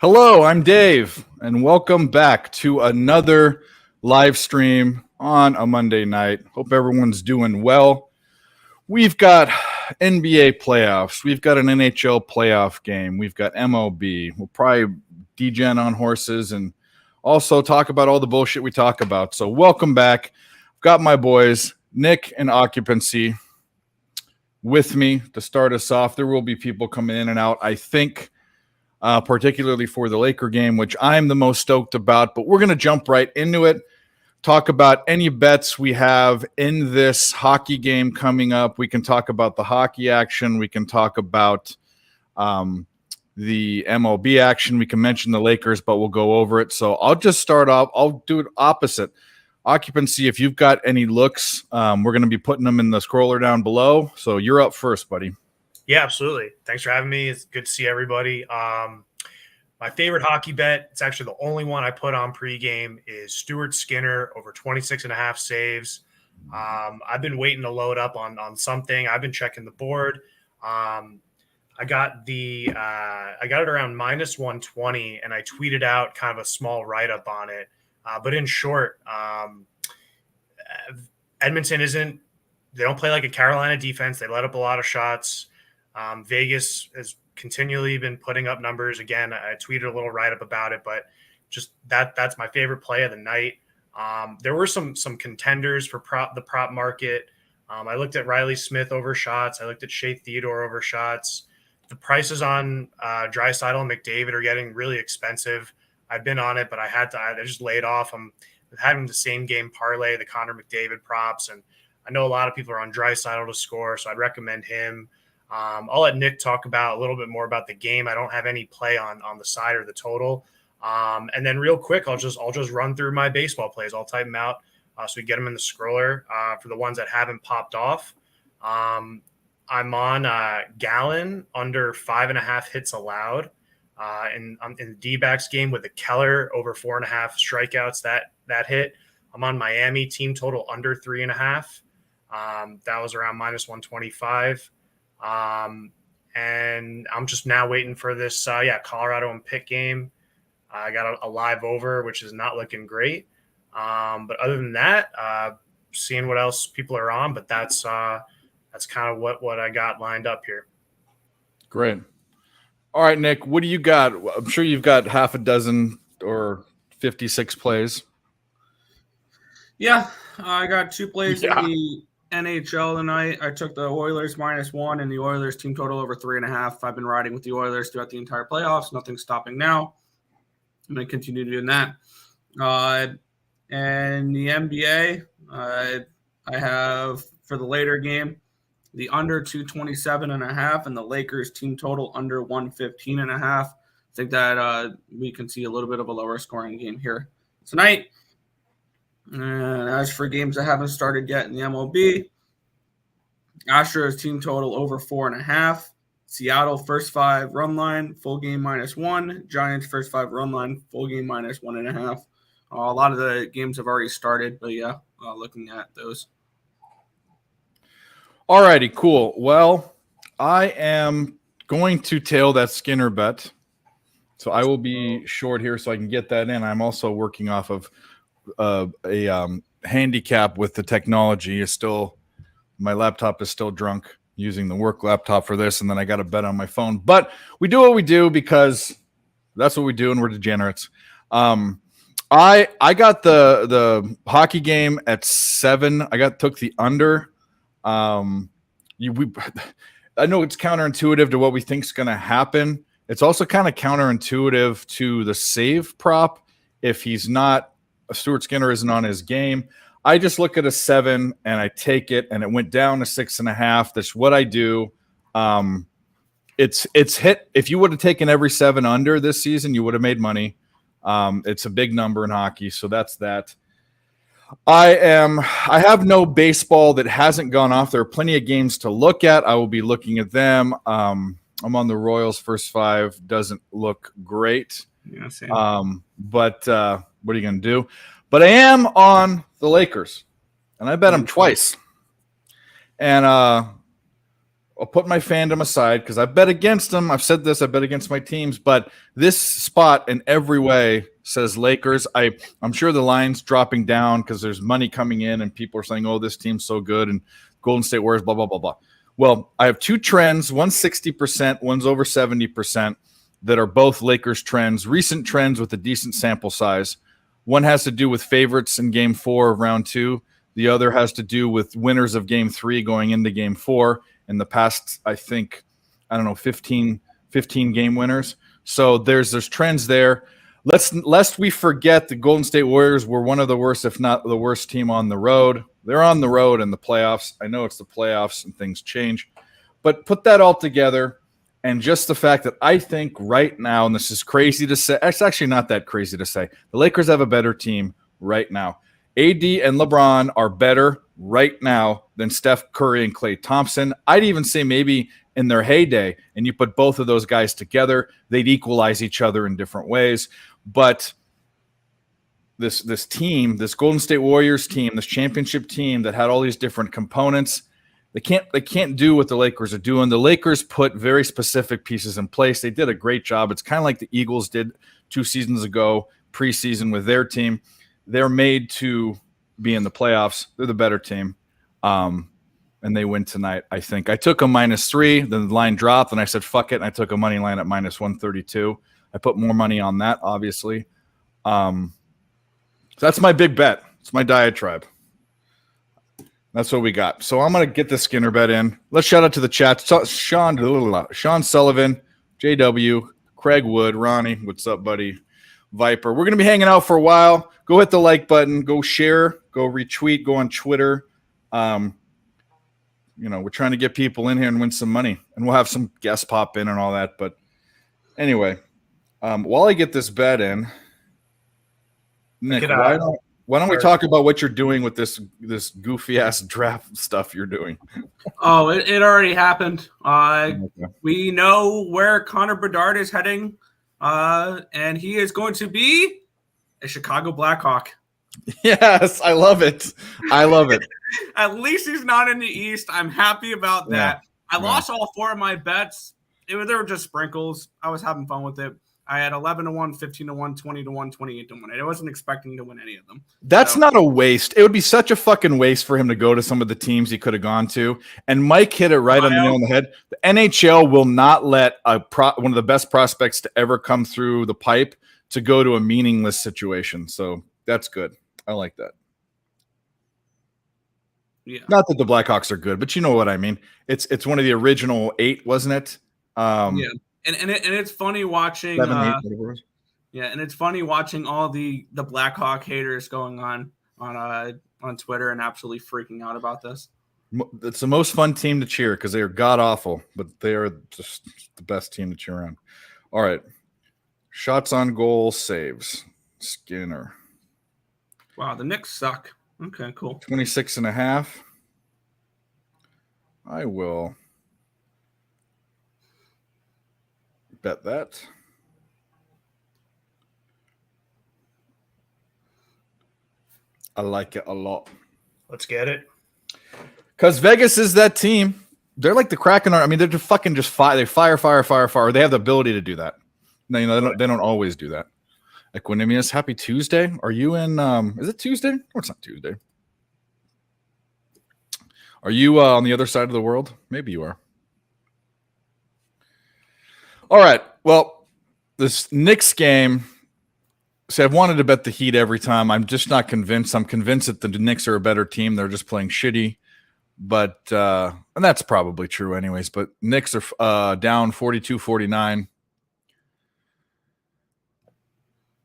Hello, I'm Dave, and welcome back to another live stream on a Monday night. Hope everyone's doing well. We've got NBA playoffs. We've got an NHL playoff game. We've got MLB. We'll probably degen on horses and also talk about all the bullshit we talk about. So welcome back. I've got my boys, Nick and Occupancy, with me to start us off. There will be people coming in and out, I think, particularly for the Laker game, which I'm the most stoked about. But we're going to jump right into it. Talk about any bets we have in this hockey game coming up. We can talk about the hockey action. We can talk about the MLB action. We can mention the Lakers, but we'll go over it. So I'll just start off. I'll do it opposite. Occupancy, if you've got any looks, we're going to be putting them in the scroller down below. So you're up first, buddy. Yeah, absolutely. Thanks for having me. It's good to see everybody. My favorite hockey bet, it's actually the only one I put on pregame, is Stuart Skinner over 26.5 saves. I've been waiting to load up on something. I've been checking the board. I got it around minus 120, and I tweeted out kind of a small write-up on it. But in short, Edmonton they don't play like a Carolina defense. They let up a lot of shots. Vegas has continually been putting up numbers. Again, I tweeted a little write-up about it, but just that's my favorite play of the night. There were some contenders for the prop market. I looked at Riley Smith over shots. I looked at Shea Theodore over shots. The prices on Draisaitl and McDavid are getting really expensive. I've been on it, but I just laid off. I'm having the same game parlay, the Connor McDavid props, and I know a lot of people are on Draisaitl to score, so I'd recommend him. I'll let Nick talk about a little bit more about the game. I don't have any play on the side or the total. And then real quick, I'll just run through my baseball plays. I'll type them out so we get them in the scroller for the ones that haven't popped off. I'm on Gallon under 5.5 hits allowed in the D-backs game with the Keller over 4.5 strikeouts that hit. I'm on Miami team total under 3.5. That was around minus 125. And I'm just now waiting for this, Colorado and Pitt game. I got a live over, which is not looking great. But other than that, seeing what else people are on, but that's kind of what I got lined up here. Great. All right, Nick, what do you got? I'm sure you've got half a dozen or 56 plays. Yeah, I got 2 plays in the NHL tonight. I took the Oilers -1 and the Oilers team total over 3.5. I've been riding with the Oilers throughout the entire playoffs. Nothing's stopping now. I'm going to continue doing that. And the NBA, I have for the later game, the under 227.5 and the Lakers team total under 115.5. I think that we can see a little bit of a lower scoring game here tonight. And as for games that haven't started yet in the MLB, Astros team total over 4.5. Seattle first 5 run line, full game -1. Giants first 5 run line, full game -1.5. A lot of the games have already started, but looking at those. All righty, cool. Well, I am going to tail that Skinner bet. So I will be short here so I can get that in. I'm also working off of a handicap with the technology. My laptop is still drunk using the work laptop for this, and then I got a bet on my phone. But we do what we do because that's what we do, and we're degenerates. I got the hockey game at 7. Took the under. I know it's counterintuitive to what we think is going to happen. It's also kind of counterintuitive to the save prop if he's not. Stuart Skinner isn't on his game. I just look at a 7 and I take it, and it went down to 6.5. That's what I do. It's hit. If you would have taken every 7 under this season, you would have made money. It's a big number in hockey, so that's that. I have no baseball that hasn't gone off. There are plenty of games to look at. I will be looking at them. I'm on the Royals first 5. Doesn't look great. Yeah, same. But what are you going to do? But I am on the Lakers, and I bet them twice. And I'll put my fandom aside because I bet against them. I've said this. I bet against my teams, but this spot in every way says Lakers. I'm sure the line's dropping down because there's money coming in and people are saying, "Oh, this team's so good," and Golden State Warriors, blah blah blah blah. Well, I have two trends. One's 60%, one's over 70%. That are both Lakers trends, recent trends with a decent sample size. One has to do with favorites in Game 4 of Round 2. The other has to do with winners of Game 3 going into Game 4 in the past, I think, 15 game winners. So there's trends there. Lest we forget the Golden State Warriors were one of the worst, if not the worst team on the road. They're on the road in the playoffs. I know it's the playoffs and things change. But put that all together. And just the fact that I think right now, and this is crazy to say, it's actually not that crazy to say, the Lakers have a better team right now. AD and LeBron are better right now than Steph Curry and Klay Thompson. I'd even say maybe in their heyday, and you put both of those guys together, they'd equalize each other in different ways. But this team, this Golden State Warriors team, this championship team that had all these different components, They can't do what the Lakers are doing. The Lakers put very specific pieces in place. They did a great job. It's kind of like the Eagles did 2 seasons ago, preseason with their team. They're made to be in the playoffs. They're the better team. And they win tonight, I think. I took a -3, then the line dropped, and I said, fuck it, and I took a money line at -132. I put more money on that, obviously. So that's my big bet. It's my diatribe. That's what we got. So I'm going to get the Skinner bet in. Let's shout out to the chat. Sean Sullivan, JW, Craig Wood, Ronnie. What's up, buddy? Viper. We're going to be hanging out for a while. Go hit the like button. Go share. Go retweet. Go on Twitter. We're trying to get people in here and win some money. And we'll have some guests pop in and all that. But anyway, while I get this bet in, Nick, why don't we talk about what you're doing with this goofy ass draft stuff you're doing? Oh, it already happened. We know where Connor Bedard is heading, and he is going to be a Chicago Blackhawk. Yes, I love it. At least he's not in the East. I'm happy about that. Yeah. I lost all 4 of my bets. They were just sprinkles. I was having fun with it. I had 11-1, 15-1, 20-1, 28-1. I wasn't expecting to win any of them. That's not a waste. It would be such a fucking waste for him to go to some of the teams he could have gone to. And Mike hit it right on the nail on the head. The NHL will not let one of the best prospects to ever come through the pipe to go to a meaningless situation. So that's good. I like that. Yeah. Not that the Blackhawks are good, but you know what I mean. It's one of the original 8, wasn't it? Yeah. And it's funny watching 7, 8, whatever. Yeah, and it's funny watching all the Blackhawk haters going on Twitter and absolutely freaking out about this. It's the most fun team to cheer because they are god awful, but they are just the best team to cheer on. All right. Shots on goal, saves. Skinner. Wow, the Knicks suck. Okay, cool. 26.5. I will bet that. I like it a lot. Let's get it. Because Vegas is that team. They're like the Kraken. I mean, they're just fucking fire. They fire. They have the ability to do that. No, they don't always do that. Equanimous, happy Tuesday. Are you in? Is it Tuesday? Or it's not Tuesday. Are you on the other side of the world? Maybe you are. All right. Well, this Knicks game. See, I've wanted to bet the Heat every time. I'm just not convinced. I'm convinced that the Knicks are a better team. They're just playing shitty. But and that's probably true anyways. But Knicks are down 42-49.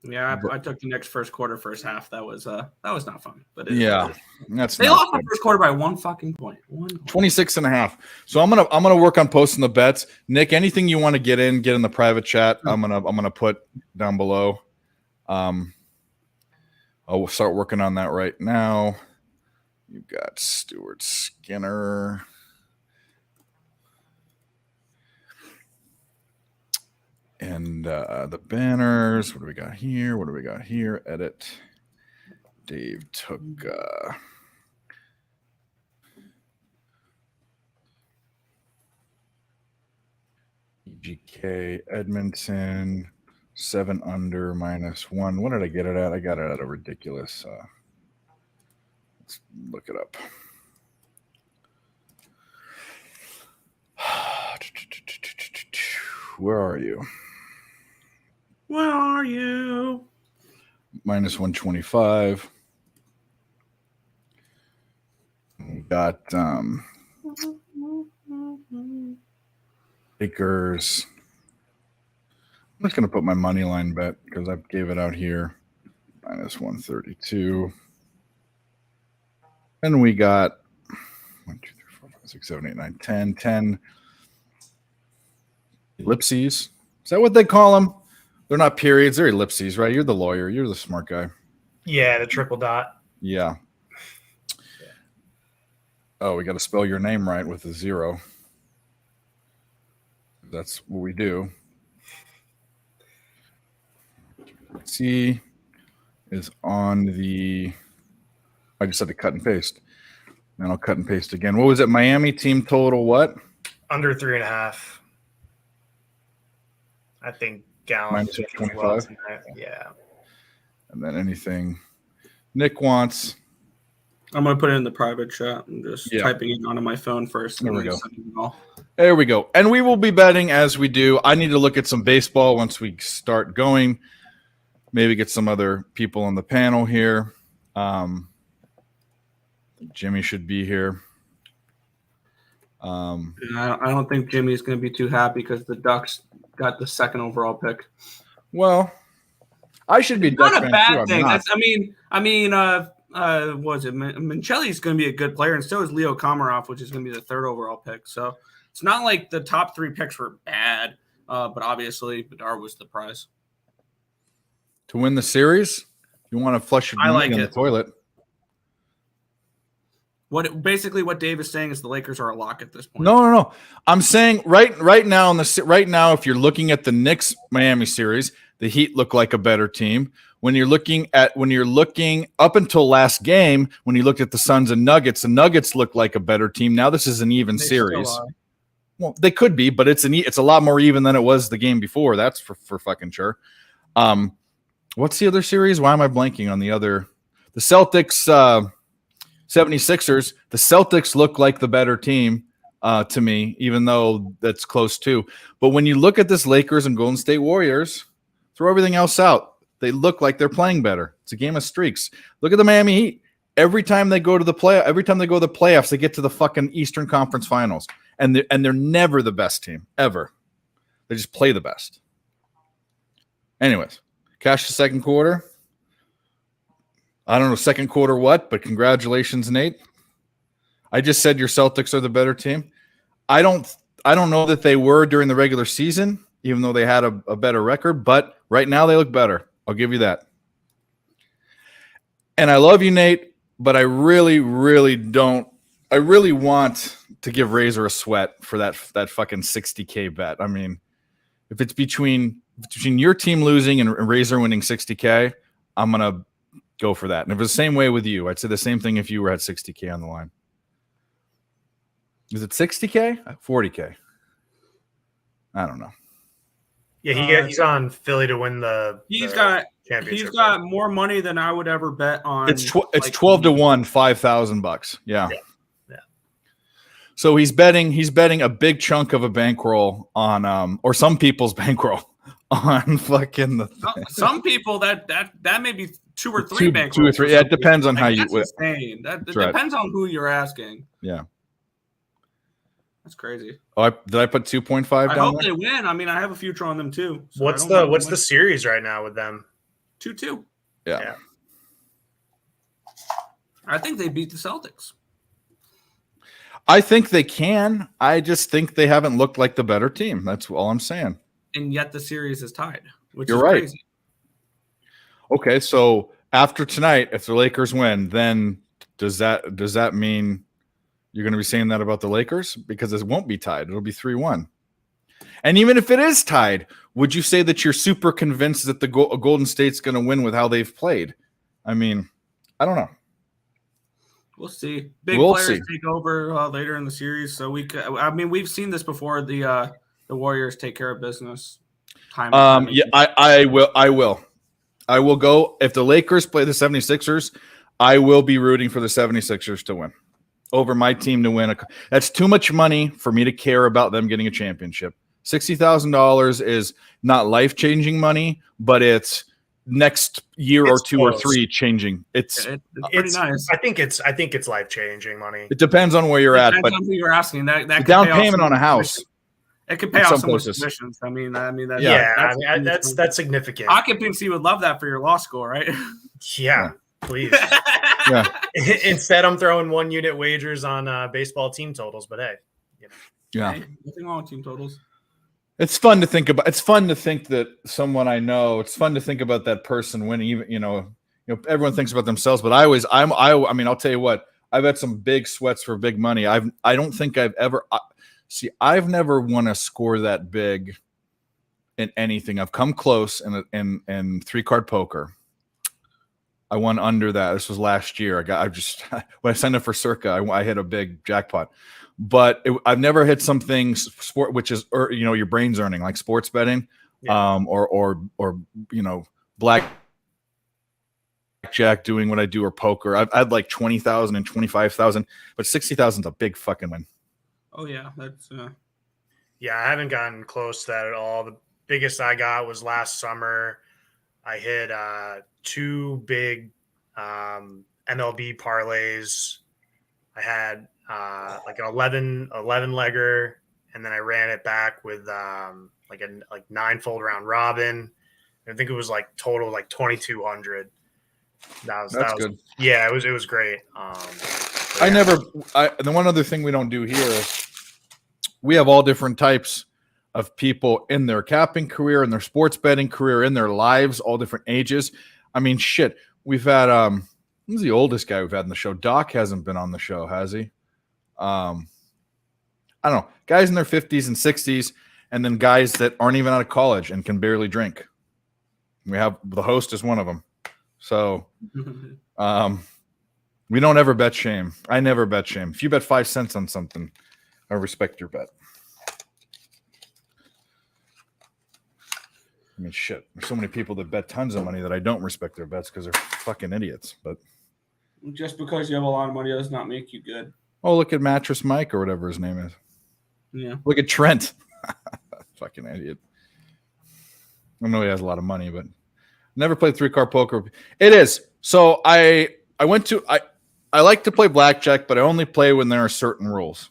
Yeah, I took the Knicks first quarter, first half. That was not fun. But they lost the first quarter by 1 fucking point. 26.5. So I'm gonna work on posting the bets. Nick, anything you want to get in the private chat, I'm gonna put down below. I'll start working on that right now. You've got Stuart Skinner. And the banners. What do we got here? Edit. Dave took. GK Edmonton 7 under -1. What did I get it at? I got it at a ridiculous. Let's look it up. Where are you? Where are you? -125. We got Lakers. I'm just going to put my money line bet because I gave it out here. -132. And we got 1, 2, 3, 4, 5, 6, 7, 8, 9, 10. 10 ellipses. Is that what they call them? They're not periods. They're ellipses, right? You're the lawyer. You're the smart guy. Yeah, the triple dot. Yeah. Oh, we got to spell your name right with a 0. That's what we do. C is on the. I just had to cut and paste. And I'll cut and paste again. What was it? Miami team total what? Under 3.5. I think Gallon. -25. Yeah. And then anything Nick wants. I'm going to put it in the private chat. I'm just typing it onto my phone first. There we go. All. There we go. And we will be betting as we do. I need to look at some baseball once we start going. Maybe get some other people on the panel here. Jimmy should be here. I don't think Jimmy's going to be too happy because the Ducks got the 2nd overall pick. Well, I should be not Duck a fan bad too. thing. Not. Was it Mancelli's going to be a good player, and so is Leo Komarov, which is going to be the 3rd overall pick. So it's not like the top 3 picks were bad, but obviously Bedard was the prize. To win the series, you want to flush your money in the toilet. What Dave is saying is the Lakers are a lock at this point. No. I'm saying right now if you're looking at the Knicks Miami series, the Heat look like a better team. When you're looking up until last game, when you looked at the Suns and Nuggets, the Nuggets look like a better team. Now this is an even series. Well, they could be, but it's a lot more even than it was the game before. That's for fucking sure. What's the other series? Why am I blanking on the other? The Celtics, 76ers. The Celtics look like the better team to me, even though that's close too. But when you look at this Lakers and Golden State Warriors, throw everything else out. They look like they're playing better. It's a game of streaks. Look at the Miami Heat. Every time they go to the playoffs, they get to the fucking Eastern Conference Finals, and they're never the best team ever. They just play the best. Anyways, cash the second quarter. I don't know second quarter what, but congratulations, Nate. I just said your Celtics are the better team. I don't know that they were during the regular season, even though they had a better record, but right now they look better. I'll give you that. And I love you, Nate, but I really, really don't. I really want to give Razor a sweat for that fucking $60K bet. I mean, if it's between your team losing and Razor winning $60K, I'm gonna go for that. And if it's the same way with you, I'd say the same thing if you were at $60K on the line. Is it $60K? $40K? I don't know. Yeah, he's on Philly to win the championship. He's got more money than I would ever bet on. It's 12 to 1, $5,000. Yeah. So he's betting a big chunk of a bankroll on or some people's bankroll on fucking the some people that may be 2 or 3 bankrolls. 2 or 3. Yeah, it depends on how you. That's insane. That depends on who you're asking. Yeah. That's crazy. Oh, did I put 2.5 down? I hope they win. I mean, I have a future on them too. So what's the series right now with them? 2-2. Yeah. I think they beat the Celtics. I think they can. I just think they haven't looked like the better team. That's all I'm saying. And yet the series is tied, which You're is right. crazy. Okay, so after tonight, if the Lakers win, then does that mean you're going to be saying that about the Lakers? Because it won't be tied. It'll be 3-1. And even if it is tied, would you say that you're super convinced that the Golden State's going to win with how they've played? I mean, I don't know. We'll see. Big players take over later in the series, so we've seen this before. The the Warriors take care of business. Time and time Yeah, again. I will go. If the Lakers play the 76ers, I will be rooting for the 76ers to win over my team to win. That's too much money for me to care about them getting a championship. $60,000 is not life-changing money, but it's next year or two or three changing. It's pretty nice. I think it's life-changing money. It depends on where you're at, but who you're asking. That the down payment on a house. It could pay off some commissions. I mean, that's significant. Occupancy would love that for your law school, right? Yeah, please. Yeah. Instead, I'm throwing 1 unit wagers on baseball team totals, but hey, yeah, hey, nothing wrong with team totals. It's fun to think about. It's fun to think that someone I know. It's fun to think about that person winning. Even everyone thinks about themselves, but I mean, I'll tell you what. I've had some big sweats for big money. I don't think I've ever. I've never won a score that big in anything. I've come close in 3-card poker. I won under that. This was last year. When I signed up for Circa, I hit a big jackpot. But I've never hit something sport, which is your brain's earning, like sports betting, or blackjack doing what I do, or poker. I've had like 20,000 and 25,000, but 60,000 is a big fucking win. Oh yeah, that's. Yeah, I haven't gotten close to that at all. The biggest I got was last summer. I hit 2 big MLB parlays. I had like an 11 legger, and then I ran it back with like 9-fold round robin. I think it was like total like 2,200. That was good. Yeah, it was great. The one other thing we don't do here is we have all different types of people in their capping career, in their sports betting career, in their lives, all different ages. I mean, shit. We've had who's the oldest guy we've had in the show? Doc hasn't been on the show, has he? I don't know. Guys in their 50s and 60s, and then guys that aren't even out of college and can barely drink. We have the host is one of them. So we don't ever bet shame. I never bet shame. If you bet 5 cents on something, I respect your bet. I mean, shit. There's so many people that bet tons of money that I don't respect their bets because they're fucking idiots. But just because you have a lot of money does not make you good. Oh, look at Mattress Mike or whatever his name is. Yeah. Look at Trent. Fucking idiot. I know he has a lot of money, but never played 3-card poker. It is. So I like to play blackjack, but I only play when there are certain rules.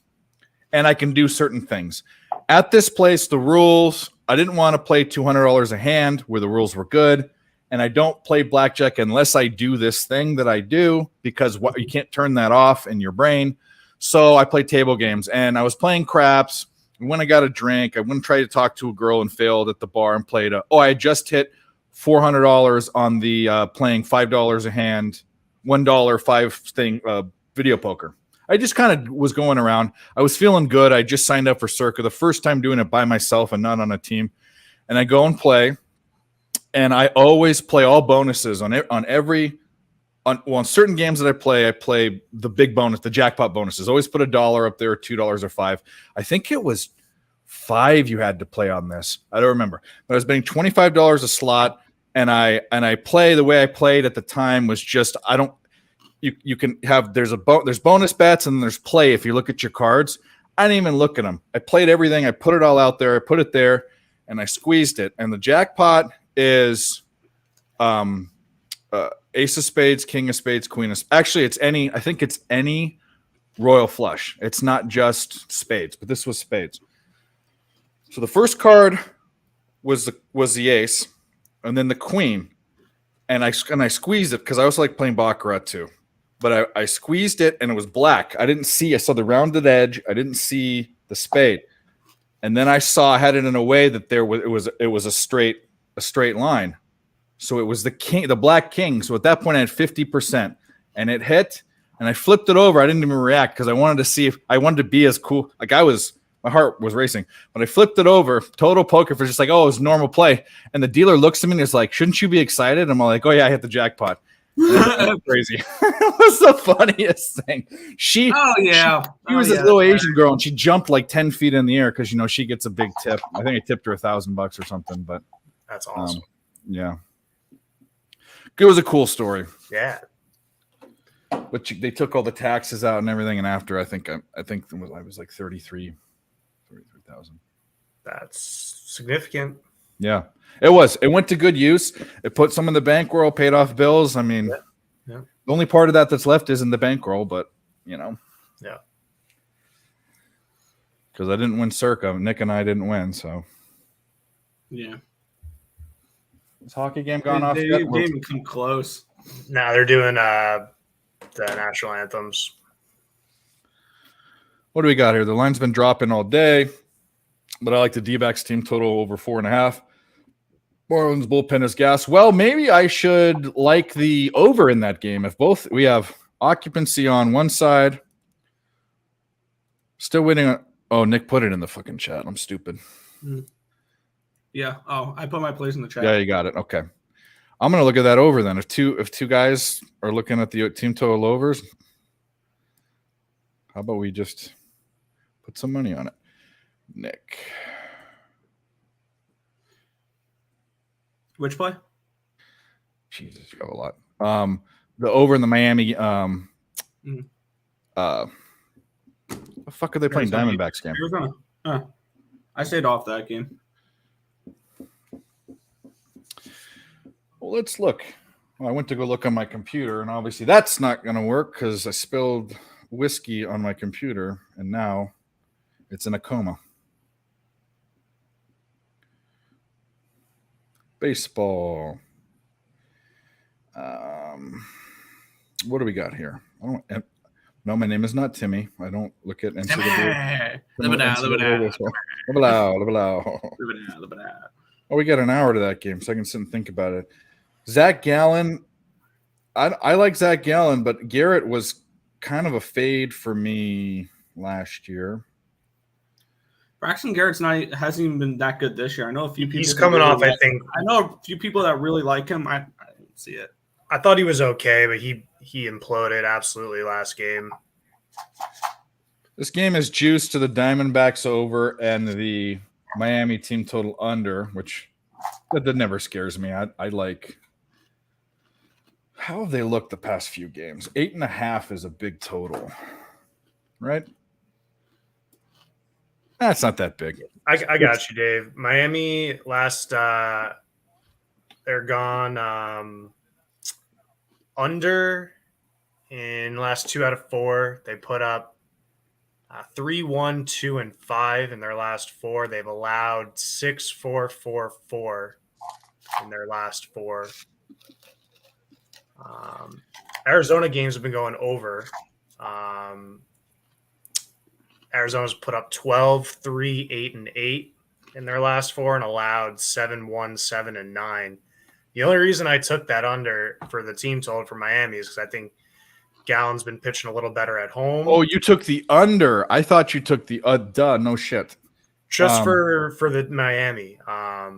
And I can do certain things. At this place, the rules, I didn't want to play $200 a hand where the rules were good. And I don't play blackjack unless I do this thing that I do, because you can't turn that off in your brain. So I play table games, and I was playing craps. When I got a drink, I went and tried to talk to a girl and failed at the bar and played I had just hit $400 on the playing $5 a hand, $1 5 video poker. I just kind of was going around. I was feeling good. I just signed up for Circa, the first time doing it by myself and not on a team. And I go and play, and I always play all bonuses on certain games that I play the big bonus, the jackpot bonuses. Always put $1 up there, or $2 or $5. I think it was $5 you had to play on this. I don't remember, but I was betting $25 a slot, and I play the way I played at the time was just you can have there's bonus bets and there's play if you look at your cards. I didn't even look at them. I played everything. I put it all out there. I put it there, and I squeezed it. And the jackpot is ace of spades, king of spades, queen of spades. Actually, I think it's any royal flush. It's not just spades, but this was spades. So the first card was the ace, and then the queen. And I squeezed it because I also like playing baccarat too. But I squeezed it, and it was black. I saw the rounded edge. I didn't see the spade. And then I had it in a way that it was a straight line. So it was the black king. So at that point I had 50%, and it hit, and I flipped it over. I didn't even react because I wanted to see if I wanted to be as cool. Like my heart was racing, but I flipped it over. Total poker for just like, oh, it was normal play. And the dealer looks at me and is like, shouldn't you be excited? I'm all like, oh yeah, I hit the jackpot. Crazy. It was the funniest thing. She was this little Asian girl, and she jumped like 10 feet in the air because she gets a big tip. I think I tipped her $1,000 or something. But that's awesome. Yeah, it was a cool story. Yeah, but they took all the taxes out and everything, and after I think I was like 33,000. That's significant. Yeah, it was. It went to good use. It put some in the bankroll, paid off bills. I mean, yeah. The only part of that's left is in the bankroll, but Yeah. Because I didn't win Circa. Nick and I didn't win, so. Yeah. Is hockey game gone off yet? They didn't even come close. Now they're doing the national anthems. What do we got here? The line's been dropping all day, but I like the D-backs team total over 4.5. Marlins bullpen is gas. Well, maybe I should like the over in that game. If both we have occupancy on one side, still waiting on. Oh, Nick put it in the fucking chat. I'm stupid. Yeah. Oh, I put my place in the chat. Yeah, you got it. Okay. I'm gonna look at that over then. If two guys are looking at the team total overs, how about we just put some money on it? Nick. Which play? Jesus, you have a lot. The over in the Miami. The fuck are they playing? Diamondbacks game. Arizona. I stayed off that game. Well, let's look. Well, I went to go look on my computer, and obviously that's not going to work because I spilled whiskey on my computer, and now it's in a coma. Baseball. What do we got here? No, my name is not Timmy. I don't look at NCAA. Oh, we got an hour to that game, so I can sit and think about it. Zach Gallen. I like Zach Gallen, but Garrett was kind of a fade for me last year. Braxton Garrett's hasn't even been that good this year. I know a few people. He's coming off. I think I know a few people that really like him. I didn't see it. I thought he was okay, but he imploded absolutely last game. This game is juiced to the Diamondbacks over and the Miami team total under, which that never scares me. I like. How have they looked the past few games? 8.5 is a big total, right? That's not that big. I got you, Dave. Miami last they're gone under in last 2 out of 4. They put up 3-1, 2, and 5 in their last 4. They've allowed 6, 4, 4, 4 in their last 4. Arizona games have been going over. Arizona's put up 12, 3, 8, and 8 in their last 4 and allowed 7, 1, 7, and 9. The only reason I took that under for the team total for Miami is because I think Gallen's been pitching a little better at home. Oh, you took the under. I thought you took the no shit. Just for the Miami. I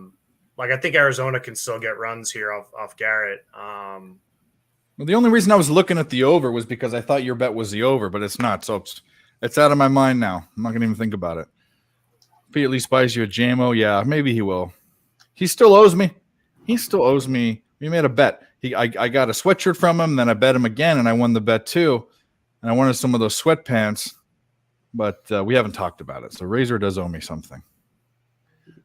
think Arizona can still get runs here off Garrett. Well, the only reason I was looking at the over was because I thought your bet was the over, but it's not. So it's out of my mind now. I'm not going to even think about it. If he at least buys you a JMO, yeah, maybe he will. He still owes me. We made a bet. I got a sweatshirt from him, then I bet him again, and I won the bet too. And I wanted some of those sweatpants, but we haven't talked about it. So Razor does owe me something.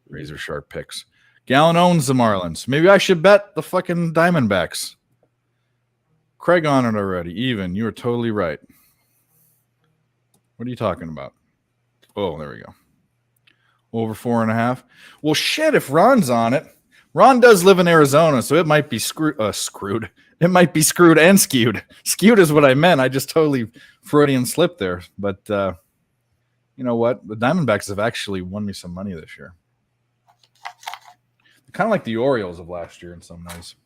Razor sharp picks. Gallen owns the Marlins. Maybe I should bet the fucking Diamondbacks. Craig on it already. Even. You are totally right. What are you talking about? Oh, there we go. Over 4.5. Well, shit, if Ron's on it. Ron does live in Arizona, so it might be screwed. It might be screwed and skewed. Skewed is what I meant. I just totally Freudian slipped there. But you know what? The Diamondbacks have actually won me some money this year. Kind of like the Orioles of last year in some ways.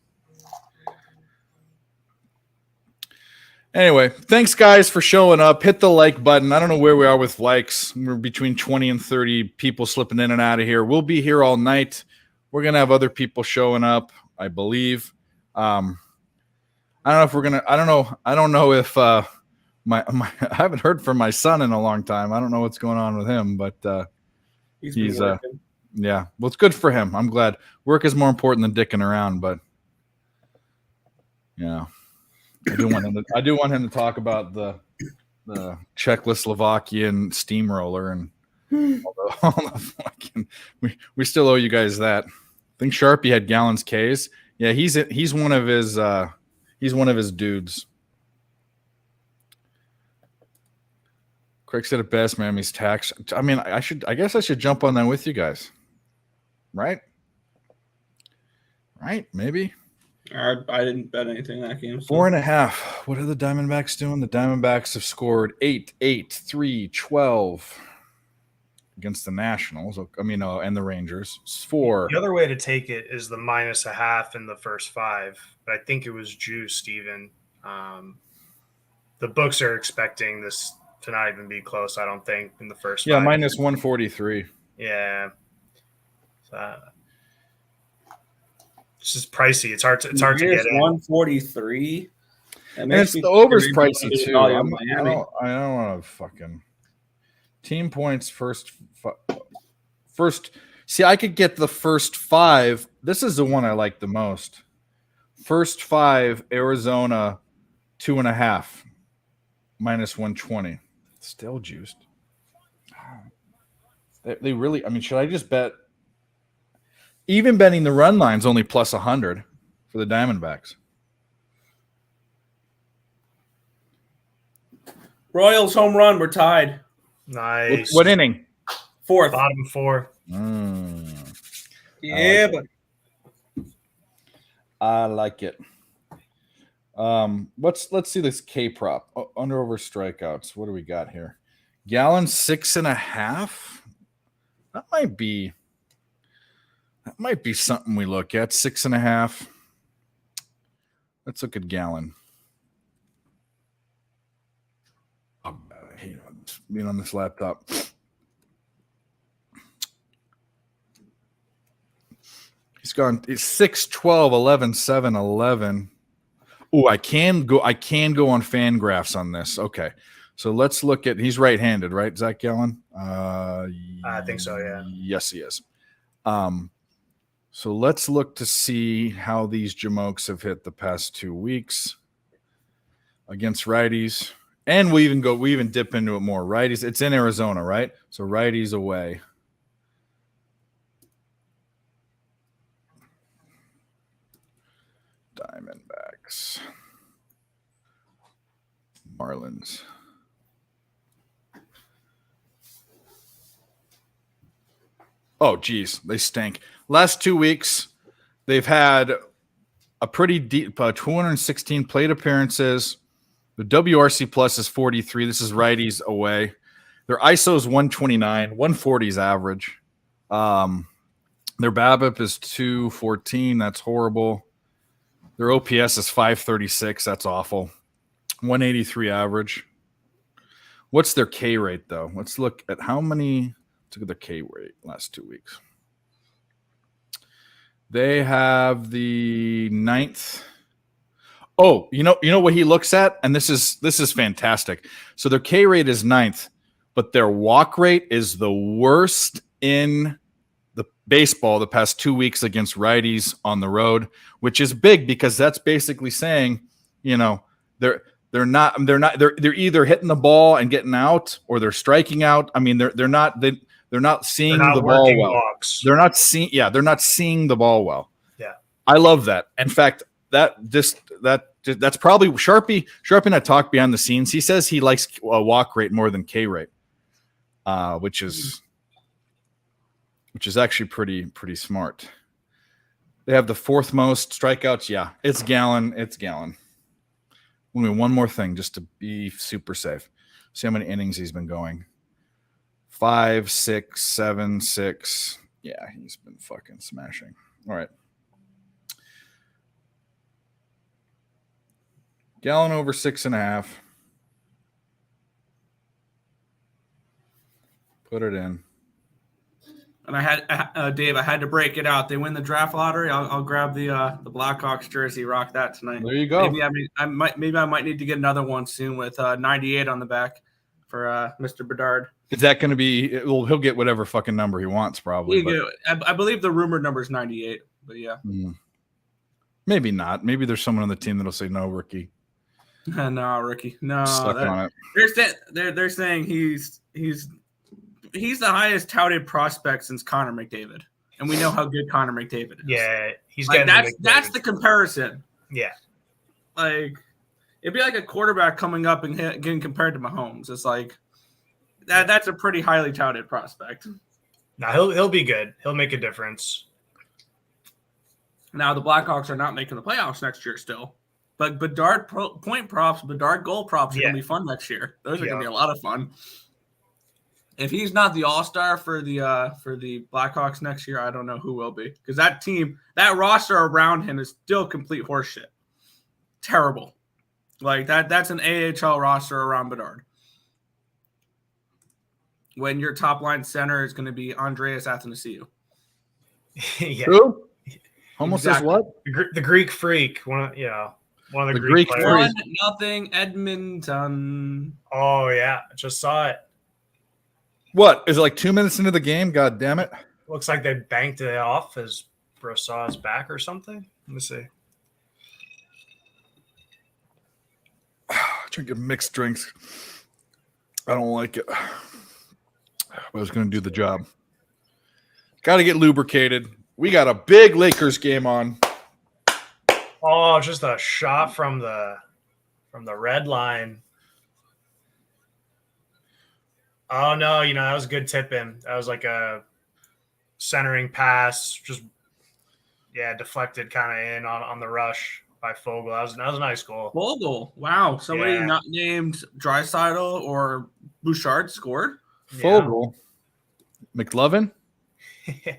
Anyway, thanks, guys, for showing up. Hit the like button. I don't know where we are with likes. We're between 20 and 30 people slipping in and out of here. We'll be here all night. We're going to have other people showing up, I believe. I I don't know if we're gonna. I don't know if my I haven't heard from my son in a long time. I don't know what's going on with him, but He's he's working. yeah. Well, it's good for him. I'm glad. Work is more important than dicking around, but yeah, I do want him to. I do want him to talk about the Czechoslovakian steamroller and all the fucking. We still owe you guys that. I think Sharpie had Gallon's K's. Yeah, he's one of his dudes. Craig said it best, man. He's tax. I mean, I guess I should jump on that with you guys. Right? Right? Maybe. I didn't bet anything that game. So. 4.5. What are the Diamondbacks doing? The Diamondbacks have scored 8, 8, 3, 12 against the Nationals. I mean, and the Rangers. It's 4. The other way to take it is the -0.5 in the first 5, but I think it was juiced even. The books are expecting this to not even be close, I don't think, in the first 5. -143. Yeah. It's just pricey. It's hard to get in. 143. And it's the over's pricey too. I don't want to fucking team points first. See, I could get the first 5. This is the one I like the most. First 5, Arizona 2.5 -120. Still juiced. They really. I mean, should I just bet? Even betting the run line's only +100 for the Diamondbacks. Royals home run. We're tied. Nice. What inning? 4th. Bottom 4. Yeah, but I like it. Let's see this K prop under over strikeouts. What do we got here? Gallon 6.5. That might be something we look at. 6.5. Let's look at Gallon. I hate being on this laptop. He's gone. It's 6, 12, 11, 7, 11. Oh, I can go on Fangraphs on this. Okay. So let's look at. He's right-handed, right, Zach Gallen? I think so. Yeah. Yes, he is. So let's look to see how these Jamokes have hit the past 2 weeks against righties, and we even dip into it more. Righties. It's in Arizona, right? So righties away. Diamondbacks. Marlins. Oh, geez, they stink. Last 2 weeks, they've had a pretty deep 216 plate appearances. The WRC plus is 43. This is righties away. Their ISO is 129. 140 is average. Their BABIP is 214. That's horrible. Their OPS is 536. That's awful. 183 average. What's their K rate, though? Let's look at how many. Let's look at their K rate last 2 weeks. They have the 9th. Oh, you know what he looks at? And this is fantastic. So their K rate is 9th, but their walk rate is the worst in the baseball the past 2 weeks against righties on the road, which is big because that's basically saying, they're either hitting the ball and getting out or they're striking out. I mean, they're not seeing the ball well. Walks. They're not seeing the ball well. Yeah. I love that. In fact, that's probably Sharpie and I talked behind the scenes. He says he likes walk rate more than K rate, which is actually pretty smart. They have the 4th most strikeouts. Yeah, it's Gallen. Only one more thing just to be super safe. See how many innings he's been going. 5, 6, 7, 6. Yeah, he's been fucking smashing. All right. Gallen over 6.5. Put it in. And I had Dave. I had to break it out. They win the draft lottery. I'll grab the Blackhawks jersey. Rock that tonight. There you go. Maybe I might need to get another one soon with 98 on the back for Mr. Bedard. Is that going to be? Well, he'll get whatever fucking number he wants, probably. I believe the rumored number is 98. But yeah, maybe not. Maybe there's someone on the team that'll say no, rookie. No, rookie. No, Stuck on it. They're saying he's the highest touted prospect since Connor McDavid, and we know how good Connor McDavid is. Yeah, he's like getting that's the comparison. Yeah, like it'd be like a quarterback coming up and getting compared to Mahomes. It's like that's a pretty highly touted prospect. No, he'll be good. He'll make a difference. Now the Blackhawks are not making the playoffs next year still, but Bedard point props, Bedard goal props are gonna be fun next year. Those are gonna be a lot of fun. If he's not the all-star for the Blackhawks next year, I don't know who will be, because that team, that roster around him is still complete horseshit. Terrible. Like that's an AHL roster around Bedard. When your top line center is going to be Andreas Athanasiou. Yeah. Who? Almost says what? The Greek freak. One of the Greek players. 1-0 Edmonton. Oh yeah, I just saw it. What is it, like 2 minutes into the game? God damn it! Looks like they banked it off as Brassard's back or something. Let me see. Drinking mixed drinks. I don't like it. I was going to do the job. Got to get lubricated. We got a big Lakers game on. Oh, just a shot from the red line. Oh no, that was a good tip in. That was like a centering pass, just deflected kind of in on the rush by Fogle. That was a nice goal. Fogle. Wow. Somebody not named Draisaitl or Bouchard scored. Fogle. McLovin. Yeah,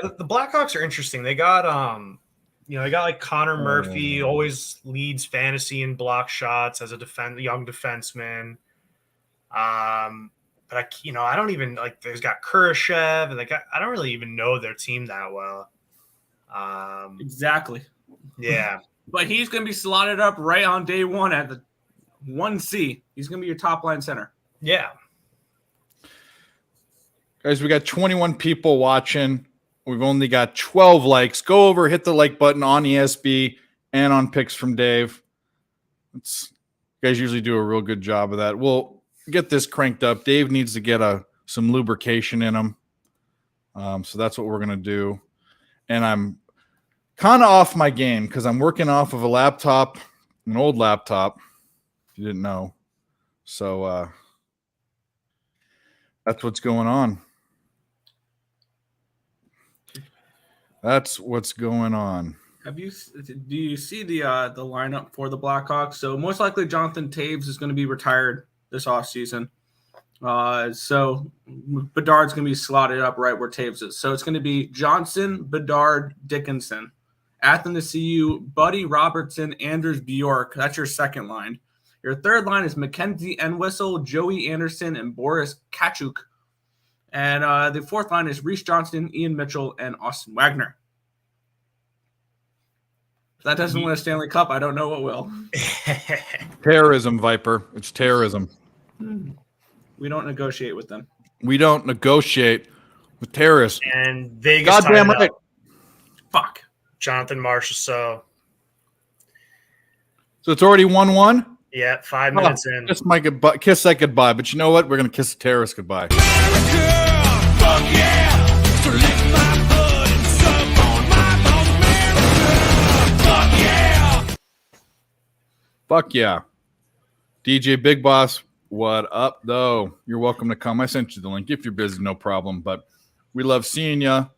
the Blackhawks are interesting. They got they got like Connor Murphy, always leads fantasy in block shots as a young defenseman. But I don't even like. There's got Kurashev, and I don't really even know their team that well. Exactly. Yeah, but he's going to be slotted up right on day one at the 1C. He's going to be your top line center. Yeah. Guys, we got 21 people watching. We've only got 12 likes. Go over, hit the like button on ESB and on Picks from Dave. You guys usually do a real good job of that. We'll get this cranked up. Dave needs to get some lubrication in him. So that's what we're going to do. And I'm kind of off my game because I'm working off of an old laptop, if you didn't know. So that's what's going on. That's what's going on. Do you see the lineup for the Blackhawks? So most likely Jonathan Taves is going to be retired this offseason. So Bedard's going to be slotted up right where Taves is. So it's going to be Johnson, Bedard, Dickinson, Athanasiou, Buddy Robertson, Anders Bjork. That's your second line. Your third line is Mackenzie Entwistle, Joey Anderson, and Boris Kachuk. And the fourth line is Reese Johnston, Ian Mitchell, and Austin Wagner. If that doesn't win a Stanley Cup, I don't know what will. Terrorism, Viper. It's terrorism. We don't negotiate with them. We don't negotiate with terrorists. And Vegas. Goddamn right. Fuck. Jonathan Marchessault. So it's already 1-1? Yeah, 5 minutes in. Kiss that goodbye. But you know what? We're going to kiss the terrorists goodbye. Fuck yeah! So lick my blood and suck on my bone, America! Fuck yeah! Fuck yeah. DJ Big Boss, what up, though? You're welcome to come. I sent you the link. If you're busy, no problem. But we love seeing you.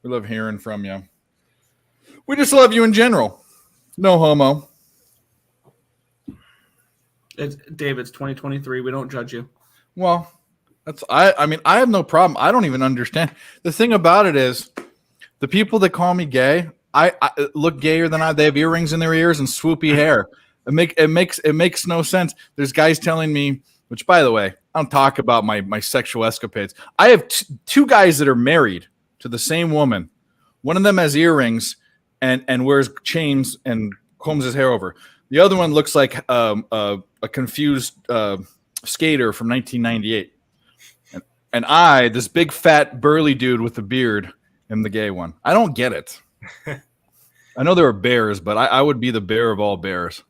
We love hearing from you. We just love you in general. No homo. Dave, it's 2023. We don't judge you. Well, I mean, I have no problem. I don't even understand. The thing about it is the people that call me gay, I look gayer than I. They have earrings in their ears and swoopy hair. It makes no sense. There's guys telling me, which by the way, I don't talk about my sexual escapades. I have two guys that are married to the same woman. One of them has earrings and wears chains and combs his hair over. The other one looks like a confused skater from 1998. And I, this big fat burly dude with a beard, am the gay one. I don't get it. I know there are bears, but I would be the bear of all bears.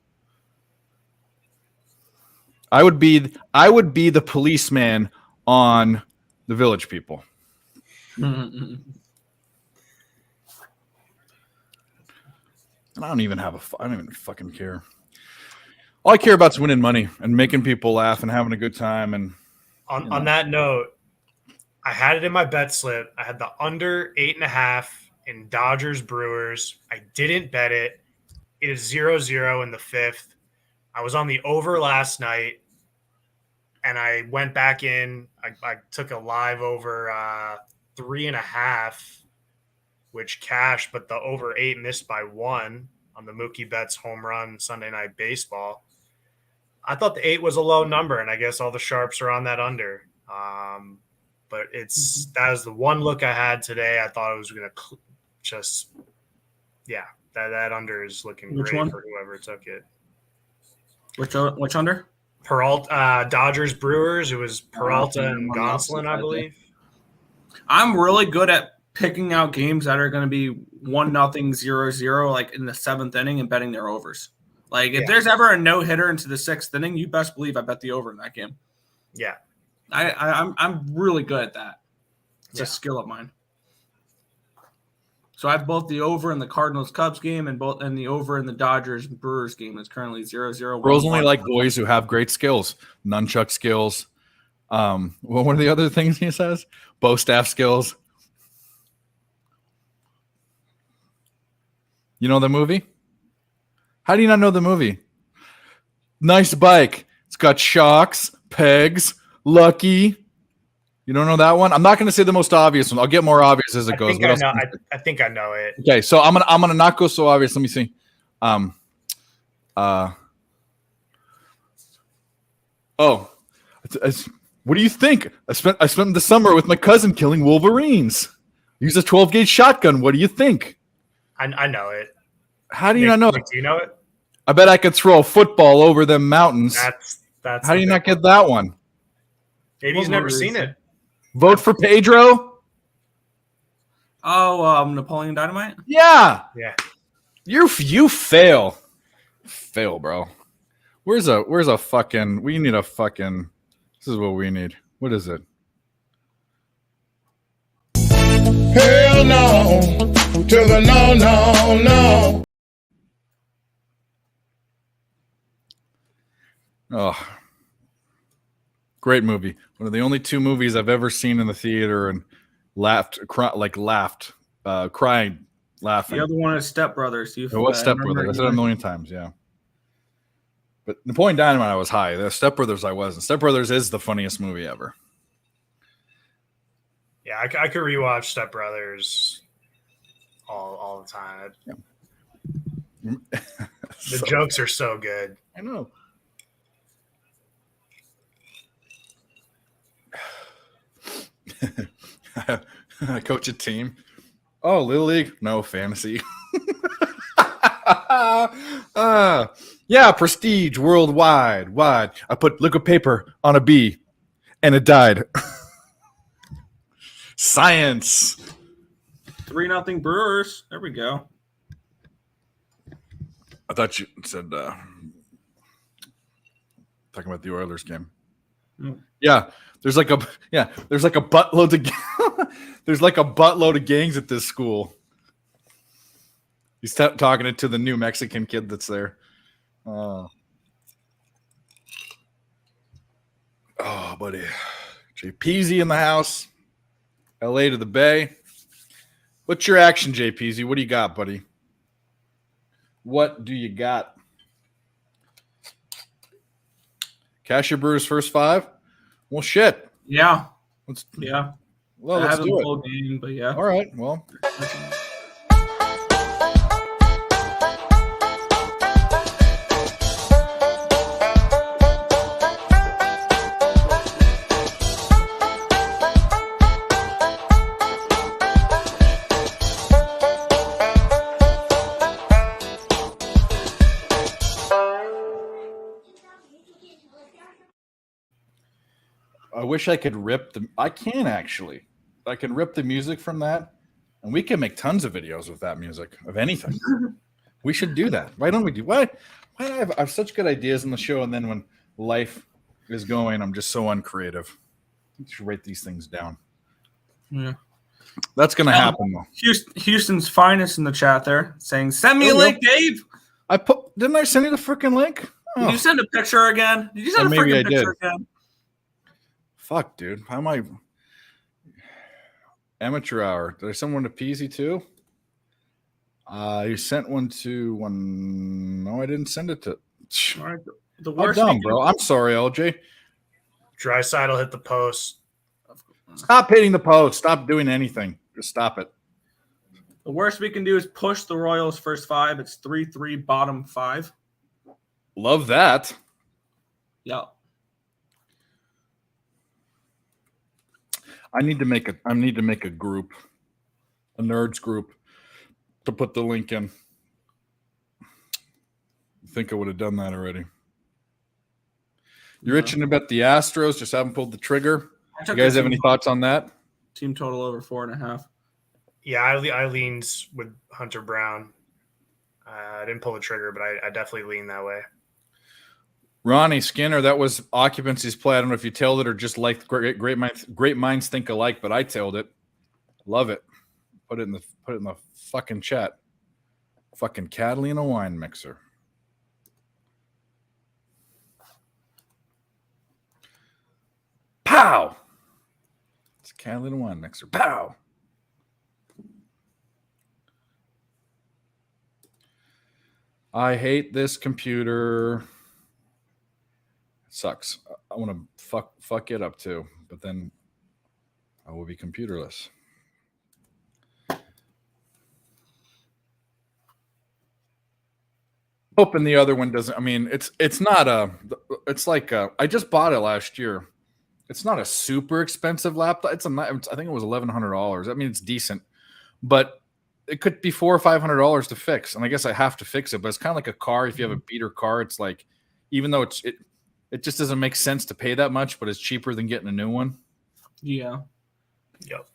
I would be the policeman on the Village People. And I don't even fucking care. All I care about is winning money and making people laugh and having a good time. And on that note, I had it in my bet slip. I had the under 8.5 in Dodgers Brewers. I didn't bet it. It is 0-0 in the fifth. I was on the over last night, and I went back in. I took a live over 3.5, which cashed, but the over 8 missed by 1 on the Mookie Betts home run Sunday Night Baseball. I thought the 8 was a low number, and I guess all the sharps are on that under. But that was the one look I had today. I thought it was going to that under is looking Which great one? for whoever took it. Which under? Peralta, Dodgers Brewers. It was Peralta and Gonsolin, I believe. I'm really good at picking out games that are going to be 1-0, 0-0, like in the 7th inning, and betting their overs. Like if there's ever a no hitter into the 6th inning, you best believe I bet the over in that game. Yeah, I'm really good at that. It's a skill of mine. So I have both the over in the Cardinals Cubs game and the over in the Dodgers Brewers game. It's currently 0-0. girls only like boys who have great skills, nunchuck skills. What are the other things he says? Bow staff skills. You know the movie? How do you not know the movie? Nice bike. It's got shocks, pegs, lucky. You don't know that one? I'm not going to say the most obvious one. I'll get more obvious as it goes. I think I know it. Okay, so I'm gonna not go so obvious. Let me see. What do you think? I spent the summer with my cousin killing wolverines. Use a 12-gauge shotgun. What do you think? I know it. How do you not know it? Do you know it? I bet I could throw a football over them mountains. That's. How do you not get that one? Maybe he's never seen it. Vote for Pedro? Oh, Napoleon Dynamite? Yeah. You fail. Fail, bro. Where's a fucking we need a fucking this is what we need. What is it? Hell no, to the no. Oh, great movie. One of the only 2 movies I've ever seen in the theater and crying, laughing. The other one is Step Brothers. What Step Brothers? I said it a million times, yeah. But Napoleon Dynamite, I was high. The Step Brothers, I wasn't. Step Brothers is the funniest movie ever. Yeah, I could rewatch Step Brothers all the time. Yeah. The jokes are so good. I know. I coach a team. Oh, Little League? No, fantasy. Yeah, prestige worldwide. Wide. I put liquid paper on a bee, and it died. Science. 3-0 Brewers. There we go. I thought you said talking about the Oilers game. Yeah, there's like a buttload of there's like a buttload of gangs at this school. He's talking to the new Mexican kid that's there. Oh, buddy. JPZ in the house. LA to the Bay. What's your action, JPZ? What do you got, buddy? What do you got? Cash your Brewers first 5? Well, shit. Yeah. Let's do do it. it. Game, but yeah. All right. Well. I wish I could rip the. I can actually. I can rip the music from that, and we can make tons of videos with that music of anything. We should do that. Why don't we do? Why do I have such good ideas in the show, and then when life is going, I'm just so uncreative. I should write these things down. Yeah. That's gonna happen though. Houston's finest in the chat there saying, "Send me a link, Dave." Didn't I send you the freaking link? Did you send a picture again? Did you send a maybe freaking I picture did. again? Fuck, dude. How am I? Amateur hour. Did I send one to Peasy too? You sent one to one. No, I didn't send it to. All right. The I'm worst. dumb, bro. I'm sorry, LJ. Dryside will hit the post. Stop hitting the post. Stop doing anything. Just stop it. The worst we can do is push the Royals first 5. It's 3-3 bottom 5. Love that. Yeah. I need to make a group, a nerds group, to put the link in. I think I would have done that already. You're itching to bet the Astros, just haven't pulled the trigger. You guys have any thoughts on that? Team total over 4.5. Yeah, I leaned with Hunter Brown. I didn't pull the trigger, but I definitely lean that way. Ronnie Skinner, that was occupancy's play. I don't know if you tailed it or just like great minds think alike, but I tailed it. Love it. Put it in the fucking chat. Fucking Catalina wine mixer. Pow! It's a Catalina wine mixer. Pow! I hate this computer. Sucks. I want to fuck it up too, but then I will be computerless. Hoping the other one doesn't. I mean, it's not a. It's like I just bought it last year. It's not a super expensive laptop. I think it was $1,100. I mean, it's decent, but it could be $400 or $500 to fix. And I guess I have to fix it. But it's kind of like a car. If you have a beater car, it's like, even though it just doesn't make sense to pay that much, but it's cheaper than getting a new one. Yeah. Yep.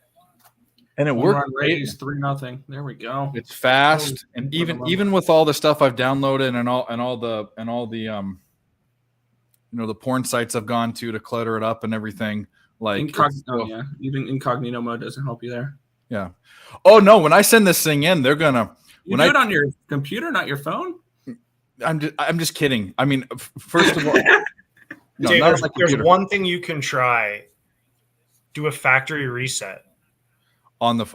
And it worked. Raised 3-0. There we go. It's fast, and even with all the stuff I've downloaded and all the the porn sites I've gone to clutter it up and everything. Like Incognito, even incognito mode doesn't help you there. Yeah. Oh no! When I send this thing in, they're gonna. You do it on your computer, not your phone. I'm just kidding. I mean, first of all, no, Dave, not there's one thing you can try. Do a factory reset. On the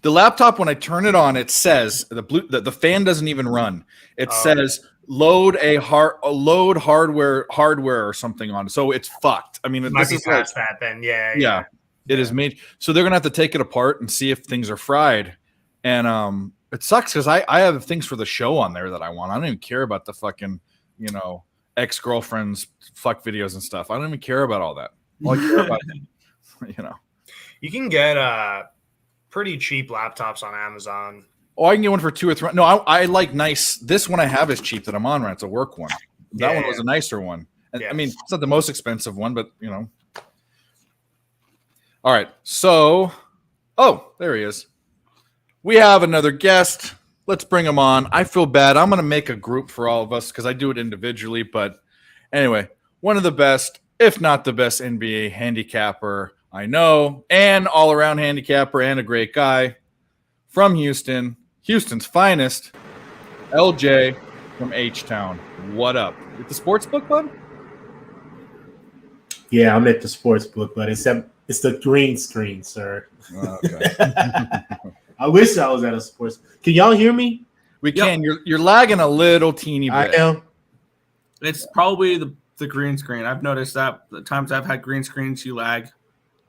laptop, when I turn it on, it says the fan doesn't even run. It says load hardware or something on it. So it's fucked. I mean, Might be past that then. Yeah. It is made. So they're gonna have to take it apart and see if things are fried. And it sucks because I have things for the show on there that I want. I don't even care about the fucking ex-girlfriends fuck videos and stuff. I don't even care about all that. All I care about You can get pretty cheap laptops on Amazon. Oh, I can get one for $2 or $3. No, I like nice. This one I have is cheap that I'm on right. It's a work one. That one was a nicer one. Yeah. I mean, it's not the most expensive one, but All right. So, there he is. We have another guest. Let's bring him on. I feel bad. I'm going to make a group for all of us because I do it individually. But anyway, one of the best, if not the best NBA handicapper I know, and all-around handicapper and a great guy from Houston, Houston's finest, LJ from H-Town. What up? At the sports book, bud? Yeah, I'm at the sports book, but it's the green screen, sir. Okay. I wish I was at a sports. Can y'all hear me? We can. You're lagging a little teeny bit. I am. It's probably the green screen. I've noticed that the times I've had green screens, you lag.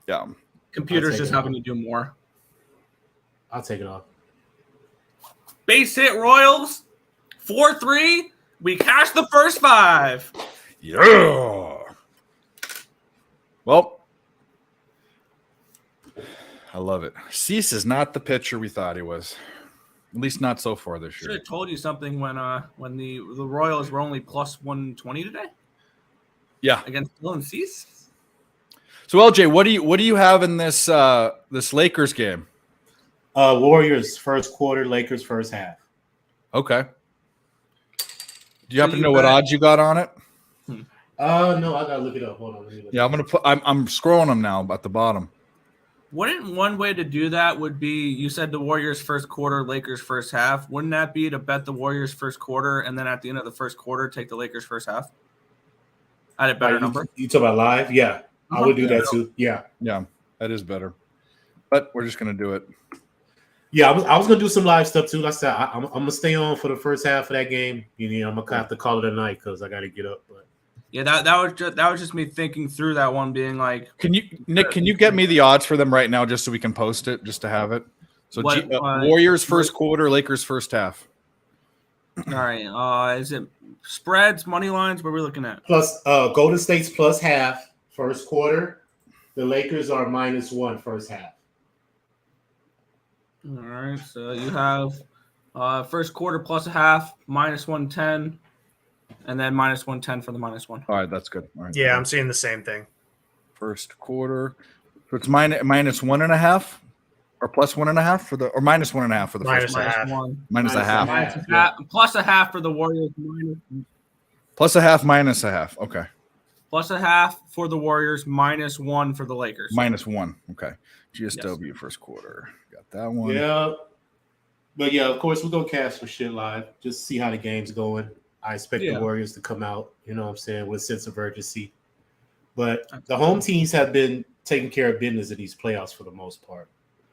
Yeah. Computers just having to do more. I'll take it off. Base hit Royals, 4-3. We cashed the first 5. Yeah. Well, I love it. Cease is not the pitcher we thought he was. At least not so far this Should year. have told you something when the Royals were only plus 120 today. Yeah. Against Dylan Cease. So LJ, what do you have in this this Lakers game? Warriors first quarter, Lakers first half. Okay. Do you So happen to you know what bet- odds you got on it? No, I gotta look it up. Hold on. Let me look Yeah, I'm gonna put. I'm scrolling them now at the bottom. Wouldn't one way to do that would be you said the Warriors first quarter, Lakers first half. Wouldn't that be to bet the Warriors first quarter and then at the end of the first quarter take the Lakers first half? At a better Like, number. You talk about live? Yeah, I would do Yeah. that too. Yeah, Yeah, that is better. But we're just gonna do it. yeah. I was gonna do some live stuff too. Like I said, I'm gonna stay on for the first half of that game. You know, I'm gonna have to call it a night because I got to get up. But Yeah, that was just me thinking through that one, being like, Can you, Nick? Can you get me the odds for them right now, just so we can post it, just to have it? So Warriors first quarter, Lakers first half. all right, is it spreads, money lines? What are we looking at? plus, Golden State's plus half first quarter. The Lakers are -1 first half. All right, so you have first quarter plus a half, -110, and then -110 for the -1. All right, that's good. All right. Yeah, I'm seeing the same thing. First quarter. So it's minus 1.5 or plus 1.5 for the, or -1.5 for the Minus first a half. half. -1. Minus a half. Plus a half for the Warriors, Plus a half, minus a half. Okay. plus a half for the Warriors, -1 for the Lakers. -1. Okay. GSW first quarter. Got that one. Yeah, but yeah, of course we're gonna cast some shit live. Just see how the game's going. I expect Yeah. the Warriors to come out, you know what I'm saying, with a sense of urgency. But the home teams have been taking care of business in these playoffs for the most part.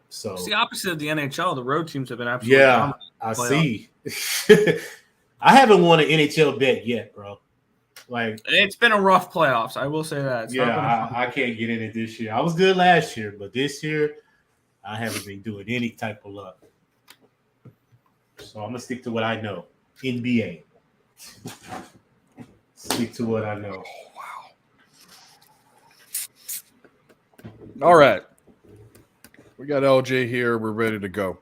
So It's the opposite of the NHL. The road teams have been absolutely yeah, dominant. I playoff. see. I haven't won an NHL bet yet, bro. Like, It's been a rough playoffs. I will say that. It's not been a yeah, fun- I can't get in it this year. I was good last year, but this year I haven't been doing any type of luck. So I'm gonna stick to what I know. NBA. Stick to what I know. All right. We got LJ here. We're ready to go.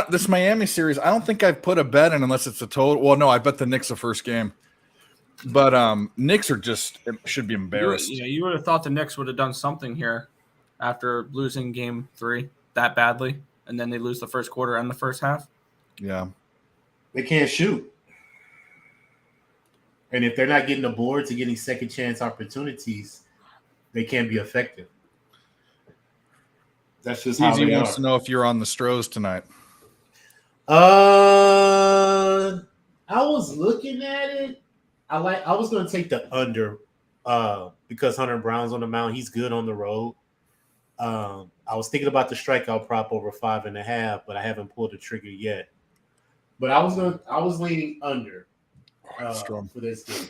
This Miami series, I don't think I've put a bet in unless it's a total. Well, no, I bet the Knicks the first game. But Knicks are just should be embarrassed. You would have thought the Knicks would have done something here after losing game 3 that badly, and then they lose the first quarter and the first half. Yeah. They can't shoot. And if they're not getting the boards and getting second chance opportunities, they can't be effective. That's just how Easy they wants are. to know if you're on the Stros tonight. I was looking at it. I was going to take the under because Hunter Brown's on the mound. He's good on the road. I was thinking about the strikeout prop over 5.5, but I haven't pulled the trigger yet. But I was leaning under Strong. for this game.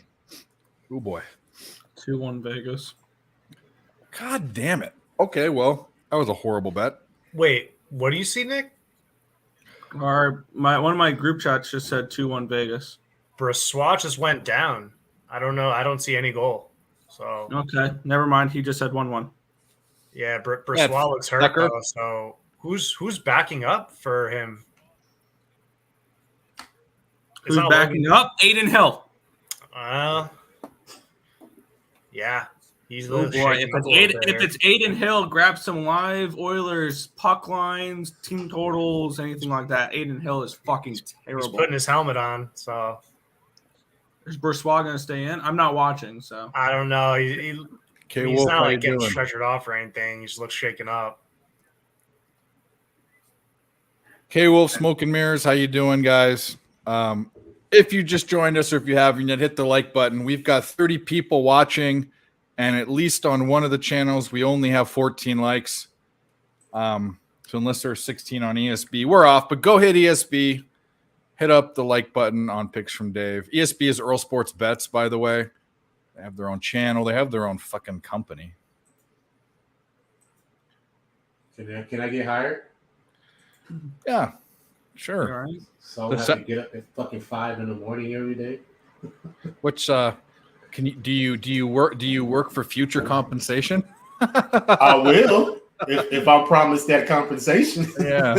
Oh boy. 2-1 Vegas. God damn it. Okay, well, that was a horrible bet. Wait, what do you see, Nick? One of my group chats just said 2-1 Vegas. Brassois just went down. I don't know. I don't see any goal. So Okay, never mind. He just said 1-1. yeah, Brassois looks hurt Tucker. though. So who's backing up for him? It's Who's not backing Logan. up? Aiden Hill. Yeah, he's Oh boy! shaking up a little bit If here. it's Aiden Hill, grab some live Oilers puck lines, team totals, anything like that. Aiden Hill is fucking He's terrible. putting his helmet on, so Is Brassois going to stay in? I'm not watching, so I don't know. Okay, He's Wolf, not how you like getting doing? stretchered off or anything. He just looks shaken up. K Wolf, Smoke and Mirrors, how you doing, guys? If you just joined us or if you haven't yet, hit the like button. We've got 30 people watching, and at least on one of the channels, we only have 14 likes. So unless there's 16 on ESB, we're off. But go hit ESB, hit up the like button on Picks from Dave. ESB is Earl Sports Bets, by the way. They have their own channel. They have their own fucking company. Can I get hired? Yeah, sure. all right. So I The have se- to get up at fucking 5 in the morning every day. Which can you do you work for future compensation? I will. if I'm promised that compensation. Yeah.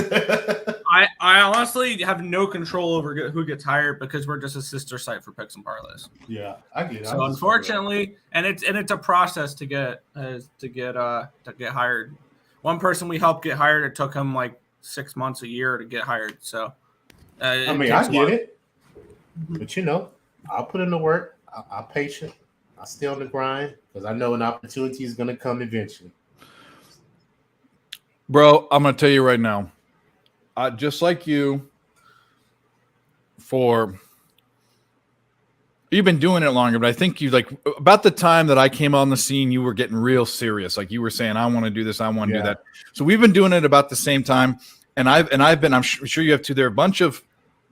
I honestly have no control over who gets hired because we're just a sister site for picks and parlays. Yeah, I get it. So unfortunately, and it's a process to get hired. One person we helped get hired, it took him like 6 months, a year to get hired. So I mean, I get it, but I'll put in the work. I'll patient. I'll stay on the grind because I know an opportunity is going to come eventually. Bro, I'm going to tell you right now, just like you've been doing it longer, but I think you like about the time that I came on the scene, you were getting real serious. Like you were saying, I want to do this. I want to do that. So we've been doing it about the same time. And I've been, I'm sure you have too. There are a bunch of,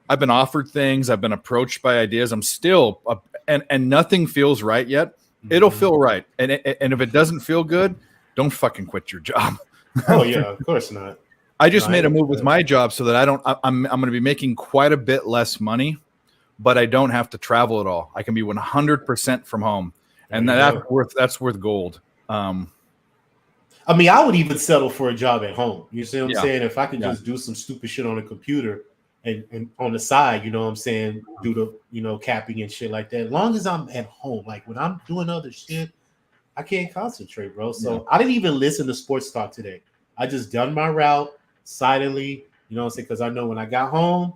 I've been offered things. I've been approached by ideas. I'm still, and nothing feels right yet. It'll feel right. And if it doesn't feel good, don't fucking quit your job. Oh yeah, of course not. I just made a move with my job so that I'm going to be making quite a bit less money, but I don't have to travel at all. I can be 100% from home, and that's worth gold. I mean, I would even settle for a job at home. You see what I'm Yeah. saying? If I could just do some stupid shit on the computer and on the side, you know what I'm saying, do the capping and shit like that. As long as I'm at home, like when I'm doing other shit, I can't concentrate, bro. So I didn't even listen to sports talk today. I just done my route silently, you know what I'm saying? Because I know when I got home,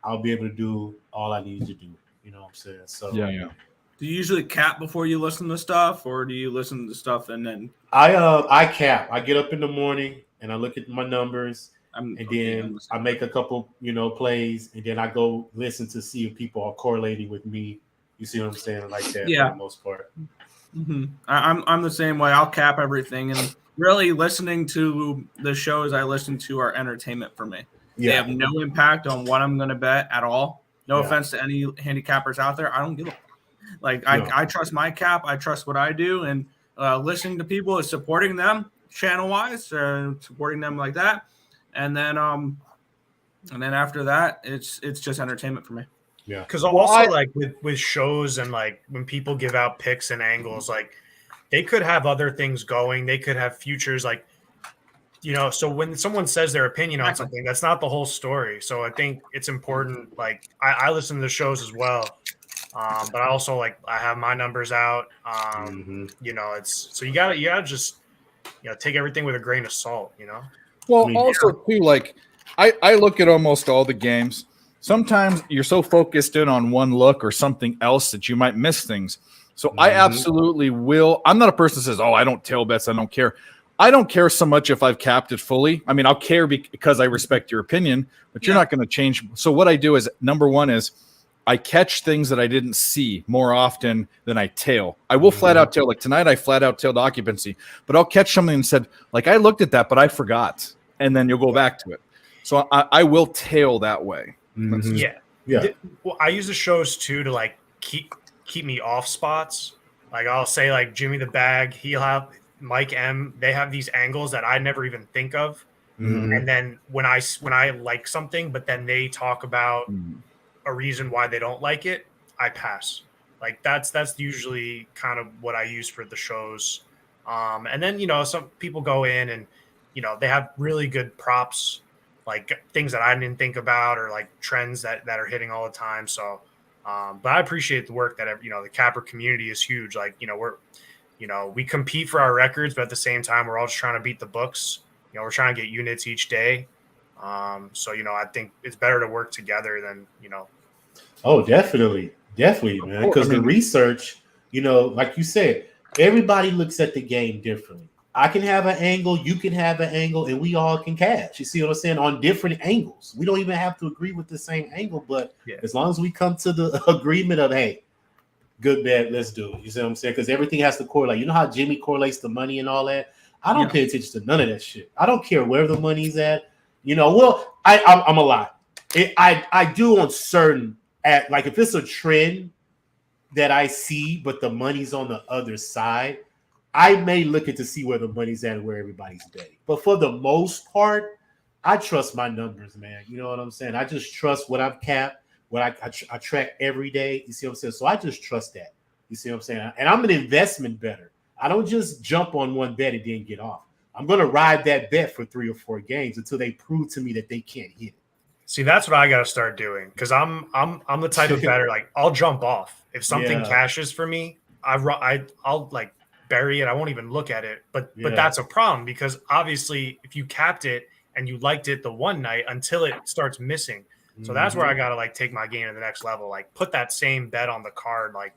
I'll be able to do all I need to do. You know what I'm saying? So Yeah. Do you usually cap before you listen to stuff, or do you listen to stuff and then? I cap. I get up in the morning and I look at my numbers, and then I make a couple, plays, and then I go listen to see if people are correlating with me. You see what I'm saying? Like that for the most part. Mm-hmm. I'm the same way. I'll cap everything, and really listening to the shows I listen to are entertainment for me. Yeah. They have no impact on what I'm going to bet at all. No offense to any handicappers out there. I don't give a like. I trust my cap. I trust what I do, and listening to people is supporting them channel wise, supporting them like that, and then after that, it's just entertainment for me. Yeah, because also like with shows and like when people give out picks and angles, like they could have other things going. They could have futures, like so when someone says their opinion on something, that's not the whole story. So I think it's important. Like I listen to the shows as well, but I also like I have my numbers out. It's so you gotta just take everything with a grain of salt. Well, also too, like I look at almost all the games. Sometimes you're so focused in on one look or something else that you might miss things. So I absolutely will. I'm not a person that says, "Oh, I don't tail bets. I don't care." I don't care so much if I've capped it fully. I mean, I'll care because I respect your opinion, but you're not going to change. So what I do is, number one is I catch things that I didn't see more often than I tail. I will flat out tail. Like tonight, I flat out tailed occupancy, but I'll catch something and said, like, I looked at that, but I forgot. And then you'll go back to it. So I will tail that way. Yeah. Well, I use the shows too to like keep me off spots. Like I'll say like Jimmy the Bag, he'll have Mike M. They have these angles that I never even think of. And then when I like something, but then they talk about a reason why they don't like it, I pass. Like that's usually kind of what I use for the shows. And then some people go in and they have really good props, like things that I didn't think about or like trends that are hitting all the time. So but I appreciate the work that the capper community is huge. Like we compete for our records, but at the same time we're all just trying to beat the books. We're trying to get units each day. So I think it's better to work together than Oh, definitely, man. Because the research, like you said, everybody looks at the game differently. I can have an angle, you can have an angle, and we all can cash. You see what I'm saying? On different angles. We don't even have to agree with the same angle, but as long as we come to the agreement of, hey, good bet, let's do it. You see what I'm saying? Because everything has to correlate. You know how Jimmy correlates the money and all that? I don't pay attention to none of that shit. I don't care where the money's at. Well, I'm a lot. I do on certain, like if it's a trend that I see, but the money's on the other side, I may look at to see where the money's at and where everybody's betting. But for the most part, I trust my numbers, man. You know what I'm saying? I just trust what I've capped, what I track every day. You see what I'm saying? So I just trust that. You see what I'm saying? And I'm an investment better. I don't just jump on one bet and then get off. I'm gonna ride that bet for 3 or 4 games until they prove to me that they can't hit it. See, that's what I got to start doing because I'm the type of better, like I'll jump off if something cashes for me. I'll like bury it. I won't even look at it. But that's a problem because obviously if you capped it and you liked it the one night until it starts missing. So that's where I got to like take my game to the next level. Like put that same bet on the card, like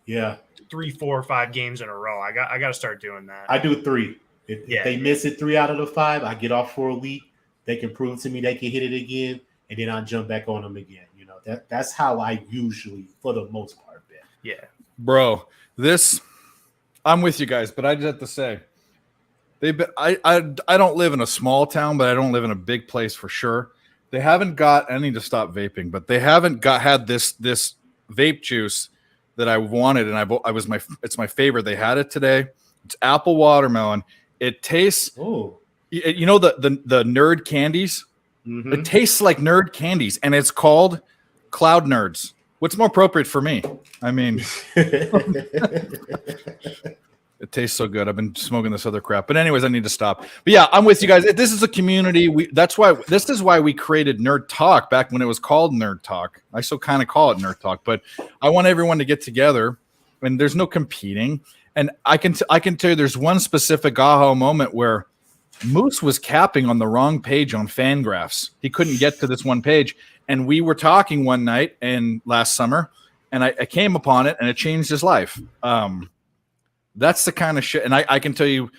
3, 4, 5 games in a row. I got to start doing that. I do 3. If they miss it 3 out of the 5, I get off for a week. They can prove to me they can hit it again, and then I'll jump back on them again. You know, that's how I usually, for the most part, bet. Yeah. Bro, I'm with you guys, but I just have to say, I don't live in a small town, but I don't live in a big place for sure. They haven't got, I need to stop vaping, but they haven't had this vape juice that I wanted, and it's my favorite. They had it today. It's apple watermelon. It tastes, you know the nerd candies? Mm-hmm. It tastes like nerd candies, and it's called Cloud Nerds. What's more appropriate for me? I mean, it tastes so good. I've been smoking this other crap. But anyways, I need to stop. But yeah, I'm with you guys. This is a community. This is why we created Nerd Talk back when it was called Nerd Talk. I still kind of call it Nerd Talk, but I want everyone to get together, and there's no competing. And I can tell you there's one specific aha moment where Moose was capping on the wrong page on Fangraphs. He couldn't get to this one page. And we were talking one night last summer, and I came upon it, and it changed his life. That's the kind of shit. And I can tell you,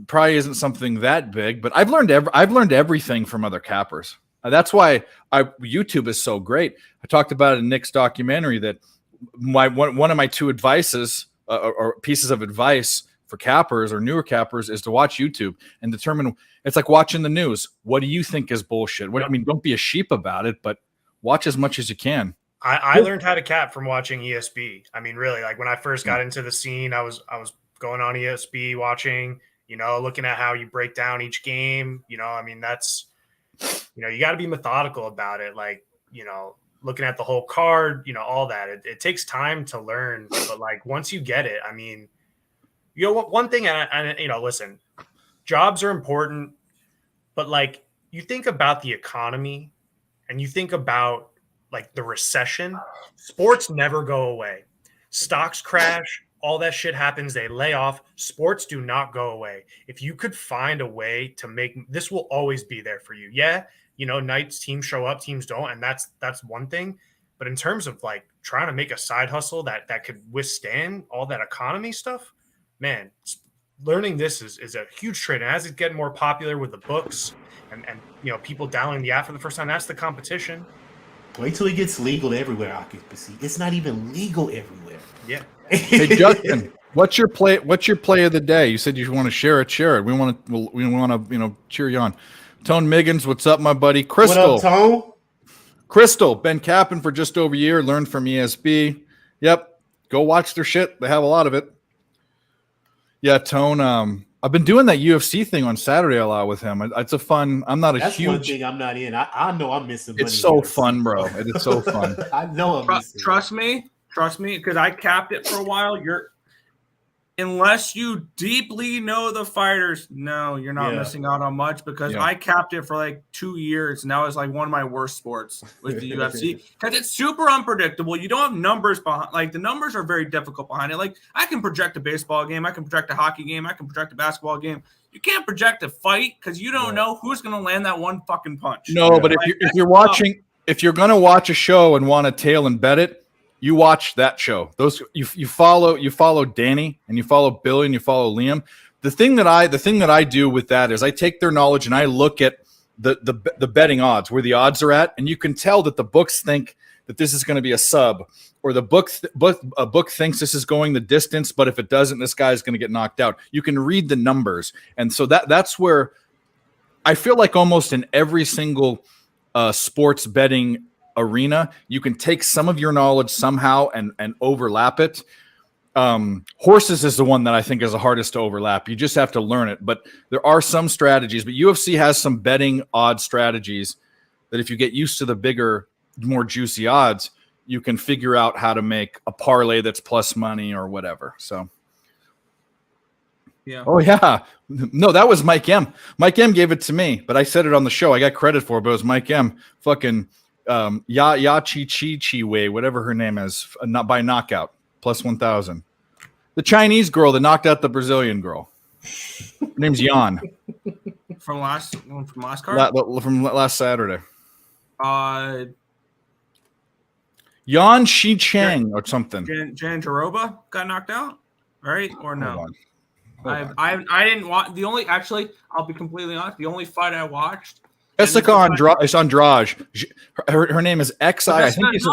probably isn't something that big, but I've learned everything from other cappers. That's why YouTube is so great. I talked about it in Nick's documentary that one of my 2 advices or pieces of advice for cappers or newer cappers is to watch YouTube and determine. It's like watching the news. What do you think is bullshit? I mean, don't be a sheep about it, but watch as much as you can. I learned how to cap from watching ESB. I mean, really, like when I first got into the scene, I was going on ESB watching, looking at how you break down each game. I mean, that's, you got to be methodical about it. Like, looking at the whole card, all that. It takes time to learn, but like once you get it, I mean, one thing, and listen, jobs are important, but like you think about the economy and you think about like the recession, sports never go away. Stocks crash, all that shit happens. They lay off. Sports do not go away. If you could find a way to make this, will always be there for you. Yeah. Nights teams show up, teams don't. And that's one thing. But in terms of like trying to make a side hustle that could withstand all that economy stuff, man, learning this is a huge trend. And as it's getting more popular with the books and people downloading the app for the first time, that's the competition. Wait till it gets legal everywhere, occupancy. It's not even legal everywhere. Yeah. Hey Justin, what's your play of the day? You said you want to share it. We want to cheer you on. Tone Miggins, what's up, my buddy? Crystal. What up, Tone? Crystal, been capping for just over a year, learned from ESB. Yep. Go watch their shit. They have a lot of it. Yeah, Tone. I've been doing that UFC thing on Saturday a lot with him. It's a fun. I'm not a That's huge. one thing I'm not in. I know I'm missing. Money It's so UFC. fun, bro. It is so fun. I know I'm missing. Trust me, because I capped it for a while. Unless you deeply know the fighters, no, you're not missing out on much because I capped it for like 2 years. And that was like one of my worst sports with the UFC because it's super unpredictable. You don't have numbers behind, like the numbers are very difficult behind it. Like I can project a baseball game, I can project a hockey game, I can project a basketball game. You can't project a fight because you don't know who's going to land that one fucking punch. No, but if you're going to watch a show and want to tail and bet it, you watch that show. Those you follow Danny and you follow Billy and you follow Liam. The thing that I do with that is I take their knowledge and I look at the betting odds, where the odds are at, and you can tell that the books think that this is going to be a sub, or a book thinks this is going the distance, but if it doesn't, this guy's going to get knocked out. You can read the numbers, and so that's where I feel like almost in every single sports betting arena, you can take some of your knowledge somehow and overlap it. Horses is the one that I think is the hardest to overlap. You just have to learn it, but there are some strategies. But UFC has some betting odd strategies that if you get used to the bigger, more juicy odds, you can figure out how to make a parlay that's plus money or whatever. So Yeah. Oh yeah, no, that was Mike M. Mike M gave it to me, but I said it on the show. I got credit for it, but it was Mike M. Fucking Chi Wei, whatever her name is, not by knockout plus 1,000. The Chinese girl that knocked out the Brazilian girl. Her name's Yan. From last card. From last Saturday. Uh, Yan Shi Chang or something. Jan Jaroba got knocked out, right? Or no? Hold on. I didn't watch the only. Actually, I'll be completely honest. The only fight I watched. Jessica Andrade. Her name is XI. I think it's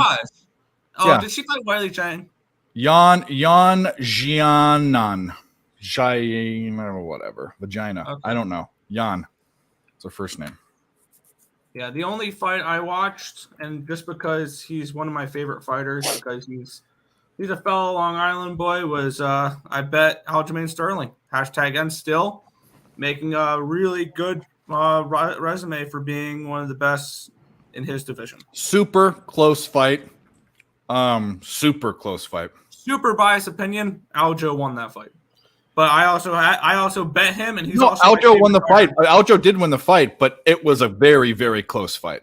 yeah. Did she fight Wiley Chang? Yan Jianan. Or whatever. Vagina. Okay. I don't know. Yan. It's her first name. Yeah, the only fight I watched, and just because he's one of my favorite fighters, because he's a fellow Long Island boy, was I bet Aljamain Sterling. #N still making a really good resume for being one of the best in his division. Super close fight. Super close fight. Super biased opinion. Aljo won that fight, but I also bet him, and he's no. also Aljo won the fight. Aljo did win the fight, but it was a very, very close fight.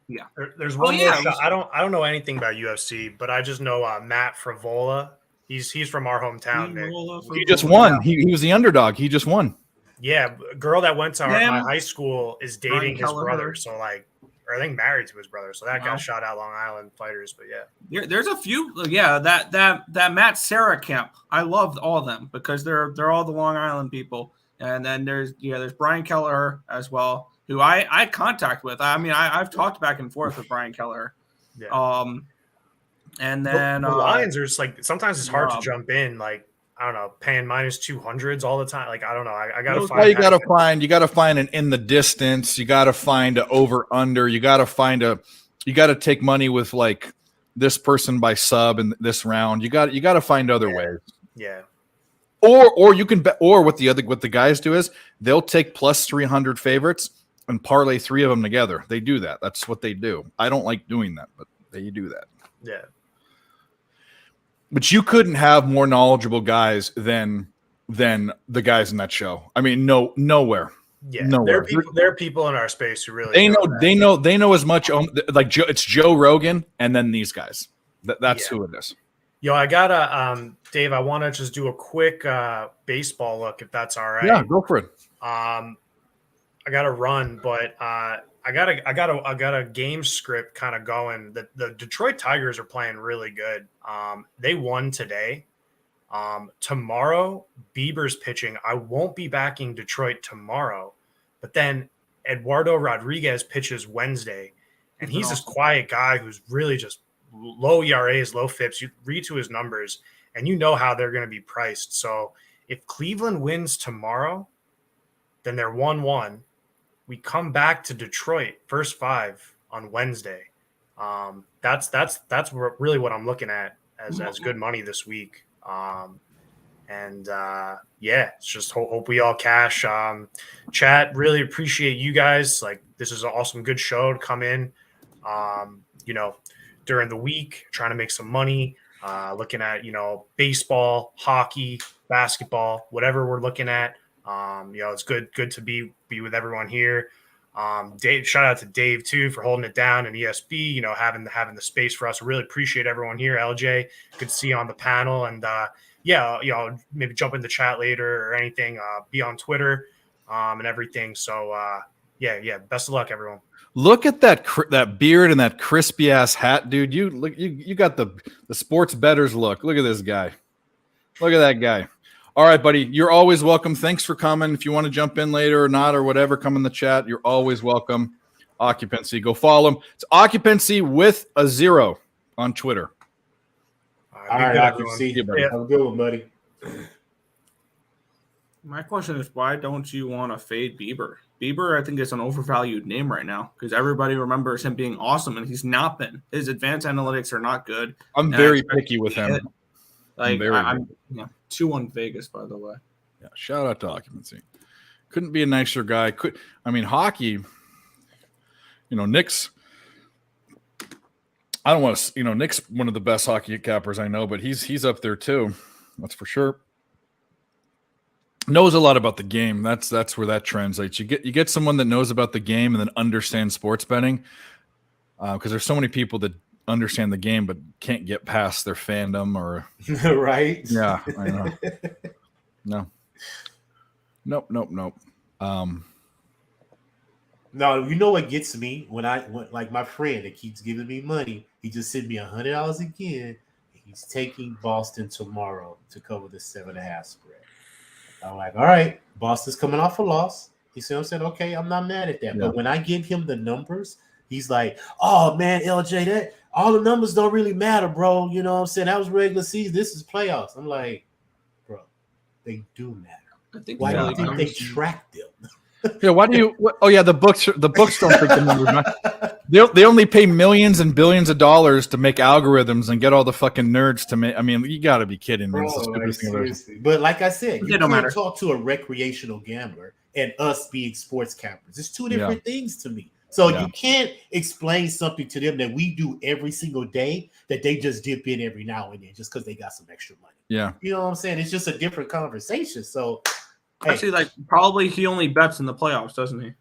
Yeah, there's one more shot. I don't know anything about UFC, but I just know Matt Frivola. He's from our hometown. He just won. He was the underdog. He just won. Yeah, a girl that went to my high school is dating his brother. So or I think married to his brother. So that got shot out Long Island fighters. But yeah, there's a few. Yeah, that Matt Serra camp. I loved all of them because they're all the Long Island people. And then there's Brian Kelleher as well, who I contact with. I mean, I've talked back and forth with Brian Kelleher. Yeah. And then the Lions are just sometimes it's hard to jump in. I don't know, paying -200s all the time. I don't know. I gotta find. You gotta find an in the distance. You gotta find a over under. You gotta take money with this person by sub in this round. You gotta find other ways. Yeah. Or you can bet. Or what the guys do is they'll take plus 300 favorites and parlay 3 of them together. They do that. That's what they do. I don't like doing that, but they do that. Yeah. But you couldn't have more knowledgeable guys than the guys in that show. I mean, nowhere. Yeah, nowhere. There are people in our space who really they know as much. It's Joe Rogan, and then these guys. That's who it is. Yo, I gotta Dave. I want to just do a quick baseball look, if that's all right. Yeah, go for it. I gotta run, but I got a game script kind of going. The Detroit Tigers are playing really good. They won today. Tomorrow, Bieber's pitching. I won't be backing Detroit tomorrow, but then Eduardo Rodriguez pitches Wednesday, and he's this quiet guy who's really just low ERAs, low FIPS. You read to his numbers, and you know how they're going to be priced. So if Cleveland wins tomorrow, then they're 1-1. We come back to Detroit first 5 on Wednesday. That's really what I'm looking at as good money this week. It's just hope we all cash. Chat, really appreciate you guys. This is an awesome, good show to come in. During the week, trying to make some money. Looking at baseball, hockey, basketball, whatever we're looking at. It's good to be with everyone here. Dave, shout out to Dave too for holding it down, and ESB, having the space for us. I really appreciate everyone here. LJ, good to see you on the panel, and maybe jump in the chat later or anything. Be on Twitter, and everything. So best of luck, everyone. Look at that beard and that crispy ass hat, dude. You got the sports bettors look. Look at this guy. Look at that guy. All right, buddy. You're always welcome. Thanks for coming. If you want to jump in later or not or whatever, come in the chat. You're always welcome. Occupancy. Go follow him. It's Occupancy with a 0 on Twitter. All right, Occupancy. Have a good one, buddy. My question is, why don't you want to fade Bieber? Bieber, I think, is an overvalued name right now because everybody remembers him being awesome, and he's not been. His advanced analytics are not good. I'm very picky with him. I'm 2-1 Vegas, by the way. Yeah, shout out to Occupancy. Couldn't be a nicer guy. Hockey. Nick's. I don't want to. Nick's one of the best hockey cappers I know, but he's up there too. That's for sure. knows a lot about the game. That's where that translates. You get someone that knows about the game and then understands sports betting, because there's so many people that understand the game but can't get past their fandom or Right? yeah, I know. Nope. No, you know what gets me when like my friend that keeps giving me money, he just sent me $100 again. He's taking Boston tomorrow to cover the 7.5 spread. I'm like, all right, Boston's coming off a loss. He said, okay, I'm not mad at that. Yeah. But when I give him the numbers, he's like, oh man, LJ, that all the numbers don't really matter, bro. You know what I'm saying? That was regular season. This is playoffs. I'm like, bro, they do matter. I think Why do you it think they comes- track them? Yeah, why do you? Oh, yeah, the books don't take the numbers. Man. They only pay millions and billions of dollars to make algorithms and get all the fucking nerds to make. I mean, you got to be kidding me. Bro, It's the like, stupidest thing I've ever seen. seriously. But like I said, It you don't can't matter. talk to a recreational gambler and us being sports cappers. It's two different things to me. So Yeah. you can't explain something to them that we do every single day that they just dip in every now and then just because they got some extra money. Yeah, You know what I'm saying? It's just a different conversation. So, hey, Actually, like probably he only bets in the playoffs, doesn't he?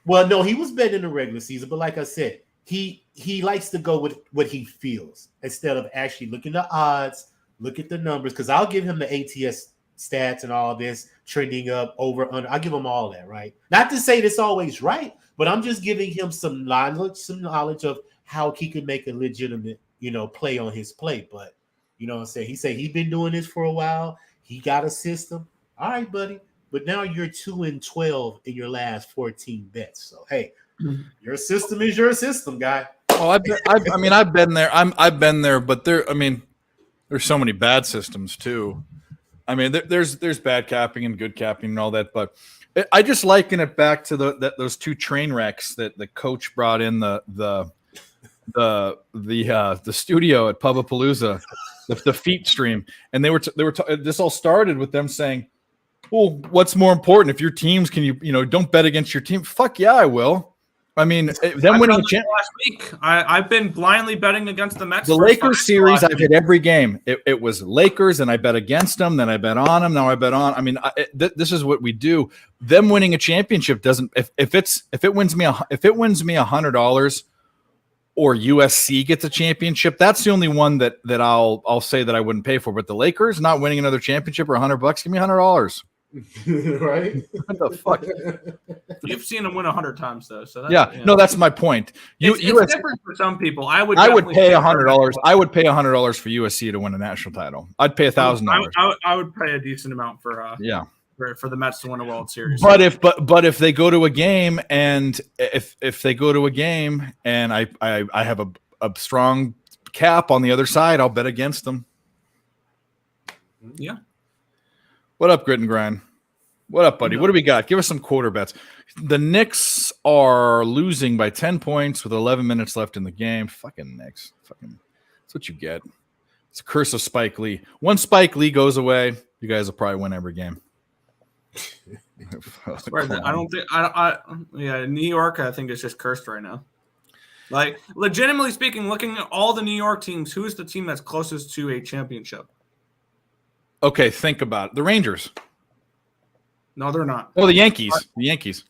well, no, he was betting in the regular season, but like I said, he likes to go with what he feels instead of actually looking at the odds, look at the numbers. Because I'll give him the ATS stats and all this trending up, over, under. I'll give him all that, right? Not to say that's always right, but I'm just giving him some knowledge of how he can make a legitimate, play on his play. But you know what I'm saying? He said he's been doing this for a while. He got a system. All right, buddy. But now you're 2-12 in your last 14 bets. So hey, your system is your system, guy. Oh, I've been there. I've been there, but there's so many bad systems too. I mean, there's bad capping and good capping and all that, but I just liken it back to those two train wrecks that the coach brought in the studio at Pubapalooza, the feet stream, and they were this all started with them saying, well, what's more important? If your teams don't bet against your team. Fuck yeah, I will. I mean, them winning a championship. last week. I've been blindly betting against the Mets. The for Lakers 5 series, last I've week. hit every game. It was Lakers, and I bet against them. Then I bet on them. Now I bet on. I mean, this is what we do. Them winning a championship doesn't. If it wins me $100, or USC gets a championship, that's the only one that I'll say that I wouldn't pay for. But the Lakers not winning another championship or $100, give me $100. Right? What the fuck? You've seen him win 100 times though, so that's, Yeah, no, that's my point. It's USC different for some people. I would pay definitely $100. I would pay $100 for USC to win a national title. I'd pay $1,000. I would pay a decent amount for Yeah. for the Mets to win a World Series. But if they go to a game and if they go to a game and I have a strong cap on the other side, I'll bet against them. Yeah. What up, Grit and Grind? What up, buddy? What do we got? Give us some quarter bets. The Knicks are losing by 10 points with 11 minutes left in the game. Fucking Knicks. That's what you get. It's a curse of Spike Lee. Once Spike Lee goes away, you guys will probably win every game. I don't think New York, I think, is just cursed right now. Like, legitimately speaking, looking at all the New York teams, who is the team that's closest to a championship? Okay, think about it. The Rangers. No, they're not. Oh, the Yankees. The Yankees.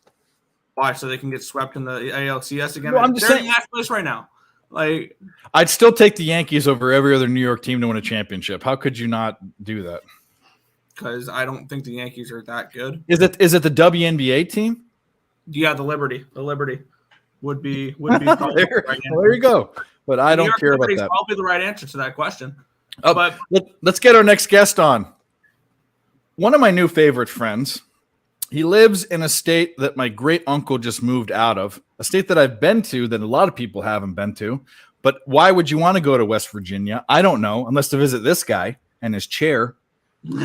Why? So they can get swept in the ALCS again? No, I'm just they're saying- in last place right now. Like, I'd still take the Yankees over every other New York team to win a championship. How could you not do that? because I don't think the Yankees are that good. Is it the WNBA team? Yeah, the Liberty would be probably There, the right well, there you go. But I New don't York care about Liberty's that. Probably the right answer to that question. But But let's get our next guest on. One of my new favorite friends. He lives in a state that my great uncle just moved out of, a state that I've been to that a lot of people haven't been to. But why would you want to go to West Virginia? I don't know, unless to visit this guy and his chair.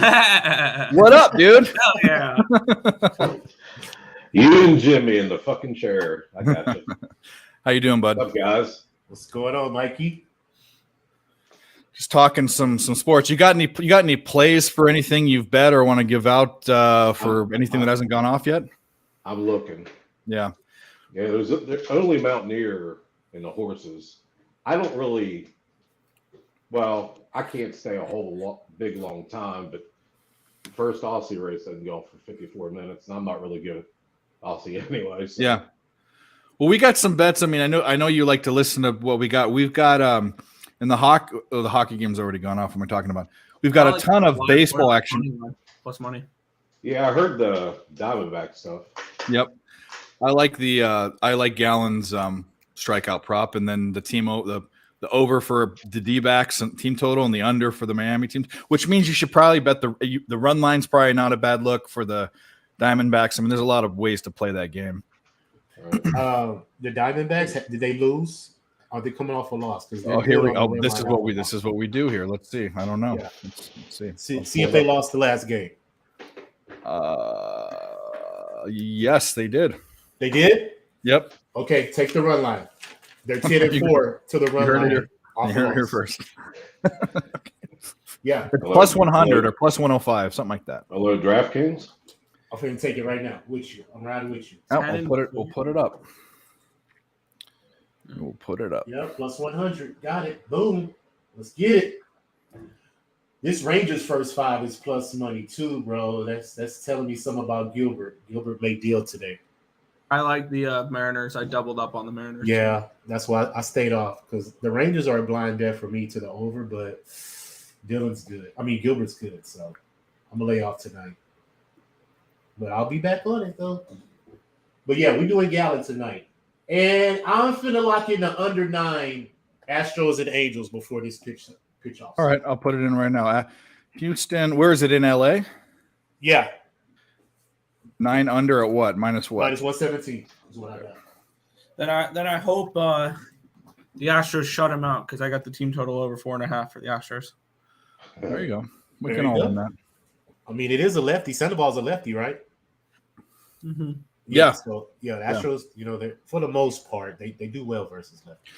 hell What up, dude? yeah. You and Jimmy in the fucking chair. I got you. How you doing, bud? What's up, guys? What's going on, Mikey? Just talking some sports. You got any plays for anything you've bet or want to give out for anything that hasn't gone off yet? I'm looking. Yeah. Yeah, there's only Mountaineer in the horses. I don't really. Well, I can't stay a whole big long time, but first Aussie race that can go for 54 minutes, and I'm not really good at Aussie anyway. So. Yeah. Well, we got some bets. I mean, I know you like to listen to what we got. We've got in the hockey game's already gone off. What we're talking about. We've got a ton of baseball action. Plus money. Yeah, I heard the Diamondback stuff. Yep. I like Gallen's strikeout prop, and then the over for the D-backs and team total, and the under for the Miami team, which means you should probably bet the run line's probably not a bad look for the Diamondbacks. I mean, there's a lot of ways to play that game. The Diamondbacks, did they lose? Are they coming off a loss? Here we go. This is what we do here. Let's see. I don't know. Yeah. Let's see. See if they lost the last game. Yes, they did. They did? Yep. Okay, take the run line. They're 10-4 to the run line. You heard it here first. Yeah. Plus 100 or plus 105, something like that. Hello, DraftKings. I'm going to take it right now with you. I'm riding with you. Oh, we'll put it up. We'll put it up. Yeah, plus 100. Got it. Boom. Let's get it. This Rangers first five is plus money too, bro. That's telling me something about Gilbert. Gilbert made deal today. I like the Mariners. I doubled up on the Mariners. Yeah, that's why I stayed off, because the Rangers are a blind bet for me to the over, but Gilbert's good, so I'm gonna lay off tonight. But I'll be back on it though. But yeah, we're doing Gallen tonight, and I'm finna lock in the under 9 Astros and Angels before this pitch off. All right, I'll put it in right now. Houston, where is it in LA? Yeah, 9 under at what? Minus what? minus 117 is what I got. Then I hope the Astros shut him out, because I got the team total over 4.5 for the Astros. There you go. We There can you all go. win that. I mean, it is a lefty. Sandoval's a lefty, right? Mm-hmm. Yeah. So the Astros, they're, for the most part, they do well versus lefty.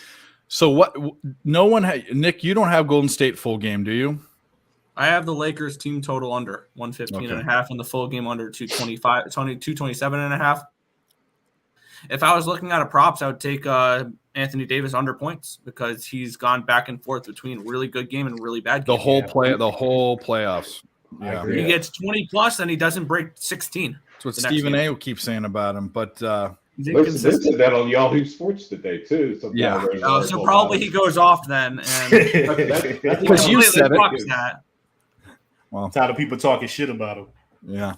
So what? No one Nick, you don't have Golden State full game, do you? I have the Lakers team total under 115.5 and the full game under 225. It's only 227.5. If I was looking at a props, I would take Anthony Davis under points, because he's gone back and forth between really good game and really bad game. The whole playoffs. I Yeah. agree. He gets 20 plus and he doesn't break 16. That's what the next Stephen game. A. keeps saying about him. But He's They inconsistent. said that on Yahoo Sports today too. Yeah. So probably he goes off then, and Because you completely said it. fucks that. Tired of people talking shit about him. yeah.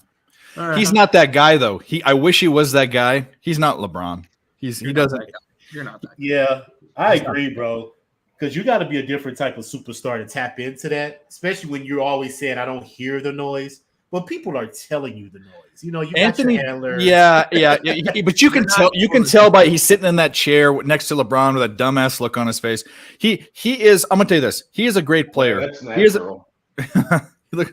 Uh, He's not that guy though. I wish he was that guy. He's not LeBron. He you're doesn't. not that guy. You're not that guy. Yeah, I agree, bro. Because you got to be a different type of superstar to tap into that, especially when you're always saying, I don't hear the noise. But people are telling you the noise. You Anthony, got your handler. yeah. But you can They're tell. not You can tell by he's sitting in that chair next to LeBron with a dumbass look on his face. He is. I'm gonna tell you this. He is a great player. That's He is. natural. Look,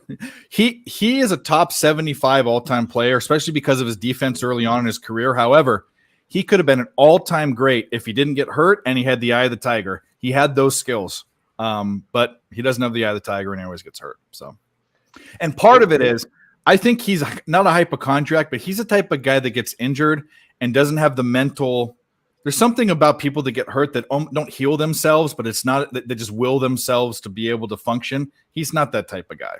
he is a top 75 all-time player, especially because of his defense early on in his career. However, he could have been an all-time great if he didn't get hurt and he had the eye of the tiger. He had those skills, but he doesn't have the eye of the tiger and he always gets hurt. So, and part of it is, I think he's not a hypochondriac, but he's the type of guy that gets injured and doesn't have the mental. There's something about people that get hurt that don't heal themselves, but it's not that they just will themselves to be able to function. He's not that type of guy.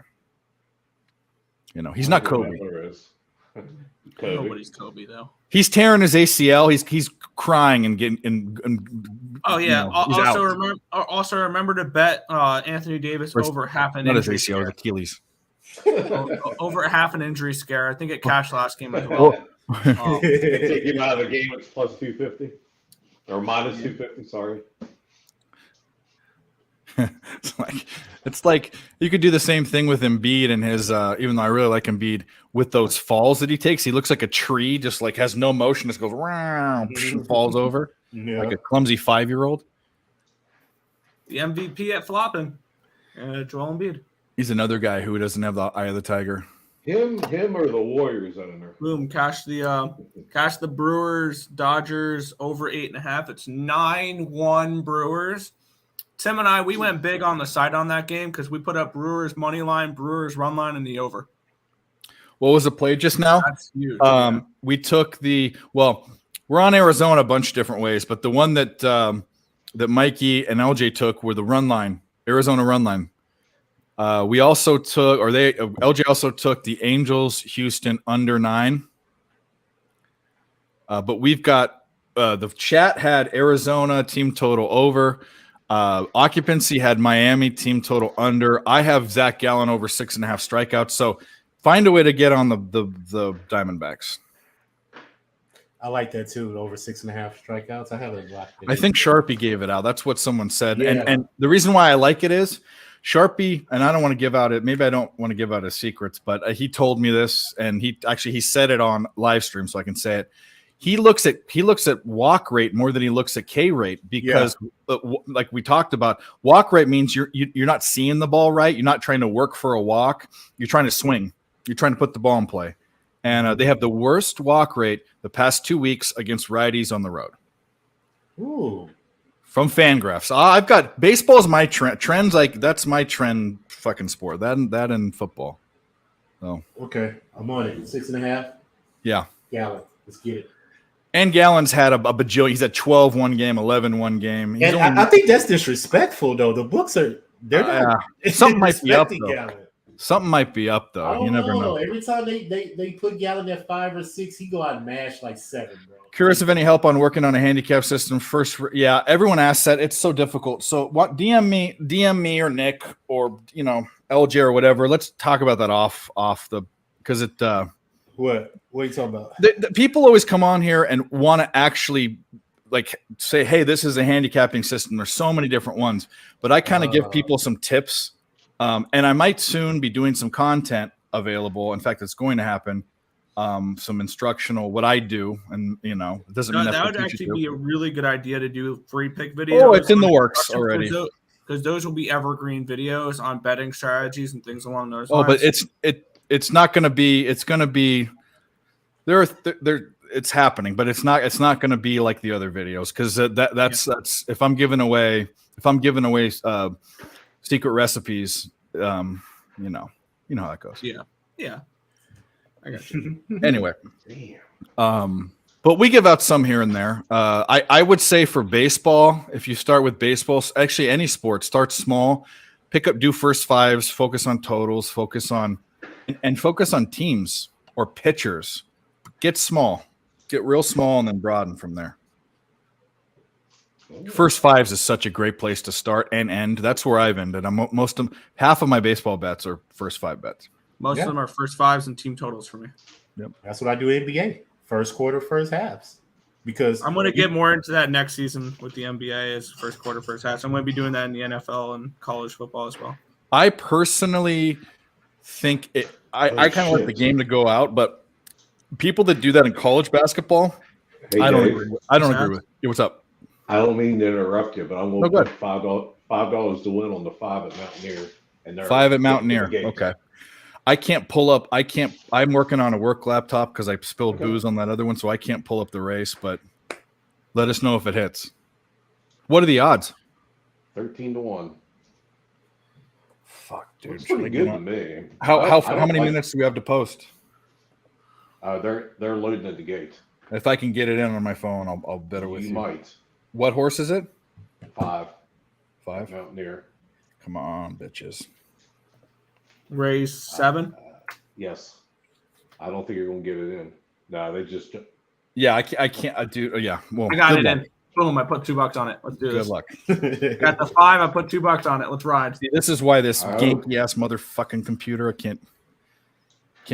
He's not Kobe. Kobe. Nobody's Kobe though. He's tearing his ACL. He's crying and getting. And Oh yeah. he's out. Also remember to bet Anthony Davis First- over half an Not his injury ACL, his scare. Achilles. Over half an injury scare. I think it cashed last game as well. Take him out of the game. It's plus 250 or minus 250. Sorry. It's like you could do the same thing with Embiid and his. Even though I really like Embiid, with those falls that he takes, he looks like a tree, just like has no motion, just goes round, and falls over Yeah. like a clumsy 5-year-old. The MVP at flopping. Joel Embiid. He's another guy who doesn't have the eye of the tiger. Him or the Warriors owner. Boom. Cash the Brewers, Dodgers over 8.5. It's 9-1 Brewers. Tim and I, we went big on the side on that game because we put up Brewers money line, Brewers run line, and the over. What was the play just now? That's huge. We took we're on Arizona a bunch of different ways, but the one that Mikey and LJ took were the run line, Arizona run line. We also took, or they LJ also took the Angels Houston under 9. But we've got the chat had Arizona team total over. Occupancy had Miami team total under. I have Zach Gallen over 6.5 strikeouts. So find a way to get on the Diamondbacks. I like that too. Over 6.5 strikeouts. I have it locked in. I think Sharpie gave it out. That's what someone said. Yeah. And the reason why I like it is Sharpie, and I don't want to give out it. Maybe I don't want to give out his secrets, but he told me this, and he said it on live stream, so I can say it. He looks at walk rate more than he looks at K rate because, like we talked about, walk rate means you're not seeing the ball right. You're not trying to work for a walk. You're trying to swing. You're trying to put the ball in play. And they have the worst walk rate the past 2 weeks against righties on the road. Ooh. From Fangraphs. I've got baseball is my trend. Trends like that's my trend fucking sport. That and football. So Okay. I'm on it. 6.5. yeah. Gallen. Let's get it. And Gallen's had a bajillion. He's at 12 one game, 11 one game. He's And I think that's disrespectful, though. The books are they're not. Something might be up, disrespecting though. Gallen. Something might be up I though. don't You never know. Every time they put Gallen at 5 or 6, he go out and mash like 7, bro. Curious if any help on working on a handicap system first. Yeah, everyone asks that. It's so difficult. So what? DM me or Nick or LJ or whatever. Let's talk about that off the because it. What are you talking about? The people always come on here and want to actually like say, hey, this is a handicapping system. There's so many different ones, but I kind of give people some tips. And I might soon be doing some content available. In fact, it's going to happen. Some instructional what I do, and it doesn't mean that would actually be a really good idea to do free pick videos. Oh, it's in the works already. Because those will be evergreen videos on betting strategies and things along those Oh, lines. but it's not going to be. It's going to be there. It's happening, but it's not going to be like the other videos because that's if I'm giving away secret recipes, you know how that goes. Yeah. I got you. Anyway, Damn. but we give out some here and there. I would say for baseball, if you start with baseball, actually any sport, start small, do first fives, focus on totals, focus on teams or pitchers. Get small, get real small, and then broaden from there. First fives is such a great place to start and end. That's where I've ended. Half of my baseball bets are first 5 bets. Most of them are first fives and team totals for me. Yep. That's what I do NBA. First quarter, first halves. Because I'm going to get more into that next season with the NBA as first quarter, first halves. I'm going to be doing that in the NFL and college football as well. I personally think I kind of like the game to go out, but people that do that in college basketball, Hey, I don't Dave, agree. I don't agree with. Yeah, what's up? I don't mean to interrupt you, but I'm No, going go to put $5 to win on the 5 at Mountaineer. And they're 5 at Mountaineer. the game. Okay. I can't pull up. I'm working on a work laptop because I spilled booze on that other one, so I can't pull up the race. But let us know if it hits. What are the odds? 13-1. Fuck, dude. It's pretty good to me. How many minutes do we have to post? They're loading at the gate. If I can get it in on my phone, I'll bet it with you. You might. What horse is it? 5 5. Mountaineer. Come on, bitches. Raise 7. Yes. I don't think you're going to get it in. No, they just. Yeah, I can't. I do. Yeah. Well, I got good it luck. in. Boom, I put $2 on it. Let's do Good this. luck. Got the 5, I put $2 on it. Let's ride. See, this is why this Oh. ganky ass motherfucking computer I can't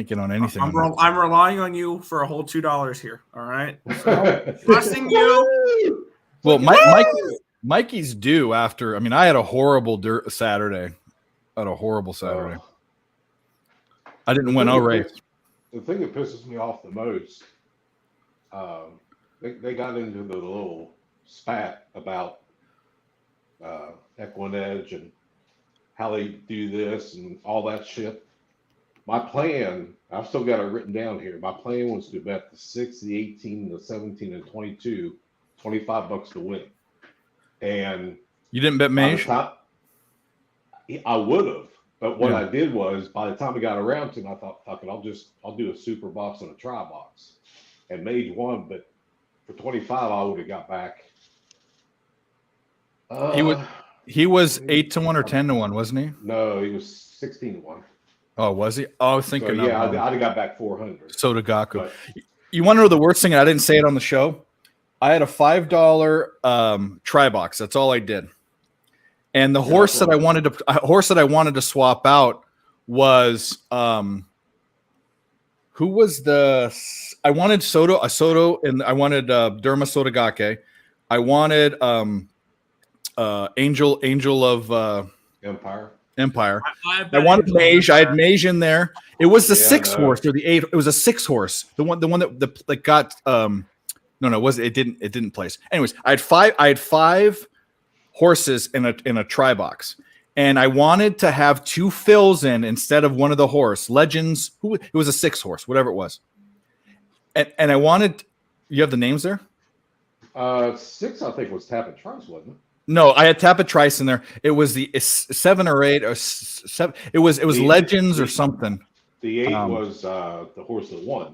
get on anything. I'm relying on you for a whole $2 here. All right. So, trusting you. Well, Mikey's due after. I mean, I had a horrible Saturday. I had a horrible Saturday. I didn't win a race. The thing that pisses me off the most, they got into the little spat about Equinedge and how they do this and all that shit. My plan, I've still got it written down here. My plan was to bet the 6, the 18, the 17, and 22, $25 to win. And You didn't bet by the Mage? time- I would have, but what Yeah. I did was by the time we got around to it, I thought, fuck it, I'll do a super box and a try box. And Mage won, but for 25, I would have got back. He was 8-1 or 10-1, wasn't he? No, he was 16-1. Oh, was he? Oh, I was So thinking yeah, of I'd have got back 400. Sotagaku. But You want to know the worst thing? And I didn't say it on the show. I had a $5 try box. That's all I did. And the horse that I wanted to swap out was who was the? I wanted Soto, and I wanted Derma Sotogake. I wanted Angel of Empire. I wanted Mage. I had Mage in there. It was the Yeah, 6 no. horse or the 8. It was a 6 horse. The one that got no, it didn't place. Anyways, I had five horses in a try box. And I wanted to have 2 fills in instead of one of the horse. Legends, it was a 6 horse, whatever it was. And I wanted, you have the names there? 6, I think, was Tappan Trice, wasn't it? No, I had Tappa Trice in there. It was the 7 or 8 or 7. It was Legends or something. The 8 was the horse that won,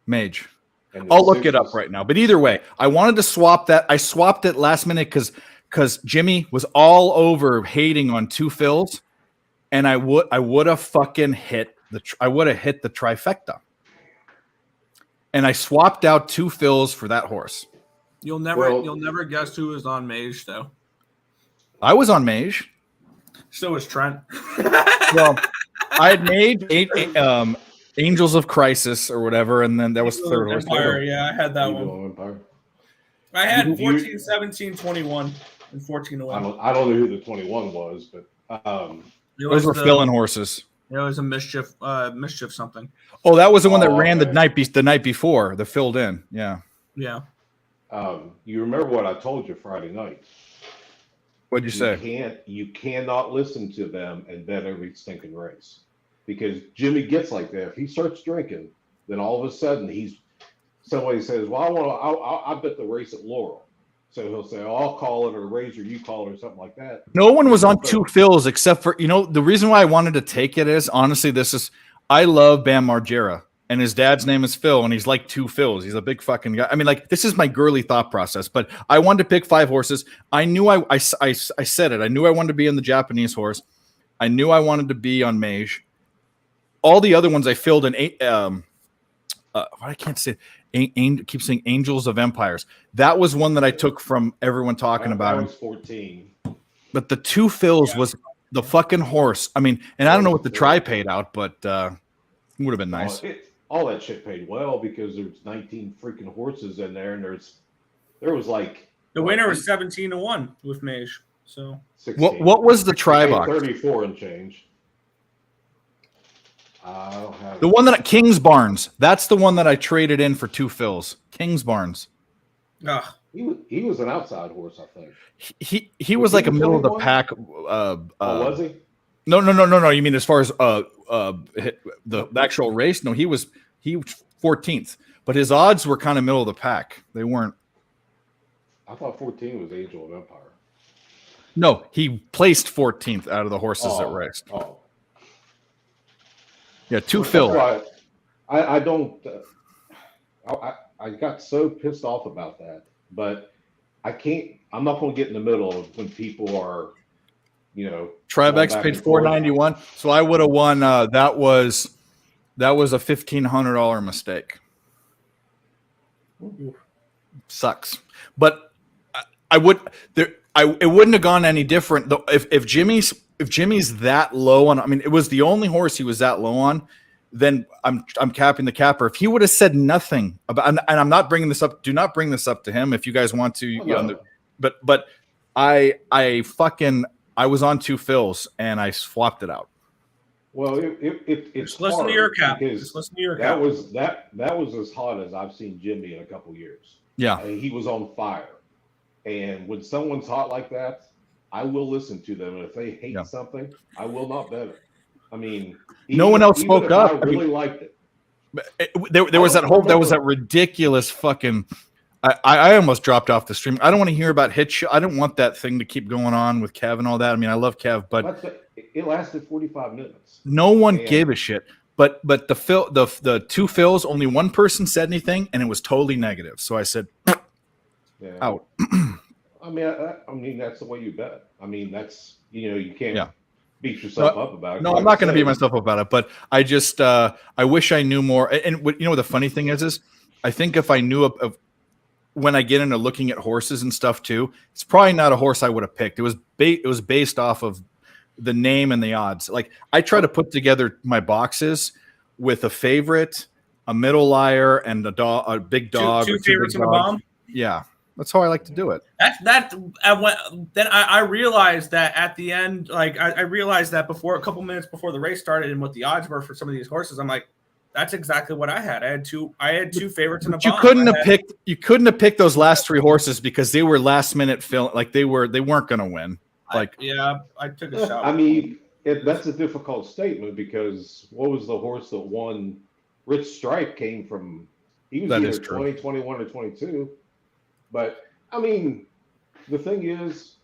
Mage. And the I'll look 6 it up was- right now. But either way, I wanted to swap that. I swapped it last minute because Jimmy was all over hating on 2 fills, and I would have fucking hit the trifecta. And I swapped out 2 fills for that horse. You'll never guess who was on Mage though. I was on Mage. So was Trent. Well, I had made Angels of Crisis or whatever, and then that was the third horse. Empire, yeah, I had that Evil one. Empire. I had You- 14, 17, 21, and 14 to I 1. don't know who the 21 was, but Those were filling horses. It was a mischief something. Oh, that was the one that Oh, ran okay. the night before, the filled in. Yeah. Yeah. you remember what I told you Friday night? What'd you say? You cannot listen to them and bet every stinking race, because Jimmy gets like that. If he starts drinking, then all of a sudden somebody says, "Well, I bet the race at Laurel," so he'll say, "Oh, I'll call it," or "Razor, you call it," or something like that. No one was on 2 fills except for, the reason why I wanted to take it is, honestly, I love Bam Margera, and his dad's name is Phil, and he's like 2 fills. He's a big fucking guy. I mean, like, this is my girly thought process, but I wanted to pick 5 horses. I knew I said it. I knew I wanted to be in the Japanese horse. I knew I wanted to be on Mage. All the other ones I filled in 8, I can't say keep saying Angels of Empires. That was one that I took from everyone talking about That him. was 14. But the 2 fills was the fucking horse. I mean, and I don't know what the try paid out, but it would have been nice. All that shit paid well because there's 19 freaking horses in there, and there was like The winner was 17 to 1 with Mage. So 16. What was the try Paid box? 34 and change. I don't have The one that King's Barnes. That's the one that I traded in for 2 fills. King's Barnes. He was an outside horse, I think. He was like a middle of the pack. Was he? No. You mean as far as the actual race? No, he was 14th, but his odds were kind of middle of the pack. They weren't. I thought 14 was Angel of Empire. No, he placed 14th out of the horses that raced. Oh, Yeah, 2 that's fills. why I don't. I got so pissed off about that, but I can't. I'm not going to get in the middle of when people are, Tribex going paid back and forth. $491, so I would have won. That was a $1,500 mistake. Sucks, but I would there. It wouldn't have gone any different though if Jimmy's that low on. I mean, it was the only horse he was that low on. Then I'm capping the capper. If he would have said nothing about, and I'm not bringing this up. Do not bring this up to him if you guys want to. No. But I was on 2 fills and I swapped it out. Well, it's just listen to hard your cap. because Just listen to your that cap. was as hot as I've seen Jimmy in a couple years. Yeah. And he was on fire. And when someone's hot like that, I will listen to them. And if they hate something, I will not bet it. I mean, No one else even spoke if up. I really liked it. There was that ridiculous fucking. I almost dropped off the stream. I don't want to hear about hit show. I don't want that thing to keep going on with Kev and all that. I mean, I love Kev, but It lasted 45 minutes. no one Man. gave a shit. But the 2 fills, only one person said anything, and it was totally negative. So I said Yeah. out. I mean, that's the way you bet. I mean, that's you can't Yeah. beat yourself up about it. No, Like I'm not I going to beat said, myself up about it, but I just I wish I knew more. And what the funny thing is I think if I knew of when I get into looking at horses and stuff too, it's probably not a horse I would have picked. It was based off of the name and the odds. Like I try to put together my boxes with a favorite, a middle liar, and a big dog. Two or two favorites big in the dogs. bomb. Yeah, that's how I like to do it. Then I realized that at the end, like I realized that before a couple minutes before the race started and what the odds were for some of these horses, I'm like, that's exactly what I had. I had two favorites in the But you bomb. couldn't have picked those last three horses because they were last minute fill. Like they weren't going to win. Like I took a shot. I mean, that's a difficult statement because what was the horse that won? Rich Stripe came from. He was That either is true. 20, 21, or 22. But I mean, the thing is,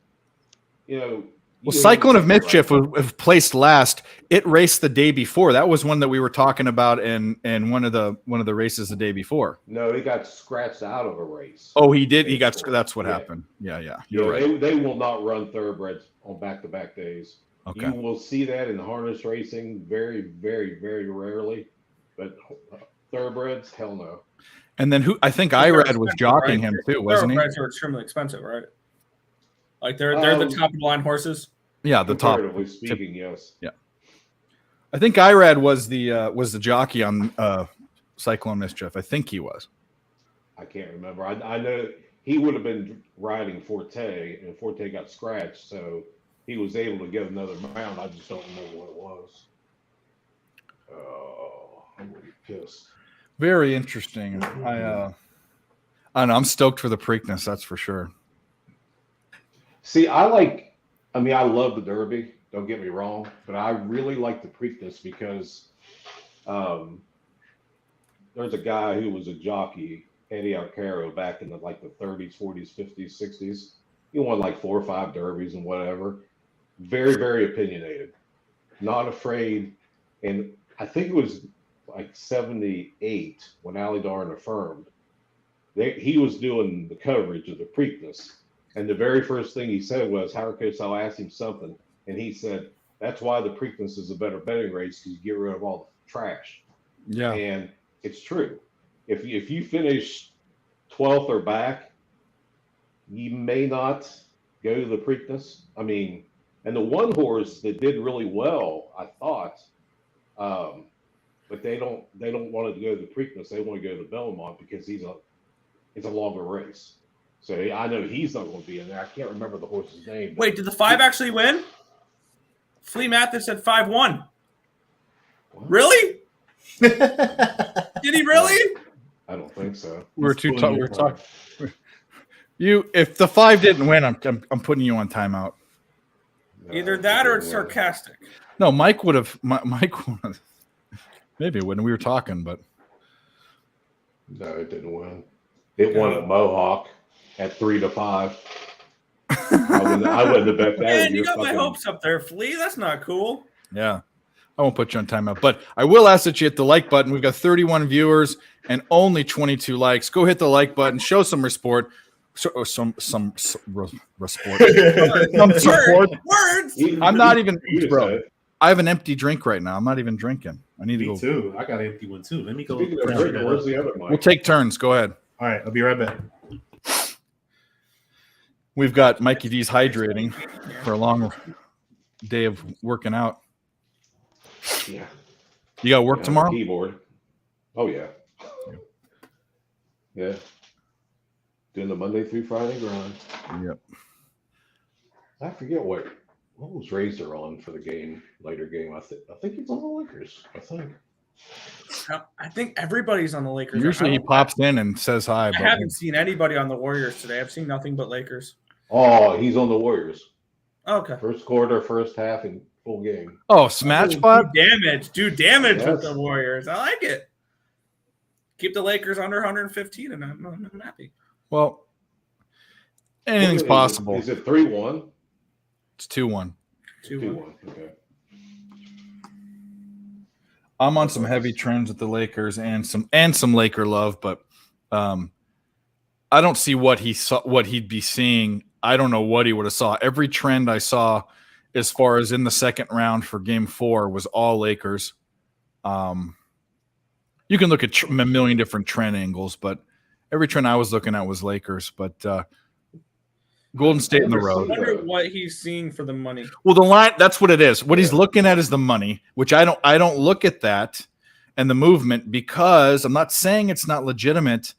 Well, Cyclone of Mischief was placed last. It raced the day before. That was one that we were talking about in one of the races the day before. No, he got scratched out of a race. Oh, he did. He got. That's what Yeah. happened. Yeah. You're Yeah, right. they will not run thoroughbreds on back-to-back days. Okay. You will see that in harness racing very, very, very rarely. But thoroughbreds, hell no. And then I think Irad was jockeying him too, wasn't he? Thoroughbreds are extremely expensive, right? Like they're the top of the line horses. Yeah, the top. Comparatively speaking, yes. I think Irad was the jockey on Cyclone Mischief. I think he was. I can't remember. I know he would have been riding Forte, and Forte got scratched, so he was able to get another mount. I just don't remember what it was. Oh, I'm really pissed. Very interesting. I don't know. I'm stoked for the Preakness. That's for sure. See, I love the Derby. Don't get me wrong, but I really like the Preakness because there's a guy who was a jockey, Eddie Arcaro, back in the 30s, 40s, 50s, 60s. He won like 4 or 5 derbies and whatever. Very, very opinionated. Not afraid. And I think it was like 78 when Ali Darn affirmed. He was doing the coverage of the Preakness. And the very first thing he said was, Howard Cosell asked him something, and he said, that's why the Preakness is a better betting race because you get rid of all the trash. Yeah. And it's true. If you finish 12th or back, you may not go to the Preakness. I mean, and the one horse that did really well, I thought, but they don't want to go to the Preakness. They want to go to Belmont because it's a longer race. So I know he's not going to be in there. I can't remember the horse's name. Wait, did the 5 actually win? Flea Mathis said 5-1. What? Really? Did he really? I don't think so. We're talking. If the 5 didn't win, I'm putting you on timeout. No, Either that or it's it didn't win. sarcastic. No, Mike would have. Mike would have. Maybe when we were talking, but No, it didn't win. It won at Mohawk at 3-5. I wouldn't have bet that. Man, you got my hopes up there, Flea. That's not cool. yeah, I won't put you on timeout. But I will ask that you hit the like button. We've got 31 viewers and only 22 likes. Go hit the like button. Show some respect. Some support. Words. I'm not even, You just bro. said it. I have an empty drink right now. I'm not even drinking. I need to Me go. too. I got an empty one too. Let me go. Speaking of drinking, where's the other mic? We'll take turns. Go ahead. All right, I'll be right back. We've got Mikey D's hydrating for a long day of working out. Yeah. You got work Yeah, tomorrow? Keyboard. Oh yeah. Yeah. Doing the Monday through Friday grind. Yep. I forget what was Razor on for the later game. I think he's on the Lakers. I think everybody's on the Lakers. Usually he pops in and says hi. I But haven't seen anybody on the Warriors today. I've seen nothing but Lakers. Oh, he's on the Warriors. Okay. First quarter, first half, and full game. oh, Smash Spot? Do damage Yes. with the Warriors. I like it. Keep the Lakers under 115, and I'm happy. Well, anything's possible. Is it 3-1? It's 2-1. 2-1. Okay. I'm on some heavy trends with the Lakers and some Laker love, but I don't see what he'd be seeing I don't know what he would have saw. Every trend I saw as far as in the second round for game 4 was all Lakers. You can look at a million different trend angles, but every trend I was looking at was Lakers. But Golden State in the I road. wonder what he's seeing for the money. Well, the line, that's what it is. What he's looking at is the money, which I don't look at that and the movement, because I'm not saying it's not legitimate.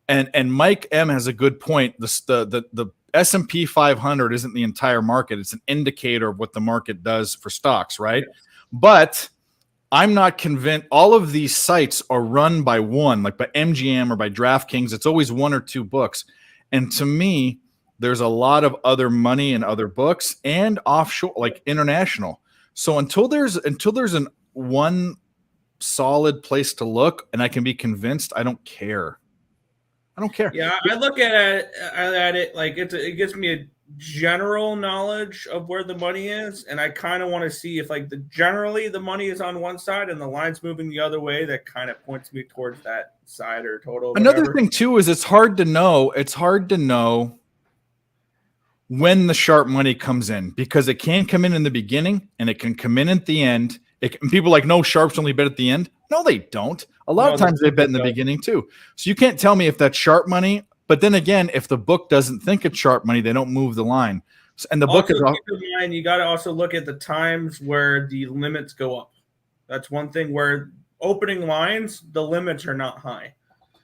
And Mike M has a good point. The S&P 500 isn't the entire market. It's an indicator of what the market does for stocks, right? But I'm not convinced. All of these sites are run by one, like by MGM or by DraftKings. It's always one or two books. And to me, there's a lot of other money in other books and offshore, like international. So until there's an one solid place to look and I can be convinced, I don't care. I don't care. Yeah, I look at it like it gives me a general knowledge of where the money is, and I kind of want to see if like generally the money is on one side and the line's moving the other way. That kind of points me towards that side or total. Another thing too is it's hard to know. It's hard to know when the sharp money comes in, because it can come in the beginning and it can come in at the end. People are like, no, sharps only bet at the end. No, they don't. A lot of times they bet in the beginning too. So you can't tell me if that's sharp money. But then again, if the book doesn't think it's sharp money, they don't move the line. And the book is keep in mind, you got to also look at the times where the limits go up. That's one thing where opening lines, the limits are not high.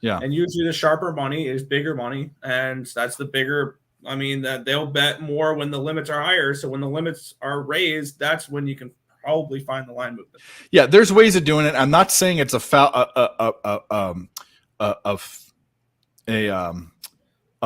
Yeah. And usually the sharper money is bigger money. And that's the bigger, I mean, that they'll bet more when the limits are higher. So when the limits are raised, that's when you can probably find the line movement. Yeah, there's ways of doing it. I'm not saying it's a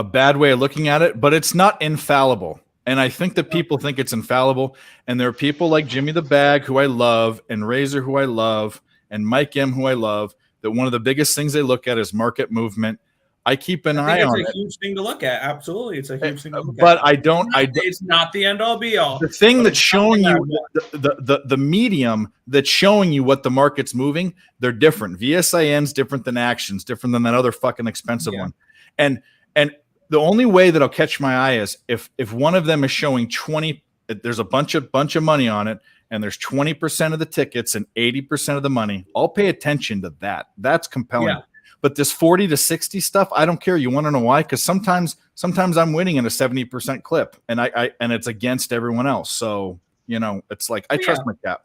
bad way of looking at it, but it's not infallible. And I think that people think it's infallible. And there are people like Jimmy the Bag, who I love, and Razor, who I love, and Mike M, who I love, that one of the biggest things they look at is market movement. I keep an eye on it. It's a huge thing to look at. Absolutely. It's a huge thing to look but at. It's not the end all be all. The thing that's showing you the medium that's showing you what the market's moving, they're different. VSIN's different than Actions, different than that other fucking expensive one. And the only way that'll catch my eye is if one of them is showing 20, there's a bunch of money on it, and there's 20% of the tickets and 80% of the money. I'll pay attention to that. That's compelling. Yeah. But this 40 to 60 stuff, I don't care. You want to know why? Because sometimes I'm winning in a 70% clip, and and it's against everyone else. So it's like I trust my cap.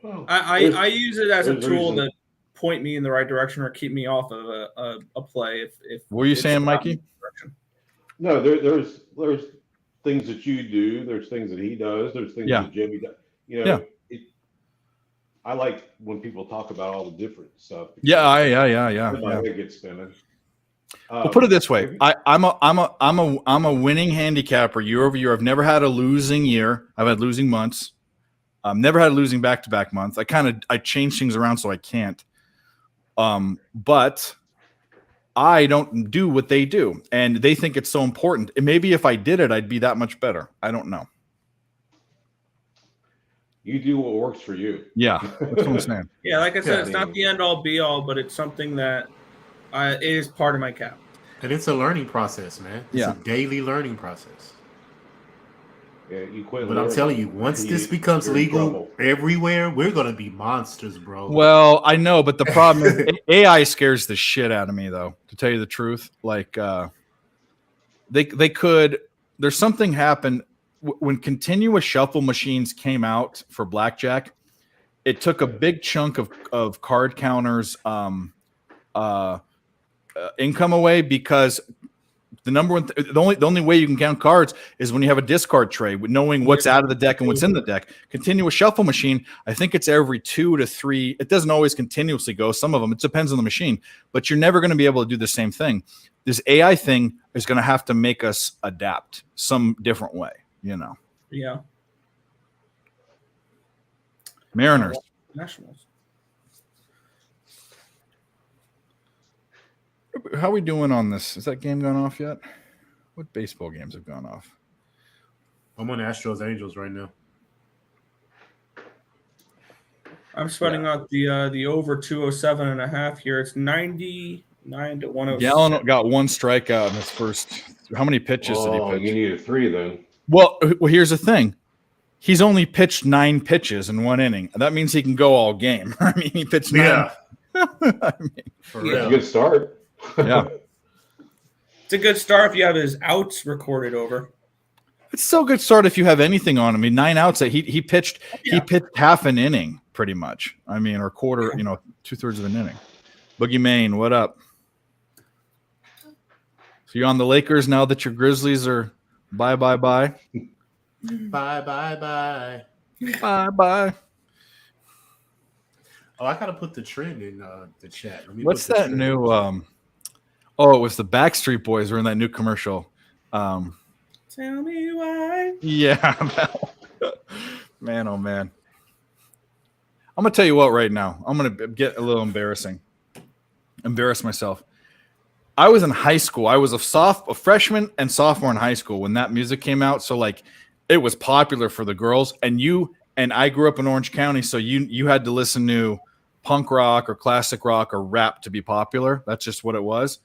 Well, I use it as a tool to point me in the right direction or keep me off of a play. If what were you saying, Mikey? No, there's things that you do. There's things that he does. There's things that Jimmy does. I like when people talk about all the different stuff. Yeah. My head gets spinning. Well, put it this way: I'm a winning handicapper year over year. I've never had a losing year. I've had losing months. I've never had a losing back-to-back month. I change things around so I can't. But I don't do what they do, and they think it's so important. And maybe if I did it, I'd be that much better. I don't know. You do what works for you. Yeah, that's what I'm saying. Yeah, like I said, it's not the end all be all, but it's something that is part of my cap. And it's a learning process, man. It's a daily learning process. Yeah, you quit. But I'm telling you, once this becomes legal everywhere, we're gonna be monsters, bro. Well, I know, but the problem is AI scares the shit out of me, though. To tell you the truth, like they could. There's something happened. When continuous shuffle machines came out for blackjack, it took a big chunk of card counters' income away, because the only way you can count cards is when you have a discard tray, with knowing what's out of the deck and what's in the deck. Continuous shuffle machine, I think it's every 2 to 3. It doesn't always continuously go. Some of them, it depends on the machine, but you're never going to be able to do the same thing. This AI thing is going to have to make us adapt some different way. Yeah. Mariners. Nationals. How are we doing on this? Is that game gone off yet? What baseball games have gone off? I'm on Astros Angels right now. I'm sweating out the over 207.5 here. It's 99 to 106. Gallen got one strikeout in his first How many pitches did he Oh, pitch? you needed 3 then. Well, here's the thing. He's only pitched 9 pitches in 1 inning. That means he can go all game. I mean, he pitched 9. Yeah, I mean, for Yeah. That's a real. good start. Yeah. It's a good start if you have his outs recorded over. it's still a good start if you have anything on him. I mean, 9 outs. He pitched. He Yeah. pitched half an inning, pretty much. I mean, or quarter. 2/3 of an inning. Boogie Main, what up? So you're on the Lakers now that your Grizzlies are bye. Bye, bye, bye. Bye. Oh, I gotta put the trend in the chat. Let me What's put the that trend. new? Oh, it was the Backstreet Boys were in that new commercial. Tell me why. Yeah, man, oh man. I'm gonna tell you what. Right now, I'm gonna get a little embarrass myself. I was in high school. I was a freshman and sophomore in high school when that music came out. So like, it was popular for the girls. And I grew up in Orange County, so you had to listen to punk rock or classic rock or rap to be popular. That's just what it was.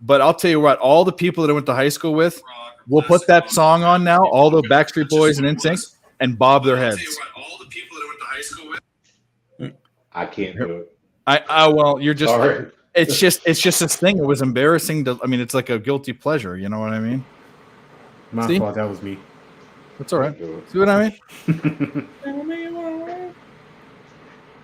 But I'll tell you what, all the people that I went to high school with will put that song on now, all the Backstreet Boys and NSYNC, and bob their heads. all the people that I went to high school with. I can't do it. Well, you're just Sorry. it's just this thing. It was embarrassing to. I mean, it's like a guilty pleasure. You know what I mean? My See? fault. That was me. That's all right. Can't do it. See what I mean? Tell me why.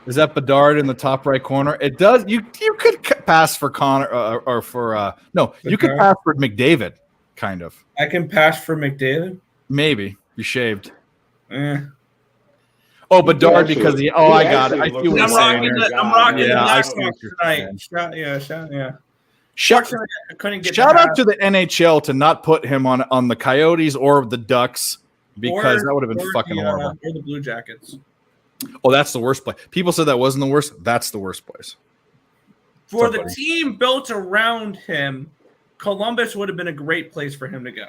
Is that Bedard in the top right corner? It does. You could pass for Connor or for no. You could Bedard? pass for McDavid, kind of. I can pass for McDavid. Maybe you shaved. Eh. Oh, Bedard actually- because he I got it. I actually see what looks you're I'm saying. rocking here. the, I'm rocking Yeah, the I Black see what Sox you're tonight. saying. Yeah. Shout, Fortunately, I couldn't get shout the out to the NHL to not put him on the Coyotes or the Ducks because that would have been fucking horrible. Or the Blue Jackets. Oh, that's the worst place. People said that wasn't the worst. That's the worst place. For What's the up, buddy? team built around him, Columbus would have been a great place for him to go.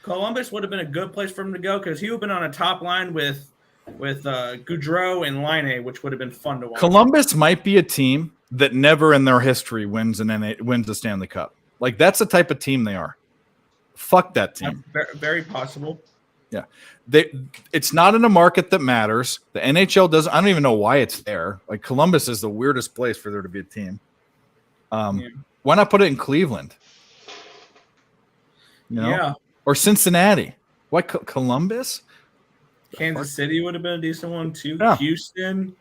Columbus would have been a good place for him to go because he would have been on a top line with Goudreau and Line, which would have been fun to watch. Columbus might be a team that never in their history wins the Stanley Cup. Like that's the type of team they are. Fuck that team. Very possible. It's not in a market that matters. The NHL doesn't. I don't even know why it's there. Like Columbus is the weirdest place for there to be a team. Yeah. Why not put it in Cleveland? You know? Yeah. Or Cincinnati. Why Columbus? Kansas City would have been a decent one too. Yeah. Houston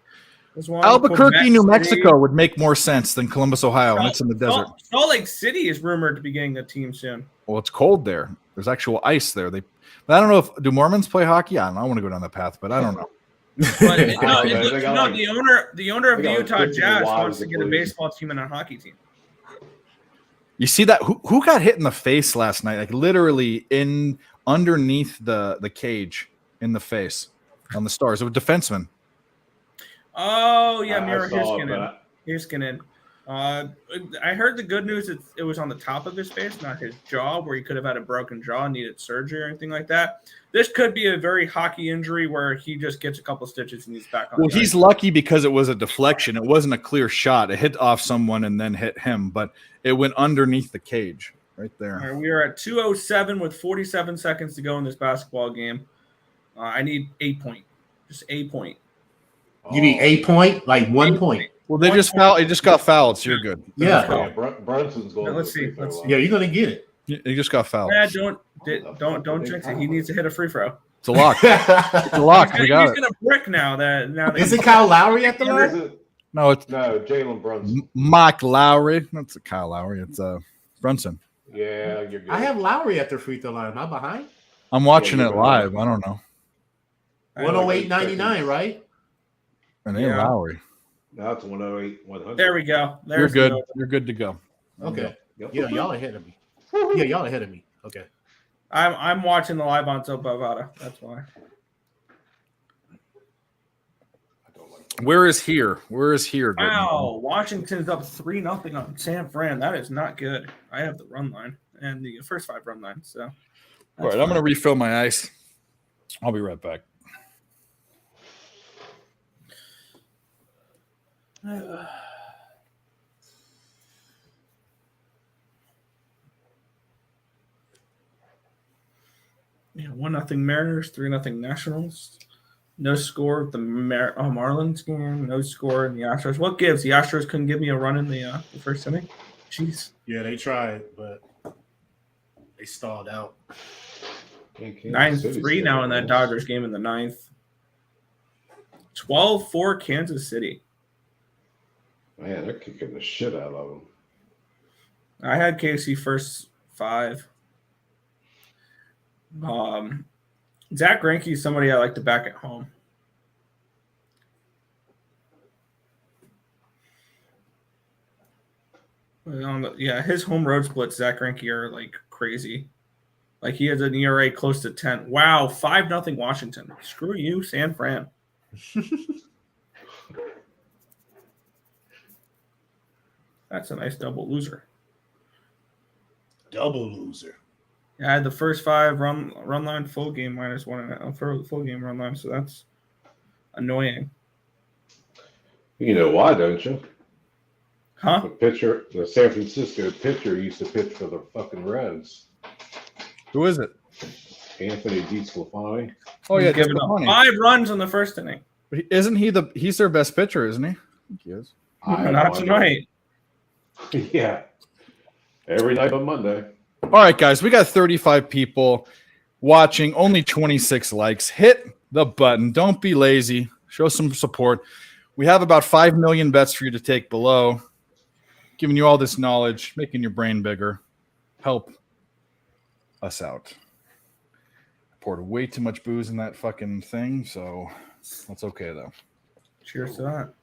was one. Albuquerque, Quebec New City. Mexico would make more sense than Columbus, Ohio, and it's in the desert. Salt Lake City is rumored to be getting a team soon. Well, it's cold there. There's actual ice there. But I don't know if do Mormons play hockey. I don't know. I want to go down that path, but I don't know. But They got like- the owner of they the got like Utah 50 Jazz wives wants to of get a blues. baseball team and a hockey team. You see that? Who got hit in the face last night? Like literally in underneath the cage in the face on the Stars. It was a defenseman. Oh yeah, I Miro saw it, Heiskanen. but Heiskanen. I heard the good news. It was on the top of his face, not his jaw, where he could have had a broken jaw and needed surgery or anything like that. This could be a very hockey injury where he just gets a couple stitches and he's back on. Well, the ice. he's lucky because it was a deflection. It wasn't a clear shot. It hit off someone and then hit him, but it went underneath the cage right All there. right, we are at 2:07 with 47 seconds to go in this basketball game. I need 8 point, just 8 point. You need 8 point, like 1 point. Well, they just fouled. He just got fouled, so you're good. Yeah. Yeah, Brunson's going. Now, let's to the see, free throw let's line. Yeah, you're gonna get it. He just got fouled. Yeah, don't jinx it. He needs to hit a free throw. It's a lock. It's a lock. We got He's it. gonna brick now. That Is it Kyle Lowry at the Is line? it? No, it's No, Jalen Brunson. Mike Lowry. That's Kyle Lowry. It's Brunson. Yeah, you're good. I have Lowry at the free throw line. Am I behind? I'm watching Yeah, it you're live. I don't know. 108.99, right? And then Yeah. Lowry. Now it's 108, 100. There we go. You're There's good. the- You're good to go. Okay. Yep. Yeah, y'all ahead of me. Yeah, y'all ahead of me. Okay. I'm watching the live on Bovada. That's why. I don't like that. Where is here? Where is here? Good? Wow, Washington's up 3-0 on San Fran. That is not good. I have the run line and the first 5 run lines. So, All right, I'm going to refill my ice. I'll be right back. Yeah, 1-0 Mariners, 3-0 Nationals. No score with the Marlins game. No score in the Astros. What gives? The Astros couldn't give me a run in the first inning. Jeez. Yeah, they tried, but they stalled out. 9-3 now in that Dodgers game in the 9th. 12-4 Kansas City. Man, they're kicking the shit out of them. I had KC first 5. Zach Greinke is somebody I like to back at home. His home road splits, Zach Greinke, are like crazy. Like he has an ERA close to 10. Wow, 5-0 Washington. Screw you, San Fran. That's a nice double loser. Double loser. Yeah, I had the first 5 run line full game minus 1.5 for full game run line, so that's annoying. You know why, don't you? Huh? The San Francisco pitcher used to pitch for the fucking Reds. Who is it? Anthony DeSclafani. Oh yeah, He's given up 5 runs in the first inning. But isn't he he's their best pitcher, isn't he? I think he is. Not tonight. Yeah. Every night on Monday. All right, guys, we got 35 people watching, only 26 likes. Hit the button. Don't be lazy. Show some support. We have about 5 million bets for you to take below. Giving you all this knowledge, making your brain bigger. Help us out. Poured way too much booze in that fucking thing, so that's okay, though. Cheers to that.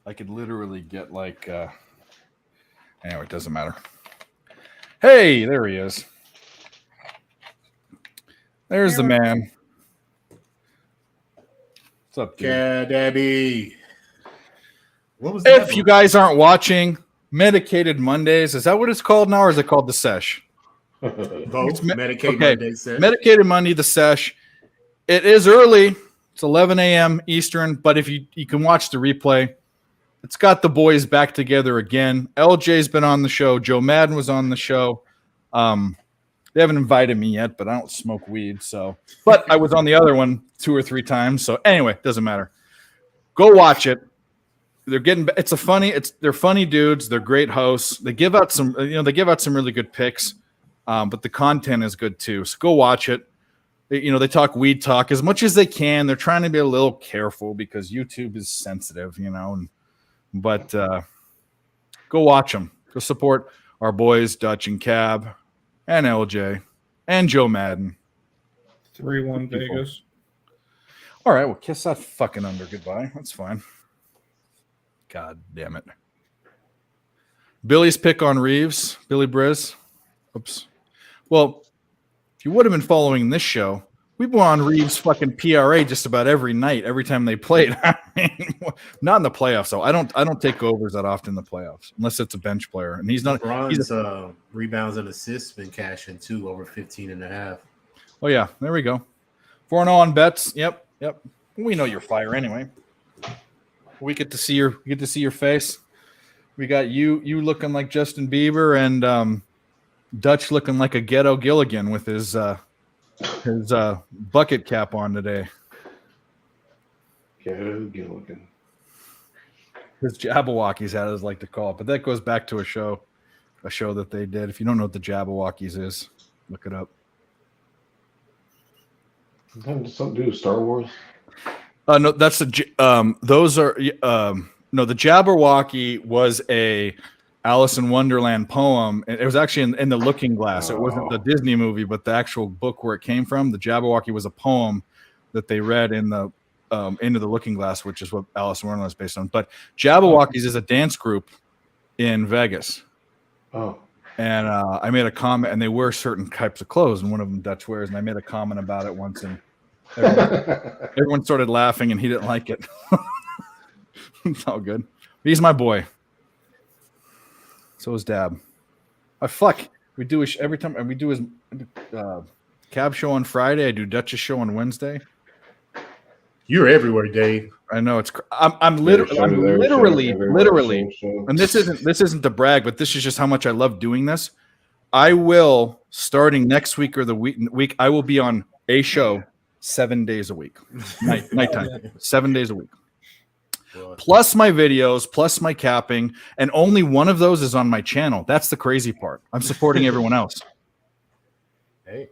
I could literally get like anyway, it doesn't matter. Hey, there he is. There's the man. What's up, dude? Yeah, Debbie. What was that? If you guys aren't watching Medicated Mondays, is that what it's called now, or is it called the Sesh? Both. Medicaid okay. Monday said. Medicated Monday, the Sesh. It is early. It's 11 a.m. Eastern, but if you can watch the replay, it's got the boys back together again. LJ's been on the show. Joe Madden was on the show. They haven't invited me yet, but I don't smoke weed. So, but I was on the other one 2 or 3 times. So anyway, doesn't matter. Go watch it. They're funny dudes. They're great hosts. They give out some really good picks, but the content is good too. So go watch it. They talk weed talk as much as they can. They're trying to be a little careful because YouTube is sensitive, But go watch them. Go support our boys, Dutch and Cab, and LJ, and Joe Madden. 3-1 Vegas. All right, well, kiss that fucking under goodbye. That's fine. God damn it. Billy's pick on Reeves, Billy Briz. Oops. Well, if you would have been following this show, we've been on Reeves' fucking PRA just about every night, every time they played. I mean, not in the playoffs, though. I don't take overs that often in the playoffs, unless it's a bench player. And he's not. Bron's rebounds and assists been cashing too, over 15.5. Oh yeah, there we go. 4-0 on bets. Yep. We know you're fire anyway. We get to see your face. We got you looking like Justin Bieber and Dutch looking like a ghetto Gilligan with his bucket cap on today. Ghetto Gilligan. His Jabberwockies hat, as I like to call it, but that goes back to a show that they did. If you don't know what the Jabberwockies is, look it up. Something to do with Star Wars? No, that's those are no. The Jabberwocky was a Alice in Wonderland poem. It was actually in the Looking Glass. It wasn't the Disney movie, but the actual book where it came from. The Jabberwocky was a poem that they read in the Into the Looking Glass, which is what Alice in Wonderland is based on. But Jabberwockies is a dance group in Vegas. Oh. And I made a comment, and they wear certain types of clothes, and one of them Dutch wears, and I made a comment about it once, and everyone started laughing, and he didn't like it. It's all good. He's my boy. So is Dab. We do every time, and we do his Cab show on Friday. I do Dutch's show on Wednesday. You're everywhere, Dave. I know it's. I'm literally, and this isn't to brag, but this is just how much I love doing this. I will, starting next week or the week, I will be on a show 7 days a week, nighttime, 7 days a week. Plus my videos, plus my capping, and only one of those is on my channel. That's the crazy part. I'm supporting everyone else. Hey,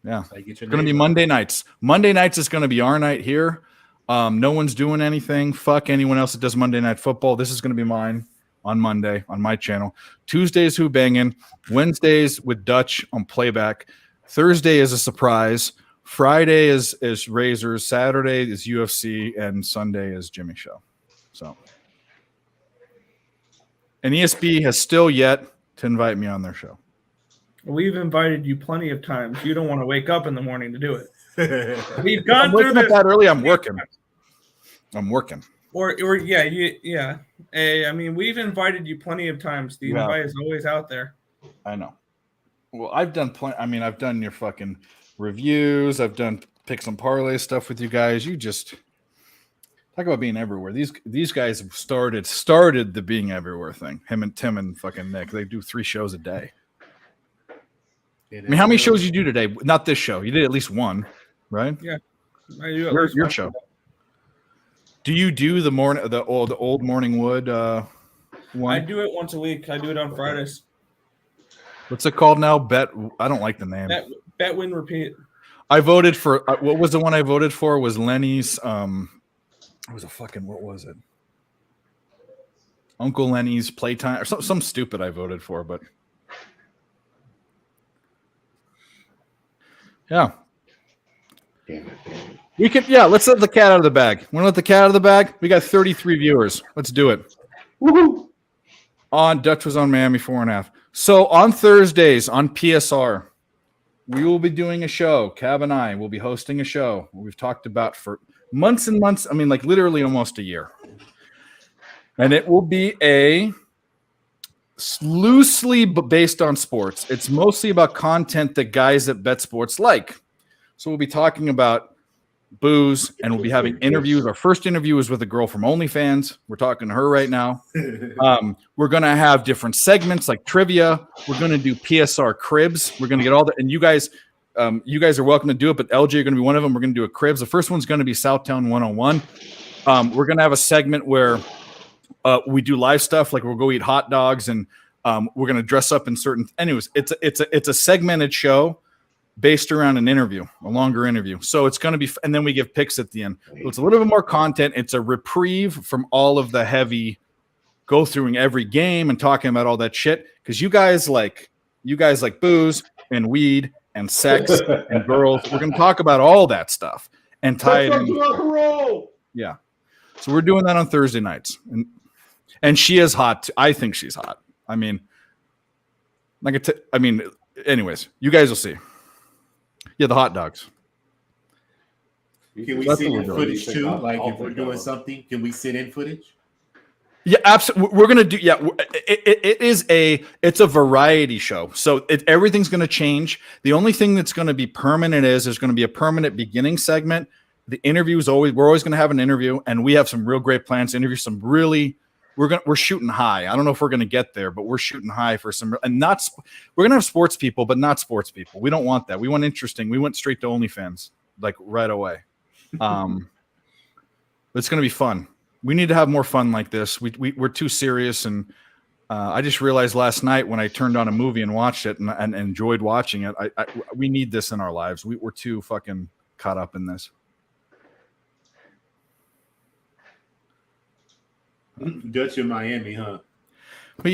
Yeah. I get your It's going to be name Monday nights. Monday nights is going to be our night here. No one's doing anything. Fuck anyone else that does Monday Night Football. This is going to be mine on Monday on my channel. Tuesdays, Who Bangin'. Wednesdays with Dutch on playback. Thursday is a surprise. Friday is Razors. Saturday is UFC. And Sunday is Jimmy Show. So, and ESB has still yet to invite me on their show. We've invited you plenty of times. You don't want to wake up in the morning to do it. it. We've I'm gone through waking up this. that early. I'm working. Or yeah. Hey, I mean, we've invited you plenty of times. The Yeah. invite is always out there. I know. Well, I've done plenty. I mean, I've done your fucking reviews. I've done pick some parlay stuff with you guys. You just talk about being everywhere. These guys have started the being everywhere thing. Him and Tim and fucking Nick. They do 3 shows a day. I mean, how many shows you do today? Not this show. You did at least one, right? I do at Your least one. show. Do you do the old Morning Wood one? I do it once a week. I do it on Fridays. What's it called now? I don't like the name. Bet, win, repeat. I voted for what was the one I voted for was Lenny's it was what was it? Uncle Lenny's Playtime or some stupid I voted for, but yeah. Damn it. We could let's let the cat out of the bag. Want to let the cat out of the bag? We got 33 viewers. Let's do it. Woohoo! On Dutch was on Miami 4.5. So on Thursdays on PSR, we will be doing a show. Cab and I will be hosting a show we've talked about for months and months. I mean, like literally almost a year. And it will be loosely based on sports. It's mostly about content that guys that bet sports like. So we'll be talking about booze, and we'll be having interviews. Our first interview is with a girl from OnlyFans. We're talking to her right now. We're going to have different segments like trivia. We're going to do PSR cribs. We're going to get all that. And you guys are welcome to do it, but LJ are going to be one of them. We're going to do a cribs. The first one's going to be Southtown 101. We're going to have a segment where we do live stuff, like we'll go eat hot dogs, and we're going to dress up in certain. Anyways, it's a segmented show based around an interview, a longer interview. So it's going to be, and then we give picks at the end. So it's a little bit more content. It's a reprieve from all of the heavy go through every game and talking about all that shit. Because you guys like booze and weed and sex and girls. We're going to talk about all that stuff and tie it in. Yeah. So we're doing that on Thursday nights. And she is hot. I think she's hot. I mean, anyways, you guys will see. Yeah, the hot dogs. Can we That's sit what in we're footage too? I'll Like if take we're that doing one. something, can we sit in footage? Yeah, absolutely. We're gonna do. Yeah, it's a variety show. So everything's gonna change. The only thing that's gonna be permanent is there's gonna be a permanent beginning segment. The interview is we're always gonna have an interview, and we have some real great plans to interview some really. We're shooting high. I don't know if we're gonna get there, but we're shooting high for some. And we're gonna have sports people, but not sports people. We don't want that. We want interesting. We went straight to OnlyFans like right away. It's gonna be fun. We need to have more fun like this. We're too serious, and I just realized last night when I turned on a movie and watched it and enjoyed watching it. We need this in our lives. We're too fucking caught up in this. Dutch in Miami, huh?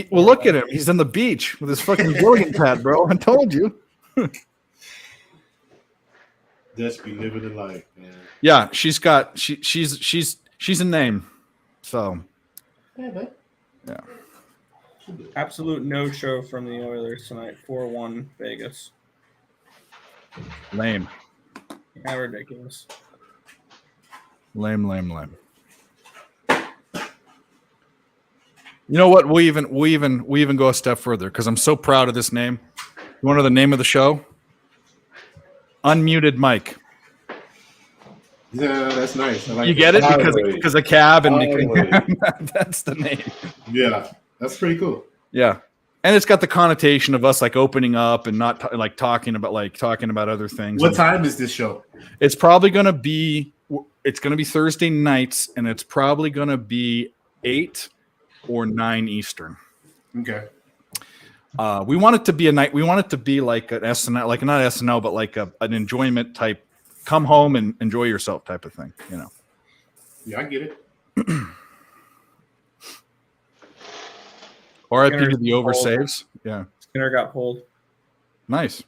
Well, look at him. He's on the beach with his fucking Gilligan pad, bro. I told you. Dutch be living the life, man. Yeah, she's a name. So yeah. Absolute no show from the Oilers tonight. 4-1 Vegas. Lame. Yeah, ridiculous. Lame. You know what? We even go a step further because I'm so proud of this name. You want to know the name of the show? Unmuted Mike. Yeah, that's nice. I like You get it Finally. because of cab and Finally. that's the name. Yeah, that's pretty cool. Yeah. And it's got the connotation of us like opening up and not talking about other things. What time is this show? It's probably going to be Thursday nights, and it's probably going to be 8 or 9 Eastern. Okay. We want it to be a night. We want it to be like an SNL, like not SNL, but like an enjoyment type. Come home and enjoy yourself type of thing. You know. Yeah, I get it. RIP Skinner to the over pulled. saves. Yeah. Skinner got pulled. Nice.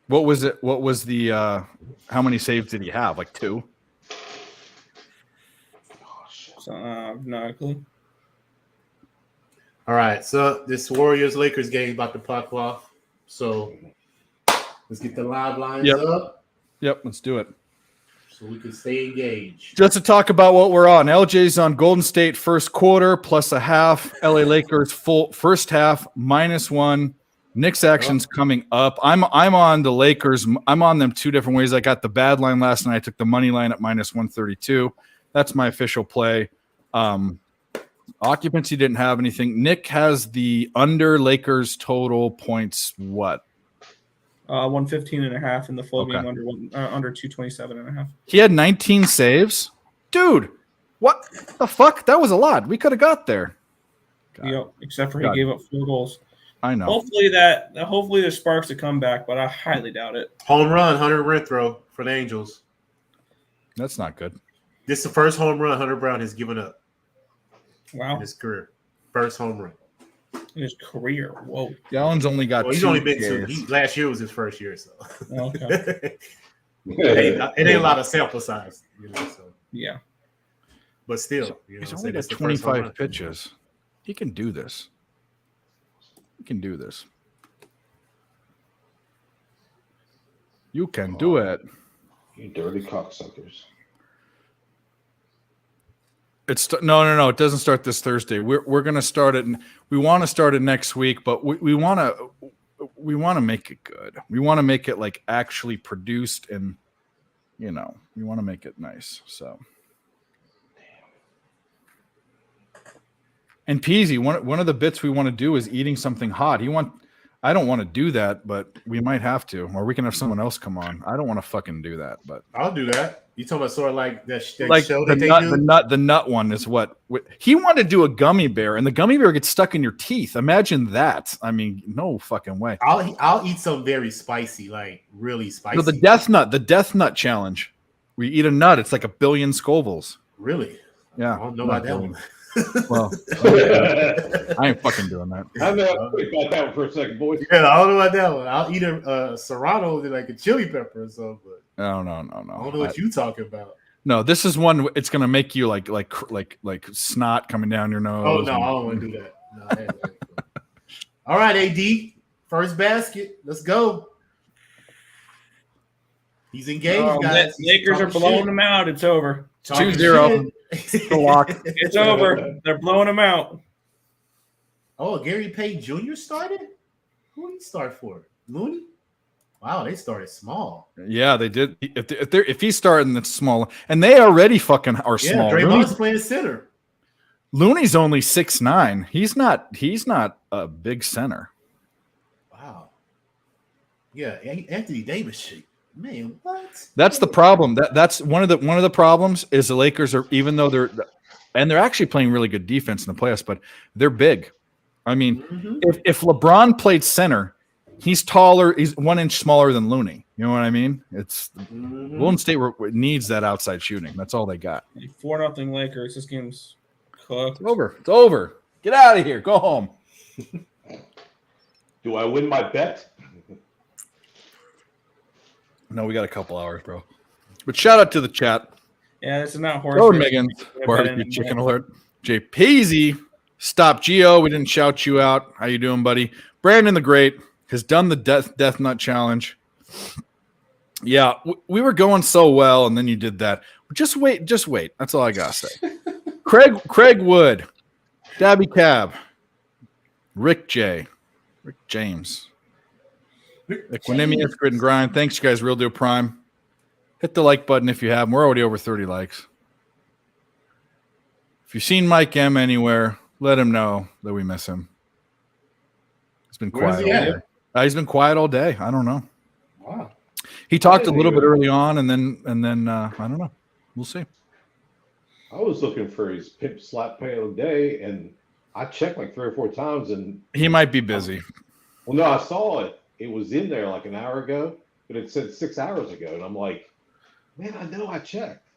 What was it? What was the? How many saves did he have? Like 2. So, no clue. All right, so this Warriors-Lakers game about to pop off. So let's get the live lines Yep. up Yep. Let's do it. so we can stay engaged. Just to talk about what we're on. LJ's on Golden State first quarter plus a half. LA Lakers full first half -1. Knicks action's coming up. I'm on the Lakers. I'm on them 2 different ways. I got the bad line last night. I took the money line at -132. That's my official play. Occupancy didn't have anything. Nick has the under Lakers total points. What? 115.5 in the full Okay. game under 227.5. He had 19 saves. Dude, what the fuck? That was a lot. We could have got there. God. Yep, except for he God. gave up 4 goals. I know. Hopefully there sparks a comeback, but I highly doubt it. Home run, Hunter Renfroe for the Angels. That's not good. This is the first home run Hunter Brown has given up in Wow, his career. First home run. in his career. Whoa. Gallen's only got Well, he's 2 only been saves. last year was his first year, so Okay. it ain't a lot of sample size, so. Yeah. But still, He's I'm only saying got that's the first home 25 run. pitches. He can do this. He can do this. You can do it. You dirty cocksuckers. It's no. It doesn't start this Thursday. We're gonna start it. We want to start it next week, but we want to make it good. We want to make it like actually produced, and we want to make it nice. So, and Peasy, one of the bits we want to do is eating something hot. I don't want to do that, but we might have to, or we can have someone else come on. I don't want to fucking do that, but I'll do that. You talking about sort of like that like show the that they nut, do? the nut one is what he wanted to do a gummy bear, and the gummy bear gets stuck in your teeth. Imagine that. I mean, no fucking way. I'll eat some very spicy, like really spicy. So the death nut challenge. We eat a nut. It's like 1 billion Scovilles. Really? Yeah. I don't know about that one. Well, I ain't fucking doing that. I'm gonna think about that one for a second, boys. Yeah, I don't know about that one. I'll eat a serrano with like a chili pepper or something. But No. I don't know what you talking about. No, this is one. It's gonna make you like snot coming down your nose. Oh no, I don't want to do that. No, that ain't cool. All right, AD, first basket. Let's go. He's engaged, Oh, guys. He's Lakers are talking blowing shit. them out. It's over. Talking 2-0. shit. Lock. It's over. They're blowing them out. Oh, Gary Payton Jr. started? Who did he start for? Looney? Wow, they started small. Yeah, they did. If he's starting, that's small, and they already fucking are Yeah, small. Draymond's playing center. Looney's only 6'9". He's not a big center. Wow. Yeah, Anthony Davis shit. Man, what? That's the problem. That's one of the problems is the Lakers are, even though they're actually playing really good defense in the playoffs, but they're big. I mean, Mhm. if LeBron played center, he's taller. He's 1 inch smaller than Looney. You know what I mean? It's Mhm. Golden State needs that outside shooting. That's all they got. 4-0 Lakers. This game's cooked. It's over. It's over. Get out of here. Go home. Do I win my bet? No, we got a couple hours, bro. But shout out to the chat. Yeah, this is not horse. Go, race. Megan. I've Barbecue been in chicken the- alert. Jay Peasy. Stop Geo. We didn't shout you out. How you doing, buddy? Brandon the Great has done the death nut challenge. Yeah, we were going so well, and then you did that. Just wait. That's all I gotta say. Craig Wood, Dabby Cab, Rick James, Equanimous Grid and Grind. Thanks, you guys. Real Deal Prime. Hit the like button if you haven't. We're already over 30 likes. If you've seen Mike M anywhere, let him know that we miss him. He's been Where's quiet he all at? day. He's been quiet all day. I don't know. Wow. He talked a didn't little bit even- early on, and then I don't know. We'll see. I was looking for his pimp slap play of the day, and I checked like 3 or 4 times, and He might be busy. well, no, I saw it. It was in there like an hour ago, but it said 6 hours ago, and I'm like, man, I know I checked.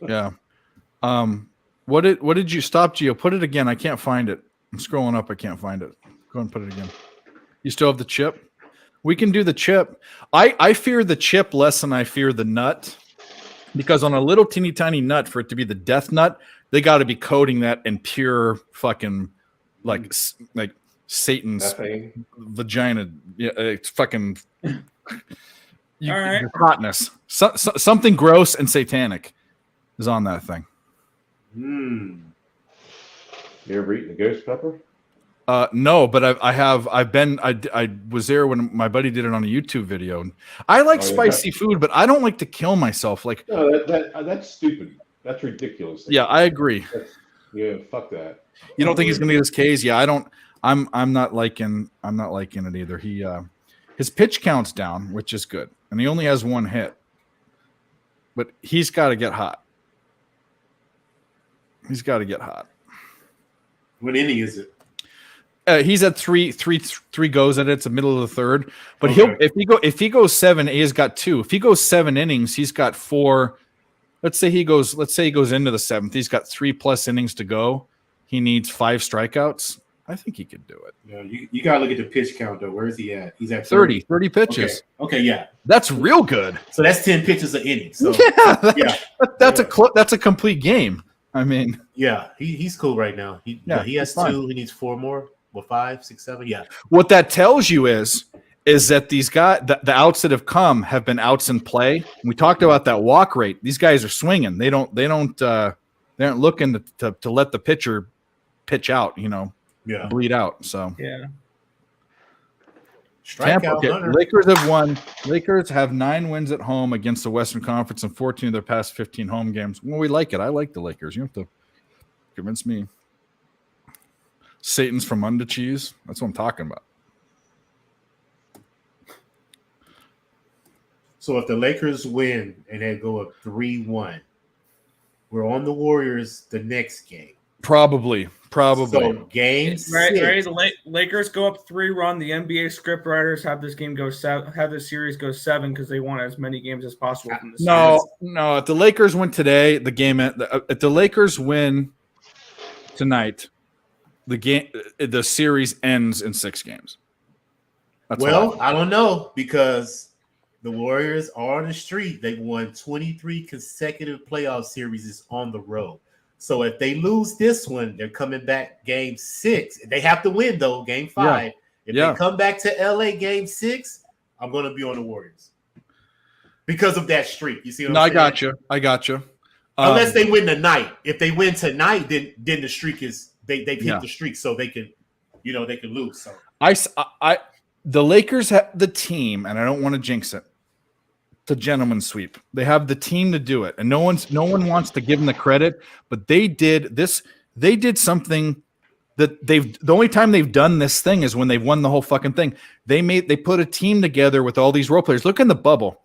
Yeah. What did you stop, Gio? Put it again. I can't find it. I'm scrolling up. I can't find it. Go and put it again. You still have the chip? We can do the chip. I fear the chip less than I fear the nut, because on a little teeny tiny nut, for it to be the death nut, they got to be coating that in pure fucking like Satan's Methane. vagina. Yeah, it's fucking All right. hotness. Something gross and satanic is on that thing. Hmm. You ever eaten a ghost pepper? No, but I was there when my buddy did it on a YouTube video. I like Oh, yeah. spicy food, but I don't like to kill myself. Like, No, that's stupid. That's ridiculous. yeah, I agree. Yeah, fuck that. You don't think he's gonna get his K's? Yeah, I don't. I'm not liking it either. His pitch count's down, which is good, and he only has 1 hit. But he's got to get hot. He's got to get hot. What inning is it? He's at three goes at it. It's the middle of the 3rd. But Okay. if he goes 7, he has got 2. If he goes 7 innings, he's got 4. Let's say he goes into the 7th. He's got 3+ innings to go. He needs 5 strikeouts. I think he could do it. No, you gotta look at the pitch count though. Where is he at? He's at 30 pitches. Okay, yeah. That's real good. So that's 10 pitches an inning. So Yeah, that's Yeah. that's a complete game. I mean, yeah, he's cool right now. He Yeah, he has he's fine. 2. He needs 4 more. Well, 5, 6, 7. Yeah. what that tells you is that these guys, the outs that have come, have been outs in play. We talked about that walk rate. These guys are swinging. They aren't looking to let the pitcher pitch out. Yeah. Bleed out. So Yeah. Tampa, Strikeout okay. Hunter. Lakers have won. Lakers have 9 wins at home against the Western Conference and 14 of their past 15 home games. Well, we like it. I like the Lakers. You have to convince me. Satan's from under cheese. That's what I'm talking about. So if the Lakers win and they go up 3-1, we're on the Warriors the next game. Probably. So game Right, 6. the Lakers go up 3-run. The NBA script writers have this game go 7. Have the series go 7 because they want as many games as possible from the series. No. If the Lakers win today, if the Lakers win tonight, the series ends in 6 games. That's all. I don't know because the Warriors are on the street. They've won 23 consecutive playoff series on the road. So if they lose this one, they're coming back game 6. They have to win though, game 5. If Yeah. they come back to LA game 6, I'm going to be on the Warriors because of that streak. You see what No, I'm I saying? got you. Unless they win tonight. If they win tonight, then the streak is they've hit Yeah. the streak, so they can lose. So The Lakers have the team, and I don't want to jinx it. It's a gentleman's sweep. They have the team to do it, and no one wants to give them the credit, but they did this. They did something that the only time they've done this thing is when they've won the whole fucking thing. They put a team together with all these role players. Look in the bubble.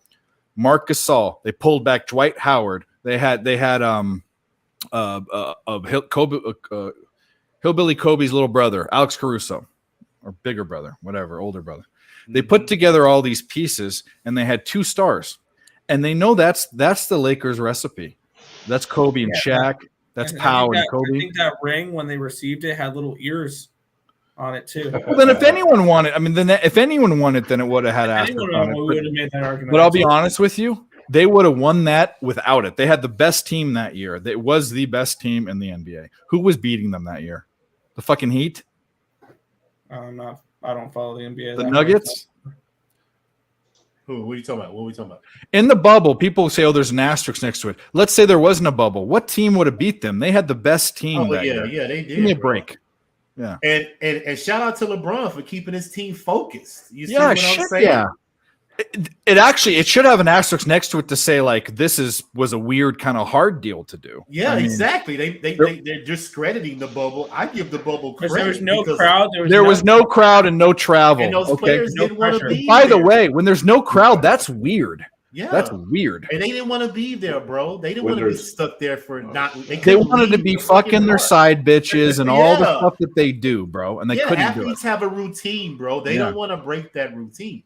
Marc Gasol. They pulled back Dwight Howard. They had Hillbilly Kobe's little brother, Alex Caruso, or bigger brother, whatever, older brother. They put together all these pieces, and they had 2 stars, and they know that's the Lakers recipe. That's Kobe and Shaq. That's Powell and I Kobe. think that ring when they received it had little ears on it too. Well, then if anyone wanted, if anyone wanted, then it would have had Anyone asterisk on it. would have made that argument. But I'll be honest with you, they would have won that without it. They had the best team that year. It was the best team in the NBA. Who was beating them that year? The fucking Heat? I don't follow the NBA. The that Nuggets? who? What are you talking about? What are we talking about? In the bubble, people say, "Oh, there's an asterisk next to it." Let's say there wasn't a bubble. What team would have beat them? They had the best team. Oh that year. yeah, they did. Give me a bro. break. Yeah. And shout out to LeBron for keeping his team focused. You see Yeah, what shit, I'm saying? yeah. It should have an asterisk next to it to say like was a weird kind of hard deal to do. Yeah, I mean, exactly. They're discrediting the bubble. I give the bubble Because credit there was no because- crowd. There was no crowd and no travel. and those Okay. players No didn't want to pressure. be. By the there. way, when there's no crowd, that's weird. yeah, That's weird. and they didn't want to be there, bro. They didn't When want to be there's- stuck there for not. They couldn't wanted to leave be the fucking fucking their bar. side bitches and all the Yeah. stuff that they do, bro, and they Yeah, couldn't do it. athletes have a routine, bro. They Yeah. don't want to break that routine.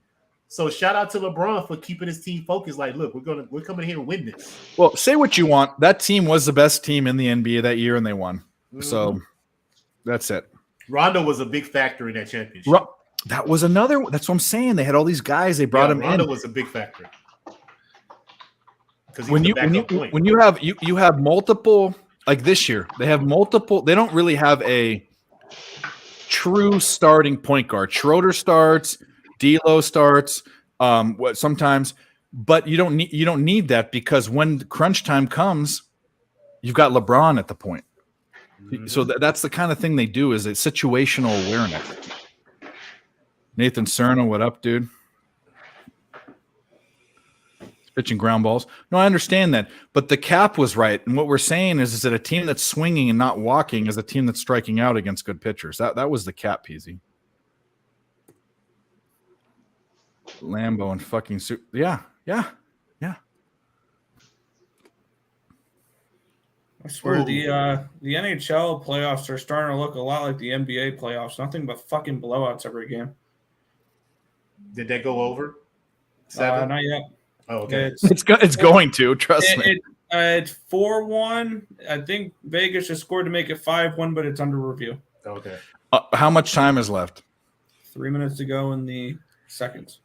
So shout out to LeBron for keeping his team focused. Like, look, we're coming here to win this. Well, say what you want. That team was the best team in the NBA that year, and they won. So that's it. Rondo was a big factor in that championship. That was another. That's what I'm saying. They had all these guys. They brought them Rondo in. was a big factor. Because When you have multiple, like this year, they have multiple. They don't really have a true starting point guard. Schroeder starts, D'Lo starts. Sometimes, but you don't need that because when crunch time comes, you've got LeBron at the point. So that's the kind of thing they do is a situational awareness. Nathan Cerna, what up, dude? Pitching ground balls. No, I understand that, but the cap was right, and what we're saying is that a team that's swinging and not walking is a team that's striking out against good pitchers. That was the cap, Peasy. Lambo and fucking yeah. I swear Ooh. the NHL playoffs are starting to look a lot like the NBA playoffs. Nothing but fucking blowouts every game. Did that go over? 7? Not yet. Oh, okay. It's going to trust me. It's 4-1. I think Vegas just scored to make it 5-1, but it's under review. Okay. How much time is left? 3 minutes to go in the seconds.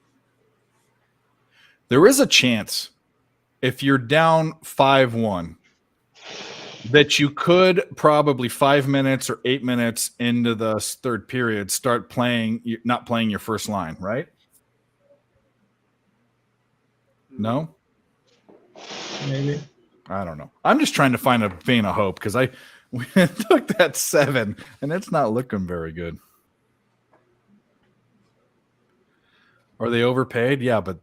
There is a chance if you're down 5-1 that you could probably 5 minutes or 8 minutes into the third period start not playing your first line, right? No? Maybe. I don't know. I'm just trying to find a vein of hope because we took that 7 and it's not looking very good. Are they overpaid? Yeah, but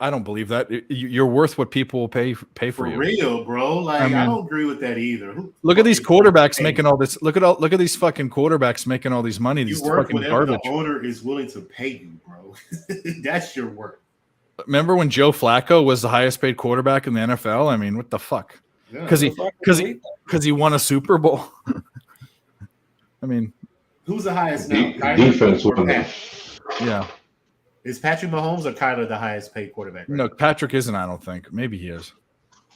I don't believe that. You're worth what people will pay for For you. real, bro. Like, I don't agree with that either. Look at these quarterbacks making all this. Look at these fucking quarterbacks making all these money. These You work fucking whatever garbage. the owner is willing to pay you, bro. That's your work. Remember when Joe Flacco was the highest paid quarterback in the NFL? I mean, what the fuck? Yeah. Because he won a Super Bowl. I mean, Who's the highest now? Kyler Defense or won. Pat? yeah. Is Patrick Mahomes or Kyler the highest paid quarterback? Right? No, Patrick isn't. I don't think. Maybe he is.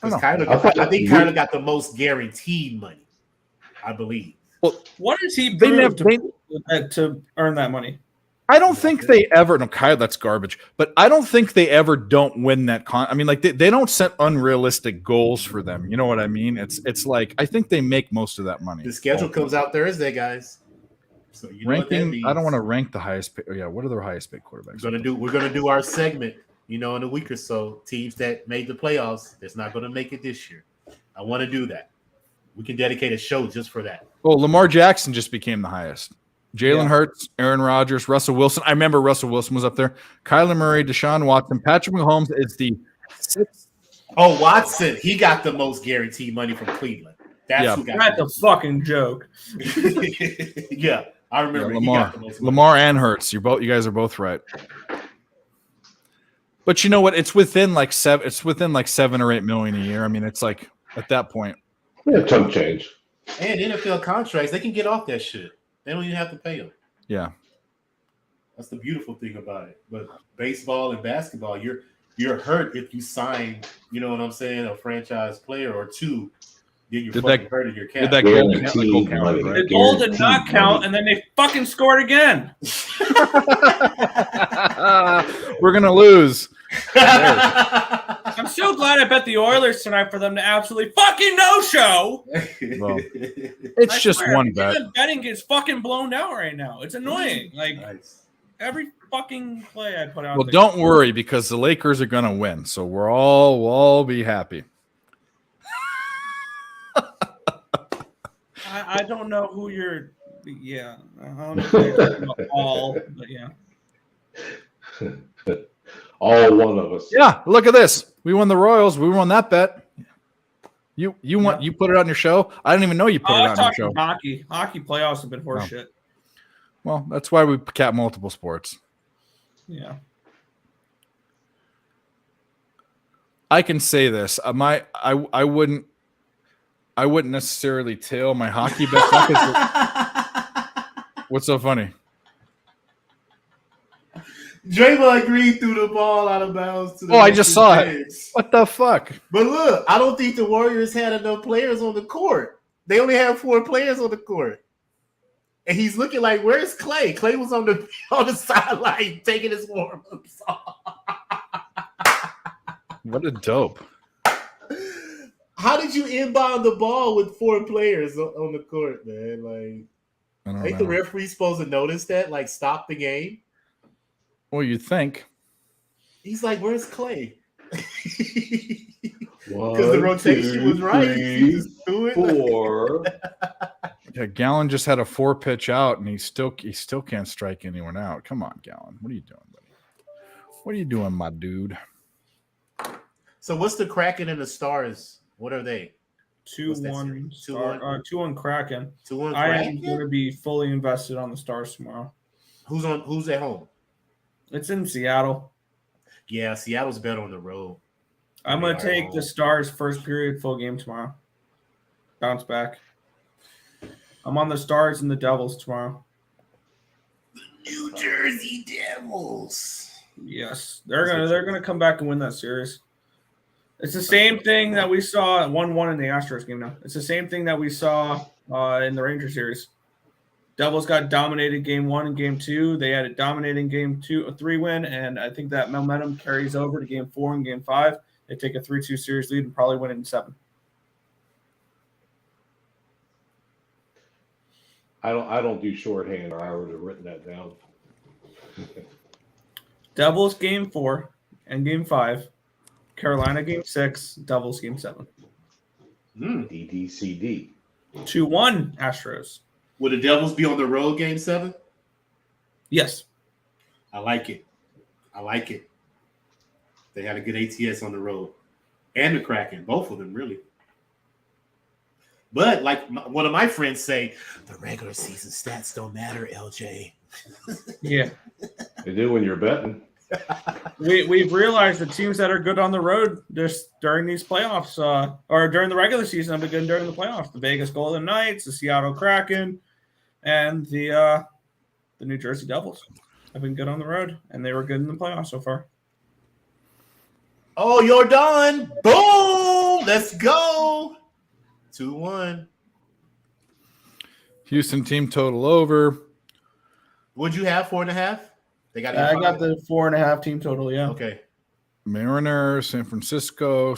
Because I don't I think Kyler got the most guaranteed money, I believe. What does he They prove never- to earn that money? I don't think they ever. No, Kyle, that's garbage. But I don't think they ever don't win that I mean, like they don't set unrealistic goals for them. You know what I mean? It's like I think they make most of that money. The schedule comes out Thursday, guys. So you know what that Ranking. means. I don't want to rank the highest. Yeah, what are the highest paid quarterbacks? We're gonna do our segment, in a week or so. Teams that made the playoffs that's not gonna make it this year. I want to do that. We can dedicate a show just for that. Oh, Lamar Jackson just became the highest. Jalen Yeah. Hurts, Aaron Rodgers, Russell Wilson. I remember Russell Wilson was up there. Kyler Murray, Deshaun Watson, Patrick Mahomes is the sixth. Oh, Watson, he got the most guaranteed money from Cleveland. That's Yeah. who got That's a fucking joke. Yeah, I remember. Yeah, he got the most money. Lamar and Hurts. You guys are both right. But you know what? It's within like 7 or 8 million a year. I mean, it's like at that point. Yeah, chunk change. And NFL contracts, they can get off that shit. They don't even have to pay them. Yeah. That's the beautiful thing about it. But baseball and basketball, you're hurt if you sign, you know what I'm saying, a franchise player or two. Then you're fucking hurt in your cap. Did that goal count? Guaranteed Count, money. right? The goal did not Guaranteed count, money. and then they fucking scored again. We're gonna lose. I'm so glad I bet the Oilers tonight for them to absolutely fucking no-show. Well, It's I just swear, one bet. the betting gets fucking blown out right now. It's annoying. Like Nice. every fucking play I put out. Well, don't worry because the Lakers are gonna win, so we'll all be happy. I don't know who you're. Yeah, I don't know if you're talking about all, but yeah. All one of us. Yeah, look at this. We won the Royals. We won that bet. You put it on your show. I didn't even know you put it I'm on your show. talking hockey. Hockey playoffs have been horseshit. Well, that's why we cap multiple sports. Yeah. I can say this. I wouldn't necessarily tail my hockey bet. What's so funny? Draymond Green threw the ball out of bounds to the I just saw it. bench. What the fuck? But look, I don't think the Warriors had enough players on the court. They only had 4 players on the court. And he's looking like, where's Clay? Clay was on the sideline taking his warm-ups off. What a dope. How did you inbound the ball with 4 players on the court, man? Like, I don't ain't the know. referee supposed to notice that? Like, stop the game? Well, you think. He's like, where's Clay? One, Because the rotation two, was right. He three, just threw it. 4. Yeah, Gallon just had a 4-pitch out, and he still can't strike anyone out. Come on, Gallon. What are you doing, buddy? What are you doing, my dude? So what's the Kraken and the Stars? What are they? What's that 2-1 series? Star, 2-1 Kraken. 2-1 I am Kraken? going to be fully invested on the Stars tomorrow. Who's at home? It's in Seattle. Yeah, Seattle's better on the road. I'm going They to are take home. the Stars first period full game tomorrow. Bounce back. I'm on the Stars and the Devils tomorrow. New Jersey Devils. Yes, they're gonna come back and win that series. It's the same thing that we saw at 1-1 in the Astros game. Now it's the same thing that we saw in the Ranger series. Devils got dominated game 1 and game 2. They had a dominating game 2, a 3 win, and I think that momentum carries over to game 4 and game 5. They take a 3-2 series lead and probably win it in 7. I don't do shorthand, or I would have written that down. Devils game 4 and game 5. Carolina game 6. Devils game 7. DDCD. 2-1 Astros. Will the Devils be on the road game 7? Yes. I like it. They had a good ATS on the road. And the Kraken. Both of them, really. But like one of my friends say, the regular season stats don't matter, LJ. Yeah. They do when you're betting. We've realized the teams that are good on the road just during these playoffs, or during the regular season, have been good during the playoffs. The Vegas Golden Knights, the Seattle Kraken, and the New Jersey Devils have been good on the road, and they were good in the playoffs so far. Oh, you're done. Boom. Let's go. 2-1. Houston team total over. What'd you have? 4.5? They got. I got the 4.5 team total. Yeah. Okay. Mariners, San Francisco.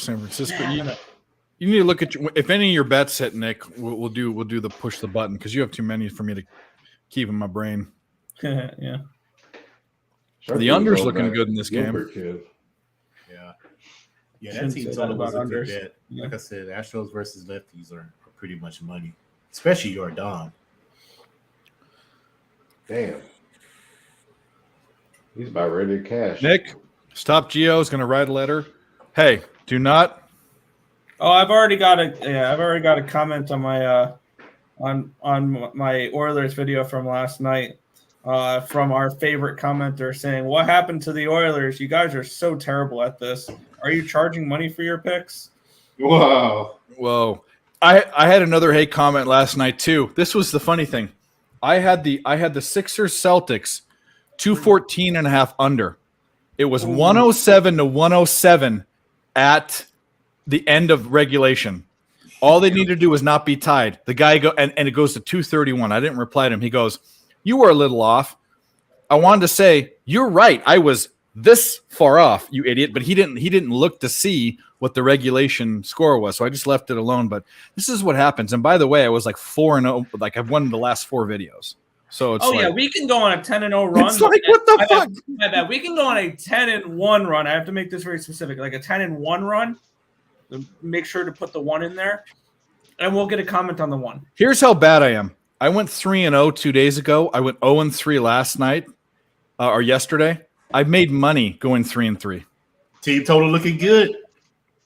You need to look at if any of your bets hit, Nick. We'll do the push the button because you have too many for me to keep in my brain. Yeah. The under's looking good in this game. Gilbert kid. Yeah, that Shouldn't team say total that was a about good unders. bet. Yeah. Like I said, Astros versus lefties are pretty much money, especially Jordan. Damn. He's about ready to cash. Nick, Stop Geo is going to write a letter. Hey, do not. Oh, I've already got a comment on my on my Oilers video from last night from our favorite commenter saying, "What happened to the Oilers? You guys are so terrible at this. Are you charging money for your picks?" Wow. Whoa. I had another hate comment last night too. This was the funny thing. I had the Sixers Celtics 214.5 under. It was 107 to 107 at the end of regulation. All they needed to do was not be tied. The guy and it goes to 231. I didn't reply to him. He goes, "You were a little off." I wanted to say, "You're right. I was this far off, you idiot." But he didn't look to see what the regulation score was. So I just left it alone. But this is what happens. And by the way, I was like 4-0. Like I've won the last 4 videos. So it's yeah, we can go on a 10-0 run. It's like, what the fuck? I bet we can go on a 10-1 run. I have to make this very specific, like a 10-1 run. Make sure to put the 1 in there, and we'll get a comment on the 1. Here's how bad I am. I went 3-0 2 days ago. I went 0-3 last night or yesterday. I've made money going 3-3. Team total looking good.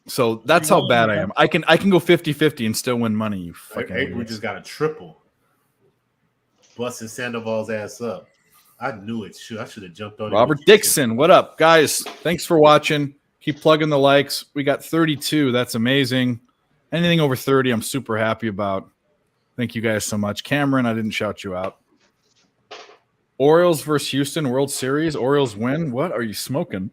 So that's how bad I am. I can go 50-50 and still win money. You fucking Avery idiots. just got a triple. Busting Sandoval's ass up. I knew it. I should have jumped on it. Robert Dixon, what up, guys? Thanks for watching. Keep plugging the likes. We got 32. That's amazing. Anything over 30, I'm super happy about. Thank you guys so much. Cameron, I didn't shout you out. Orioles versus Houston World Series. Orioles win. What are you smoking?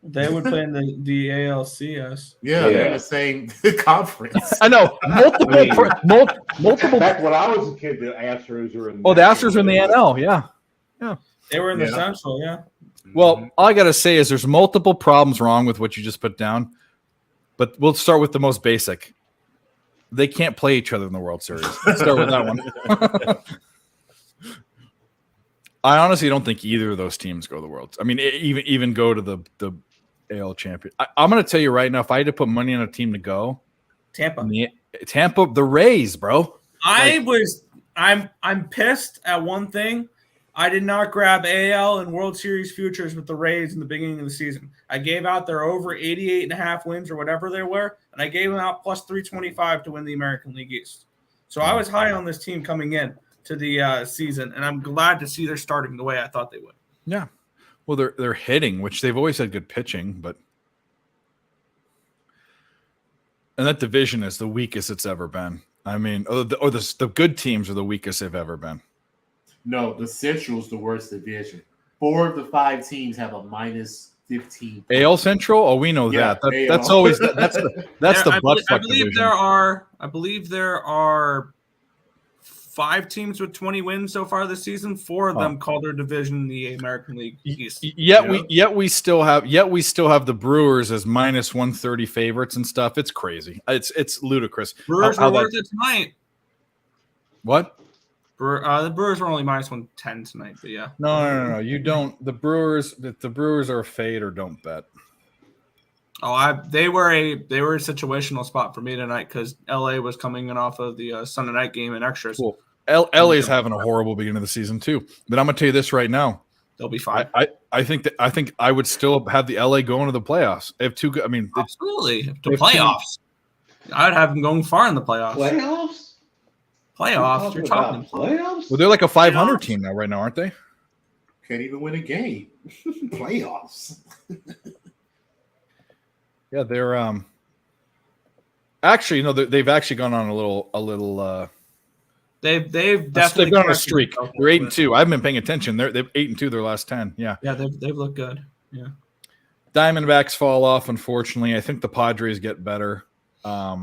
They would play in the ALCS. Yeah, they're in the same conference. I know multiple. Back when I was a kid, the Astros were in. Oh, the Astros are in the NL. Yeah. They were in the Yeah. Central, yeah. Well, all I got to say is there's multiple problems wrong with what you just put down, but we'll start with the most basic. They can't play each other in the World Series. Let's start with that one. I honestly don't think either of those teams go to the World. I mean, even go to the AL champion. I'm going to tell you right now, if I had to put money on a team to go, Tampa. the Rays, bro. I'm pissed at one thing. I did not grab AL and World Series futures with the Rays in the beginning of the season. I gave out their over 88.5 wins or whatever they were, and I gave them out plus 325 to win the American League East. So I was high on this team coming in to the season, and I'm glad to see they're starting the way I thought they would. Yeah. Well, they're hitting, which they've always had good pitching, but and that division is the weakest it's ever been. I mean, the good teams are the weakest they've ever been. No, the Central's the worst division. 4 of the 5 teams have a minus 15. AL Central? Oh, we know Yeah, that. AL. That's always that's the butt fuck division. I believe there are 5 teams with 20 wins so far this season. 4 of them call their division the American League East. Yet we still have the Brewers as minus 130 favorites and stuff. It's crazy. It's ludicrous. Brewers were worth it tonight. What? The Brewers were only minus 110 tonight, but yeah. No. You don't. The Brewers are a fade or don't bet. Oh, they were a situational spot for me tonight because LA was coming in off of the Sunday night game in extras. Cool. LA's having a horrible beginning of the season too. But I'm gonna tell you this right now. They'll be fine. I think I would still have the LA going to the playoffs. They have 2 good. I mean, Absolutely. The playoffs. I'd have them going far in the playoffs. Playoffs? You're talking playoffs? well, they're like a 500 team now, right now, aren't they? Can't even win a game. Playoffs. Yeah, they're actually, they've actually gone on a little. They've definitely they've gone on a streak. They're 8-2. I haven't been paying attention. They've 8-2 their last 10. Yeah. Yeah, they've looked good. Yeah. Diamondbacks fall off, unfortunately. I think the Padres get better. I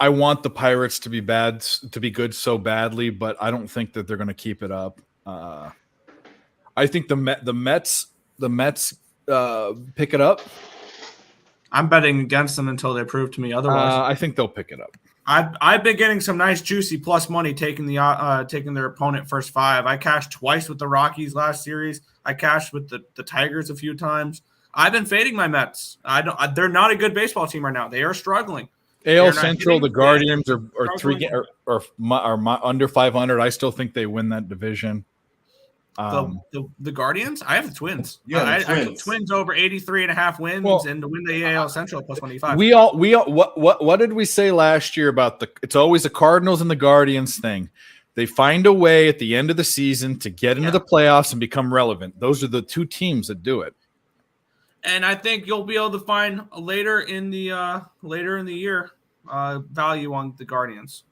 want the Pirates to be bad, to be good so badly, but I don't think that they're going to keep it up. I think the Mets pick it up. I'm betting against them until they prove to me otherwise. I think they'll pick it up. I've been getting some nice juicy plus money taking their opponent first 5. I cashed twice with the Rockies last series. I cashed with the Tigers a few times. I've been fading my Mets. They're not a good baseball team right now. They are struggling. AL Central, the Guardians are under 500. I still think they win that division. The Guardians? I have the Twins. Yeah, I have the Twins over 83.5 wins and to win the AL Central plus 25. We all what did we say last year about it's always the Cardinals and the Guardians thing. They find a way at the end of the season to get into the playoffs and become relevant. Those are the 2 teams that do it. And I think you'll be able to find later in the year value on the Guardians.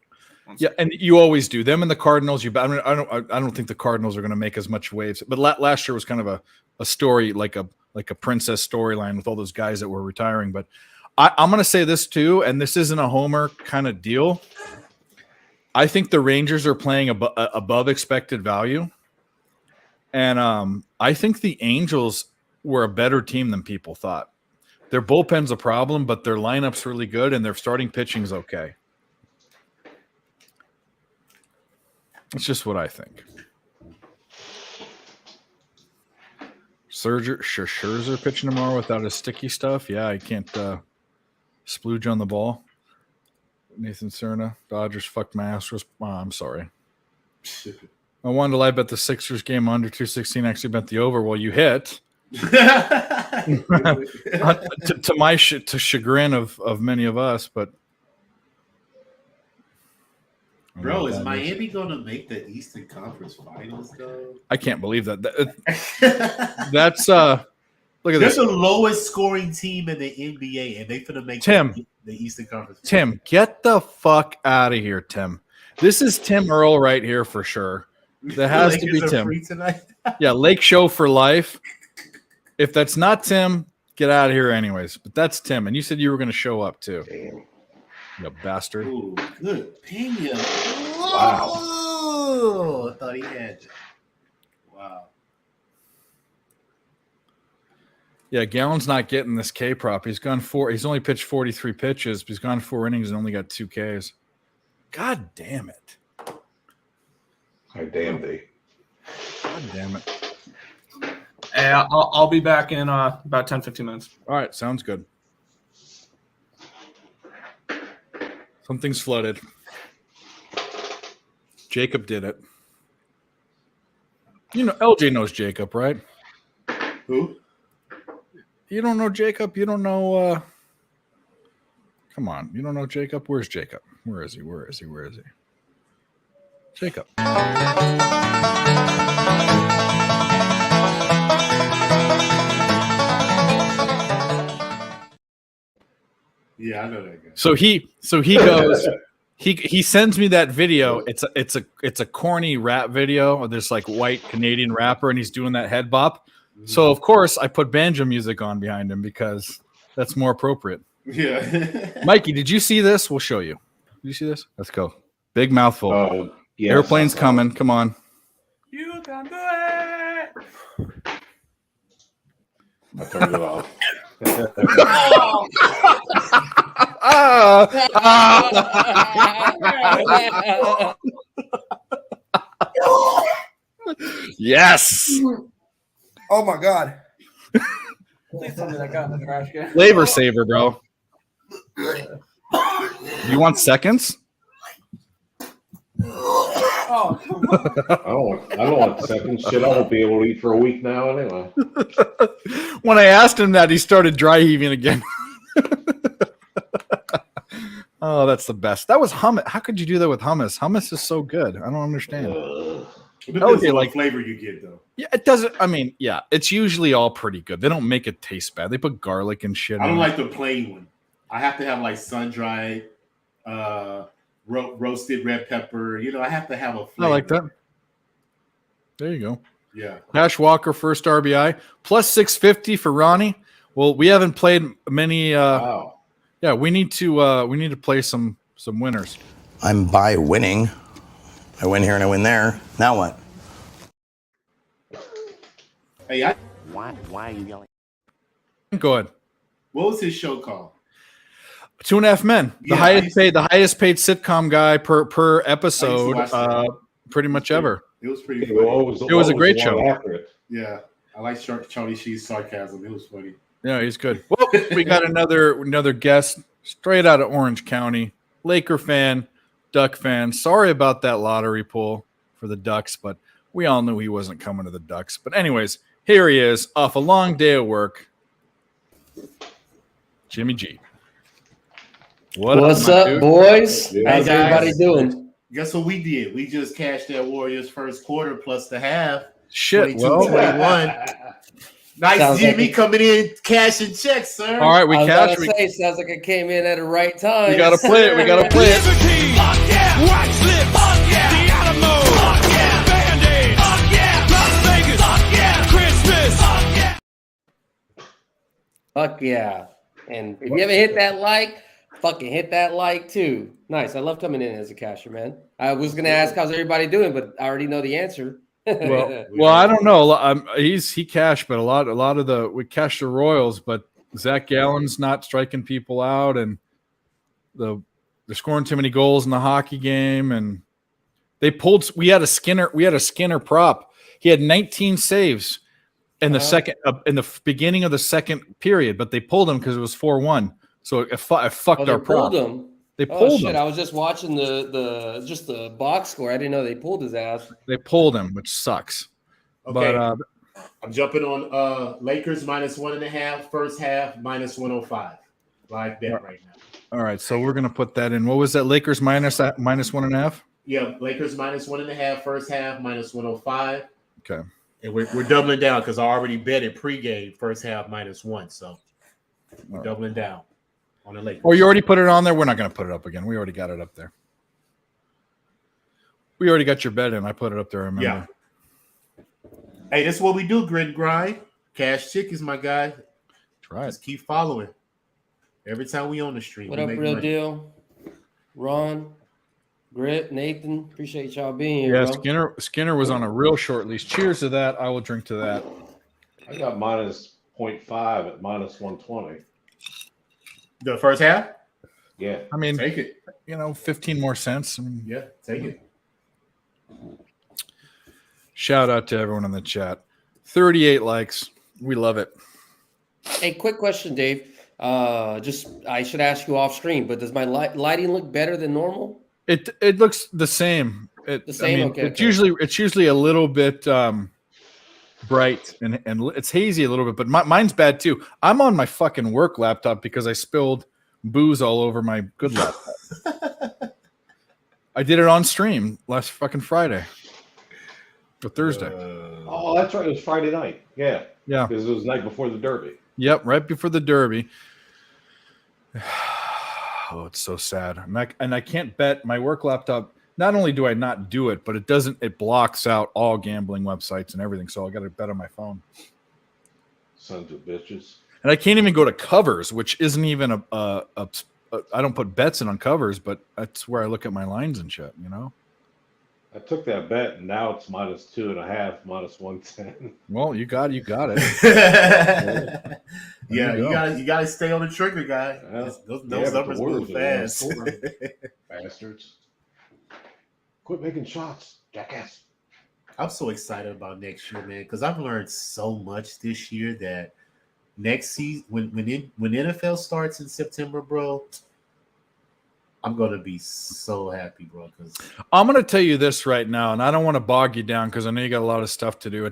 Yeah, and you always do. Them and the Cardinals. I don't think the Cardinals are going to make as much waves. But last year was kind of a story, like a princess storyline with all those guys that were retiring. But I'm going to say this too, and this isn't a homer kind of deal. I think the Rangers are playing above expected value, and I think the Angels were a better team than people thought. Their bullpen's a problem, but their lineup's really good, and their starting pitching's okay. It's just what I think. Scherzer pitching tomorrow without his sticky stuff. Yeah, I can't splooge on the ball. Nathan Cerna, Dodgers fucked my Astros. Oh, I'm sorry. I wanted to live bet the Sixers game under 216. Actually bet the over. Well, you hit. to my chagrin of many of us, but Bro, is Miami going to make the Eastern Conference Finals though? I can't believe that. That's look at They're this. the lowest scoring team in the NBA, and they finna make Tim. the Eastern Conference. Tim, get the fuck out of here, Tim. This is Tim Earl right here for sure. That has to be Lakers are Tim. free tonight. Yeah, Lake Show for life. If that's not Tim, get out of here anyways. But that's Tim, and you said you were going to show up too. Damn. You bastard. Ooh, good Pena. Wow. Oh, I thought he had it. Wow. Yeah, Gallen's not getting this K prop. He's only pitched 43 pitches, but he's gone 4 innings and only got 2 Ks. God damn it. I damn thee. God damn it. Yeah, I'll be back in about 10, 15 minutes. All right, sounds good. Something's flooded. Jacob did it. You know, LJ knows Jacob, right? Who? You don't know Jacob? You don't know come on, you don't know Jacob? Where's Jacob? Where is he? Where is he? Where is he? Jacob. Yeah, I know that guy. So he goes he sends me that video. It's a corny rap video of this like white Canadian rapper, and he's doing that head bop. So of course I put banjo music on behind him because that's more appropriate. Yeah. Mikey, did you see this? We'll show you. Did you see this? Let's go. Big mouthful. Yes. Airplane's coming. Come on. You can do it. I turned it off. Yes. Oh my god. Please tell me that got in the trash can. Flavor saver, bro. You want seconds? Oh, come on. I don't want second shit. I won't be able to eat for a week now anyway. When I asked him that, he started dry heaving again. Oh, that's the best. That was hummus. How could you do that with hummus? Hummus is so good. I don't understand. Ugh. It depends Okay, on what like- flavor you get, though. Yeah, it doesn't. I mean, yeah, it's usually all pretty good. They don't make it taste bad. They put garlic and shit. I don't in it. like the plain one. I have to have like sun-dried, roasted red pepper. You know, I have to have a flavor. I like that. There you go. Yeah. Cash Walker first RBI plus 650 for Ronnie. Well, we haven't played many. Wow. Yeah, we need to play some winners. I'm by winning. I win here and I win there. Now what? Hey, Why are you yelling? Go ahead. what was his show called? 2.5 Men, the Yeah, highest paid sitcom guy per episode, watch that. pretty much ever. It was pretty It funny. was a great the show. one after it? Yeah. I like Charlie Sheen's sarcasm. It was funny. Yeah, he's good. Well, we got another guest straight out of Orange County, Laker fan, Duck fan. Sorry about that lottery pool for the Ducks, but we all knew he wasn't coming to the Ducks. But anyways, here he is off a long day of work. Jimmy G. What's my up, dude? boys? Yeah. How's Hey, guys. everybody doing? Guess what we did? We just cashed that Warriors first quarter plus the half. Shit. 22, Well, 21. Nice Sounds Jimmy like coming in cashing checks, sir. all right, we I was cashed. about to say, sounds like it came in at the right time. We gotta play it. We gotta play it. Liberty. Fuck yeah. White Slip. Fuck yeah. The Alamo. Fuck yeah. Band-Aid. Fuck yeah. Las Vegas. Fuck yeah. Christmas. Fuck yeah. Fuck yeah. And if you haven't hit that like, fucking hit that like too. Nice. I love coming in as a casher, man. I was going to ask how's everybody doing, but I already know the answer. Well, I don't know. He cashed, but a lot of we cashed the Royals, but Zach Gallen's not striking people out, and they're scoring too many goals in the hockey game, and they pulled. We had a Skinner prop. He had 19 saves in the second in the beginning of the second period, but they pulled him because it was 4-1. So it fucked Oh, they our prop. pulled him. They Oh pulled shit! him. I was just watching the box score. I didn't know they pulled his ass. They pulled him, which sucks. Okay, But I'm jumping on Lakers -1.5 first half -105. Live bet right now. all right, so we're gonna put that in. What was that? Lakers -1.5. Yeah, Lakers -1.5 first half -105. Okay. And we're doubling down because I already bet it pregame first half -1. So we're All right. doubling down on the Lakers. Oh, you already put it on there. We're not gonna put it up again. We already got it up there. We already got your bet in. I put it up there. I remember. Yeah. Hey, this is what we do, grit and grind. Cash Chick is my guy. That's right. Just keep following. Every time we on the stream. What we up, make Real money. Deal? Ron, Grit, Nathan. Appreciate y'all being here, Yeah, bro. Skinner was on a real short leash. Cheers to that. I will drink to that. I got -0.5 at -120. The first half? Yeah. I mean, Take it. 15 more cents. I mean, Yeah, take it. shout out to everyone in the chat. 38 likes. We love it. Hey, quick question, Dave. Just I should ask you off screen, but does my lighting look better than normal? It looks the same. The same? Okay, It's okay. usually a little bit bright and it's hazy a little bit, but mine's bad too. I'm on my fucking work laptop because I spilled booze all over my good laptop. I did it on stream last fucking Friday or Thursday. Oh, that's right. It was Friday night. Yeah. Yeah. Because it was the night before the Derby. Yep, right before the Derby. Oh, it's so sad. And I can't bet my work laptop. Not only do I not do it, but it blocks out all gambling websites and everything. So I got to bet on my phone. Sons of bitches. And I can't even go to covers, which isn't even I don't put bets in on covers, but that's where I look at my lines and shit, you know? I took that bet, and now it's -2.5, -110. Well, you got it. Yeah, There you gotta stay on the trigger, guy. Yeah. Those Yeah, but numbers the move Warriors fast. are Bastards. Quit making shots, jackass. I'm so excited about next year, man, because I've learned so much this year that next season, when NFL starts in September, bro, I'm gonna be so happy, bro. Because I'm going to tell you this right now, and I don't want to bog you down because I know you got a lot of stuff to do.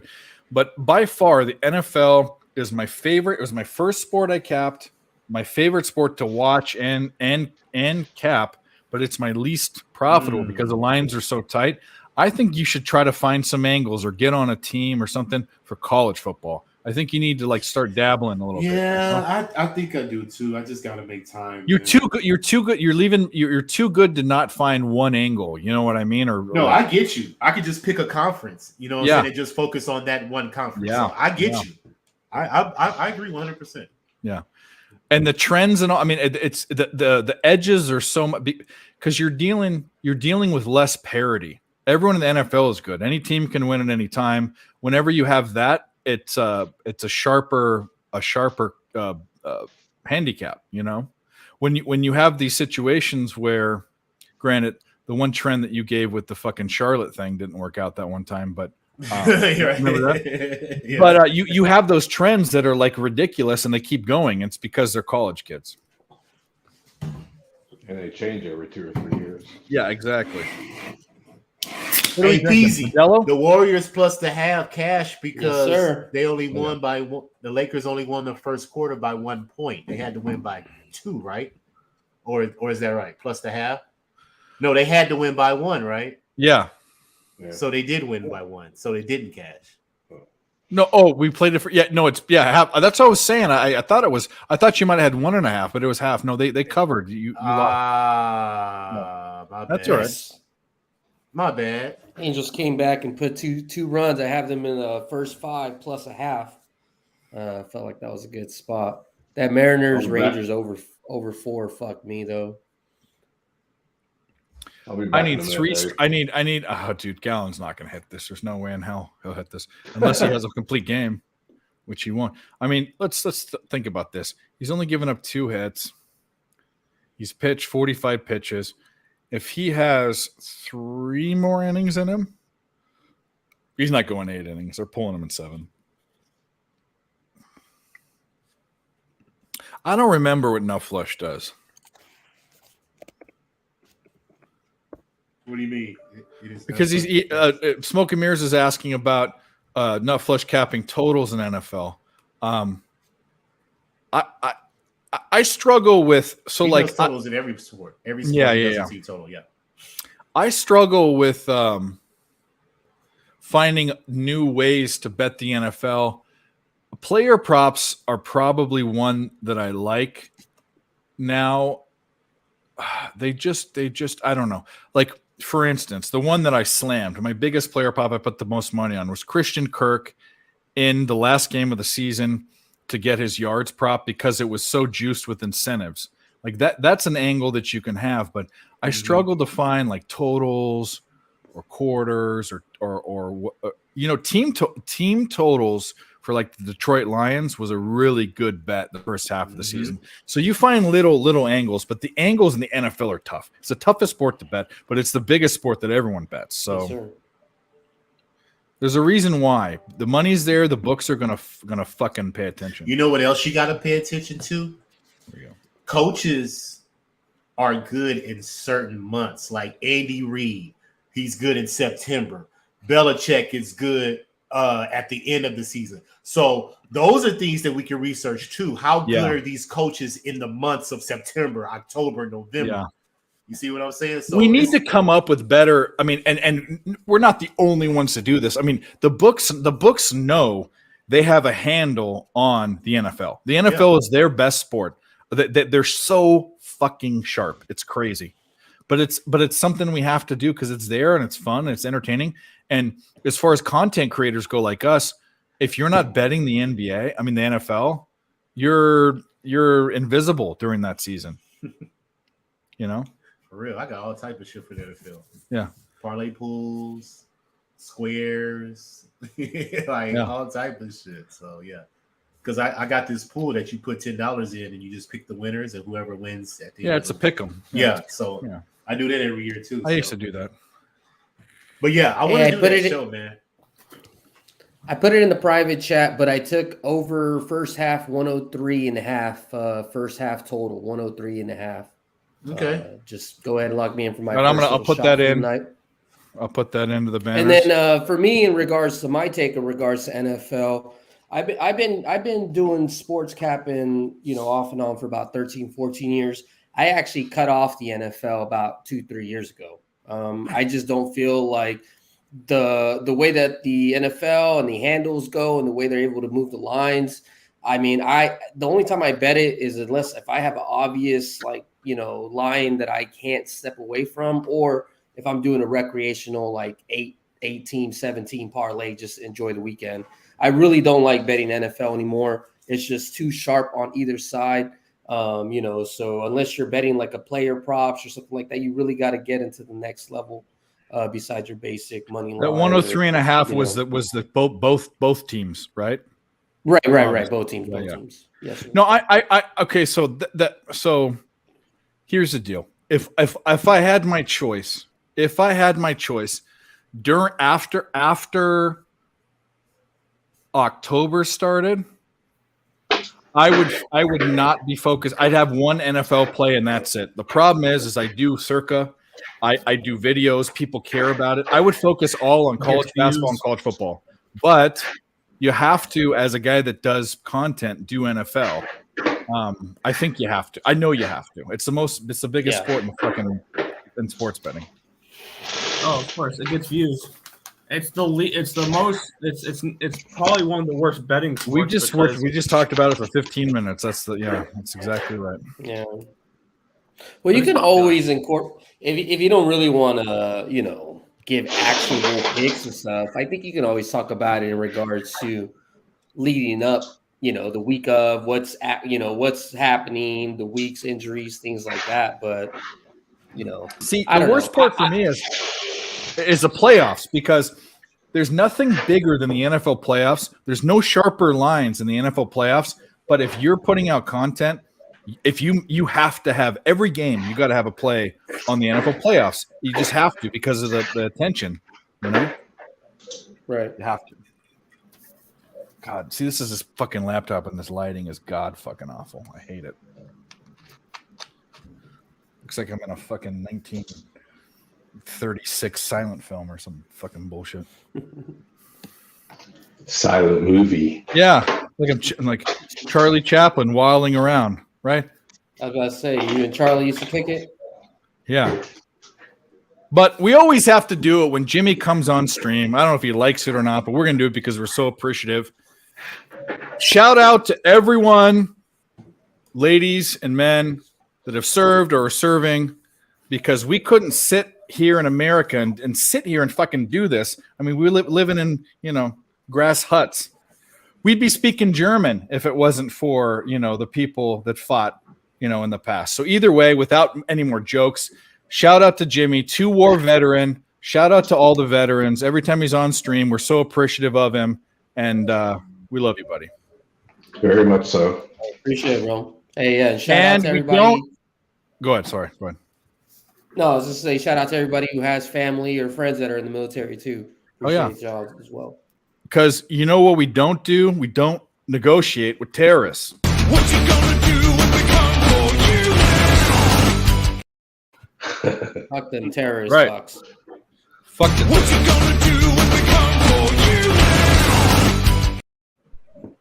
But by far, the NFL is my favorite. It was my first sport I capped, my favorite sport to watch and cap, but it's my least profitable because the lines are so tight. I think you should try to find some angles or get on a team or something for college football. I think you need to start dabbling a little bit. yeah, I think I do too. I just gotta make time. You're man. too good. You're too good. You're too good to not find one angle. You know what I mean? No, I get you. I could just pick a conference, you know what I'm Yeah. saying, and just focus on that one conference. Yeah. So I get Yeah. you. I agree 100%. And the trends and all. I mean, it's the edges are so much because you're dealing with less parity. Everyone in the NFL is good. Any team can win at any time. Whenever you have that, it's a sharper handicap. You know, when you have these situations where, granted, the one trend that you gave with the fucking Charlotte thing didn't work out that one time, but remember that? Yeah. But you have those trends that are ridiculous and they keep going. It's because they're college kids. And they change every 2 or 3 years. Yeah, exactly. Hey, Peasy, Yellow? the Warriors plus the half cash because sir. they only won by one. The Lakers only won the first quarter by 1 point. They had to win by 2, right? Or is that right? Plus the half? No, they had to win by 1, right? Yeah. Yeah. So they did win by 1. So they didn't cash. No. Oh, we played it for. Yeah. No. It's half. That's what I was saying. I thought it was. I thought you might have had 1.5, but it was half. No, they covered. You lost. My That's bad. all right. My bad. Angels came back and put two runs. I have them in the first 5 plus a half. I felt like that was a good spot. That Mariners Rangers over 4. Fuck me though. I'll be I back need in a minute, 3. Dave. I need. Oh, dude, Gallen's not going to hit this. There's no way in hell he'll hit this unless he has a complete game, which he won't. I mean, let's think about this. He's only given up 2 hits. He's pitched 45 pitches. If he has 3 more innings in him, he's not going 8 innings. They're pulling him in 7. I don't remember what No Flush does. What do you mean? It is Because Smoke and Mirrors is asking about not flush capping totals in NFL. I struggle with totals in every sport. Every sport does a team total. Yeah. I struggle with finding new ways to bet the NFL. Player props are probably one that I like now. They just I don't know. Like, for instance, the one that I slammed, my biggest player prop I put the most money on was Christian Kirk in the last game of the season to get his yards prop because it was so juiced with incentives. Like that's an angle that you can have, but I struggle to find like totals or quarters or team totals for like the Detroit Lions was a really good bet the first half of the season. So you find little angles, but the angles in the NFL are tough. It's the toughest sport to bet, but it's the biggest sport that everyone bets. So there's a reason why the money's there. The books are gonna fucking pay attention. You know what else you got to pay attention to? There you go. Coaches are good in certain months, like Andy Reid. He's good in September. Belichick is good at the end of the season. So those are things that we can research too. How good are these coaches in the months of September, October, November? Yeah. You see what I'm saying? So we need to come up with better. I mean, and we're not the only ones to do this. I mean, the books know they have a handle on the NFL. The NFL is their best sport. They're so fucking sharp. It's crazy. But it's something we have to do because it's there and it's fun and it's entertaining. And as far as content creators go, like us, if you're not betting the NBA, I mean the NFL, you're invisible during that season. You know, for real. I got all type of shit for the NFL. Yeah, parlay pools, squares, all type of shit. So yeah, because I got this pool that you put $10 in and you just pick the winners and whoever wins at the end. It's a pick 'em. Yeah, so I do that every year too. I used to do that. But yeah, I want to do that show, man. I put it in the private chat, but I took over first half 103.5, first half total 103.5. Okay. Just go ahead and lock me in for my. But I'll put that in. I'll put that into the banners. And then for me, in regards to my take in regards to NFL, I've been doing sports capping, off and on for about 13, 14 years. I actually cut off the NFL about 2-3 years ago. I just don't feel like the way that the NFL and the handles go and the way they're able to move the lines. I mean, the only time I bet it is if I have an obvious line that I can't step away from, or if I'm doing a recreational 18, 17 parlay, just enjoy the weekend. I really don't like betting NFL anymore. It's just too sharp on either side. So unless you're betting like a player props or something like that, you really got to get into the next level besides your basic money line. That 103.5 was the both teams, right? Right. Both teams. Teams. Yes. Sir. No, I okay. So so here's the deal. If I had my choice, during after October started, I would not be focused. I'd have one NFL play and that's it. The problem is I do circa, I do videos. People care about it. I would focus all on college basketball and college football, but you have to, as a guy that does content, do NFL. I think you have to. I know you have to. It's the biggest sport in sports betting. Oh, of course, it gets views. It's probably one of the worst betting sports. We just talked about it for 15 minutes. That's exactly right. Yeah. Well, you can always incorporate if you don't really want to, give actual picks and stuff. I think you can always talk about it in regards to leading up, the week of what's happening, the week's injuries, things like that. But see, the worst part for me is the playoffs, because there's nothing bigger than the NFL playoffs. There's no sharper lines in the NFL playoffs. But if you're putting out content, if you have to have every game, you got to have a play on the NFL playoffs. You just have to because of the attention, Right. You have to. God, see, this is this fucking laptop and this lighting is god fucking awful. I hate it. Looks like I'm in a fucking 36 silent film or some fucking bullshit. Silent movie. Yeah, like Charlie Chaplin waddling around, right? I was about to say, you and Charlie used to kick it. Yeah. But we always have to do it when Jimmy comes on stream. I don't know if he likes it or not, but we're going to do it because we're so appreciative. Shout out to everyone, ladies and men, that have served or are serving, because we couldn't sit here in America and sit here and fucking do this. I mean, we living in, grass huts. We'd be speaking German if it wasn't for, the people that fought, in the past. So either way, without any more jokes, shout out to Jimmy, 2-war veteran. Shout out to all the veterans. Every time he's on stream, we're so appreciative of him. And we love you, buddy. Very much so. Appreciate it, bro. Hey, yeah, shout out to everybody. Go ahead. Sorry. Go ahead. No, I was just saying shout out to everybody who has family or friends that are in the military too. Appreciate y'all as well. Because you know what we don't do? We don't negotiate with terrorists. What you gonna do when we come for you? Fuck them terrorist Right. fucks. Fuck the What you gonna do when we come for you?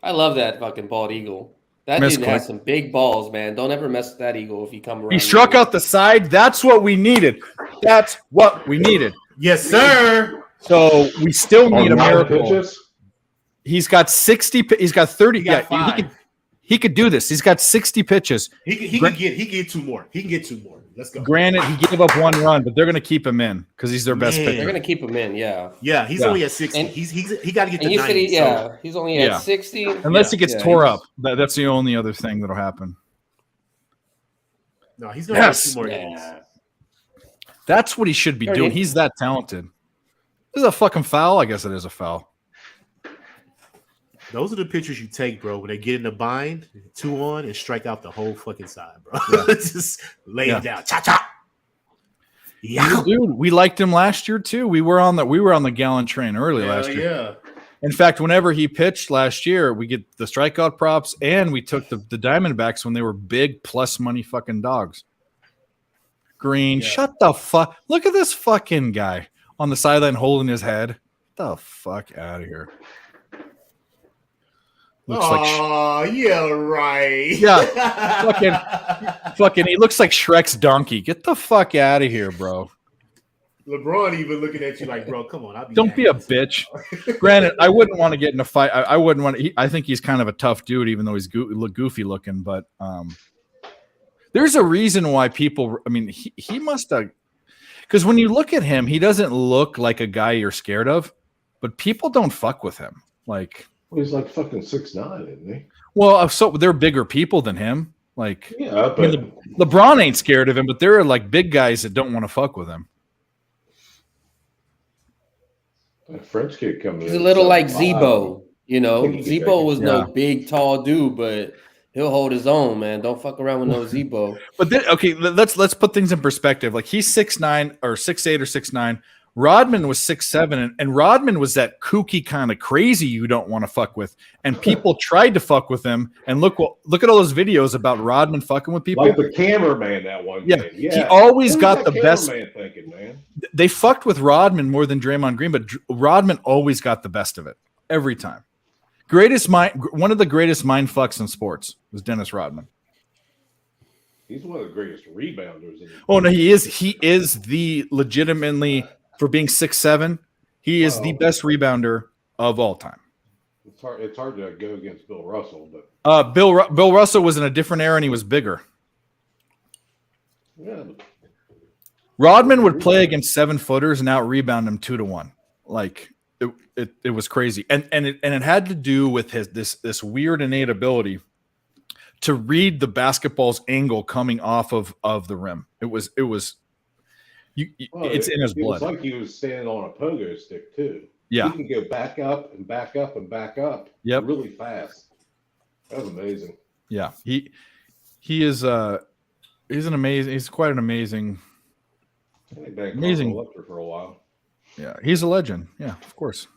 I love that fucking bald eagle. That Miss dude Quick. has some big balls, man. Don't ever mess with that eagle if you come around. He struck out the side. That's what we needed. That's what we needed. Yes, sir. So we still need a On 9 miracle. pitches? He's got 60. He's got 30. He got Yeah, 5. he could do this. He's got 60 pitches. He can get 2 more. He can get 2 more. Let's go. Granted, he gave up 1 run, but they're going to keep him in because he's their best Man. pitcher. They're gonna keep him in, yeah. Yeah, he's Yeah. only at 60. And- he got to get And to you 90. said he's only Yeah. at 60. Unless he gets Yeah, tore he's- up. That's the only other thing that'll happen. No, he's going Yes. to get 2 more Yeah. innings. That's what he should be Already- doing. He's that talented. This is a fucking foul. I guess it is a foul. Those are the pitchers you take, bro, when they get in the bind, 2 on, and strike out the whole fucking side, bro. Just lay Yeah. it down. Cha-cha. Yeah. Dude, we liked him last year too. We were on the Gallant train early last year. Yeah. In fact, whenever he pitched last year, we get the strikeout props, and we took the Diamondbacks when they were big plus money fucking dogs. Green, Yeah. shut the fuck. Look at this fucking guy on the sideline holding his head. Get the fuck out of here. Looks like Oh, yeah, right. fucking. He looks like Shrek's donkey. Get the fuck out of here, bro. LeBron even looking at you like, bro, come on. Don't be a bitch. Granted, I wouldn't want to get in a fight. I wouldn't want to. I think he's kind of a tough dude, even though he's goofy looking. But there's a reason why people. I mean, he must have. Because when you look at him, he doesn't look like a guy you're scared of. But people don't fuck with him. Like, Well, he's like fucking 6'9", isn't he? well, so they're bigger people than him. Like, Yeah, I mean, LeBron ain't scared of him, but there are like big guys that don't want to fuck with him. that French kid coming in. He's a little like 7'5". Zebo, you know. I think he can Zebo take was it. no Yeah. big, tall dude, but he'll hold his own, man. Don't fuck around with no Zebo. But then, okay, let's put things in perspective. Like he's 6'9" or 6'8" or 6'9". Rodman was 6'7", and Rodman was that kooky kind of crazy you don't want to fuck with. And people tried to fuck with him. And look at all those videos about Rodman fucking with people. Like the cameraman that one Yeah, game. he always Who's got that the best. cameraman thinking, man? They fucked with Rodman more than Draymond Green, but Rodman always got the best of it every time. One of the greatest mind fucks in sports was Dennis Rodman. He's one of the greatest rebounders. In the Oh no, he is the legitimately, for being 6'7", he is the Wow. best rebounder of all time. It's hard to go against Bill Russell, but Bill Russell was in a different era and he was bigger. yeah, but Rodman would play against 7-footers and out rebound him 2-1. Like it was crazy, and it had to do with this weird innate ability to read the basketball's angle coming off of the rim. It was well, it's in his it was blood. like he was standing on a pogo stick too. Yeah. He can go back up and back up and back up. Yep. Really fast. That was amazing. Yeah, he is he's quite an amazing. I think Ben Amazing. Carson left her for a while. Yeah, he's a legend. Yeah, of course.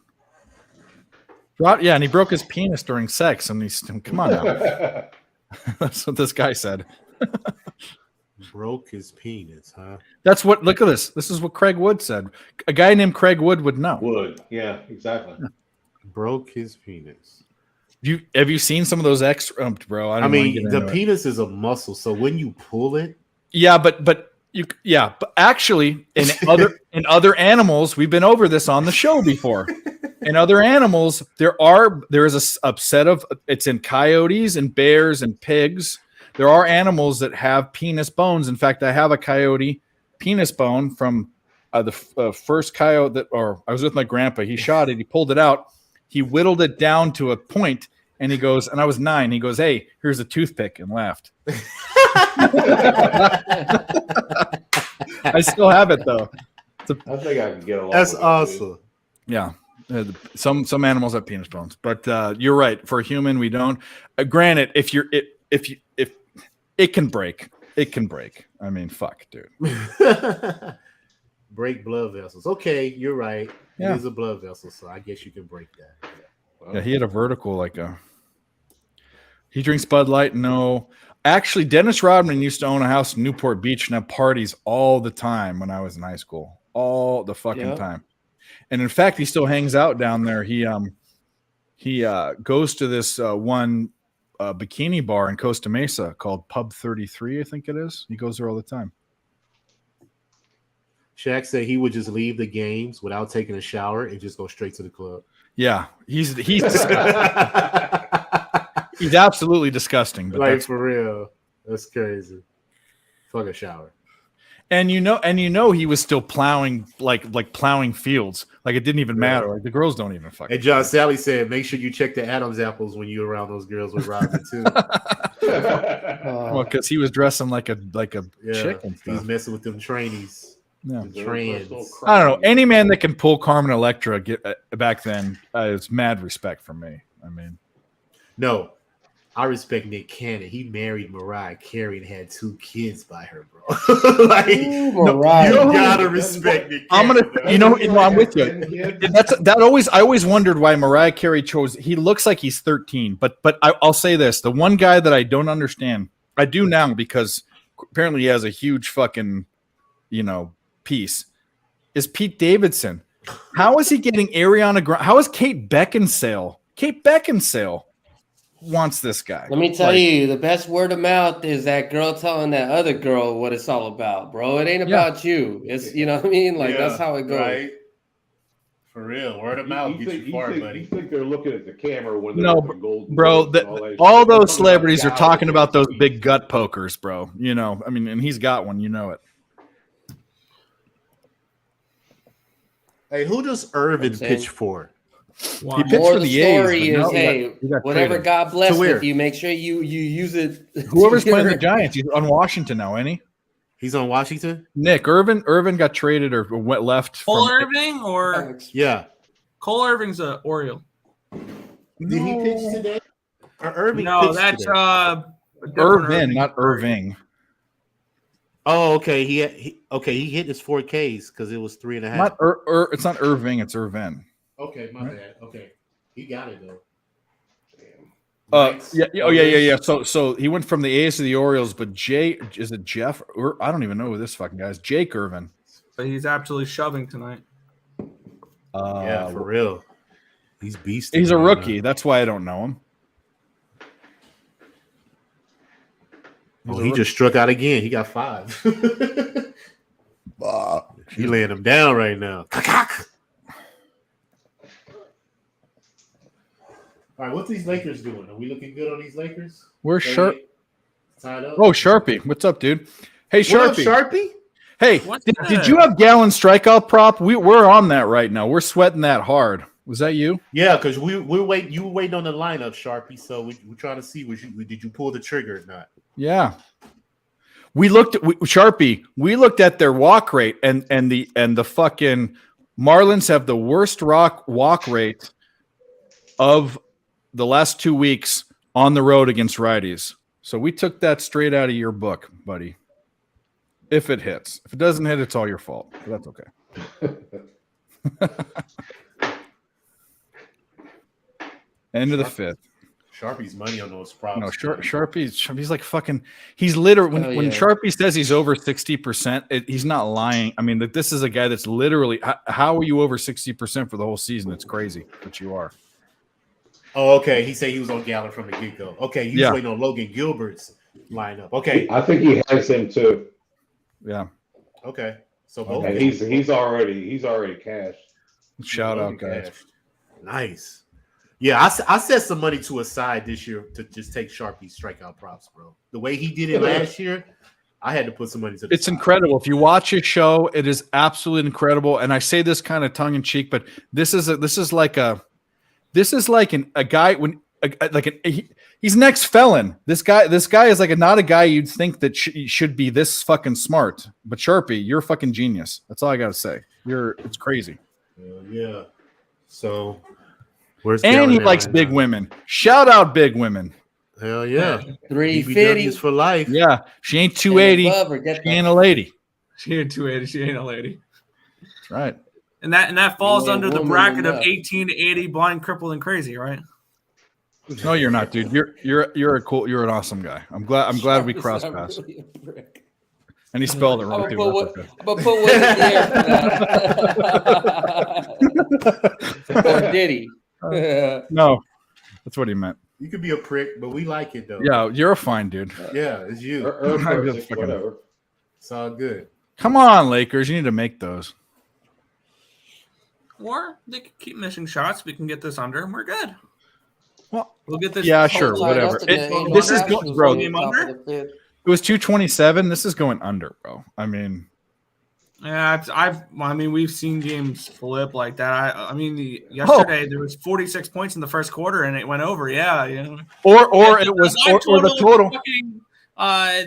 Yeah, and he broke his penis during sex, and he's come on now. That's what this guy said. Broke his penis, huh? That's what. Look at this. This is what Craig Wood said. A guy named Craig Wood would know. Would. Yeah, exactly. Broke his penis. Have you seen some of those extra, bro? I mean, the penis is a muscle, so when you pull it, but actually, in other animals, we've been over this on the show before. In other animals, there is a set of, it's in coyotes and bears and pigs. There are animals that have penis bones. In fact, I have a coyote penis bone from the first coyote I was with my grandpa. He shot it. He pulled it out. He whittled it down to a point, and he goes, and I was 9. He goes, "Hey, here's a toothpick," and laughed. I still have it though. I think I can get along. that's with it, awesome. Yeah. Some animals have penis bones, but you're right. For a human, we don't. Granted, if it can break, I mean, fuck, dude. Break blood vessels. Okay, you're right. Yeah. It is a blood vessel, so I guess you can break that. Well, Yeah, he had a vertical he drinks Bud Light. No, actually, Dennis Rodman used to own a house in Newport Beach and have parties all the time when I was in high school, all the fucking time. And in fact, he still hangs out down there. He goes to this one bikini bar in Costa Mesa called Pub 33, I think it is. He goes there all the time. Shaq said he would just leave the games without taking a shower and just go straight to the club. Yeah, he's he's absolutely disgusting. But Like for real, that's crazy. Fuck a shower. and you know he was still plowing like plowing fields. Like it didn't even matter. Like the girls don't even fucking. And John Sally said, make sure you check the Adam's apples when you're around those girls with Robin too. Well, because he was dressing like a Yeah, chick and he's stuff. messing with them trainees. Yeah. The trans. I don't know. Any man that can pull Carmen Electra back then is mad respect from me. I mean, No, I respect Nick Cannon. He married Mariah Carey and had 2 kids by her, bro. Like, Mariah. you gotta respect Nick I'm Cannon. gonna, I'm with you. I always wondered why Mariah Carey chose. He looks like he's 13, but I'll say this: the one guy that I don't understand, I do now because apparently he has a huge fucking, piece, is Pete Davidson. How is he getting Ariana Grande? How is Kate Beckinsale? Kate Beckinsale wants this guy. Let me tell you, the best word of mouth is that girl telling that other girl what it's all about, bro. It ain't about you. It's, you know what I mean? Like, that's how it goes. Right? For real. Word of mouth gets you far, buddy. You think they're looking at the camera when they're No, opening Golden bro, Globes and all that all shit. those They're talking celebrities are about talking guys about those and big gut pokers, bro. I mean, and he's got one, it. Hey, who does Irvin pitch for? He Why? pitched More for the the A's, story but is, no, hey, he got whatever traded. God bless To where? with you, make sure you use it. Whoever's playing the Giants, he's on Washington now, ain't he? He's on Washington? Nick Irvin got traded or went left. Cole from- Irving or Yeah. Cole Irving's a Oriole. Did he pitch today? Or Irving No, pitched that's today? a different Irvin, not Irving. Oh, okay. He hit his 4Ks because it was 3.5. Not it's not Irving, it's Irvin. Okay, my bad. Okay. He got it though. Yeah. So he went from the A's to the Orioles, but is it Jeff? I don't even know who this fucking guy is. Jake Irvin. So he's absolutely shoving tonight. Yeah, for real. He's beast. He's a rookie. That's why I don't know him. Oh, he just struck out again. He got 5. He laying him down right now. All right, what's these Lakers doing? Are we looking good on these Lakers? Where's Sharp? Tied up. Oh, Sharpie. What's up, dude? Hey, What up, Sharpie. Sharpie? Hey, What's did that? you have Gallon strikeout prop? We're on that right now. We're sweating that hard. Was that you? Yeah, because we're waiting. You were waiting on the lineup, Sharpie. So we're trying to see did you pull the trigger or not? Yeah. Sharpie. We looked at their walk rate and the fucking Marlins have the worst walk rate of the last 2 weeks on the road against righties. So we took that straight out of your book, buddy. If it hits. If it doesn't hit, it's all your fault. But that's okay. End of the 5th. Sharpie's money on those props. No, man. Sharpie's like fucking. He's literally when yeah. Sharpie says he's over 60%, he's not lying. I mean, this is a guy that's literally. How are you over 60% for the whole season? It's crazy, but you are. Oh, okay. He said he was on Gallon from the get-go. Okay, he's waiting on Logan Gilbert's lineup. Okay. I think he has him too. Yeah. Okay. So both And he's already cashed. Shout out, guys. cashed. Nice. Yeah, I set some money to a side this year to just take Sharpie's strikeout props, bro. The way he did it last year, I had to put some money to the It's side. incredible. If you watch his show, it is absolutely incredible. And I say this kind of tongue in cheek, but this is like a guy he's an ex-felon. This guy is like not a guy you'd think that should be this fucking smart. But Sharpie, you're a fucking genius. That's all I gotta say. It's crazy. Yeah. So where's And Gallon he at likes right big now? women. Shout out big women. Hell yeah. 350. BBWs for life. Yeah, she ain't 280. Above or get She ain't a lady. She ain't 280. She ain't a lady. That's right. And that falls Yeah, under the woman bracket of enough. 18 to 80, blind, crippled, and crazy, right? No, you're not, dude. You're an awesome guy. I'm glad we crossed paths. Really a brick. And he spelled it I'm wrong gonna too. put one in the air for that. Or did he? No, that's what he meant. You could be a prick, but we like it though. Yeah, you're a fine dude. Yeah, it's you. Just fucking- Whatever. It's all good. Come on, Lakers. You need to make those. Or they could keep missing shots. We can get this under, and we're good. Well, We'll get this. yeah, sure, Outside, whatever. that's the game. This is Washington's bro. on It top of the fifth. was 227. This is going under, bro. I mean, Yeah, I mean, we've seen games flip like that. I mean, yesterday there was 46 points in the first quarter, and it went over. Yeah, or it was or the total.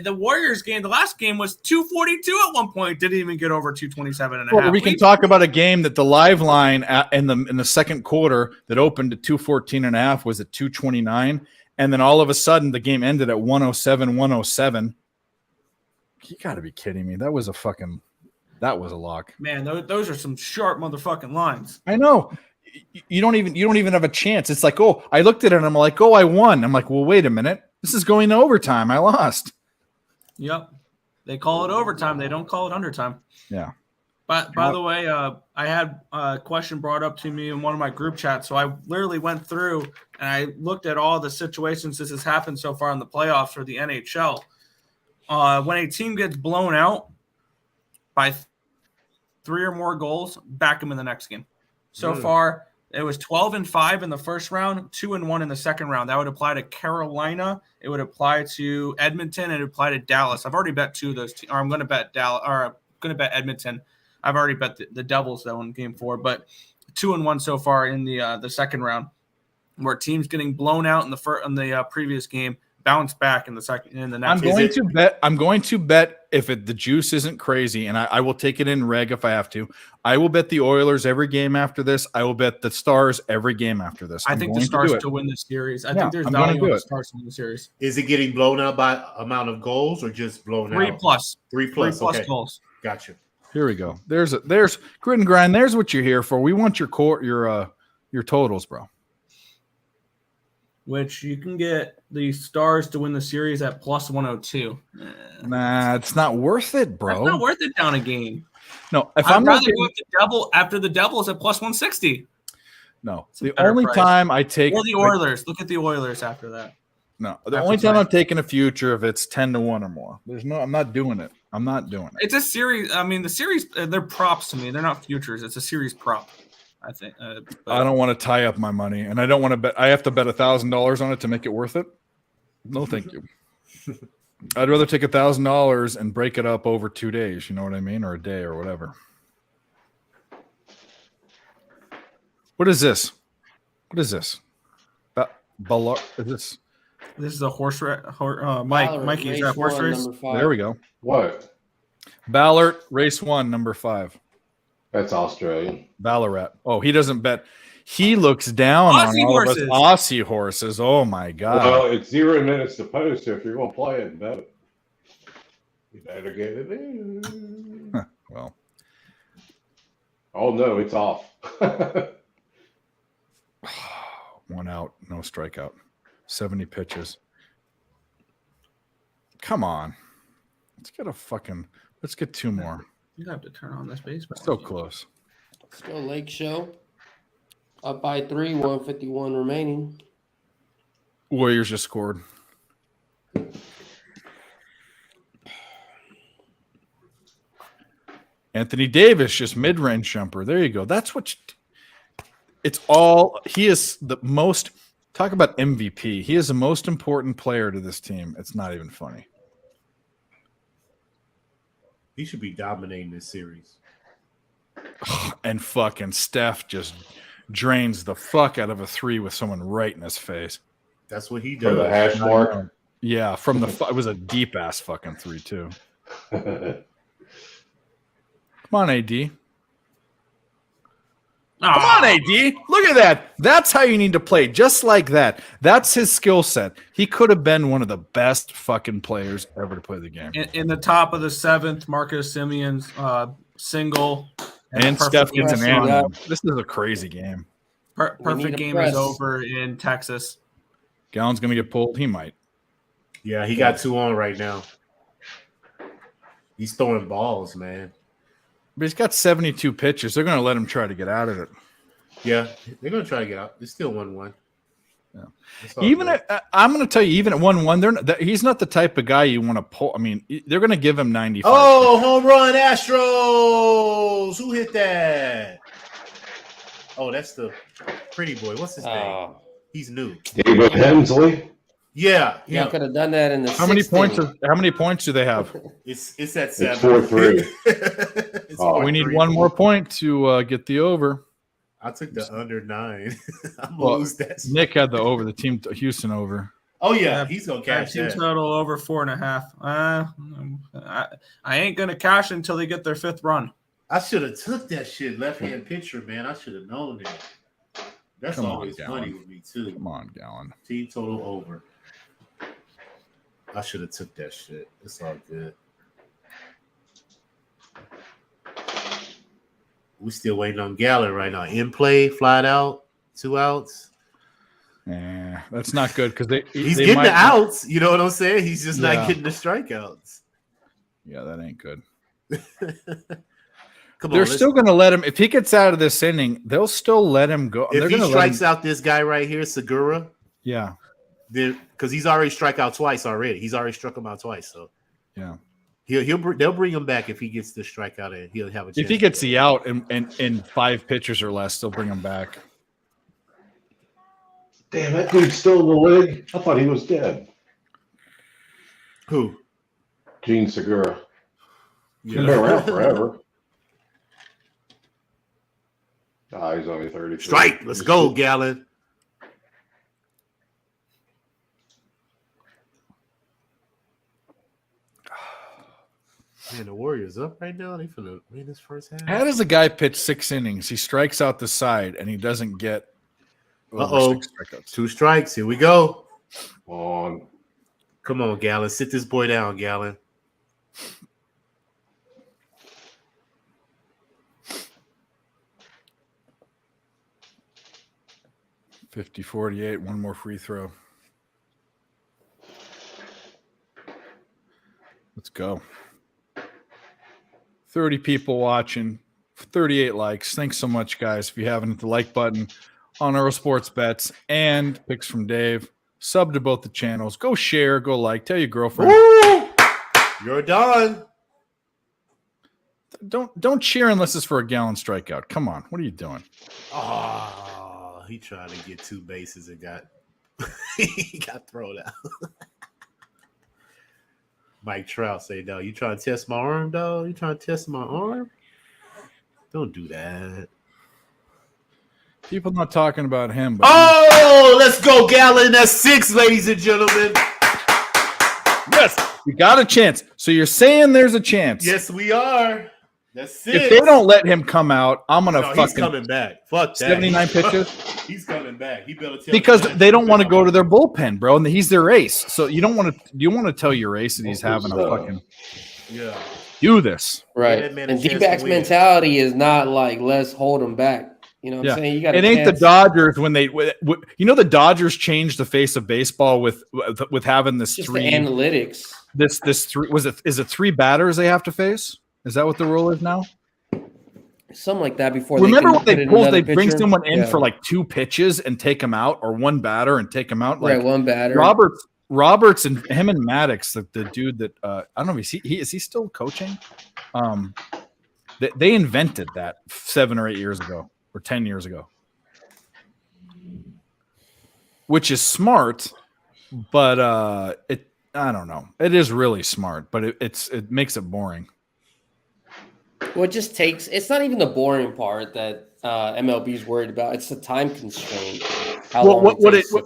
The Warriors game, the last game was 242 at one point. Didn't even get over 227 and a Well, half. we can talk about a game that the live line in the second quarter that opened at 214 and a half was at 229, and then all of a sudden the game ended at 107. You got to be kidding me! That was a lock. Man, those are some sharp motherfucking lines. I know. You don't even have a chance. It's like, oh, I looked at it and I'm like, oh, I won. I'm like, well, wait a minute. This is going to overtime. I lost. Yep. They call it overtime. They don't call it undertime. Yeah. But by the way, I had a question brought up to me in one of my group chats. So I literally went through and I looked at all the situations this has happened so far in the playoffs for the NHL. When a team gets blown out by 3 or more goals, back them in the next game. So far, it was 12-5 in the first round, 2-1 in the second round. That would apply to Carolina. It would apply to Edmonton, and it would apply to Dallas. I've already bet 2 of those. Or I'm going to bet Dallas. Or I'm going to bet Edmonton. I've already bet the Devils though in Game 4, but 2-1 so far in the second round, where teams getting blown out in the previous game bounce back in the next. I'm going to bet if the juice isn't crazy, and I will take it in reg if I have to. I will bet the Oilers every game after this. I will bet the Stars every game after this. I think the Stars to win the series. I think there's value on the Stars to win the series. Is it getting blown out by amount of goals or just blown out? 3+. 3+. Okay. Goals. Gotcha. Here we go. There's grit and grind. There's what you're here for. We want your totals, bro. Which you can get the Stars to win the series at +102. Nah, it's not worth it, bro. It's not worth it down a game. No, if I'd I'm rather not getting, go with the Devil after the Devils at +160. no, It's a the better only price. time I take Or the Oilers. Look at the Oilers after that. no, the After only time tonight. I'm taking a future if it's 10-1 or more. I'm not doing it. I'm not doing it. It's a series. I mean, the series, they're props to me. They're not futures. It's a series prop, I think. But I don't want to tie up my money, and I don't want to bet. I have to bet $1,000 on it to make it worth it. No, thank you. I'd rather take $1,000 and break it up over 2 days. You know what I mean, or a day, or whatever. What is this? What is this? Ballard? Is this? This is a Mikey, is that Race horse one, race? number 5. There we go. What? Ballard, race 1, number 5. That's Australian. Ballarat. Oh, he doesn't bet. He looks down Aussie on all horses. of us Aussie horses. Oh my god! Well, it's 0 minutes to post. So if you're going to play it, bet it. You better get it in. Well, Oh no, it's off. 1 out, no strikeout. 70 pitches. Come on. Let's get 2 more. You have to turn on this baseball. We're so close. Let's go, Lake Show. Up by 3, 151 remaining. Warriors just scored. Anthony Davis, just mid-range jumper. There you go. That's what it's all. He is the most. Talk about MVP. He is the most important player to this team. It's not even funny. He should be dominating this series. And fucking Steph just drains the fuck out of a 3 with someone right in his face. That's what he For the does. hash mark. Yeah, from the it was a deep ass fucking 3 too. Come on, AD. Come on, AD. Look at that. That's how you need to play. Just like that. That's his skill set. He could have been one of the best fucking players ever to play the game. In the top of the 7th, Marcus Simeon's single. And perfect Steph game gets an is over. animal. This is a crazy game. We need Perfect a game press. is over in Texas. Gallen's going to get pulled. He might. Yeah, he got 2 on right now. He's throwing balls, man. But he's got 72 pitches. They're going to let him try to get out of it. Yeah, they're going to try to get out. It's still 1-1. Yeah. It's all Even good. I'm going to tell you, even at 1-1, he's not the type of guy you want to pull. I mean, they're going to give him 95. Oh, home run, Astros! Who hit that? Oh, that's the pretty boy. What's his name? Oh, He's new. David Hensley. Yeah, yeah, yeah. could have done that in the How many 6th points? inning. How many points do they have? It's at 7. 4-3. It's Oh, We need 4-3. 1 more point to get the over. I took the under 9. I'm Well, gonna lose that. Nick had the over. The team Houston over. Oh yeah, he's gonna That cash team that. total over 4.5. I ain't gonna cash until they get their 5th run. I should have took that shit left hand pitcher, man. I should have known that. That's Come on, always Gallen. funny with me too. Come on, Gallen. Team total over. I should have took that shit. It's all good. We still waiting on Gallen right now. In play, flied out, 2 outs. Yeah, that's not good because He's they getting might the not- outs. You know what I'm saying? He's just Yeah. not getting the strikeouts. Yeah, that ain't good. Come on, They're let's- still going to let him. If he gets out of this inning, they'll still let him go. They're if he gonna let strikes him- out this guy right here, Segura, yeah, because he's already struck out twice already. He's already struck him out twice. So yeah. they'll bring him back if he gets the strikeout and he'll have a chance. If he gets the out in 5 pitches or less, they'll bring him back. Damn, that dude's still in the league. I thought he was dead. Who? Gene Segura. Yeah. He's been around forever. He's only 30. Strike. Let's go, Gallen. Man, the Warriors up right now. They finna win this first half. How does a guy pitch 6 innings? He strikes out the side and he doesn't get over Uh-oh. 6 strikeouts. 2 strikes. Here we go. On. Come on, Gallen. Sit this boy down, Gallen. $50-48. 1 more free throw. Let's go. 30 people watching, 38 likes. Thanks so much, guys. If you haven't, hit the like button on Earl Sports Bets and Picks from Dave. Sub to both the channels. Go share, go like, tell your girlfriend. Woo! You're done. Don't cheer unless it's for a Gallen strikeout. Come on. What are you doing? Oh, he tried to get 2 bases and got he got thrown out. Mike Trout say, "Dog, you trying to test my arm, dog? You trying to test my arm? Don't do that." People not talking about him, but Oh, let's go, Gallen. That's 6, ladies and gentlemen. yes, you got a chance. So you're saying there's a chance. Yes, we are. That's 6. If they don't let him come out, I'm gonna no, he's fucking coming back. Fuck that. 79 pitches. He's coming back. He better tell Because the fans they don't he's want to back. go to their bullpen, bro, and he's their ace. So you don't want to. You want to tell your ace that he's having a fucking Yeah. do this. Right. that man a And chance to D-backs win. mentality is not like, let's hold them back. You know what I'm saying? You got it ain't the Dodgers when they, the Dodgers changed the face of baseball with having this just three the analytics. This three is it 3 batters they have to face? Is that what the rule is now? Something like that before. Remember they when they bring pitcher? someone in for like 2 pitches and take them out, or 1 batter and take them out? Like right, 1 batter. Roberts and him and Maddox, the dude that I don't know, is he still coaching? They invented that 7 or 8 years ago or 10 years ago, which is smart, but I don't know. It is really smart, but it makes it boring. Well, it just takes. It's not even the boring part that MLB is worried about. It's the time constraint.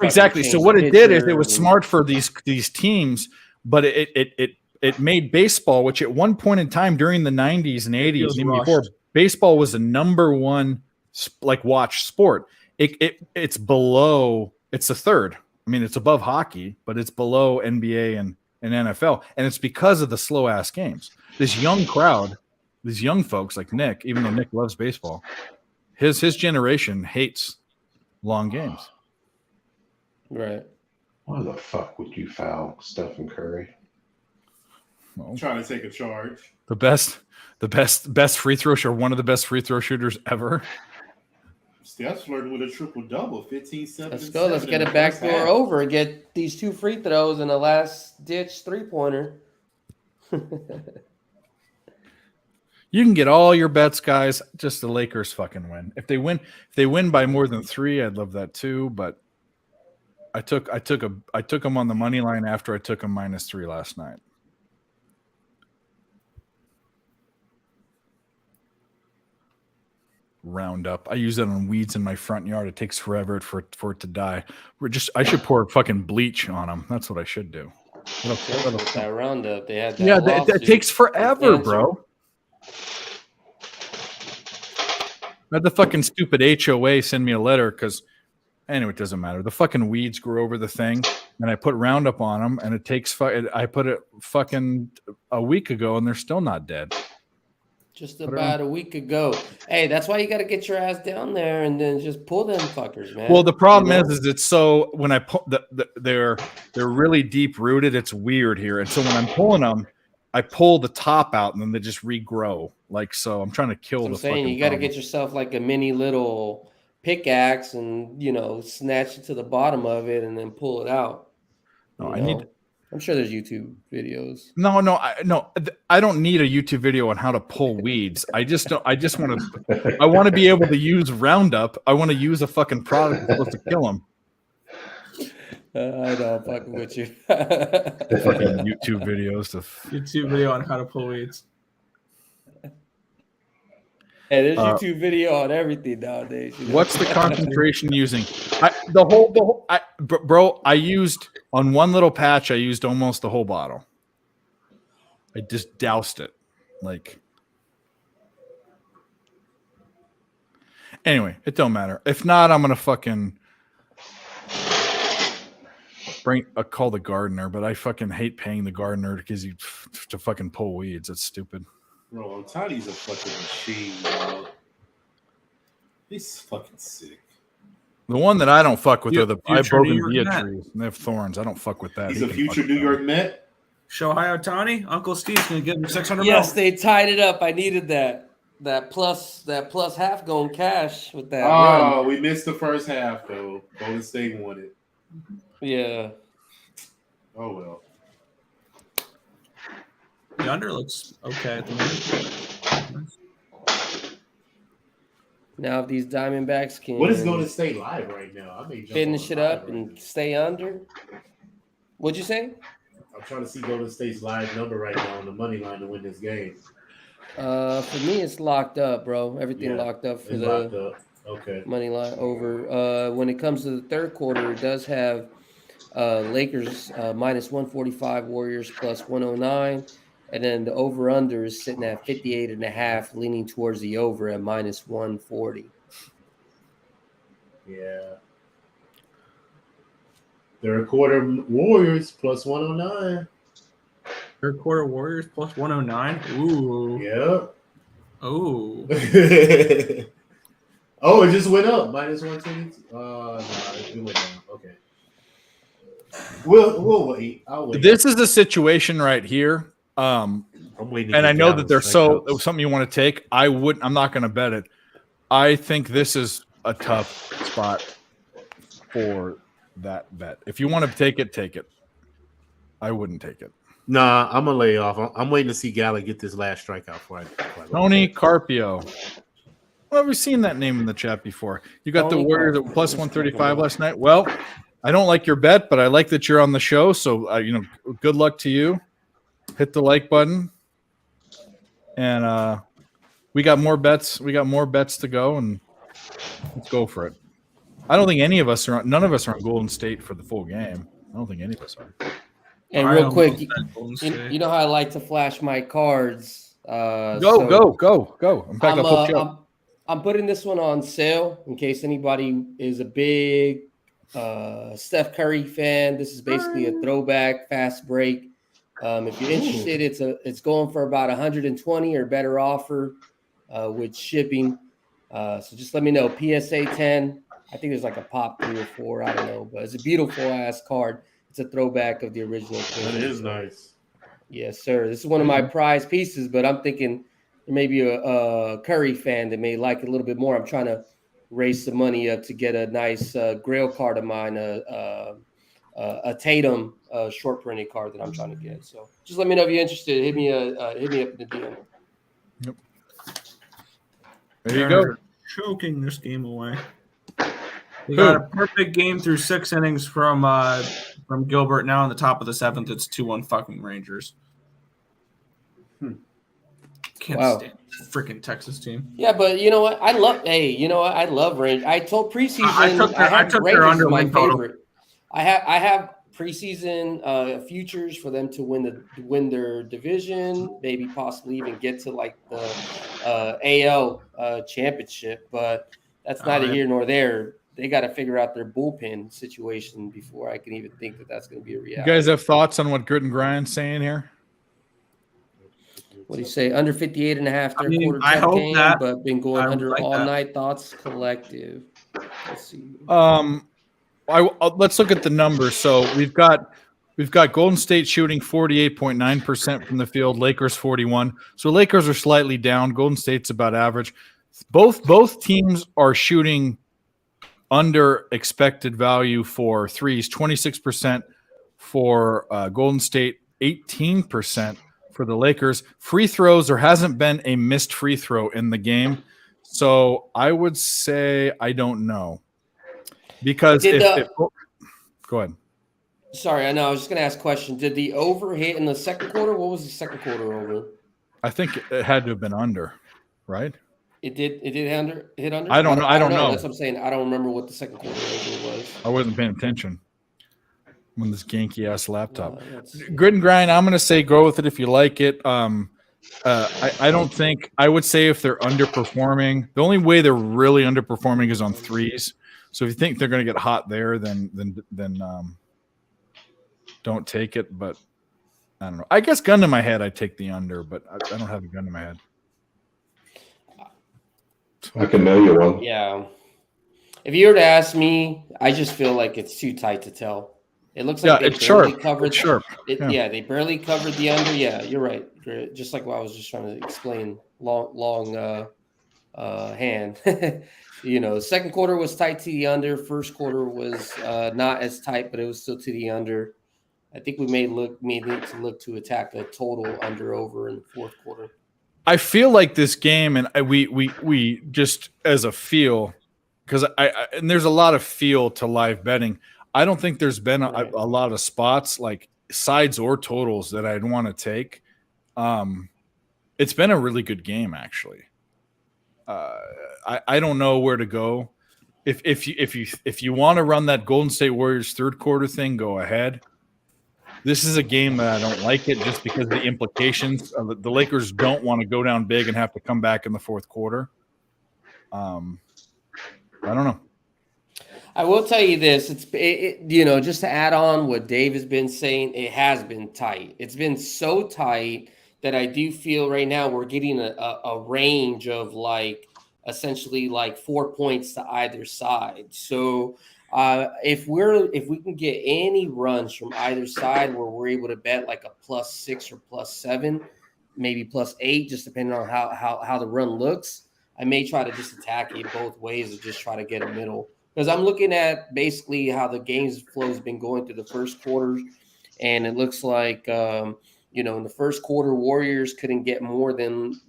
Exactly? So what it did is it was smart for these teams, but it made baseball, which at one point in time during the 90s and 80s and even before, baseball was the number 1 watch sport. It's below. It's the third. I mean, it's above hockey, but it's below NBA and NFL, and it's because of the slow ass games. This young crowd. These young folks like Nick, even though Nick loves baseball, his generation hates long games. Right. Why the fuck would you foul Stephen Curry? Well, Trying to take a charge. The best free throw shooter, one of the best free throw shooters ever. Steph's flirting with a triple-double, 15, 7, Let's go. Let's get a backdoor over and get these 2 free throws and a last-ditch three-pointer. You can get all your bets, guys. Just the Lakers fucking win. If they win by more than 3, I'd love that too. But I took them on the money line after I took them -3 last night. Roundup. I use it on weeds in my front yard. It takes forever for it to die. I should pour fucking bleach on them. That's what I should do. With that Roundup, they had that. It takes forever, bro. I had the fucking stupid HOA send me a letter because, anyway, it doesn't matter. The fucking weeds grew over the thing, and I put Roundup on them, and it takes. I put it fucking a week ago, and they're still not dead. Just about a week ago. Hey, that's why you got to get your ass down there and then just pull them fuckers, man. Well, the problem is it's so when I pull they're really deep rooted. It's weird here, and so when I'm pulling them, I pull the top out, and then they just regrow. Like so, I'm trying to kill the. Saying you got to get yourself like a mini little pickaxe and snatch it to the bottom of it and then pull it out. No, I'm sure there's YouTube videos. No, I don't need a YouTube video on how to pull weeds. I want to be able to use Roundup. I want to use a fucking product that's supposed to kill them. I know, I'm fucking with you. Fucking YouTube videos. YouTube video on how to pull weeds. Hey, there's YouTube video on everything nowadays. What's the concentration using? Bro, I used on one little patch. I used almost the whole bottle. I just doused it, like. Anyway, it don't matter. If not, I'm gonna fucking call the gardener. But I fucking hate paying the gardener because to fucking pull weeds. It's stupid. Bro, Otani's a fucking machine, bro. He's fucking sick. The one that I don't fuck with are the Bougainvillea trees, and they have thorns. I don't fuck with that. He's a future New York Met. Shohei Ohtani, Uncle Steve's gonna give him $600 Yes, they tied it up. I needed that plus half going cash with that. Run. We missed the first half though. Golden State won it. Yeah. Oh well. The under looks okay at the moment. Now if these Diamondbacks can What is Golden State live right now? I may jump finish it up and now. stay under. What'd you say? I'm trying to see Golden State's live number right now on the money line to win this game. For me, it's locked up, bro. Everything locked up for locked up. Okay. Money line over. When it comes to the third quarter, it does have Lakers minus 145, Warriors plus 109. And then the over-under is sitting at 58.5, leaning towards the over at minus 140. Yeah. Third quarter Warriors plus 109. Third quarter Warriors plus 109. Ooh. Yep. Oh. Oh, it just went up minus 120. No, it went down. Okay. We'll wait. I'll wait. This is the situation right here. I'm waiting. To And get I know Gallon's that they're so strikeouts. something you want to take. I'm not going to bet it. I think this is a tough spot for that bet. If you want to take it, take it. I wouldn't take it. Nah, I'm gonna lay off. I'm waiting to see Gallon get this last strikeout before I go. Tony Carpio. Well, we've seen that name in the chat before. You got the Tony Warriors Carpio. at plus 135 last night. Well, I don't like your bet, but I like that you're on the show. So, good luck to you. Hit the like button. And we got more bets. We got more bets to go, and let's go for it. I don't think none of us are on Golden State for the full game. I don't think any of us are. And I real almost quick, bet Golden State. you know how I like to flash my cards. Go. In fact, I'm, I'll put you up. I'm putting this one on sale in case anybody is a big Steph Curry fan. This is basically a throwback fast break. If you're interested, it's going for about 120 or better offer with shipping. So just let me know. PSA 10. I think there's like a pop 3 or 4. I don't know, but it's a beautiful ass card. It's a throwback of the original. That is nice. Yes, sir. This is one of my prized pieces, but I'm thinking there may be a Curry fan that may like it a little bit more. I'm trying to raise some money up to get a nice Grail card of mine, a Tatum short printed card that I'm trying to get. So just let me know if you're interested. Hit me up in the DM. There you go. They're choking this game away. We got a perfect game through 6 innings from Gilbert. Now on the top of the 7th, it's 2-1 fucking Rangers. Can't Wow. stand this freaking Texas team. Yeah, but you know what? I love Range. I told preseason I took their Rangers under my win total. favorite. I have preseason futures for them to win their division, maybe possibly even get to like the AL championship. But that's neither here nor there. They got to figure out their bullpen situation before I can even think that that's going to be a You reality. guys have thoughts on what Grit and Grind's saying here? What do you say? Under 58 and a half third I mean, quarter I tough hope game, that. but been going I would under like all that. night. Thoughts collective. Let's see. Let's look at the numbers. So we've got Golden State shooting 48.9% from the field, Lakers 41. So Lakers are slightly down. Golden State's about average. Both teams are shooting under expected value for threes, 26% for Golden State, 18% for the Lakers. Free throws, there hasn't been a missed free throw in the game. So I would say I don't know. Because go ahead. Sorry, I know. I was just going to ask a question. Did the over hit in the second quarter? What was the second quarter over? I think it had to have been under, right? It did hit under? I don't know. That's what I'm saying. I don't remember what the second quarter over was. I wasn't paying attention on this ganky ass laptop. Let's see. Grit and Grind, I'm going to say go with it if you like it. I don't think – I would say if they're underperforming, the only way they're really underperforming is on threes. So if you think they're going to get hot there, then don't take it. But I don't know. I guess gun to my head, I'd take the under, but I don't have a gun to my head. I can mail you one. Yeah. If you were to ask me, I just feel like it's too tight to tell. It looks like Yeah, they it's barely sharp. covered. It's sharp. Yeah. Yeah. They barely covered the under. Yeah, you're right. Just like what I was just trying to explain. Long hand. Second quarter was tight to the under. First quarter was not as tight, but it was still to the under. I think we may need to look to attack a total under over in the fourth quarter. I feel like this game, and we just as a feel, because and there's a lot of feel to live betting. I don't think there's been a lot of spots like sides or totals that I'd want to take. It's been a really good game, actually. I don't know where to go. If you want to run that Golden State Warriors third quarter thing, go ahead. This is a game that I don't like it just because of the implications. The Lakers don't want to go down big and have to come back in the fourth quarter. I don't know. I will tell you this. Just to add on what Dave has been saying, it has been tight. It's been so tight that I do feel right now we're getting a range of like essentially like 4 points to either side. So if we can get any runs from either side where we're able to bet like a +6 or +7, maybe +8, just depending on how the run looks, I may try to just attack it both ways and just try to get a middle. Because I'm looking at basically how the game's flow has been going through the first quarters, and it looks like in the first quarter, Warriors couldn't get more than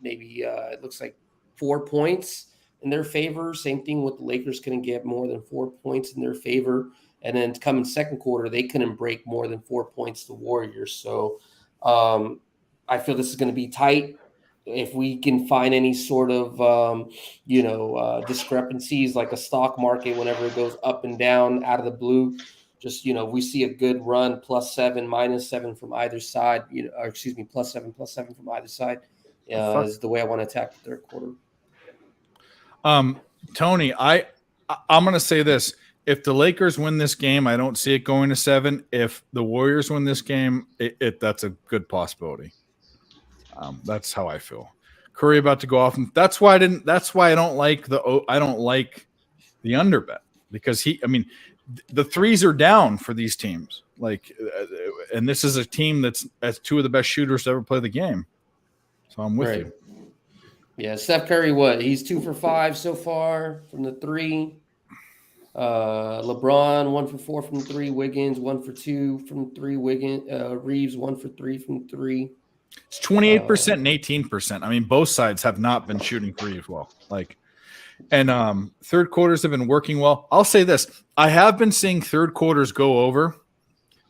it looks like 4 points in their favor. Same thing with the Lakers, couldn't get more than 4 points in their favor. And then coming second quarter, they couldn't break more than 4 points to Warriors. So I feel this is going to be tight. If we can find any sort of, discrepancies like a stock market, whenever it goes up and down out of the blue, just, we see a good run, +7, -7 from either side, +7 from either side is the way I want to attack the third quarter. Tony, I'm going to say this. If the Lakers win this game, I don't see it going to 7. If the Warriors win this game, that's a good possibility. That's how I feel. Curry about to go off, and that's why I don't like the under bet, because the threes are down for these teams. And this is a team that's two of the best shooters to ever play the game. So I'm with you. Yeah, Steph Curry, he's 2 for 5 so far from the 3. LeBron 1 for 4 from 3. Wiggins 1 for 2 from 3. Reeves 1 for 3 from 3. It's 28% and 18%. Both sides have not been shooting threes well. And third quarters have been working well. I'll say this: I have been seeing third quarters go over.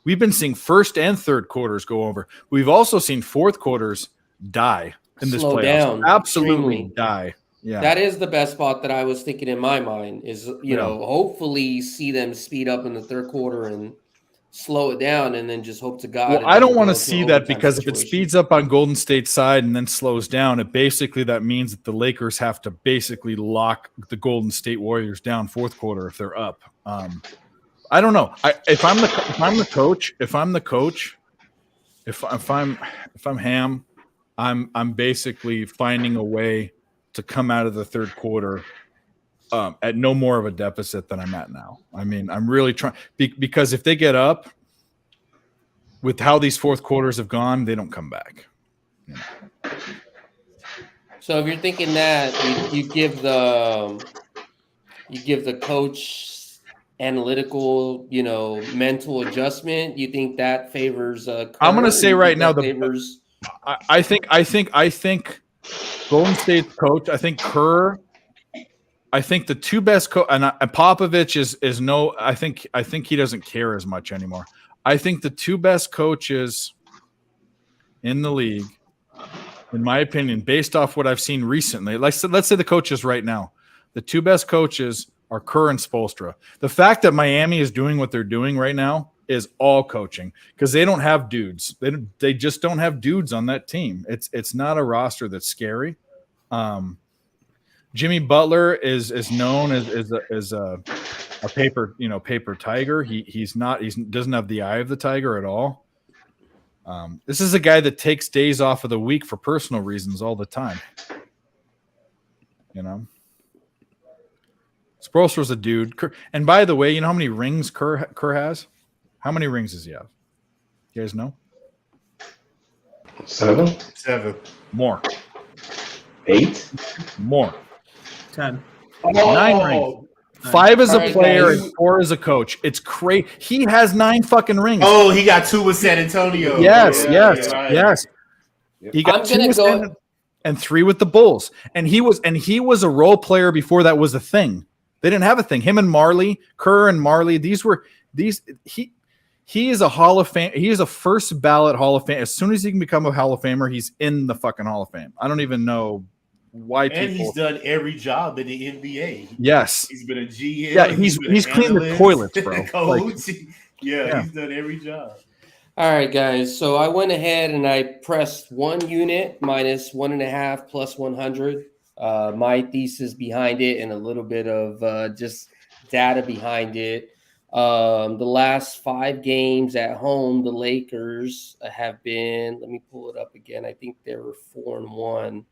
We've been seeing first and third quarters go over. We've also seen fourth quarters die in this Slow playoffs. down, Absolutely extremely. Die. Yeah, that is the best spot that I was thinking in my mind. Is hopefully see them speed up in the third quarter and slow it down, and then just hope to God. Well, I don't want to see that, because if it speeds up on Golden State's side and then slows down, that means that the Lakers have to basically lock the Golden State Warriors down fourth quarter if they're up. I don't know. If I'm the coach, if I'm Ham, I'm basically finding a way to come out of the third quarter at no more of a deficit than I'm at now. I'm really trying, because if they get up with how these fourth quarters have gone, they don't come back. So if you're thinking that you give the coach analytical, mental adjustment, you think that favors? Curry, I'm going to say right now, favors. I think Golden State's coach. I think Kerr. I think the two best and Popovich is no. I think he doesn't care as much anymore. I think the two best coaches in the league, in my opinion, based off what I've seen recently, let's say the coaches right now, the two best coaches are Kerr and Spoelstra. The fact that Miami is doing what they're doing right now is all coaching, because they don't have dudes. They just don't have dudes on that team. It's not a roster that's scary. Jimmy Butler is known as a paper tiger. He doesn't have the eye of the tiger at all. This is a guy that takes days off of the week for personal reasons all the time. Spoelstra's a dude. And by the way, you know how many rings Kerr has? How many rings does he have? You guys know? 7. More. 8. More. 10. 9 rings. 5 as a All right, player guys. and 4 as a coach. It's crazy. He has 9 fucking rings. Oh, he got 2 with San Antonio. yes. Right. He got I'm 2 gonna with go- San- and 3 with the Bulls. And he was a role player before that was a thing. They didn't have a thing. Him and Marley, Kerr and Marley, he is a Hall of Fame. He is a first ballot Hall of Fame. As soon as he can become a Hall of Famer, he's in the fucking Hall of Fame. I don't even know why And people. he's done every job in the NBA. Yes. He's been a GM. Yeah, been he's an cleaned the analyst, toilets, bro. Coach. Yeah. He's done every job. All right, guys. So I went ahead and I pressed 1 unit minus 1.5 plus 100. My thesis behind it and a little bit of just data behind it. The last 5 games at home, the Lakers have been, let me pull it up again. I think they were 4-1.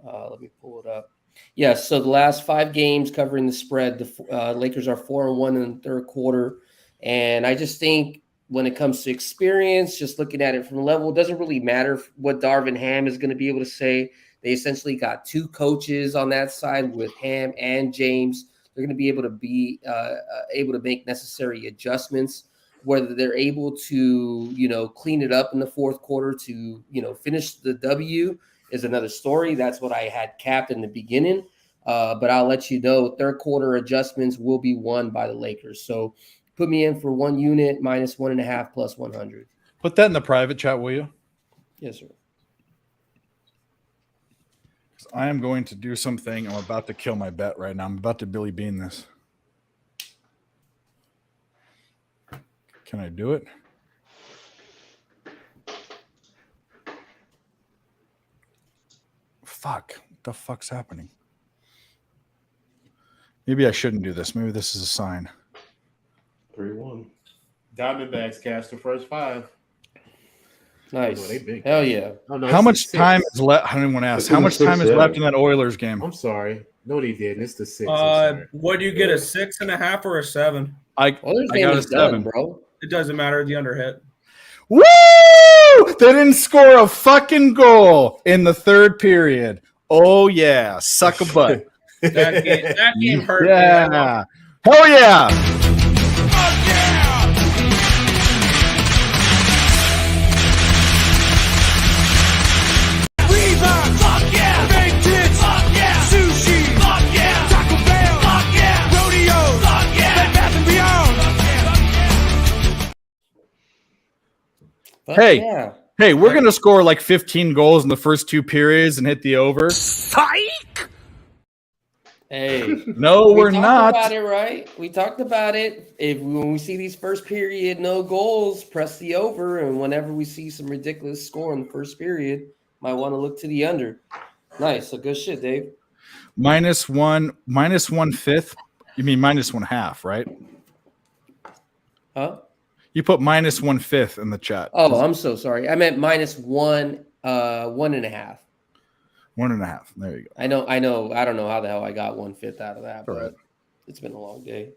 Let me pull it up. Yes. So the last 5 games covering the spread, the Lakers are 4-1 in the third quarter, and I just think when it comes to experience, just looking at it from the level, it doesn't really matter what Darvin Ham is going to be able to say. They essentially got 2 coaches on that side with Ham and James. They're going to be able to make necessary adjustments. Whether they're able to, clean it up in the fourth quarter to, finish the W is another story. That's what I had capped in the beginning. But I'll let you know, third quarter adjustments will be won by the Lakers. So put me in for 1 unit minus 1.5 plus 100. Put that in the private chat, will you? Yes, sir. I am going to do something. I'm about to kill my bet right now. I'm about to Billy Bean this. Can I do it? Fuck. What the fuck's happening? Maybe I shouldn't do this. Maybe this is a sign. 3-1. Diamondbacks cash the first 5. Nice. Oh, they big. Hell yeah. Oh, no, How it's much 6. time is left? I don't even want to ask. It's How in the much time is 6-7. left in that Oilers game? I'm sorry. No, they didn't. It's the 6. I'm sorry. What do you get, a 6.5 or a 7? Oilers I game got a is done, 7. bro. It doesn't matter. The under hit. Woo! They didn't score a fucking goal in the third period. Oh yeah, suck a butt. That game hurt. Yeah. Man. Hell yeah. Fuck yeah! Reebok, fuck yeah! Big tits, fuck yeah! Sushi, fuck yeah! Taco Bell, fuck yeah! Rodeo, fuck yeah! Bed Bath & Beyond, Fuck Hey. yeah. Hey, we're gonna score like 15 goals in the first 2 periods and hit the over. Hey. No, we're talked not. about it, right? We talked about it. When we see these first period no goals, press the over, and whenever we see some ridiculous score in the first period, might want to look to the under. Nice, so good shit, Dave. minus 1/5. You mean minus 1/2, right? Huh? You put minus 1/5 in the chat. Oh, I'm so sorry. I meant minus 1.5. 1.5. There you go. I know. I don't know how the hell I got 1/5 out of that, but Right. It's been a long day.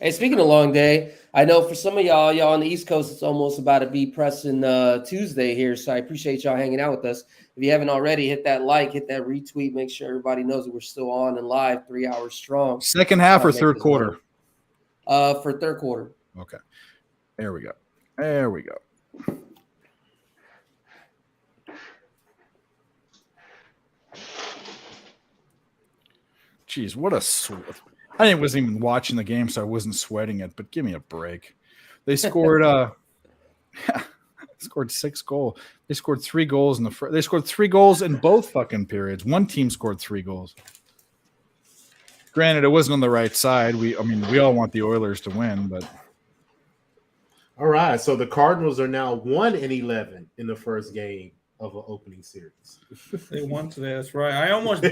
Hey, speaking of long day, I know for some of y'all on the East Coast, it's almost about to be pressing Tuesday here. So I appreciate y'all hanging out with us. If you haven't already, hit that like, hit that retweet, make sure everybody knows that we're still on and live, 3 hours strong. Second half or Make third this quarter? For third quarter. Okay. There we go. There we go. Jeez, what a sweat. I wasn't even watching the game, so I wasn't sweating it, but give me a break. They scored scored 6 goals. They scored 3 goals in the they scored 3 goals in both fucking periods. One team scored 3 goals. Granted, it wasn't on the right side. We all want the Oilers to win, but All right. So the Cardinals are now 1-11 in the first game of an opening series. They won today. That's right. I almost.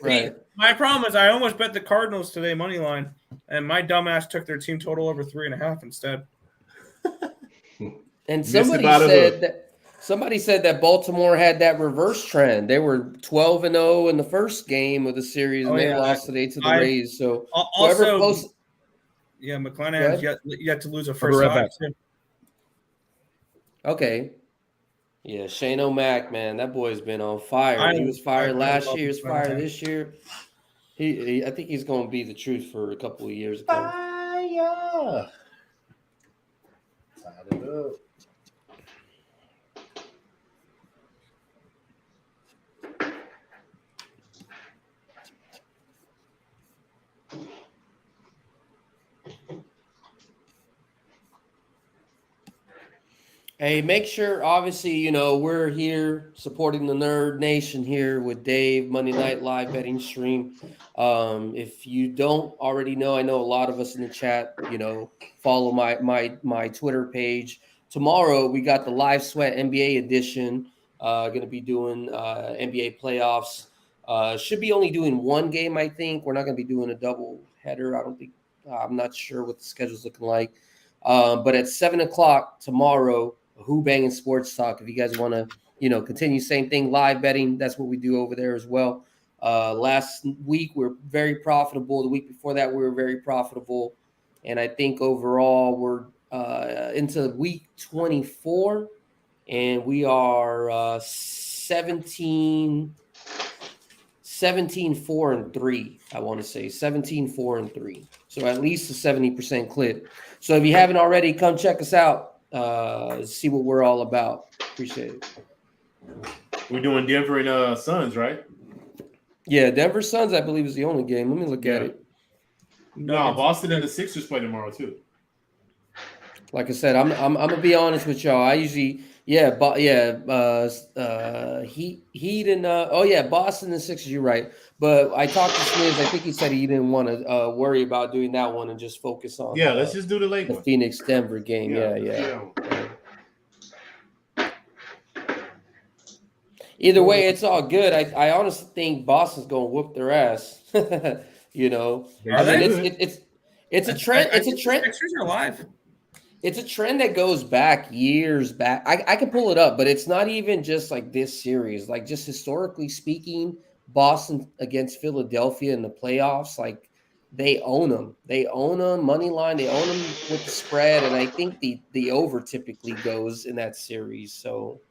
Right. My problem is I almost bet the Cardinals today money line, and my dumbass took their team total over 3.5 instead. And Missed somebody about a hook. said that Baltimore had that reverse trend. They were 12-0 in the first game of the series, and Oh, they yeah. lost today to the I- Rays. So whoever Also, posts, yeah, Go McClanahan's ahead. yet to lose a be first right time. back. too. okay. Yeah, Shane O'Mac, man, that boy's been on fire. I- He was fired I last love year. He's him. fired this year. I think he's going to be the truth for a couple of years. To come. Fire. Tied it up. Hey, make sure, obviously, we're here supporting the Nerd Nation here with Dave, Monday Night Live betting stream. If you don't already know, I know a lot of us in the chat, follow my Twitter page. Tomorrow, we got the Live Sweat NBA edition, going to be doing NBA playoffs. Should be only doing one game, I think. We're not going to be doing a double header. I'm not sure what the schedule's looking like. But at 7 o'clock tomorrow, Who Banging Sports Talk. If you guys want to, continue same thing, live betting, that's what we do over there as well. Last week we were very profitable. The week before that we were very profitable, and I think overall we're into week 24, and we are 17 4-3. I want to say 17 4-3. So at least a 70% clip. So if you haven't already, come check us out. See what we're all about. Appreciate it. We're doing Denver and Suns, right? Yeah, Denver Suns, I believe, is the only game. Let me look at it. No, Boston and the Sixers play tomorrow too. Like I said, I'm gonna be honest with y'all. I usually, Heat and Boston and Sixers. You're right, but I talked to Smiz. I think he said he didn't want to worry about doing that one and just focus on. Let's just do the late one. Phoenix Denver game. Yeah. Either way, it's all good. I honestly think Boston's gonna whoop their ass. You know, it's a trend. It's a trend. Sixers are alive. It's a trend that goes back years back. I can pull it up, but it's not even just like this series. Like just historically speaking, Boston against Philadelphia in the playoffs, like they own them. They own them money line. They own them with the spread, and I think the over typically goes in that series. So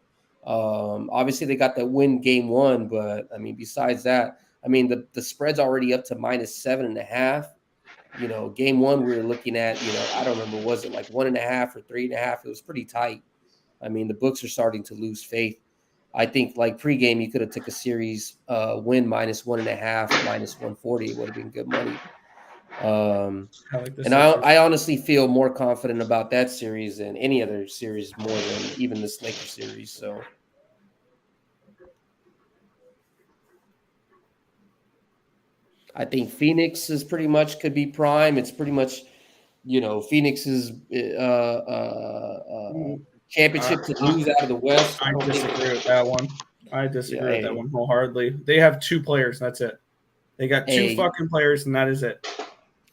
obviously they got that win game one, but I mean besides that, I mean the spread's already up to -7.5. You know, game one we were looking at, I don't remember, was it like 1.5 or 3.5? It was pretty tight. I mean, the books are starting to lose faith. I think like pregame, you could have took a series win -1.5, -140. It would have been good money. I honestly feel more confident about that series than any other series, more than even this Lakers series. So. I think Phoenix is pretty much could be prime. It's pretty much, Phoenix's championship to lose out of the West. I disagree with that one. With that one wholeheartedly. They have 2 players. That's it. They got 2 fucking players, and that is it.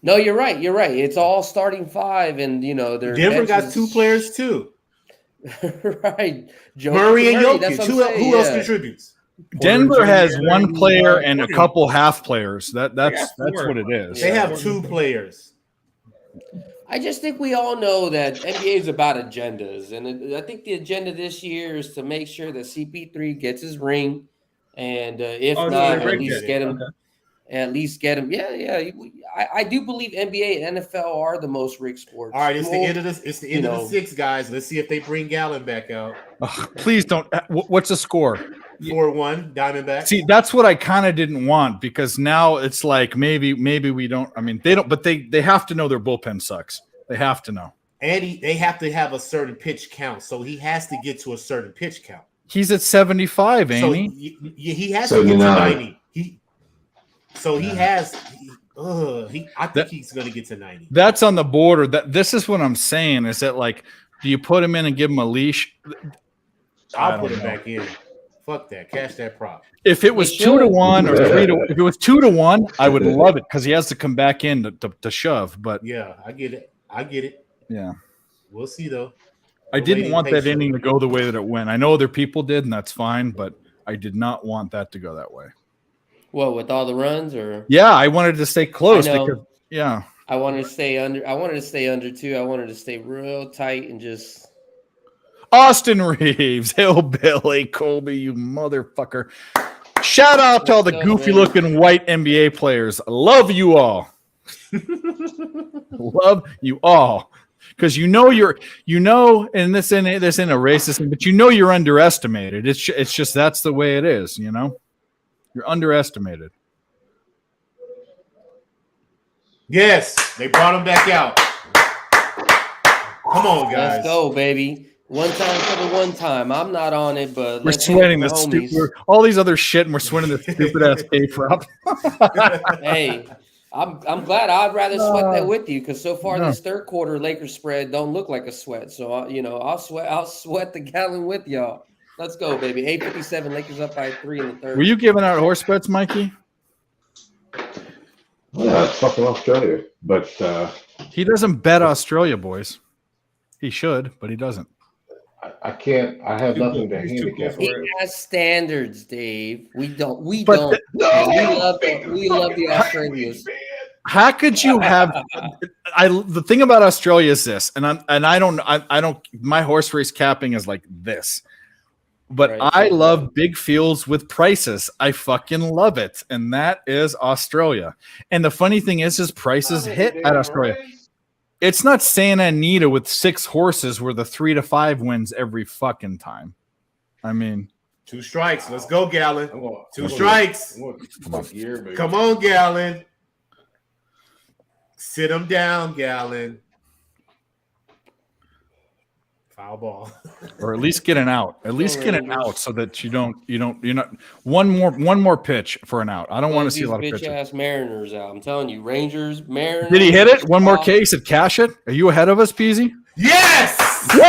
No, you're right. You're right. It's all starting 5, and their Denver got 2 players too. Right, Murray and Jokic. Who else contributes? Denver has 1 player and a couple half players. That's what it is. They have 2 players. I just think we all know that NBA is about agendas, and I think the agenda this year is to make sure that CP3 gets his ring, and if not, at least get him. Okay. At least get him. Yeah. I do believe NBA and NFL are the most rigged sports. All right, it's the end of this. It's the end of the 6, guys. Let's see if they bring Gallen back out. Please don't. What's the score? 4-1 Diamondbacks. See, that's what I kind of didn't want, because now it's like maybe we don't. I mean, they don't, but they have to know their bullpen sucks. They have to know. And they have to have a certain pitch count, so he has to get to a certain pitch count. He's at 75, ain't he? He has to get to 90. I think he's going to get to 90. That's on the border. This is what I'm saying. Is that like, do you put him in and give him a leash? I'll put him back in. Fuck that. Cash that prop. If it was 2-1 or 3-1, if it was 2-1, I would love it because he has to come back in to shove. But yeah, I get it. Yeah, we'll see though. I didn't want that inning to go the way that it went. I know other people did, and that's fine. But I did not want that to go that way. What, with all the runs, or? Yeah, I wanted to stay close because I wanted to stay under. I wanted to stay under 2. I wanted to stay real tight and just. Austin Reeves, Hillbilly, Colby, you motherfucker. Shout out to all the goofy-looking white NBA players. I love you all. Love you all. Because and this ain't a racist, but you're underestimated. It's just that's the way it is, You're underestimated. Yes, they brought him back out. Come on, guys. Let's go, baby. One time for the one time. I'm not on it, but we're sweating this stupid, all these other shit, and we're sweating this stupid ass K-prop. Hey, I'm glad. I'd rather sweat that with you because so far this third quarter Lakers spread don't look like a sweat. So I'll sweat the gallon with y'all. Let's go, baby. 8:57. Lakers up by 3 in the third. Were you giving out horse bets, Mikey? Yeah, it's fucking Australia, but he doesn't bet Australia, boys. He should, but he doesn't. I can't. I have nothing to He's too handicap. cool He for it. has standards, Dave. We don't. We But don't. No, we don't love speak the, to we love the fucking Australians. man. How could you have? The thing about Australia is this, and I don't. My horse race capping is like this, but Right. I love big fields with prices. I fucking love it, and that is Australia. And the funny thing is prices hit at Australia. It's not Santa Anita with 6 horses where the 3 to 5 wins every fucking time. I mean, 2 strikes. Let's go, Gallon. I'm going, 2 strikes. Come on, Gallon. Sit him down, Gallon. Foul ball. or at least get an out. At least get an out so that you're not one more pitch for an out. I don't want to see a lot of bitch pitches. ass Mariners out. I'm telling you, Rangers, Mariners. Did he hit it? One more case at cash it? Are you ahead of us, Peasy? Yes! Woo!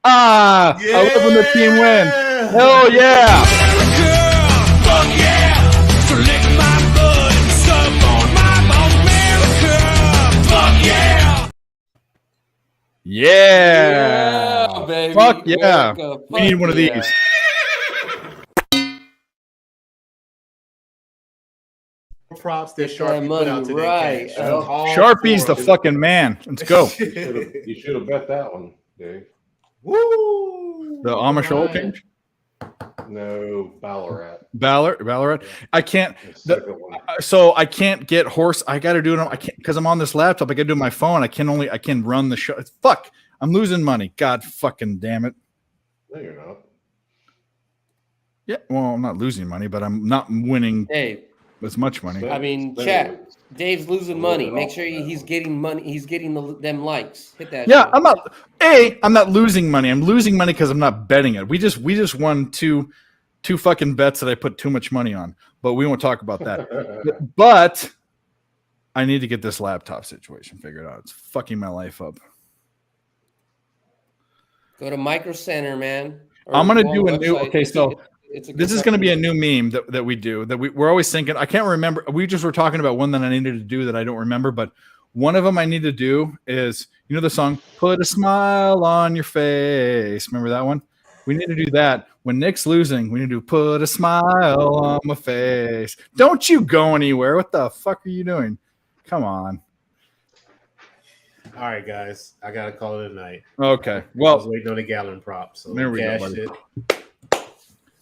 I love when the team win. Hell yeah! Fuck yeah! So lick my blood and suck on my bone, America. Fuck yeah! Yeah! baby. Fuck yeah! America, We need fuck one of yeah. these. Props that Get that Sharpie put out money today. right. Cash. All Sharpie's the for it. fucking man. Let's go. You should have bet that one, Dave. Woo! The Amish oil Right. change? No, Ballarat. Ballarat. I can't. The second one. So I can't get horse. I got to do it. I can't because I'm on this laptop. I got to do it on my phone. I can run the show. Fuck. I'm losing money. God fucking damn it. No, you're not. Yeah. Well, I'm not losing money, but I'm not winning Hey, as much money. I mean, Spend chat. it. Dave's losing money. Make sure he's getting money. He's getting them likes. Hit that. Yeah, shit. I'm not losing money. I'm losing money because I'm not betting it. We just won two fucking bets that I put too much money on, but we won't talk about that. But I need to get this laptop situation figured out. It's fucking my life up. Go to Micro Center, man. Or I'm gonna go on do the a new. website. Okay, so It's a good this is going to be a website. new meme that we do that we're always thinking. I can't remember. We just were talking about one that I needed to do that I don't remember, but one of them I need to do is, you know, the song "Put a Smile on Your Face." Remember that one? We need to do that when Nick's losing. We need to put a smile on my face. Don't you go anywhere. What the fuck are you doing? Come on. All right, guys. I got to call it a night. Okay. I was Well, waiting on a Gallon prop. So there we go, cashed buddy. it.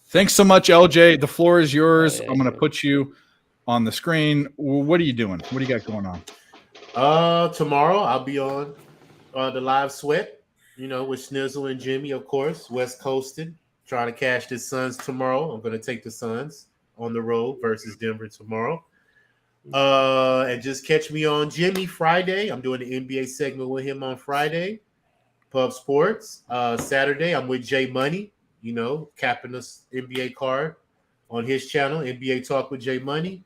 thanks so much, LJ. The floor is yours. Oh, yeah, I'm going to yeah. put you on the screen. What are you doing? What do you got going on? Tomorrow I'll be on the live sweat, you know, with Snizzle and Jimmy, of course, West Coasting, trying to cash the Suns tomorrow. I'm going to take the Suns on the road versus Denver tomorrow. And just catch me on Jimmy Friday. I'm doing the NBA segment with him on Friday. Pub Sports. Saturday, I'm with Jay Money, you know, capping this NBA card on his channel, NBA Talk with Jay Money.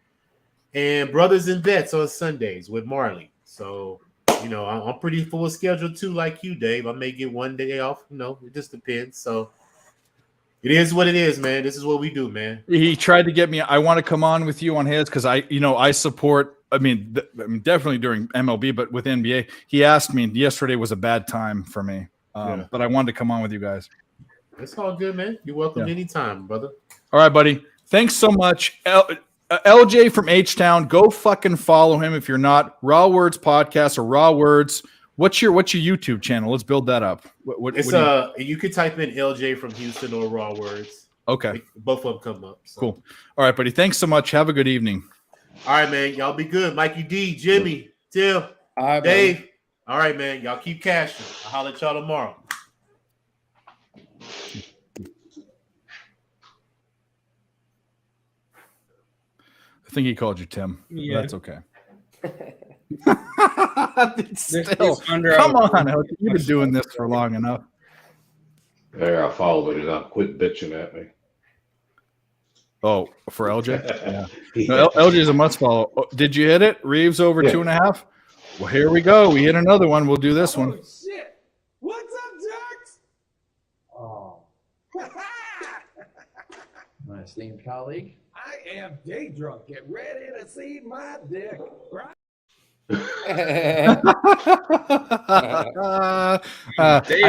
And Brothers and Bets on Sundays with Marley. So, you know, I'm pretty full schedule too, like you, Dave. I may get one day off, you know, it just depends. So it is what it is, man. This is what we do, man. He tried to get me. I want to come on with you on his because I support. I mean, definitely during MLB, but with NBA, he asked me. Yesterday was a bad time for me, but I wanted to come on with you guys. It's all good, man. You're welcome anytime, brother. All right, buddy. Thanks so much, LJ from H Town. Go fucking follow him if you're not. Raw Words Podcast or Raw Words. What's your YouTube channel? Let's build that up. You could type in LJ from Houston or Raw Words. Okay. Both of them come up. So. Cool. All right, buddy. Thanks so much. Have a good evening. All right, man. Y'all be good. Mikey D, Jimmy, Tim, All right, Dave. buddy. All right, man. Y'all keep cashing. I'll holler at y'all tomorrow. I think he called you Tim. Yeah. That's okay. This Still, is under come our- on, LJ. You've been doing this for long enough. There, I followed it. Not quit bitching at me. Oh, for LJ? Yeah. No, LJ is a must follow. Oh, did you hit it? Reeves over Yeah. 2.5? Well, here we go. We hit another one. We'll do this one. Oh, shit. What's up, Jax? Oh, my esteemed colleague. I am day drunk. Get ready to see my dick. Right? I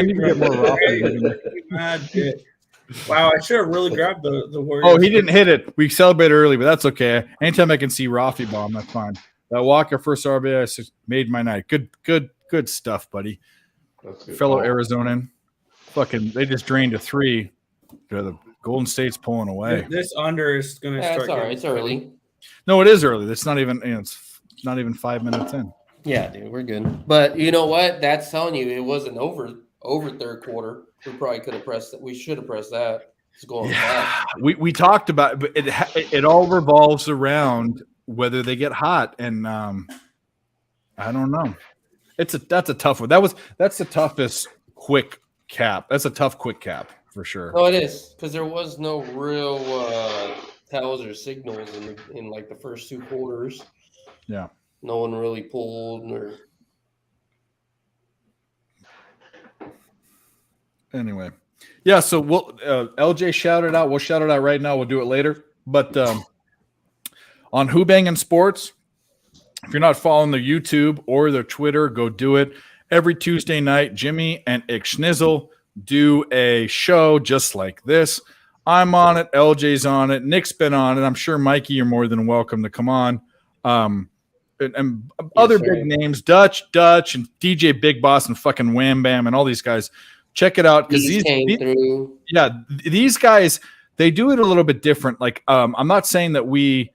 need to get more Rafi. Mad bit. Wow, I should have really grabbed the Warriors. Oh, he didn't hit it. We celebrated early, but that's okay. Anytime I can see Rafi bomb, that's fine. That Walker first RBI made my night. Good stuff, buddy. That's good. Fellow Arizonan. Fucking, they just drained a 3. The Golden State's pulling away. This under is going to Yeah, start. it's all right. It's early. No, it is early. It's not even. It's not even 5 minutes in. Yeah, dude, we're good. But you know what? That's telling you it wasn't over third quarter. We probably could have pressed that. We should have pressed that. It's going back. We talked about it, but it all revolves around whether they get hot, and I don't know. That's a tough one. That's the toughest quick cap. That's a tough quick cap for sure. No, it is because there was no real tells or signals in like the first 2 quarters. Yeah. No one really pulled or. Anyway, yeah. So we'll LJ shout it out. We'll shout it out right now. We'll do it later. But on Who Bangin' Sports, if you're not following their YouTube or their Twitter, go do it. Every Tuesday night, Jimmy and Ixnizzle do a show just like this. I'm on it. LJ's on it. Nick's been on it. I'm sure, Mikey, you're more than welcome to come on. And other big names, Dutch, and DJ Big Boss, and fucking Wham Bam, and all these guys. Check it out because these guys, they do it a little bit different. Like, I'm not saying that we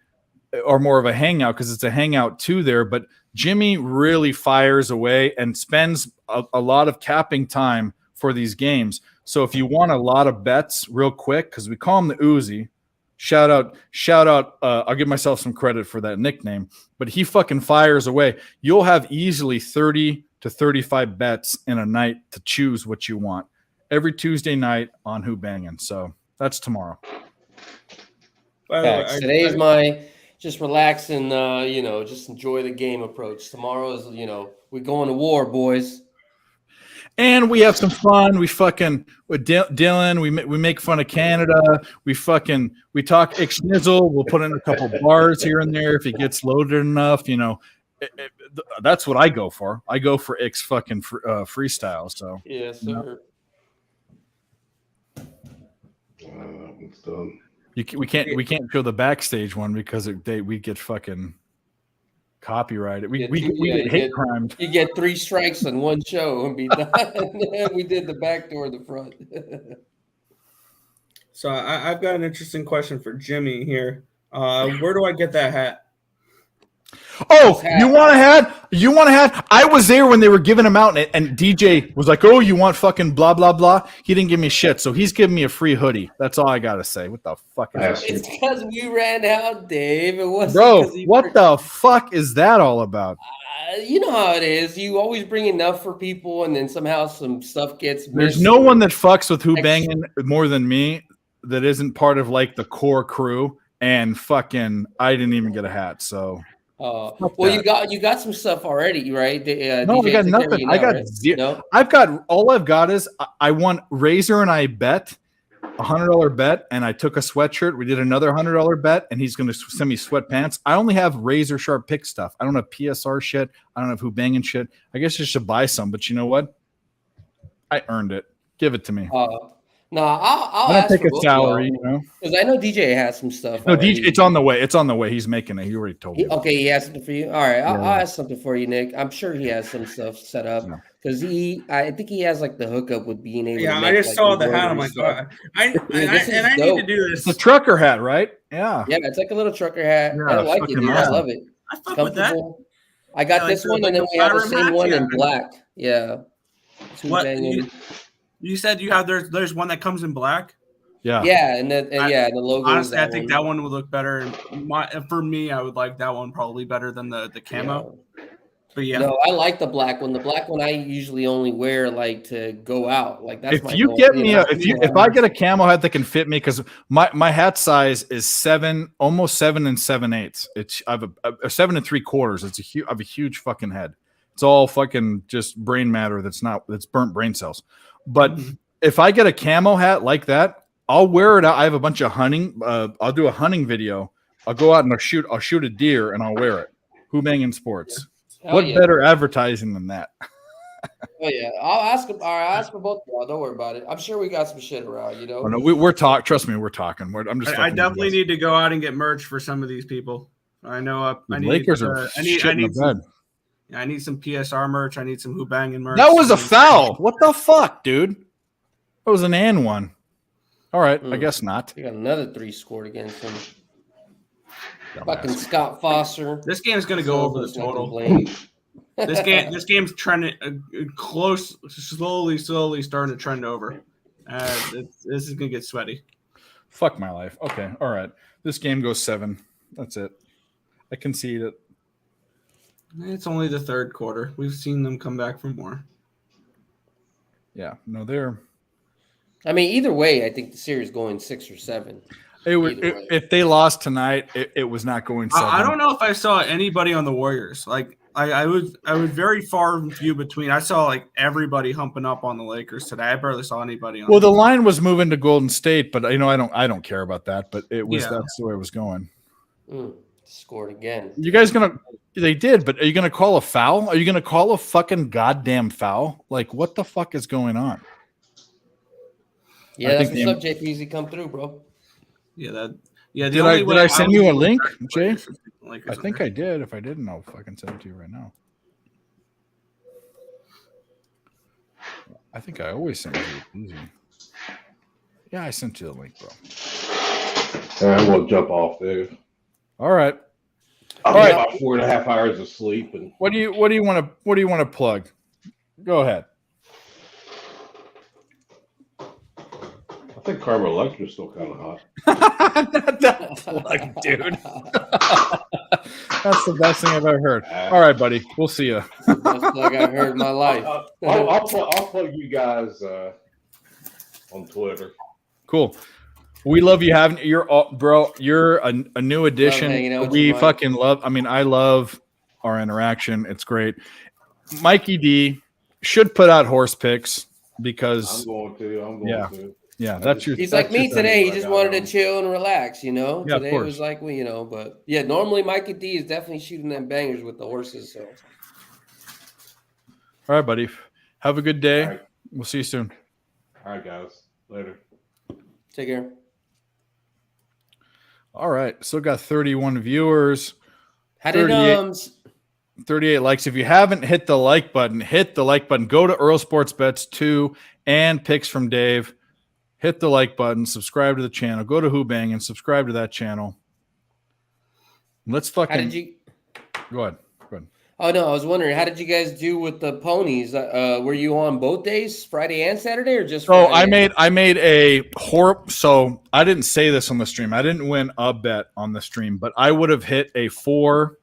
are more of a hangout because it's a hangout too there, but Jimmy really fires away and spends a lot of capping time for these games. So if you want a lot of bets real quick, because we call him the Uzi, shout out. I'll give myself some credit for that nickname, but he fucking fires away. You'll have easily 30 to 35 bets in a night to choose what you want every Tuesday night on Who Bangin'. So that's tomorrow. Today's my just relax and just enjoy the game approach. Tomorrow is we going to war, boys. And we have some fun. We fucking with Dylan. We make fun of Canada. We talk Ixnizzle. We'll put in a couple bars here and there if he gets loaded enough. That's what I go for. I go for Ix fucking freestyle. So yes, sir. That one's done. We can't show the backstage one because we get fucking copyrighted. We get hate crimed. You get 3 strikes on one show and be done. We did the back door, the front. So I've got an interesting question for Jimmy here. Where do I get that hat? Oh, you want a hat? You want a hat? I was there when they were giving them out, and DJ was like, "Oh, you want fucking blah blah blah?" He didn't give me shit, so he's giving me a free hoodie. That's all I gotta say. What the fuck is that? It's because we ran out, Dave. It wasn't. Bro, what the fuck is that all about? You know how it is. You always bring enough for people, and then somehow some stuff gets missed. There's no one that fucks with Who Bangin' more than me that isn't part of like the core crew, and fucking I didn't even get a hat, so. You got some stuff already, right? No, I got nothing. I got zero. No? All I've got is I won. Razor and I bet $100 bet, and I took a sweatshirt. We did another $100 bet, and he's going to send me sweatpants. I only have razor sharp pick stuff. I don't have PSR shit. I don't have Who Bangin' shit. I guess I should buy some, but you know what? I earned it. Give it to me. No, I'll I ask don't take a salary, because I know DJ has some stuff. No, DJ, it's on the way. It's on the way. He's making it. He already told me. Okay, he has something for you. All right, I'll ask something for you, Nick. I'm sure he has some stuff set up because I think he has like the hookup with being able. Yeah, to make, I just saw the hat. I'm like, I need to do this. It's a trucker hat, right? Yeah. Yeah, it's like a little trucker hat. Yeah, I like it, dude. I love it. I fuck with that. I got this one, and then we have the same one in black. Yeah. What you said you have? There's one that comes in black. Yeah. Yeah, and the logo. Honestly, I think that one would look better. For me, I would like that one probably better than the camo. Yeah. But yeah, no, I like the black one. The black one I usually only wear like to go out. Like that's if you get me if I get a camo hat that can fit me, because my hat size is almost 7 7/8. It's I have a 7 3/4. I have a huge fucking head. It's all fucking just brain matter that's burnt brain cells. But if I get a camo hat like that, I'll wear it out. I have a bunch of hunting. I'll do a hunting video. I'll go out and I'll shoot a deer and I'll wear it. Who Bangin' Sports. Hell What yeah. better advertising than that? Oh yeah, I'll ask him. I'll ask for both of y'all. Don't worry about it. I'm sure we got some shit around. You know. Oh, no, we're talking. Trust me, we're talking. I'm just. I fucking with you definitely guys. need to go out and get merch for some of these people. I know. The I need. Lakers are I need. shitting I need the some. bed. Yeah, I need some PSR merch. I need some Who Bangin' merch. That was a foul. What the fuck, dude? That was an and one. All right, I guess not. You got another 3 scored against him. Fucking Scott Foster. This game's gonna go over the total. This game's trending close, slowly starting to trend over. This is gonna get sweaty. Fuck my life. Okay, all right. This game goes 7. That's it. I concede it. It's only the third quarter. We've seen them come back for more. Yeah, no, they're. I mean, either way, I think the series going 6 or 7. If they lost tonight, it was not going 7. I don't know if I saw anybody on the Warriors. Like I was very far and few between. I saw like everybody humping up on the Lakers today. I barely saw anybody on. Well, the line was moving to Golden State, but I don't care about that. But it was that's the way it was going. Scored again. You guys gonna? They did, but are you gonna call a foul? Are you gonna call a fucking goddamn foul? Like, what the fuck is going on? Yeah, that's what's up, JPZ. Come through, bro. Yeah, Did I send you a link, Jay? I think I I did. If I didn't, I'll fucking send it to you right now. I think I always send it easy. Yeah, I sent you the link, bro. I will jump off there. All right. I'll get about 4.5 hours of sleep. And what do you want to plug? Go ahead. I think Carmen Electra's still kind of hot. Not that plug, dude. That's the best thing I've ever heard. All right, buddy. We'll see you. Best plug I've heard in my life. I'll plug you guys on Twitter. Cool. We love you having bro. You're a new addition. We fucking love. I mean, I love our interaction. It's great. Mikey D should put out horse picks because I'm going to. Yeah, that's your. He's like me today. He just wanted to chill and relax, Yeah, today it was like but yeah, normally Mikey D is definitely shooting them bangers with the horses. So, all right, buddy. Have a good day. All right. We'll see you soon. All right, guys. Later. Take care. All right. Still got 31 viewers. How did 38 likes. If you haven't hit the like button, hit the like button. Go to Earl Sports Bets 2 and Picks from Dave. Hit the like button. Subscribe to the channel. Go to Who Bang and subscribe to that channel. Let's fucking. How did you? Go ahead. Oh no, I was wondering, how did you guys do with the ponies? Were you on both days, Friday and Saturday, or just? So Friday? I made a So I didn't say this on the stream. I didn't win a bet on the stream, but I would have hit a 4.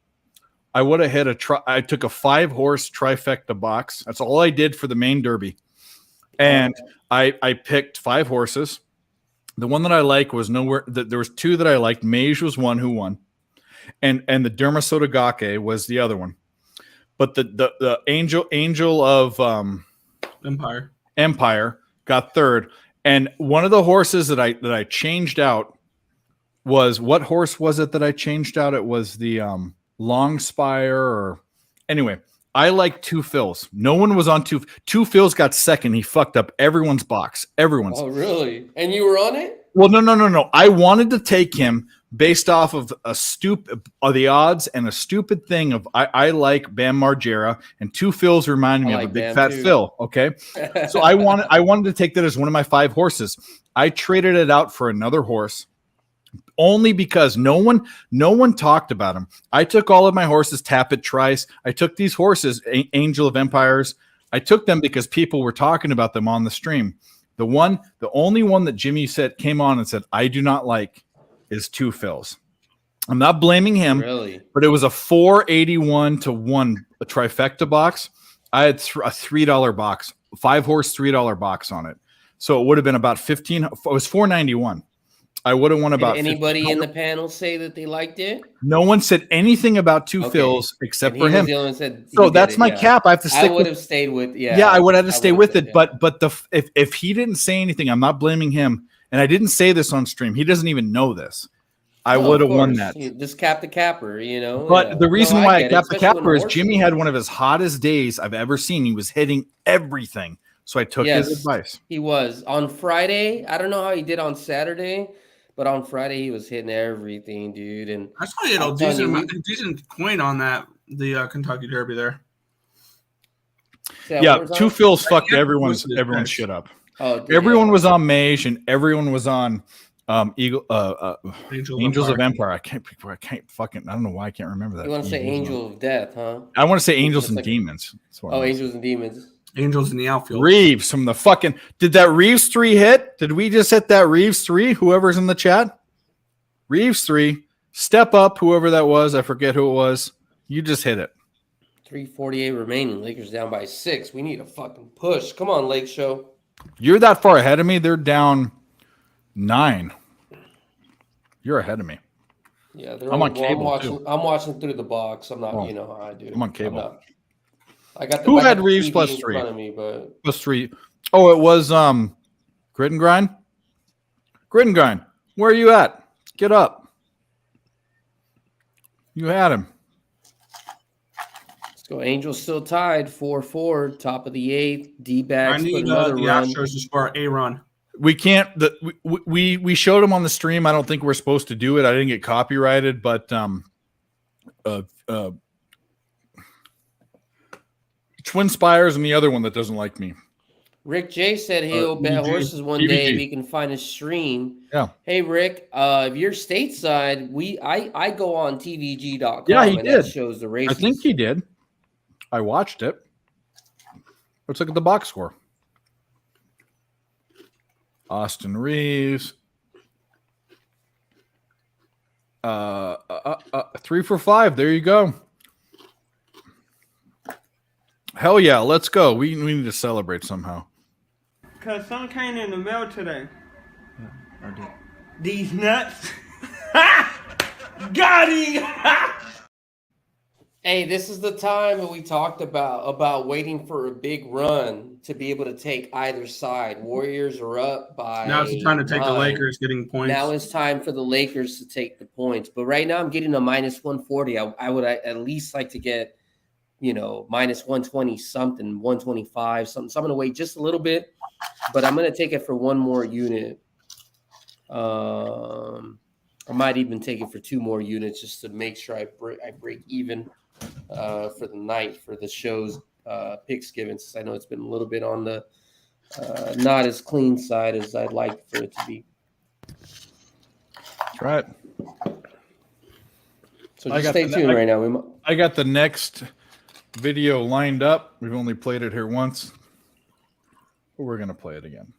I would have hit I took a 5-horse trifecta box. That's all I did for the main derby, and I picked 5 horses. The one that I like was nowhere. There was 2 that I liked. Mage was one who won, and the Dermasotogake was the other one. But the Angel of Empire got 3rd, and one of the horses that I changed out was, what horse was it that I changed out? It was the Longspire, or anyway. I like 2 fills. No one was on 2. 2 fills got second. He fucked up everyone's box. Everyone's. Oh really? And you were on it? Well, no. I wanted to take him based off of the odds and a stupid thing of I like Bam Margera, and 2 fills reminded me of a big fat Phil. Okay, so I wanted to take that as one of my 5 horses. I traded it out for another horse, only because no one talked about him. I took all of my horses, Tappet, Trice. I took these horses, Angel of Empires. I took them because people were talking about them on the stream. The only one that Jimmy came on and said I do not like is 2 fills. I'm not blaming him, really, but it was a 481 to 1 a trifecta box. I had a $3 box, 5-horse $3 box on it, so it would have been about 15. It was 491. I would have won about. Did anybody in the panel say that they liked it? No one said anything about 2 fills except for him. So that's my cap. I have to stick. I would have stayed with. Yeah, I would have to stay with it. But if he didn't say anything, I'm not blaming him. And I didn't say this on stream. He doesn't even know this. I No, would of have won course. that. You just cap the capper, you know. But Yeah. the reason No, why I get it, capped the especially when capper is horses Jimmy win. had one of his hottest days I've ever seen. He was hitting everything. So I took his advice. He was on Friday. I don't know how he did on Saturday, but on Friday he was hitting everything, dude. And I saw you know I'm telling you, decent coin on that the Kentucky Derby there. say that Yeah, one more two time? Phils fucked Yeah, everyone's most of the shit up. Oh, dude, Everyone yeah. was on Mage and everyone was on Eagle Angels of Empire. I can't fucking I don't know why I can't remember that. You want to say Angel of Death, huh? I want to say Angels Just and like- Demons. That's what I Oh, wanna say. Angels and Demons. Angels in the outfield. Reeves from the fucking did that Reeves 3 hit? Did we just hit that Reeves 3? Whoever's in the chat? Reeves 3. Step up, whoever that was. I forget who it was. You just hit it. 3:48 remaining. Lakers down by 6. We need a fucking push. Come on, Lake Show. You're that far ahead of me. They're down 9. You're ahead of me. Yeah, they're I'm on well, cable, I'm watching through the box. I'm not, Oh, you know how I do. I'm on cable. I got the, Who I got had the Reeves TV plus in 3? front of me, but Plus 3. Oh, it was Grid and Grind. Grid and Grind. Where are you at? Get up. You had him. let's go. Angels still tied 4-4, top of the 8th. I D-backs put need another the run. Astros to score a run. We can't. We showed him on the stream. I don't think we're supposed to do it. I didn't get copyrighted, but Twin Spires and the other one that doesn't like me. Rick J said he'll bet DBG. horses one day if DBG. he can find a stream. Yeah. Hey Rick, if you're stateside, I go on TVG.com. Yeah, he and did. That shows the I races. think he did. I watched it. Let's look at the box score. Austin Reeves. 3 for 5. There you go. Hell yeah, let's go. We need to celebrate somehow. Cause some came in the mail today. These nuts. Got him. Hey, this is the time that we talked about waiting for a big run to be able to take either side. Warriors are up by Now it's the time to take the 9. Lakers getting points. Now it's time for the Lakers to take the points. But right now I'm getting a minus 140. I would at least like to get, minus 120 something, 125 something. So I'm going to wait just a little bit, but I'm going to take it for one more unit. I might even take it for 2 more units just to make sure I break even for the night for the show's picks given, since I know it's been a little bit on the not as clean side as I'd like for it to be. That's right. So just stay tuned right now. I got the next video lined up. We've only played it here once. But we're going to play it again.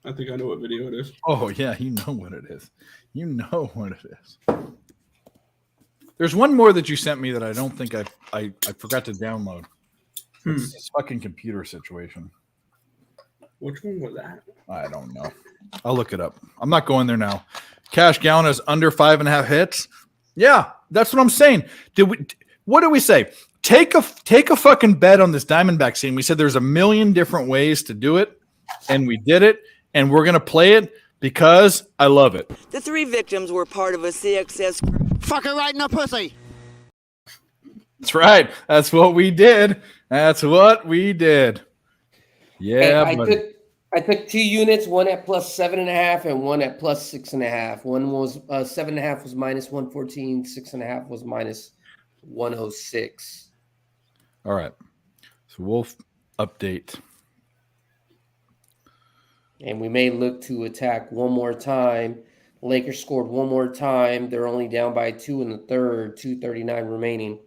I think I know what video it is. Oh, yeah, you know what it is. You know what it is. There's one more that you sent me that I don't think I forgot to download. It's this fucking computer situation. Which one was that? I don't know. I'll look it up. I'm not going there now. Cash Gallon is under 5.5 hits. Yeah, that's what I'm saying. What did we say? Take a fucking bet on this Diamondback scene. We said there's a million different ways to do it, and we did it, and we're gonna play it because I love it. The 3 victims were part of a CXS group. Fuck her right in the pussy. That's right. That's what we did. That's what we did. Yeah, I took 2 units, one at plus 7.5 and one at plus 6.5. One was 7.5 was minus 114, 6.5 was minus 106. All right. So we'll update. And we may look to attack one more time. Lakers scored one more time. They're only down by 2 in the third, 2:39 remaining.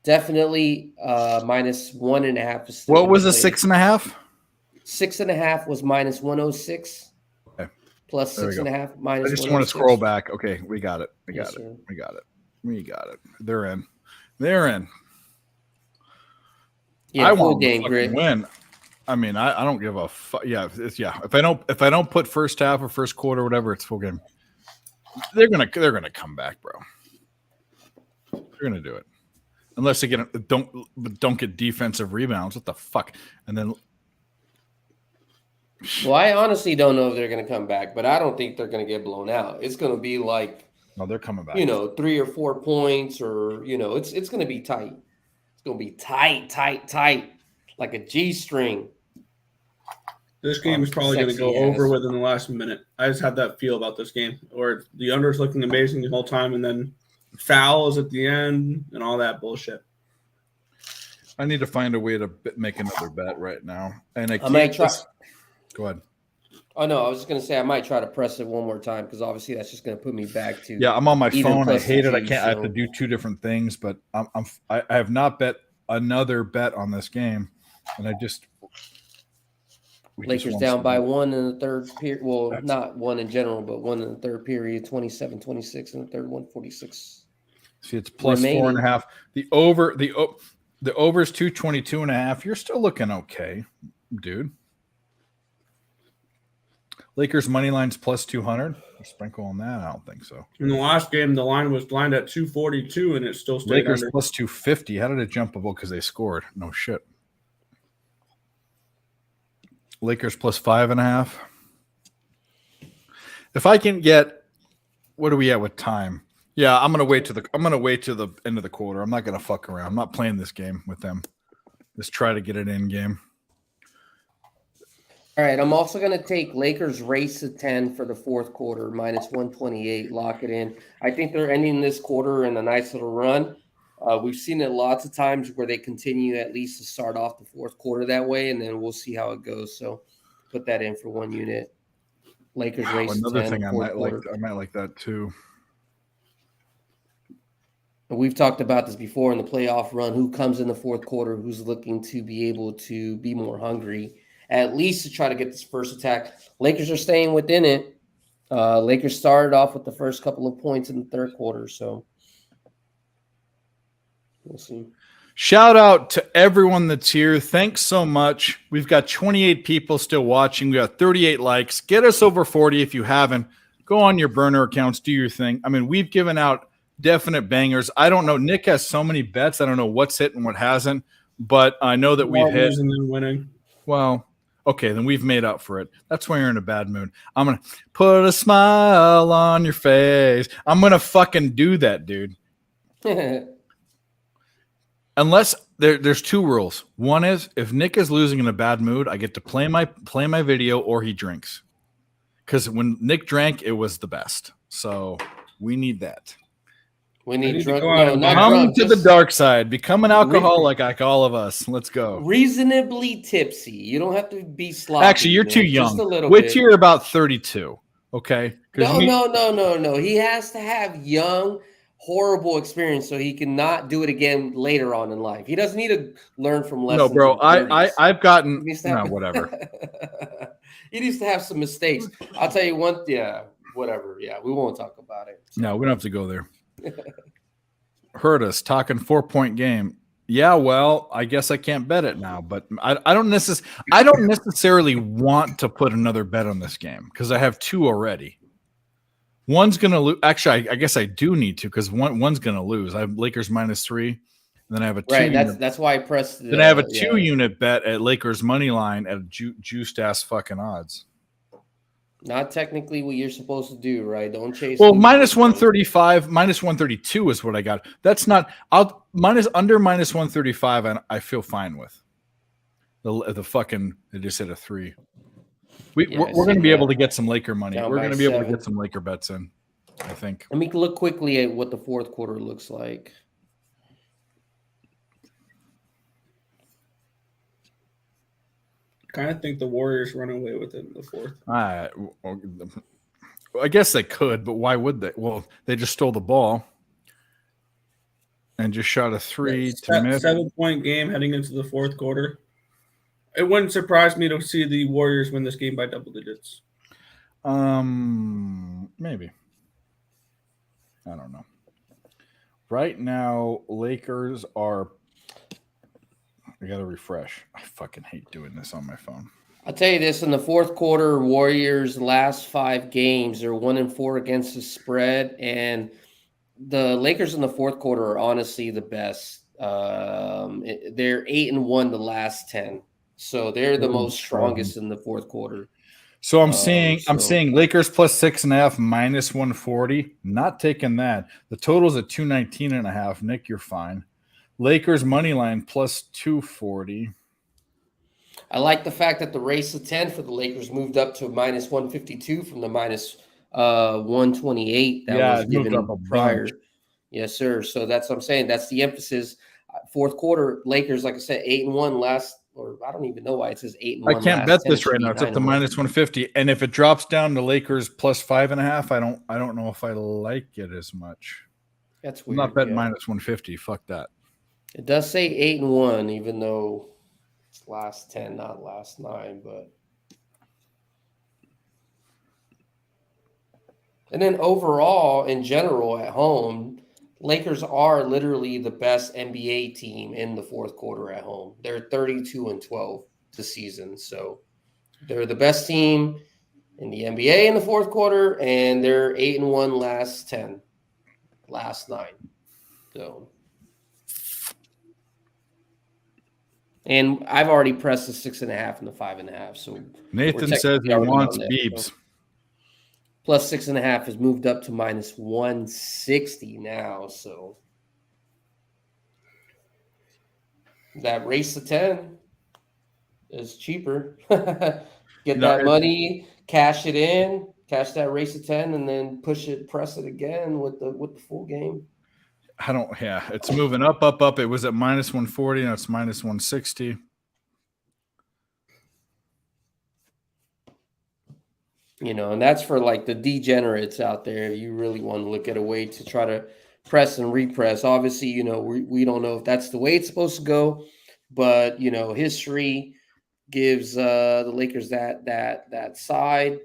Definitely minus 1.5. Is still What was the played. 6.5? 6.5 was minus 106. Okay. Plus There we go. 6.5 minus. I just want to scroll back. Okay, we got it. We got Yes, it. sir. We got it. We got it. They're in. They're in. Yeah, I full want game to grid. win. I mean, I don't give a fuck. Yeah, If I don't put first half or first quarter, whatever, it's full game. They're gonna come back, bro. They're gonna do it, unless they don't get defensive rebounds. What the fuck? And then Well, I honestly don't know if they're going to come back, but I don't think they're going to get blown out. It's going to be like, No, they're coming back. 3 or 4 points, or it's going to be tight. It's going to be tight, like a G string. This game is probably going to go Sexy over ass. within the last minute. I just had that feel about this game, or the under's looking amazing the whole time, and then fouls at the end and all that bullshit. I need to find a way to make another bet right now, and I might try. Go ahead. Oh no, I was just going to say I might try to press it one more time because obviously that's just going to put me back to. Yeah, I'm on my even phone. I plus hate it. the I can't. I have to do two different things, but I have not bet another bet on this game, and I just. Lakers down by 1 in the third period. Well, not 1 in general, but 1 in the third period. 27-26 in the third, 146. See, it's plus remaining. 4.5. The over is 222.5. You're still looking okay, dude. Lakers money line's plus 200. Sprinkle on that. I don't think so. In the last game, the line was lined at 242, and it still stayed Lakers under. plus 250. How did it jump above? Because they scored. No shit. Lakers plus 5.5. If I can get, what are we at with time? Yeah, I'm gonna wait to the end of the quarter. I'm not gonna fuck around. I'm not playing this game with them. Just try to get it in game. All right, I'm also going to take Lakers race to 10 for the fourth quarter, minus 128. Lock it in. I think they're ending this quarter in a nice little run. We've seen it lots of times where they continue at least to start off the fourth quarter that way, and then we'll see how it goes. So put that in for 1 unit. Lakers race to 10. Another thing I fourth might quarter. like that too. We've talked about this before in the playoff run. Who comes in the fourth quarter? Who's looking to be able to be more hungry, at least to try to get this first attack? Lakers are staying within it. Lakers started off with the first couple of points in the third quarter, so we'll see. Shout out to everyone that's here. Thanks so much. We've got 28 people still watching. We got 38 likes. Get us over 40 if you haven't. Go on your burner accounts, do your thing. I mean, we've given out definite bangers. I don't know. Nick has so many bets. I don't know what's hit and what hasn't, but I know that we've hit. Losing and winning. Well, okay, then we've made up for it. That's why you're in a bad mood. I'm going to put a smile on your face. I'm going to fucking do that, dude. Unless there's two rules. One is if Nick is losing in a bad mood, I get to play my video or he drinks. Because when Nick drank, it was the best. So we need that. We need drunk. No, not Come drunk, to the just dark side. Become an alcoholic like all of us. Let's go. reasonably tipsy. You don't have to be sloppy. Actually, you're man. too Just young. a little Which bit. you're about 32. Okay. 'Cause No. He has to have young, horrible experience so he cannot do it again later on in life. He doesn't need to learn from lessons. No, bro. in the 30s. I've gotten He needs to no have- whatever. He needs to have some mistakes. I'll tell you one. Yeah, whatever. Yeah, we won't talk about it. No, we don't have to go there. Heard us talking 4-point game. Yeah, well, I guess I can't bet it now, but I don't necessarily want to put another bet on this game because I have two already. One's gonna lose. Actually, I guess I do need to because one's gonna lose. I have Lakers -3, and then I have a 2. Right. unit, That's why I pressed. then I have a 2-unit bet at Lakers money line at juiced ass fucking odds. Not technically what you're supposed to do, right? Don't chase. Well, losers. -135, -132 is what I got. That's not. I'll under -135, and I feel fine with the fucking. They just hit a 3. We're going to be able to get some Laker money. Down We're by going to be able to 7. get some Laker bets in. I think. Let me look quickly at what the fourth quarter looks like. Kind of think the Warriors run away with it in the fourth. I guess they could, but why would they? Well, they just stole the ball and just shot a 3 to miss. 7-point game heading into the fourth quarter. It wouldn't surprise me to see the Warriors win this game by double digits. Maybe. I don't know. Right now, Lakers are. I gotta refresh. I fucking hate doing this on my phone. I'll tell you this: in the fourth quarter, Warriors' last 5 games, they're 1-4 against the spread, and the Lakers in the fourth quarter are honestly the best. They're 8-1 the last 10. So they're the Ooh, most strongest in the fourth quarter. So I'm seeing so- Lakers plus 6.5 minus 140. Not taking that. The total's at 219.5. Nick, you're fine. Lakers money line plus 240. I like the fact that the race to 10 for the Lakers moved up to minus 152 from the minus 128 that Yeah, was it moved given up a prior. bunch. Yes, sir. So that's what I'm saying. That's the emphasis. Fourth quarter, Lakers, like I said, 8-1 last, or I don't even know why it says 8-1. I can't last bet 10. this It should right be now. It's up to 9-1. minus 150. And if it drops down to Lakers plus 5.5, I don't know if I like it as much. That's I'm weird. not betting yeah. minus 150. Fuck that. It does say 8-1, even though it's last 10, not last 9, but. And then overall, in general, at home, Lakers are literally the best NBA team in the fourth quarter at home. They're 32-12 this season. So they're the best team in the NBA in the fourth quarter, and they're 8-1 last 10, last 9. So, and I've already pressed the 6.5 and the 5.5. So Nathan we're says he technically already wants on that, Beebs. so. Plus 6.5 has moved up to minus 160 now. So that race to 10 is cheaper. Get that money, cash it in, cash that race to 10, and then press it again with the full game. It's moving up. It was at minus 140. Now it's minus 160. And that's for like the degenerates out there. If you really want to look at a way to try to press and repress. Obviously, we don't know if that's the way it's supposed to go, but history gives the Lakers that side.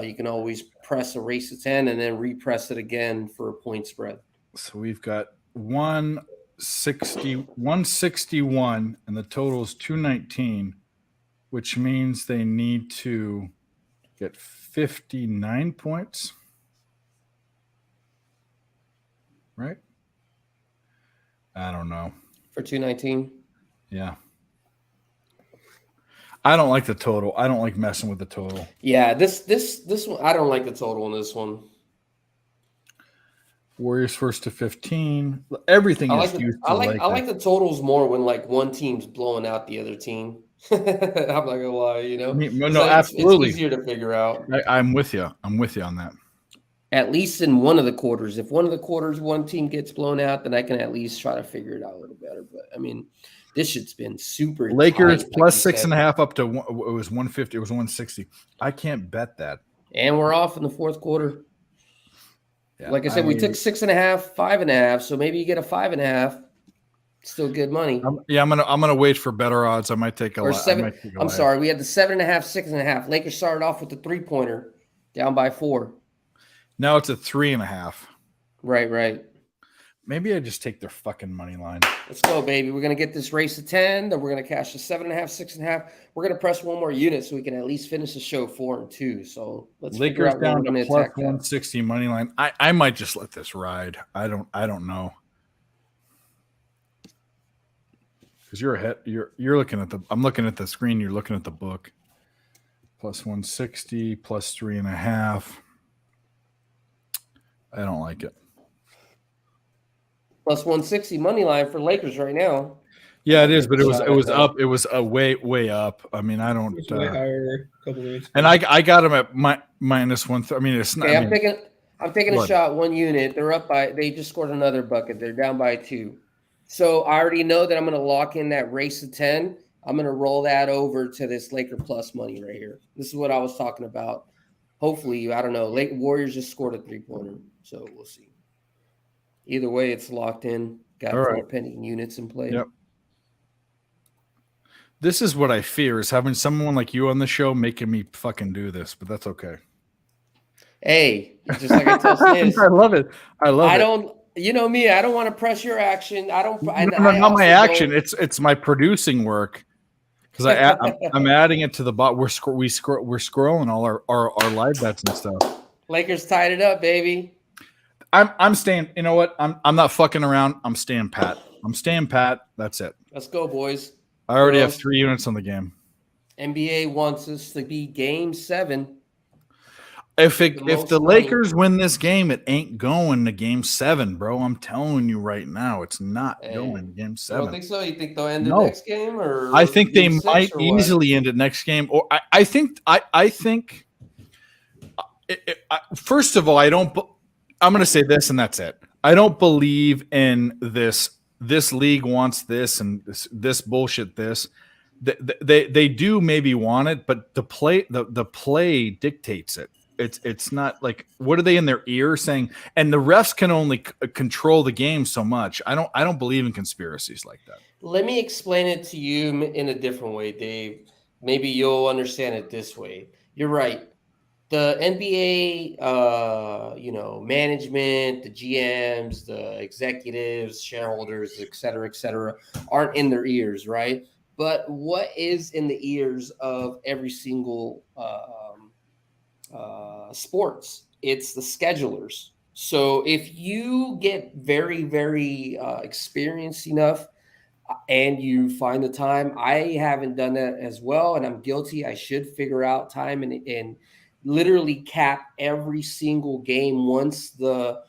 You can always press a race to 10 and then repress it again for a point spread. So we've got 161, and the total is 219, which means they need to get 59 points. Right? I don't know. For 219? Yeah. I don't like the total. I don't like messing with the total. Yeah, this one, I don't like the total on this one. Warriors first to 15. Everything is used to I like the totals more when like one team's blowing out the other team. I'm not gonna lie, absolutely. It's easier to figure out. I'm with you. I'm with you on that. At least in one of the quarters. If one of the quarters one team gets blown out, then I can at least try to figure it out a little better. But I mean, this shit's been super. Lakers tight, plus like 6.5 up to it was 150. It was 160. I can't bet that. And we're off in the fourth quarter. Yeah, like I said, we took 6.5, 5.5. So maybe you get a 5.5. Still good money. I'm gonna wait for better odds. I might take a or lot. seven. I'm sorry, we had the 7.5, 6.5. Lakers started off with the 3-pointer, down by 4. Now it's a 3.5. Right. Maybe I just take their fucking money line. Let's go, baby. We're gonna get this race to 10. Then we're gonna cash the 7.5, 6.5. We're gonna press one more unit so we can at least finish the show 4-2. So let's figure Lakers out where down we're gonna to plus attack that. 160 money line. I might just let this ride. I don't know. Because you're ahead. You're looking at I'm looking at the screen. You're looking at the book. Plus 160, plus 3.5. I don't like it. Plus 160 money line for Lakers right now. Yeah, it is, but it was up. It was way up. I mean, I don't. Way higher, a couple minutes. And I got them at minus 1. I mean, it's not. Okay, I'm taking a shot. 1 unit. They're up by. They just scored another bucket. They're down by 2. So I already know that I'm going to lock in that race to 10. I'm going to roll that over to this Laker plus money right here. This is what I was talking about. Hopefully, I don't know. Warriors just scored a 3-pointer, so we'll see. Either way, it's locked in. Got 4 pending units in play. Yep. This is what I fear, is having someone like you on the show making me fucking do this, but that's okay. Hey, just like I tell Sliz, I love it. I don't. You know me. I don't want to press your action. I don't. Not my action. It's my producing work. Because I'm adding it to the bot. We're scrolling all our live bets and stuff. Lakers tied it up, baby. I'm staying. You know what? I'm not fucking around. I'm staying pat. That's it. Let's go, boys. I already have 3 units on the game. NBA wants us to be Game 7. If The the most money. Lakers win this game, it ain't going to Game 7, bro. I'm telling you right now, it's not Hey, going to Game You don't 7. think so? You think they'll end the No. next game, or I think they Game 6 might or what? easily end it next game. Or I think. First of all, I'm going to say this, and that's it. I don't believe in this. This league wants this, and this bullshit. They do maybe want it, but the play dictates it. It's not like, what are they in their ear saying? And the refs can only control the game so much. I don't believe in conspiracies like that. Let me explain it to you in a different way, Dave. Maybe you'll understand it this way. You're right. The NBA, management, the GMs, the executives, shareholders, et cetera, aren't in their ears, right? But what is in the ears of every single sports? It's the schedulers. So if you get very, very experienced enough and you find the time, I haven't done that as well, and I'm guilty. I should figure out time and literally cap every single game once the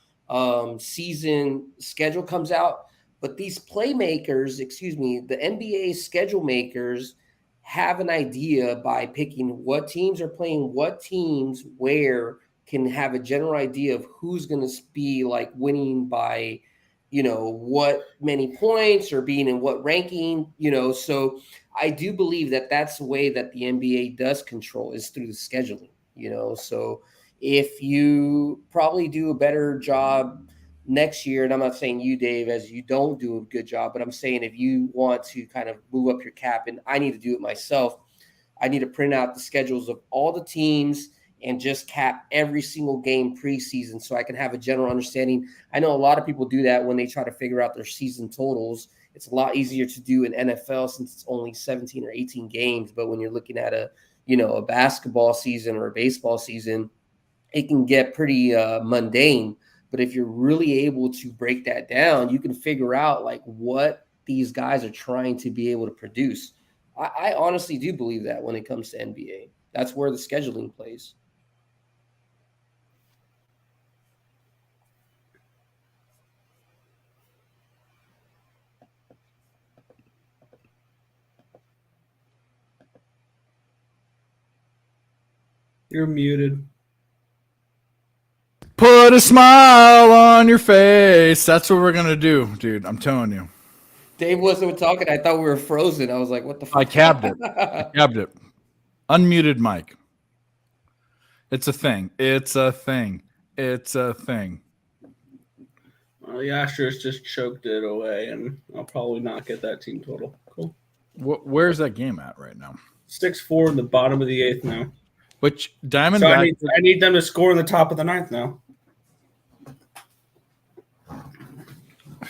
season schedule comes out. But these playmakers, the NBA schedule makers have an idea by picking what teams are playing, what teams where, can have a general idea of who's going to be like winning by, what many points or being in what ranking, So I do believe that that's the way that the NBA does control, is through the scheduling, So if you probably do a better job next year, and I'm not saying you, Dave, as you don't do a good job, but I'm saying if you want to kind of move up your cap, and I need to do it myself, I need to print out the schedules of all the teams and just cap every single game preseason so I can have a general understanding. I know a lot of people do that when they try to figure out their season totals. It's a lot easier to do in NFL since it's only 17 or 18 games. But when you're looking at a basketball season or a baseball season, it can get pretty mundane. But if you're really able to break that down, you can figure out like what these guys are trying to be able to produce. I honestly do believe that when it comes to NBA. That's where the scheduling plays. You're muted. Put a smile on your face. That's what we're gonna do, dude. I'm telling you. Dave wasn't talking. I thought we were frozen. I was like, what the fuck? I cabbed it. Unmuted mic. It's a thing. Well, the Astros just choked it away, and I'll probably not get that team total. Cool. Where's that game at right now? 6-4 in the bottom of the 8th now. Which So Diamondback? I need them to score in the top of the 9th now.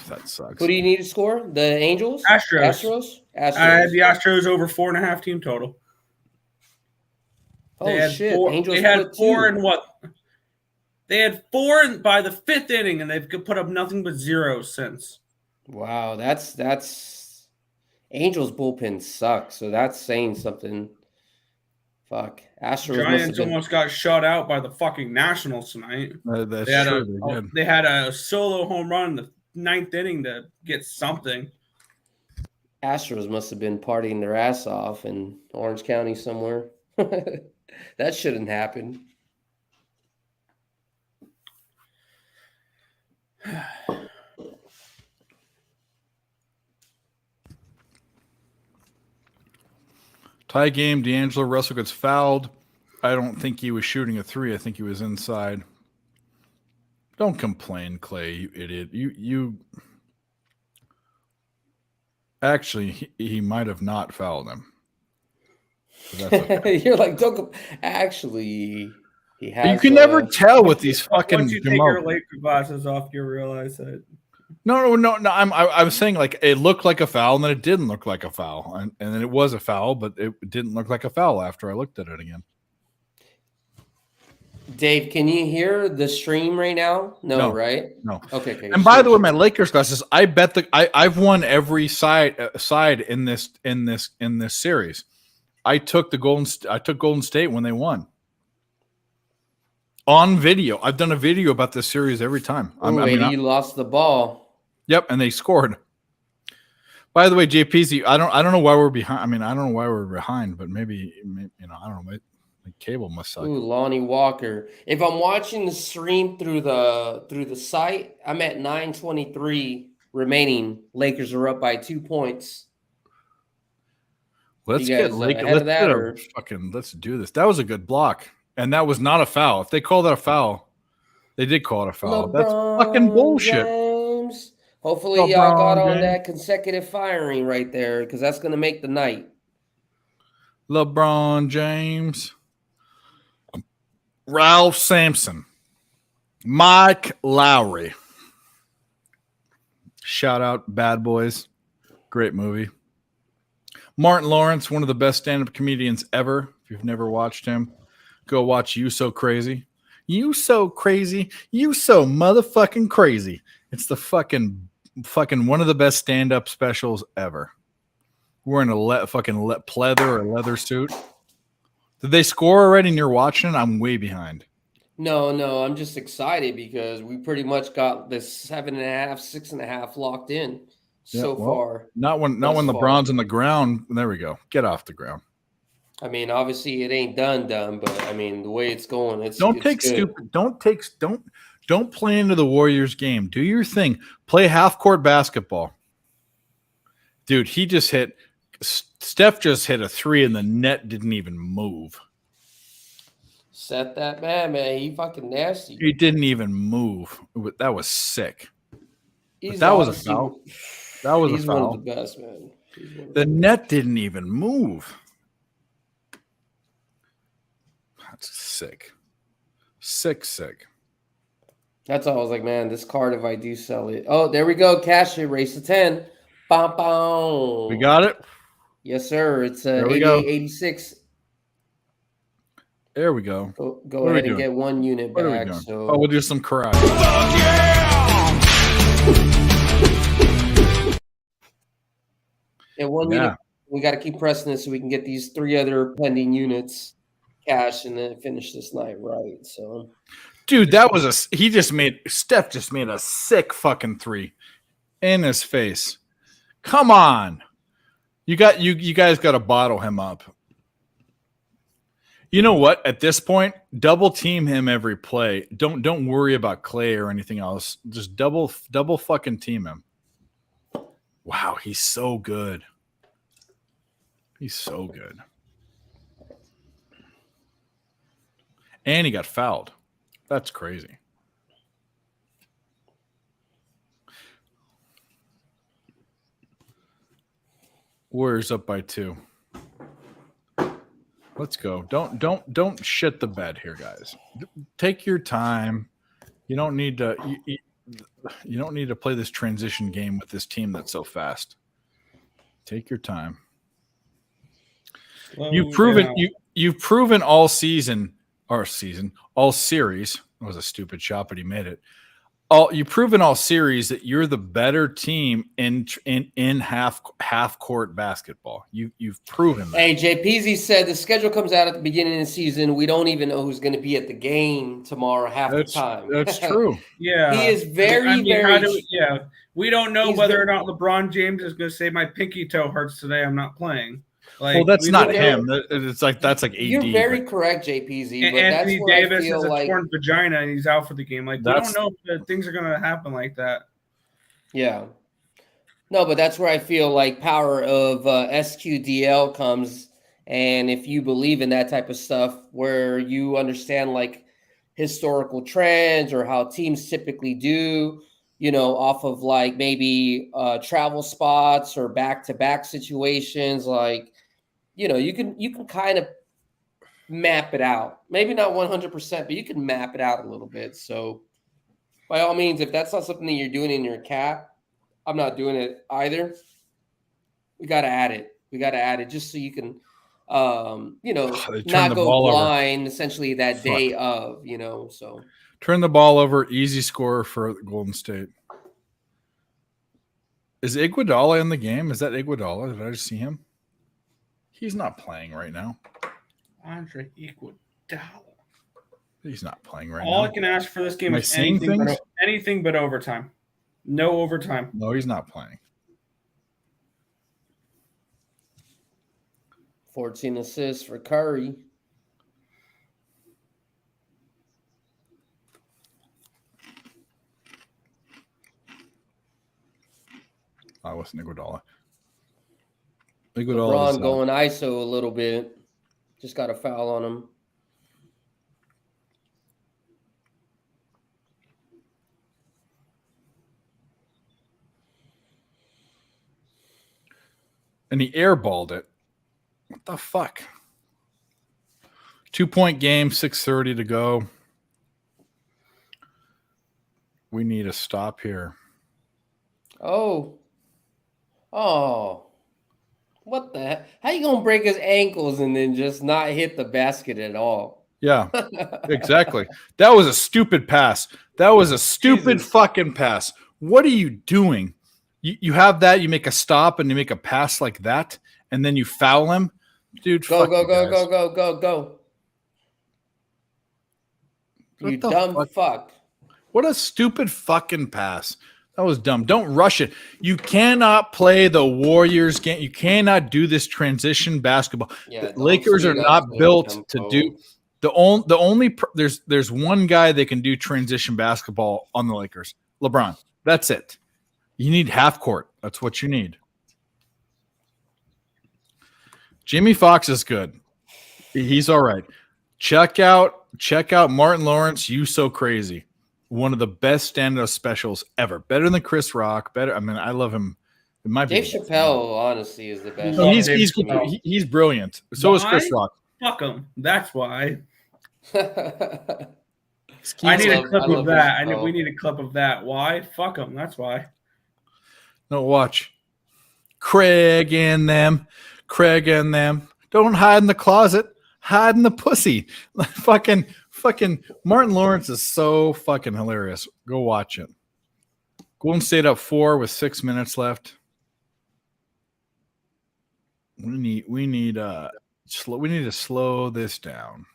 That sucks. Who do you need to score? The Angels? Astros. I had the Astros over 4.5 team total. Oh shit! Angels they had put 4 2. and what? They had 4 by the 5th inning, and they've put up nothing but zeros since. Wow, that's Angels bullpen sucks. So that's saying something. Fuck, Astros. Giants almost got shut out by the fucking Nationals tonight. That's They had, true. they had a solo home run in the 9th inning to get something. Astros must have been partying their ass off in Orange County somewhere. That shouldn't happen. Tie game. D'Angelo Russell gets fouled. I don't think he was shooting a 3. I think he was inside. Don't complain, Clay, you idiot. You actually, he might have not fouled him. That's okay. You're like, don't. Actually, he has. You can never tell with these fucking. Once you take your Laker glasses off, you realize that. No. I was saying like it looked like a foul, and then it didn't look like a foul, and then it was a foul, but it didn't look like a foul after I looked at it again. Dave, can you hear the stream right now? No, right? No. Okay. And by the way, my Lakers glasses, I bet I've won every side in this series. I took Golden State when they won. On video. I've done a video about this series every time. You lost the ball. Yep, and they scored. By the way, JPZ, I don't know why we're behind. I mean, I don't know why we're behind, but maybe I don't know. The cable must suck. Ooh, Lonnie Walker. If I'm watching the stream through the site, I'm at 9:23 remaining. Lakers are up by 2 points. Let's You get guys, Lake. ahead of that, or- Let's do this. That was a good block, and that was not a foul. If they called that a foul, they did call it a foul. That's fucking bullshit. James. Hopefully, LeBron y'all got on James. that consecutive firing right there, because that's going to make the night. LeBron James, Ralph Sampson, Mike Lowry. Shout out Bad Boys. Great movie. Martin Lawrence, one of the best stand-up comedians ever. If you've never watched him, go watch You So Crazy. You So Crazy. You So motherfucking crazy. It's the fucking one of the best stand-up specials ever. Wearing a pleather or leather suit. Did they score already and you're watching it? I'm way behind. No, I'm just excited because we pretty much got this 7.5, 6.5 locked in far. Not when LeBron's on the ground. There we go. Get off the ground. I mean, obviously it ain't done, but I mean the way it's going, it's Don't play into the Warriors game. Do your thing. Play half court basketball. Dude, Steph just hit a 3 and the net didn't even move. Set that man. He fucking nasty. He didn't even move. That was sick. He's That was a obviously- foul. That was He's a foul. one of the best, man. The net didn't even move. That's sick. Sick. That's all I was like, man, this card, if I do sell it. Oh, there we go. Cash it. Race to 10. Bom, bom. We got it? Yes, sir. It's There we go. 88.86. There we go. Go What are we ahead and doing? get 1 unit What are we back. doing? So Oh, we'll do some karate. and 1 unit. We got to keep pressing this so we can get these 3 other pending units cash and then finish this night right. So, Dude, Steph just made a sick fucking 3 in his face. Come on. You guys got to bottle him up. You know what? At this point, double team him every play. Don't worry about Clay or anything else. Just double fucking team him. Wow, he's so good. He's so good. And he got fouled. That's crazy. Warriors up by 2. Let's go. Don't shit the bed here, guys. Take your time. You don't need to you don't need to play this transition game with this team that's so fast. Take your time. You've proven all season all series. It was a stupid shot, but he made it. You've proven all series that you're the better team in half court basketball. You've proven that. hey, JPZ said the schedule comes out at the beginning of the season. We don't even know who's going to be at the game tomorrow half the time. That's true. Yeah, He is very. We don't know He's whether or not LeBron James is going to say my pinky toe hurts today. I'm not playing. Well, that's not don't him. That's like AD. You're very correct, JPZ. And But Anthony that's where Davis I feel has a like, torn vagina and he's out for the game. Like we That's- don't know if things are going to happen like that. yeah. No, but that's where I feel like power of SQDL comes. And if you believe in that type of stuff, where you understand like historical trends or how teams typically do, off of like maybe travel spots or back-to-back situations, like, you can kind of map it out. Maybe not 100%, but you can map it out a little bit. So by all means, if that's not something that you're doing in your cap, I'm not doing it either. We got to add it. Just so you can, not go blind essentially that day of, so. Turn the ball over. Easy score for Golden State. Is Iguodala in the game? Is that Iguodala? Did I just see him? He's not playing right now. Andre Iguodala. He's not playing right All now. I can ask for this game Am I is seeing things? anything but overtime. No overtime. No, he's not playing. 14 assists for Curry. I wasn't Iguodala. LeBron going ISO a little bit. Just got a foul on him. And he airballed it. What the fuck? 2-point game, 6:30 to go. We need a stop here. Oh. What the heck? How you going to break his ankles and then just not hit the basket at all? Yeah, exactly. That was a stupid pass. That was a stupid fucking pass. What are you doing? You have that, you make a stop and you make a pass like that, and then you foul him? Dude, go. What You the dumb fuck. What a stupid fucking pass. That was dumb. Don't rush it. You cannot play the Warriors game. You cannot do this transition basketball. Yeah, The Lakers are not built to do there's one guy that can do transition basketball on the Lakers. LeBron. That's it. You need half court. That's what you need. Jimmy Fox is good. He's all right. Check out Martin Lawrence. You So Crazy. One of the best stand-up specials ever. Better than Chris Rock. Better. I mean, I love him. It might Dave be Chappelle, honestly, is the best. He's brilliant. So is Chris Rock. Fuck him. That's why. I need a clip of that. We need a clip of that. Why? Fuck him. That's why. No, watch. Craig and them. Don't hide in the closet. Hide in the pussy. fucking Martin Lawrence is so fucking hilarious. Go watch it. Golden State up 4 with 6 minutes left. We need to slow this down.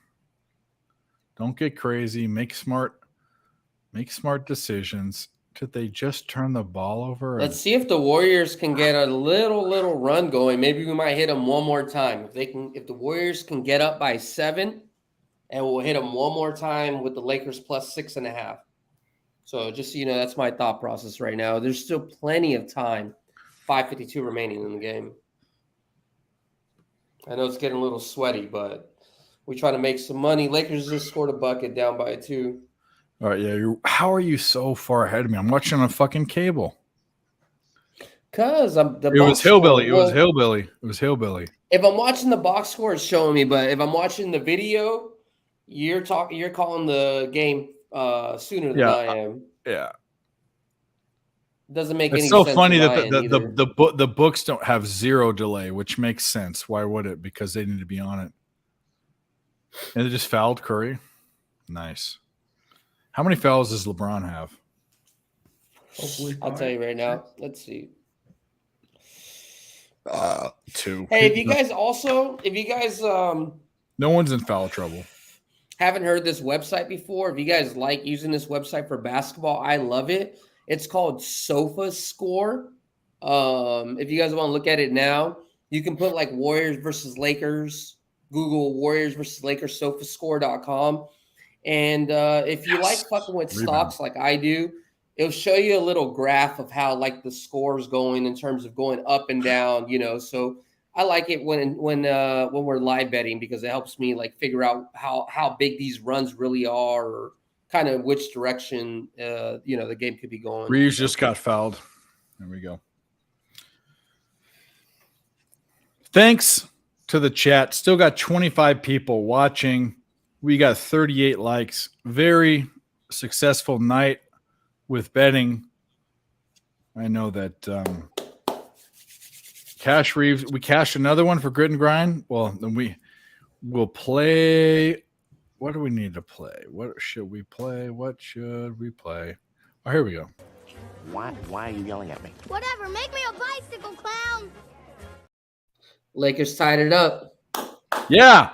Don't get crazy. Make smart decisions. Could they just turn the ball over? Let's see if the Warriors can get a little run going. Maybe we might hit them one more time. If the Warriors can get up by 7, and we'll hit them one more time with the Lakers plus 6.5. So just so you know, that's my thought process right now. There's still plenty of time. 5:52 remaining in the game. I know it's getting a little sweaty, but we try to make some money. Lakers just scored a bucket down by 2. All right, yeah. How are you so far ahead of me? I'm watching on fucking cable. Because it was hillbilly. It was hillbilly. If I'm watching the box score, it's showing me. But if I'm watching the video, you're calling the game sooner than I am. Yeah. Doesn't make any sense. It's so funny that the books don't have 0 delay, which makes sense. Why would it? Because they need to be on it. And they just fouled Curry. Nice. How many fouls does LeBron have? I'll tell you right now. Let's see. 2. Hey, if you guys no one's in foul trouble. Haven't heard this website before, if you guys like using this website for basketball, I love it. It's called SofaScore. If you guys want to look at it now, you can put like Warriors versus Lakers, Google Warriors versus Lakers, SofaScore.com. And if you like fucking with stocks like I do, it'll show you a little graph of how like the score is going in terms of going up and down, you know. So I like it when we're live betting because it helps me like figure out how big these runs really are, or kind of which direction the game could be going. Reeves just got fouled. There we go. Thanks to the chat. Still got 25 people watching. We got 38 likes. Very successful night with betting. I know that Cash Reeves, we cashed another one for Grit and Grind. Well, then we'll play. What do we need to play? What should we play? Oh, here we go. Why are you yelling at me? Whatever, make me a bicycle clown. Lakers tied it up. Yeah.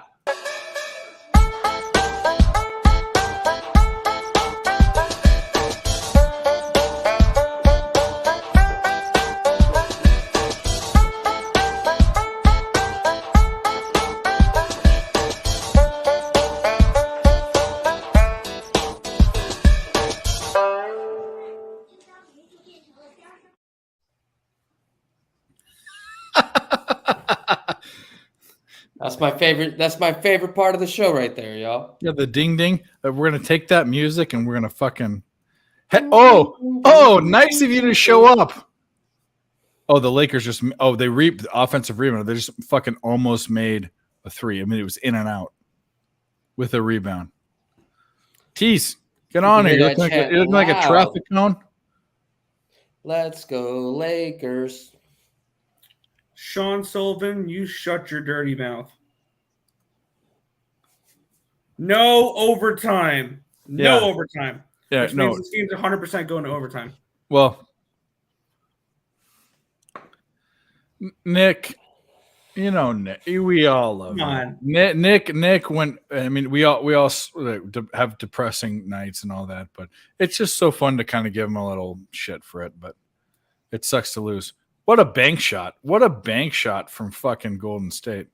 That's my favorite part of the show right there, y'all. Yeah, the ding ding. We're gonna take that music and we're gonna fucking. Oh, nice of you to show up. Oh, the Lakers just. Oh, they reaped the offensive rebound. They just fucking almost made a three. I mean, it was in and out with a rebound. Tease, get on here. You're looking like a traffic cone. Let's go, Lakers. Sean Sullivan, you shut your dirty mouth. No overtime. No overtime. Yeah, which means this team's 100% going to overtime. Well, Nick, you know, Nick, we all love him. Nick. When I mean, we all have depressing nights and all that, but it's just so fun to kind of give him a little shit for it. But it sucks to lose. What a bank shot! What a bank shot from fucking Golden State.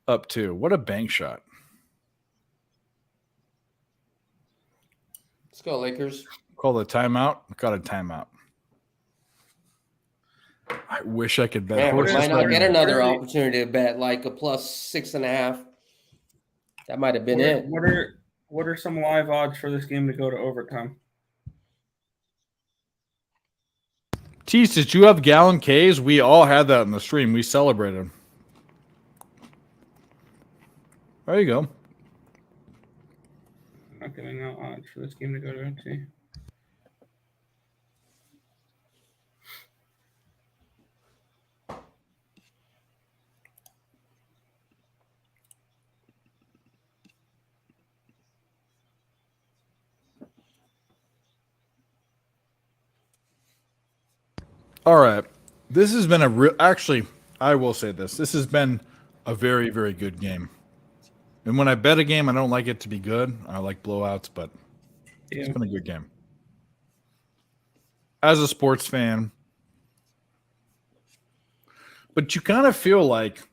Up two. What a bank shot. Let's go, Lakers. Call the timeout. Got a timeout. I wish I could bet. Man, we might not get another opportunity to bet like a plus 6.5. That might have been it. What are some live odds for this game to go to overtime? Tease, did you have gallon K's? We all had that in the stream. We celebrated. There you go. I'm not giving out odds for this game to go to OT. All right. This has been a real. Actually, I will say this. This has been a very, very good game. And when I bet a game, I don't like it to be good. I like blowouts, but it's been a good game. As a sports fan, but you kind of feel like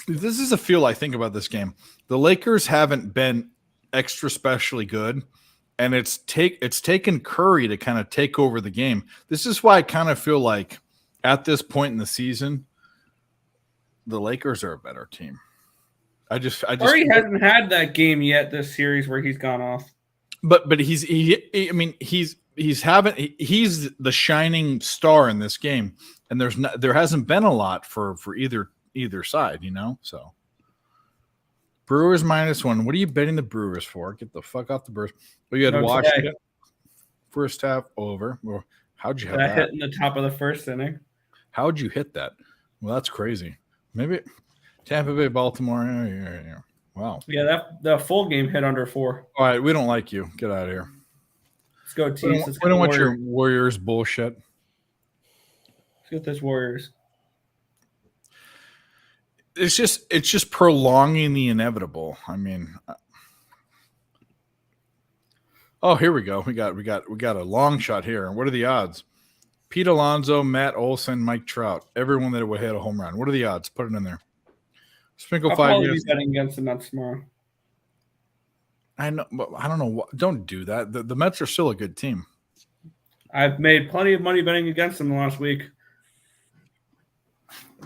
this is a feel I think about this game. The Lakers haven't been extra specially good, and it's taken Curry to kind of take over the game. This is why I kind of feel like at this point in the season, the Lakers are a better team. I just Curry hasn't had that game yet this series where he's gone off. But he's the shining star in this game, and there hasn't been a lot for either side, you know. So Brewers -1. What are you betting the Brewers for? Get the fuck off the Brewers. Well, you had Washington first half over. Well, how'd you have that? Hit in the top of the first inning. How'd you hit that? Well, that's crazy. Maybe Tampa Bay, Baltimore. Yeah. Wow. Yeah, the full game hit under 4. All right, we don't like you. Get out of here. Let's go, Tease. We don't want your Warriors bullshit. Let's get this Warriors. It's just prolonging the inevitable. I mean, oh, here we go. We got a long shot here. What are the odds? Pete Alonso, Matt Olson, Mike Trout. Everyone that would hit a home run. What are the odds? Put it in there. Sprinkle I'll 5 years. Be betting against the Mets tomorrow. I know, but I don't know. Don't do that. The Mets are still a good team. I've made plenty of money betting against them the last week.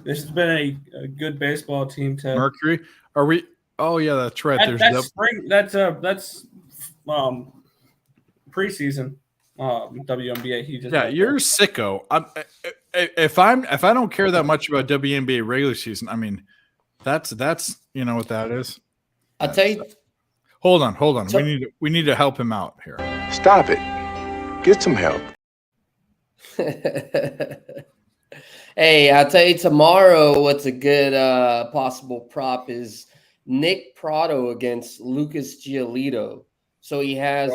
This has been a good baseball team. Mercury, are we? Oh yeah, that's right. That's spring. That's preseason. WNBA. You're sicko. If I don't care that much about WNBA regular season, I mean, that's you know what that is. I'll tell you. Hold on. So, we need to help him out here. Stop it. Get some help. Hey, I'll tell you tomorrow what's a good possible prop is Nick Prado against Lucas Giolito. So he has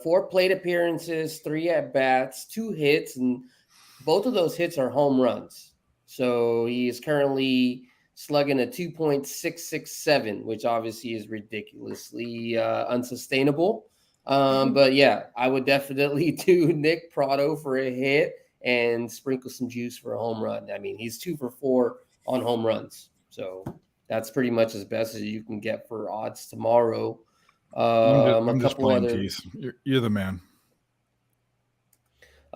4 plate appearances, 3 at-bats, 2 hits, and both of those hits are home runs. So he is currently slugging a 2.667, which obviously is ridiculously unsustainable. But yeah, I would definitely do Nick Pratto for a hit and sprinkle some juice for a home run. I mean, he's 2 for 4 on home runs. So that's pretty much as best as you can get for odds tomorrow. I'm just playing tease. You're the man.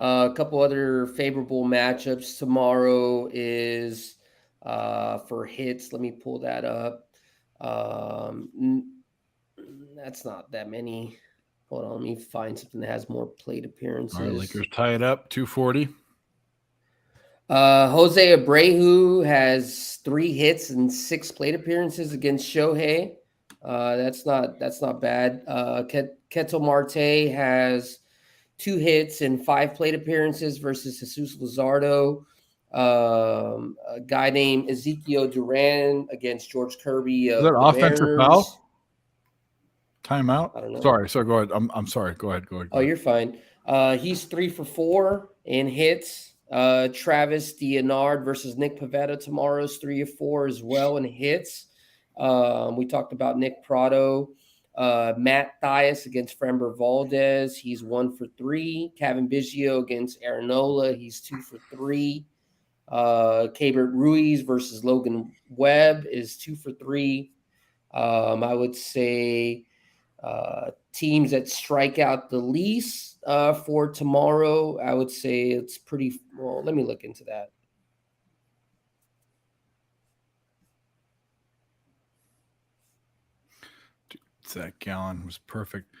A couple other favorable matchups tomorrow is for hits. Let me pull that up. That's not that many. Hold on, let me find something that has more plate appearances. All right, Lakers tie it up, 240. Jose Abreu has 3 hits and 6 plate appearances against Shohei. That's not bad. Ketel Marte has 2 hits and 5 plate appearances versus Jesus Luzardo. A guy named Ezekiel Duran against George Kirby. Is that offensive foul? Timeout? I don't know. Sorry, go ahead. I'm sorry. Go ahead. Oh, you're fine. He's 3 for 4 in hits. Travis Deonard versus Nick Pivetta tomorrow's 3 of 4 as well in hits. We talked about Nick Pratto. Matt Thias against Framber Valdez. He's 1 for 3. Kevin Biggio against Aaron Nola. He's 2 for 3. Keibert Ruiz versus Logan Webb is 2 for 3. I would say teams that strike out the least for tomorrow, I would say it's pretty well. Let me look into that. Zach Gallen was perfect.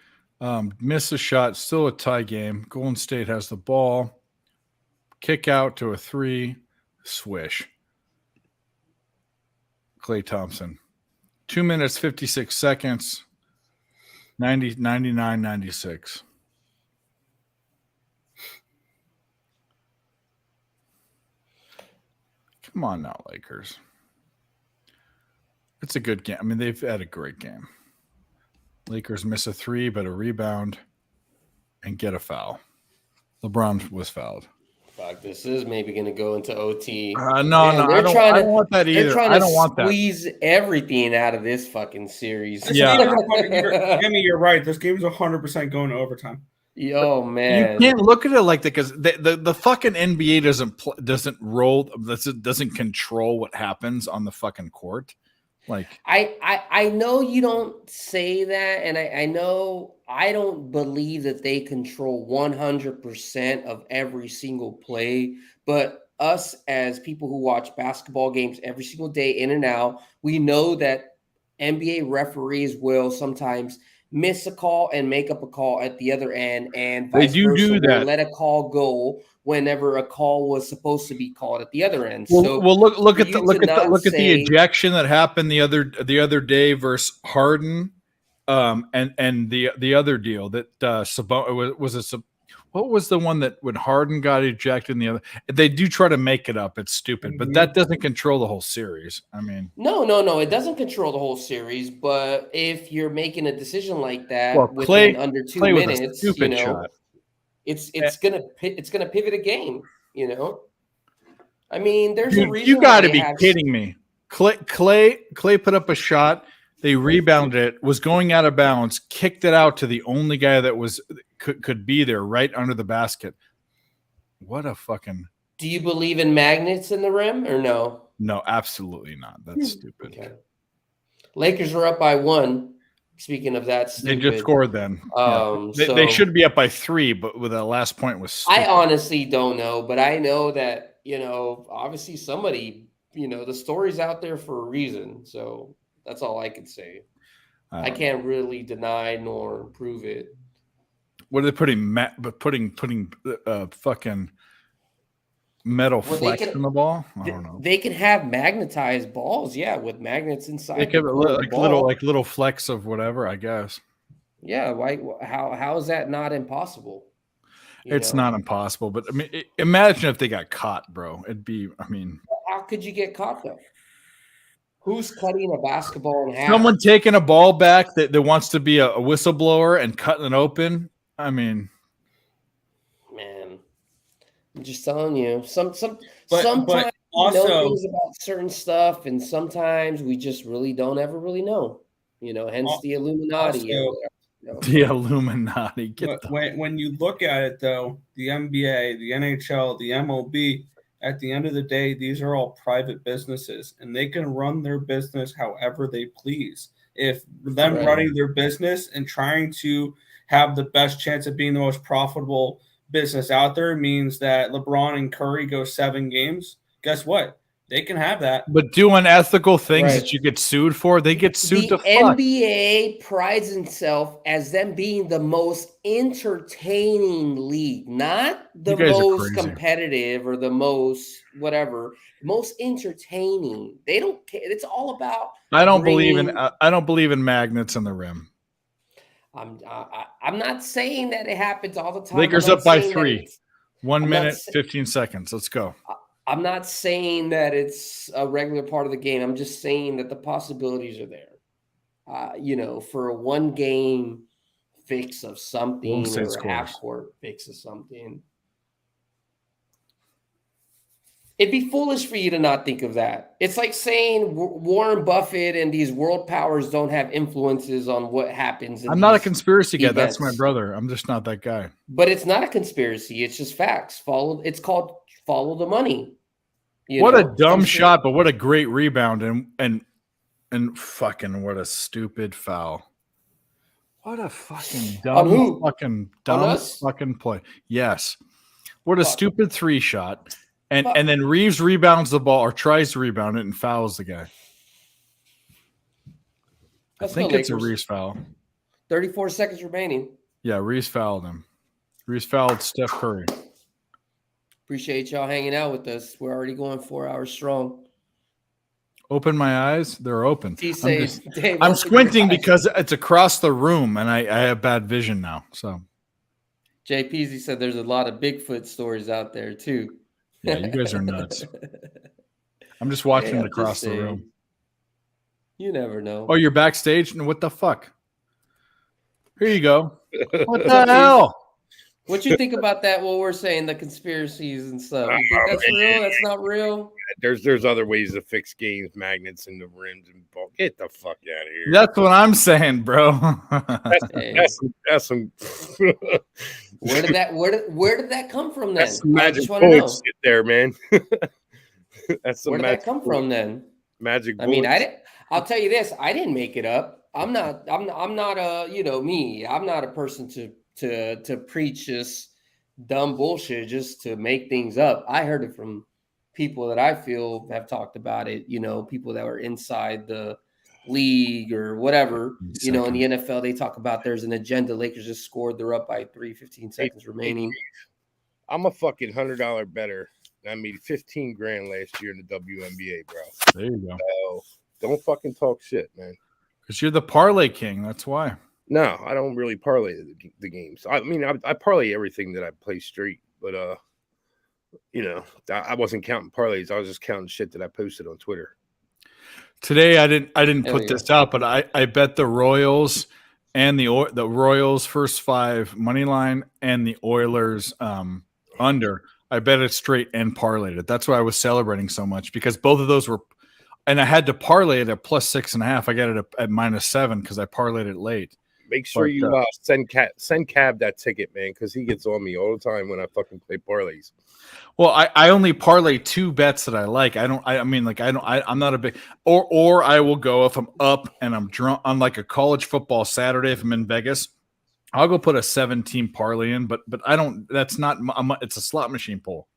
Miss a shot, still a tie game. Golden State has the ball. Kick out to a 3. Swish. Klay Thompson. 2 minutes, 56 seconds. 99, 96. Come on now, Lakers. It's a good game. I mean, they've had a great game. Lakers miss a 3, but a rebound and get a foul. LeBron was fouled. Fuck, this is maybe going to go into OT. No, I don't want that either. I don't want that. Squeeze everything out of this fucking series. Yeah, Jimmy, you're right. This game's 100% going to overtime. Yo, man, you can't look at it like that because the fucking NBA doesn't control what happens on the fucking court. Like I know you don't say that, and I know I don't believe that they control 100% of every single play, but us as people who watch basketball games every single day in and out, we know that NBA referees will sometimes miss a call and make up a call at the other end, and vice versa, do that. Let a call go whenever a call was supposed to be called at the other end. Well, look at the ejection that happened the other day versus Harden, and the other deal that what was the one that when Harden got ejected and the other, they do try to make it up. It's stupid, but that doesn't control the whole series. I mean, no, it doesn't control the whole series. But if you're making a decision like that within under 2 minutes, shot. it's gonna pivot a game. You know, I mean, there's a reason. You got to be kidding me. Clay put up a shot. They rebounded it, was going out of bounds, kicked it out to the only guy that could be there right under the basket. What a fucking... Do you believe in magnets in the rim or no? No, absolutely not. That's stupid. Okay. Lakers are up by 1. Speaking of that, stupid. They just scored then. They should be up by 3, but with the last point was stupid. I honestly don't know, but I know that, obviously somebody, the story's out there for a reason. So that's all I can say. I can't really deny nor prove it. What are they putting fucking metal flex in the ball? I don't know. They can have magnetized balls, yeah, with magnets inside. They could little flecks of whatever, I guess. Yeah, how is that not impossible? It's not impossible, but I mean, imagine if they got caught, bro. It'd be. I mean, how could you get caught though? Who's cutting a basketball in half? Someone taking a ball back that wants to be a whistleblower and cutting it open. I mean, man, I'm just telling you. Sometimes Also- know things about certain stuff, and sometimes we just really don't ever really know. Hence the Illuminati. or Also- whatever, The Illuminati. Get the When you look at it, though, the NBA, the NHL, the MLB, at the end of the day, these are all private businesses, and they can run their business however they please. If them Right. running their business and trying to have the best chance of being the most profitable business out there means that LeBron and Curry go 7 games, guess what? They can have that. But doing ethical things Right. that you get sued for, they get sued The to fuck. NBA prides itself as them being the most entertaining league, not the You guys are most crazy. competitive or the most whatever. Most entertaining. They don't care. It's all about. I don't believe in bringing- I don't believe in magnets on the rim. I'm not saying that it happens all the time. Lakers I'm not up by saying that 3. it's- 1 I'm not minute, sa- 15 seconds. Let's go. I'm not saying that it's a regular part of the game. I'm just saying that the possibilities are there. For a 1 game fix of something Golden State or a scores. half court fix of something. It'd be foolish for you to not think of that. It's like saying Warren Buffett and these world powers don't have influences on what happens. I'm not a conspiracy guy. That's my events. brother. I'm just not that guy. But it's not a conspiracy. It's just facts. It's called follow the money. What a dumb Some shot, but what a great rebound and fucking what a stupid foul. What a fucking dumb who? fucking On dumb us? fucking play. Yes. What a Fuck. stupid 3 shot. And Fuck. then Reeves rebounds the ball or tries to rebound it and fouls the guy. Let's I think go, it's a Lakers. Reeves foul. 34 seconds remaining. Yeah, Reeves fouled him. Reeves fouled Steph Curry. Appreciate y'all hanging out with us. We're already going 4 hours strong. Open my eyes. They're open. He I'm, says, just- Dave, I'm open your squinting eyes. because it's across the room and I have bad vision now. So Jay Peasy said there's a lot of Bigfoot stories out there too. yeah, you guys are nuts. I'm just watching Hey, it I'm across just the saying. room. You never know. Oh, you're backstage? And what the fuck? Here you go. What What's the up, Pete? hell? What you think about that? What we're saying, the conspiracies and stuff. You think that's real? That's not real. There's other ways to fix games, magnets in the rims and ball. Get the fuck out of here. That's what I'm saying, bro. Hey, That's some where did that come from then? that's some I magic just want to know. bullet shit there, man. That's some Where did magic that come bullet- from then? Magic I mean, bullets. I'll tell you this. I didn't make it up. I'm not me. I'm not a person to preach just dumb bullshit just to make things up. I heard it from people that I feel have talked about it, people that were inside the league or whatever. In the NFL, they talk about there's an agenda. Lakers just scored. They're up by 15 seconds remaining. I'm a fucking $100 better. I made 15 grand last year in the WNBA, bro. There you go. So don't fucking talk shit, man. Because you're the parlay king. That's why. No, I don't really parlay the games. I mean, I parlay everything that I play straight, but I wasn't counting parlays. I was just counting shit that I posted on Twitter. Today I didn't There put we go. this out, but I bet the Royals and the Royals first 5 money line and the Oilers under. I bet it straight and parlayed it. That's why I was celebrating so much because both of those were, and I had to parlay it at +6.5. I got it at -7 because I parlayed it late. Make sure But, you send Cab that ticket, man, because he gets on me all the time when I fucking play parlays. Well, I only parlay 2 bets that I like. I'm not a big or I will go if I'm up and I'm drunk on like a college football Saturday if I'm in Vegas. I'll go put a 7-team parlay in, but I don't. That's not. It's a slot machine pull,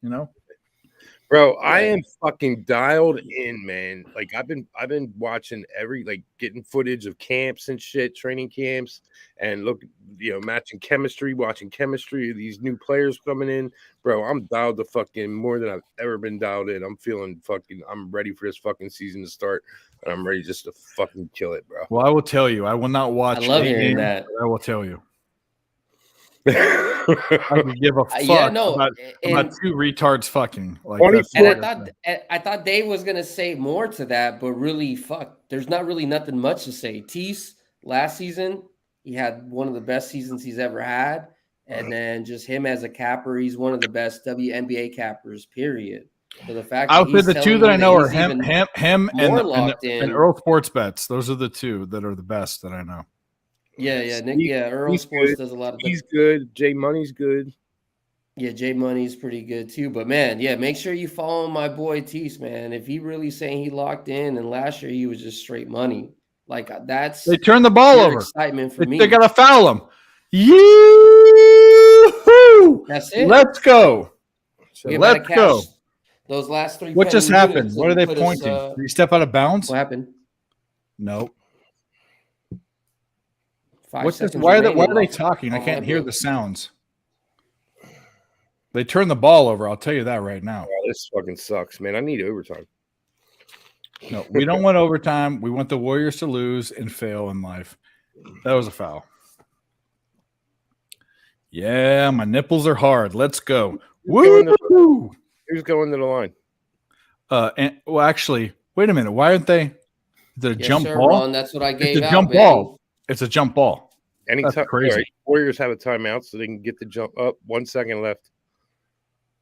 Bro, I am fucking dialed in, man. Like I've been watching getting footage of camps and shit, training camps, and watching chemistry of these new players coming in. Bro, I'm dialed to fucking more than I've ever been dialed in. I'm ready for this fucking season to start, and I'm ready just to fucking kill it, bro. Well, I will tell you, I will not watch. I love a hearing game, that. but I will tell you, I could give a fuck about 2 retards fucking. Like that's And what I thought Dave was gonna say more to that, but really, fuck, there's not really nothing much to say. Tease last season, he had one of the best seasons he's ever had, and then just him as a capper, he's one of the best WNBA cappers. Period. So the fact I that would say he's the two telling that you I know are he's even him more locked in. and Earl Sports Bets. Those are the two that are the best that I know. Yeah, Nick. Earl he's Sports good. does a lot of. He's good. Jay Money's good. Yeah, Jay Money's pretty good too. But man, yeah, make sure you follow my boy Tease, man. If he really saying he locked in, and last year he was just straight money. Like that's They turned the ball pure over. excitement for me. They gotta foul him. Yoo-hoo! That's it. Let's go. We gotta Let's cash go. Those last 3. What just penny happened? units What are and they put us, pointing? Did he step out of bounds? What happened? No. 5 What's this? seconds Why are remaining they off- talking? I off can't my hear book. the sounds. They turned the ball over. I'll tell you that right now. Oh, this fucking sucks, man. I need overtime. No, we don't want overtime. We want the Warriors to lose and fail in life. That was a foul. Yeah, my nipples are hard. Let's go. Woo! Who's going to the line? And well, actually, wait a minute. Why aren't they the Yes, jump sir, ball? Ron, that's what I gave It's a out, jump baby. ball. It's a jump ball. Anytime. That's crazy. All right, Warriors have a timeout so they can get the jump up. 1 second left.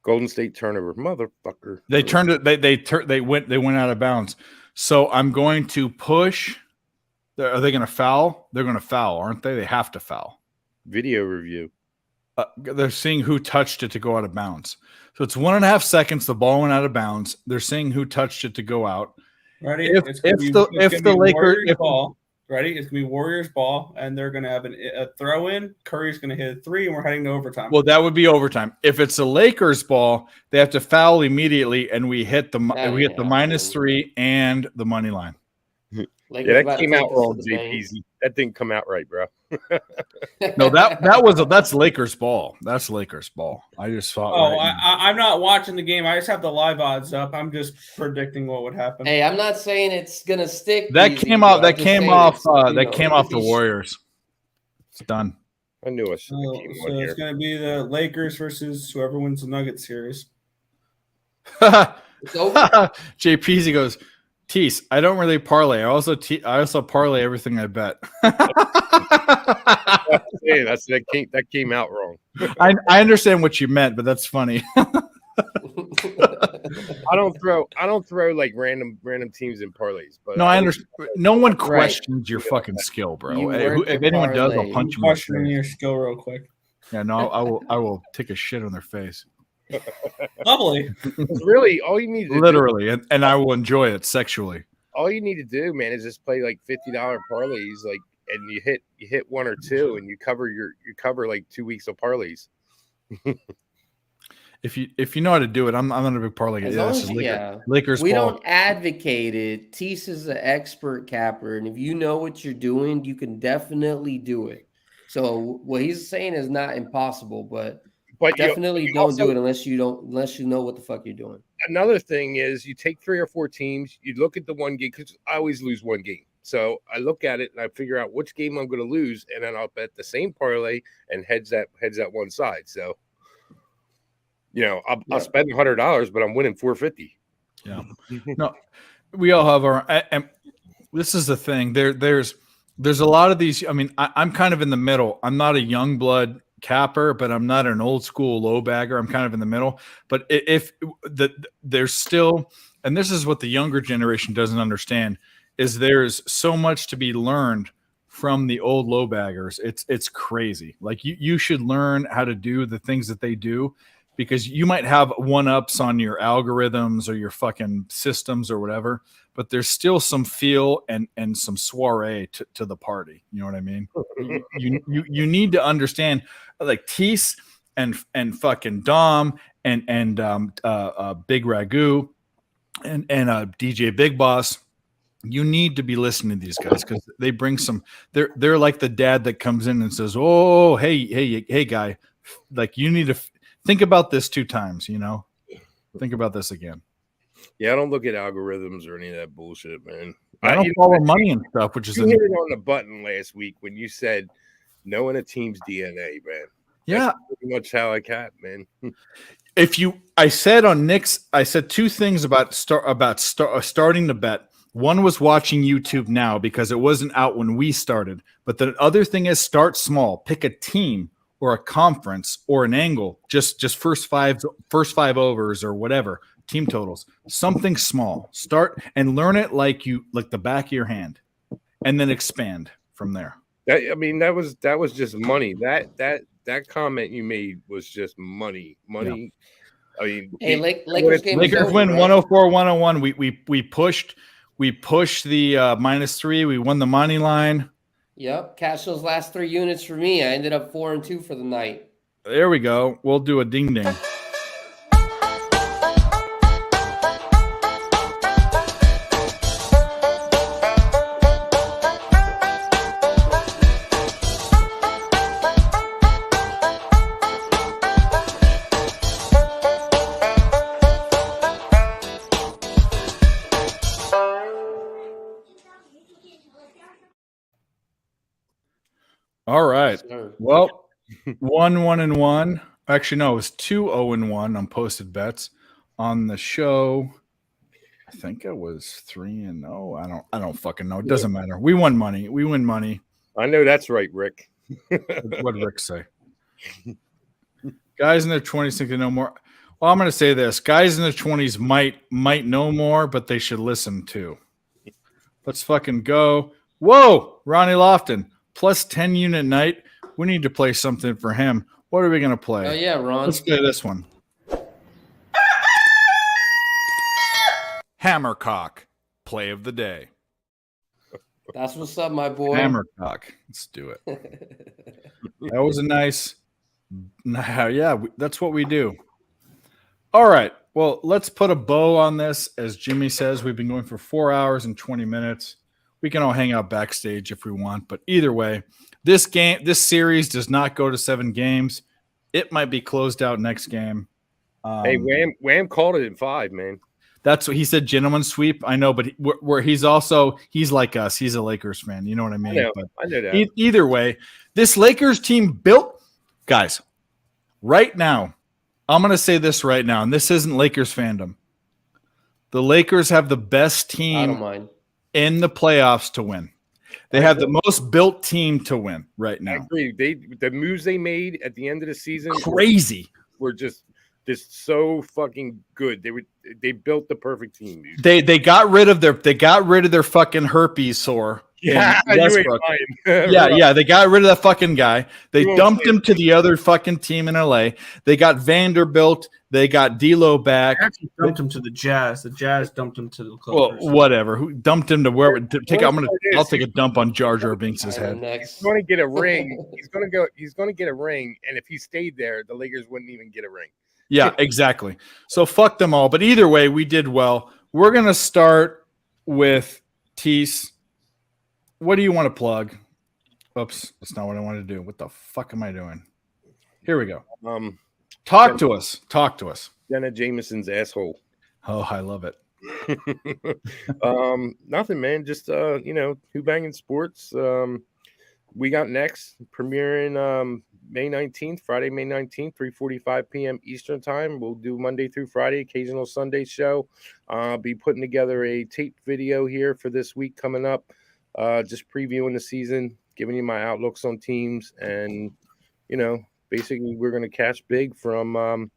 Golden State turnover, motherfucker. They turned it. They went out of bounds. So I'm going to push. Are they going to foul? They're going to foul, aren't they? They have to foul. Video review. They're seeing who touched it to go out of bounds. So it's 1.5 seconds. The ball went out of bounds. They're seeing who touched it to go out. Ready? If the Lakers ball, ready? It's gonna be Warriors ball, and they're gonna have a throw in. Curry's gonna hit a 3, and we're heading to overtime. Well, that would be overtime. If it's a Lakers ball, they have to foul immediately, and we hit the -3 and the money line. Yeah, that came out wrong, JPZ. That didn't come out right, bro. No, that's Lakers ball. That's Lakers ball. I just thought. Oh, I'm not watching the game. I just have the live odds up. I'm just predicting what would happen. Hey, I'm not saying it's gonna stick. That easy, came but off. I'm That just came saying off. it's, That came off the Warriors. It's done. I knew I should have So came on it's here. gonna be the Lakers versus whoever wins the Nuggets series. JPZ goes, Tease, I don't really parlay. I also parlay everything I bet. Hey, that came out wrong. I understand what you meant, but that's funny. I don't throw like random teams in parlays, but No, I understand. No one questions your fucking skill, bro. You Hey, work if the anyone does, I'll parlay. punch you in the Questioning face. your skill real quick. Yeah, no, I will take a shit on their face. Lovely. It's really all you need to Literally, and I will enjoy it sexually. all you need to do, man, is just play like $50 parlays, like, and you hit one or two, and you cover like 2 weeks of parlays. If you know how to do it, I'm not a big parlay guy. As Yeah, long this as is you- Lakers we ball. don't advocate it. Tease is an expert capper, and if you know what you're doing, you can definitely do it. So what he's saying is not impossible, but definitely you don't also- do it unless you know what the fuck you're doing. Another thing is you take 3 or 4 teams, you look at the one game, because I always lose one game. So I look at it and I figure out which game I'm going to lose, and then I'll bet the same parlay and heads that one side. So, I'll spend $100, but I'm winning $450. Yeah. No, we all have our. And this is the thing. There's a lot of these. I mean, I'm kind of in the middle. I'm not a young blood capper, but I'm not an old school low bagger. I'm kind of in the middle. But there's still, and this is what the younger generation doesn't understand, is there's so much to be learned from the old low baggers. It's crazy. Like you should learn how to do the things that they do, because you might have one-ups on your algorithms or your fucking systems or whatever, but there's still some feel and some soiree to the party. You know what I mean? you need to understand, like Tease and fucking Dom and Big Ragu and DJ Big Boss. You need to be listening to these guys because they bring some. They're like the dad that comes in and says, "Oh, hey, guy, like you need to." Think about this 2 times, Think about this again. Yeah, I don't look at algorithms or any of that bullshit, man. I don't follow money and stuff, which is you hit it on the button last week when you said knowing a team's DNA, man. Yeah, that's pretty much how I cat, man. I said 2 things about starting to bet. One was watching YouTube now because it wasn't out when we started, but the other thing is start small. Pick a team or a conference or an angle, just first five overs or whatever. team totals. Something small. Start and learn it like the back of your hand, and then expand from there. That was just money. That comment you made was just money. Yeah. I mean, Hey, Lakers game is Lakers over, win right? 104-101. We pushed the -3. We won the money line. Yep. Cash those last 3 units for me. I ended up 4-2 for the night. There we go. We'll do a ding ding. All right. Sir. Well, 1-1-1. Actually, no, it was 2-0-1 on posted bets. On the show, I think it was 3-0. I don't fucking know. It doesn't matter. We won money. We win money. I know that's right, Rick. What did Rick say? Guys in their 20s think they know more. Well, I'm going to say this. Guys in their 20s might know more, but they should listen too. Let's fucking go. Whoa, Ronnie Lofton. Plus 10 unit night. We need to play something for him. What are we going to play? Oh, yeah, Ron. Let's play this one. Hammercock. Play of the day. That's what's up, my boy. Hammercock. Let's do it. That was a nice. Yeah, that's what we do. All right. Well, let's put a bow on this. As Jimmy says, we've been going for 4 hours and 20 minutes. We can all hang out backstage if we want, but either way, this series does not go to 7 games. It might be closed out next game. Hey, Wham called it in 5, man. That's what he said. Gentleman sweep. I know, but he's like us. He's a Lakers fan. You know what I mean? I know that. Either way, this Lakers team built, guys. Right now, I'm going to say this right now, and this isn't Lakers fandom. The Lakers have the best I team don't mind. in the playoffs to win. They have the most built team to win right I now. agree. The moves they made at the end of the season Crazy. were just so fucking good. They built the perfect team, dude. They got rid of their fucking herpes sore. Yeah, in you ain't Westbrook. lying. Yeah. They got rid of that fucking guy. They You dumped won't him to the other fucking team in LA. They got Vanderbilt. They got D'Lo back. They actually dumped him to the Jazz. The Jazz dumped him to the Well, Clippers. whatever. Who dumped him to where? I'll take a dump on Jar Jar Binks' And head. next. He's going to get a ring. He's going to get a ring, and if he stayed there, the Lakers wouldn't even get a ring. Yeah, exactly. So fuck them all. But either way, we did well. We're gonna start with Tease. What do you want to plug? Oops, that's not what I wanted to do. What the fuck am I doing? Here we go. Talk to us. Talk to us. Jenna Jameson's asshole. Oh, I love it. Nothing, man. Just Who Banging Sports. We got next premiering May 19th, Friday, May 19th, 3:45 p.m. Eastern time. We'll do Monday through Friday, occasional Sunday show. Be putting together a tape video here for this week coming up. Just previewing the season, giving you my outlooks on teams, and basically we're going to cash big from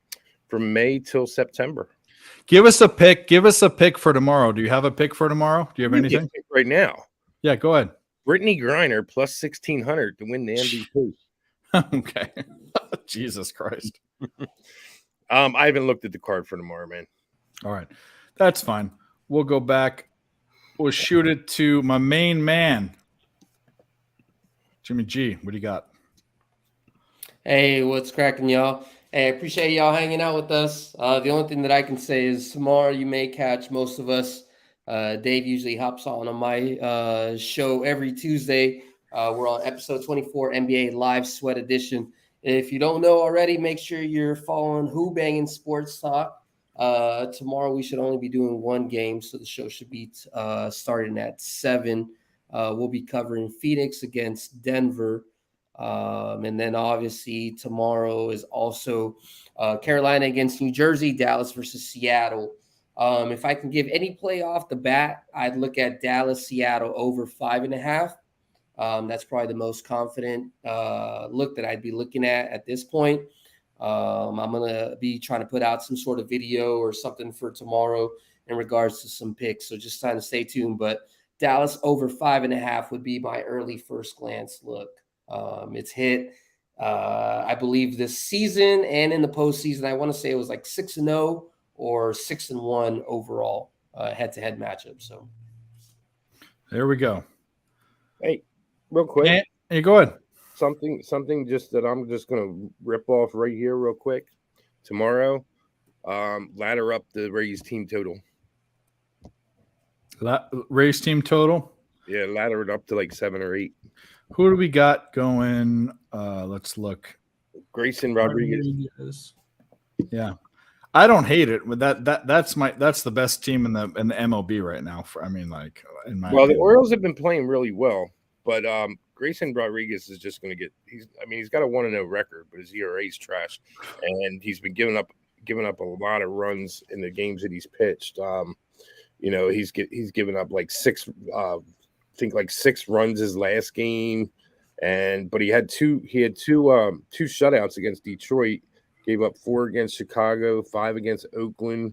May till September. Give us a pick. Give us a pick for tomorrow. Do you have a pick for tomorrow? Do you have anything right now? Yeah, go ahead. Brittany Griner plus 1,600 to win the MVP. Okay. Jesus Christ. I haven't looked at the card for tomorrow, man. All right. That's fine. We'll go back. We'll shoot it to my main man, Jimmy G. What do you got? Hey, what's cracking, y'all? Hey, I appreciate y'all hanging out with us. The only thing that I can say is tomorrow you may catch most of us. Dave usually hops on my show every Tuesday. We're on episode 24, NBA Live Sweat Edition. If you don't know already, make sure you're following Who Banging Sports Talk. Tomorrow we should only be doing one game, so the show should be starting at 7. We'll be covering Phoenix against Denver. And then obviously tomorrow is also Carolina against New Jersey, Dallas versus Seattle. If I can give any play off the bat, I'd look at Dallas, Seattle over 5.5. That's probably the most confident look that I'd be looking at this point. I'm going to be trying to put out some sort of video or something for tomorrow in regards to some picks. So just trying to stay tuned. But Dallas over 5.5 would be my early first glance look. It's hit, I believe, this season and in the postseason. I want to say it was like 6-0 or 6-1 overall head-to-head matchup. So there we go. Hey, real quick. Hey, go ahead. Something just that I'm just gonna rip off right here real quick. Tomorrow, ladder up the Rays team total. Rays team total? Yeah, ladder it up to like 7 or 8. Who do we got going? Let's look. Grayson Rodriguez. Yeah. I don't hate it. That's the best team in the MLB right now. In my well, opinion. the Orioles have been playing really well, but Grayson Rodriguez is just going to get. He's got a 1-0 record, but his ERA is trash, and he's been giving up a lot of runs in the games that he's pitched. He's given up like 6 runs his last game, but he had two shutouts against Detroit. Gave up 4 against Chicago, 5 against Oakland.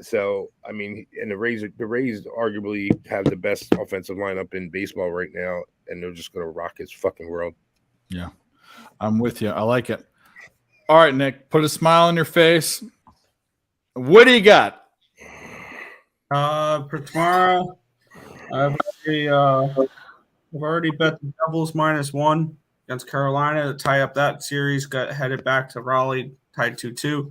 So I mean, and the Rays arguably have the best offensive lineup in baseball right now, and they're just going to rock his fucking world. Yeah, I'm with you. I like it. All right, Nick, put a smile on your face. What do you got? For tomorrow, I've already bet the Devils -1 against Carolina to tie up that series. Got headed back to Raleigh, tied 2-2.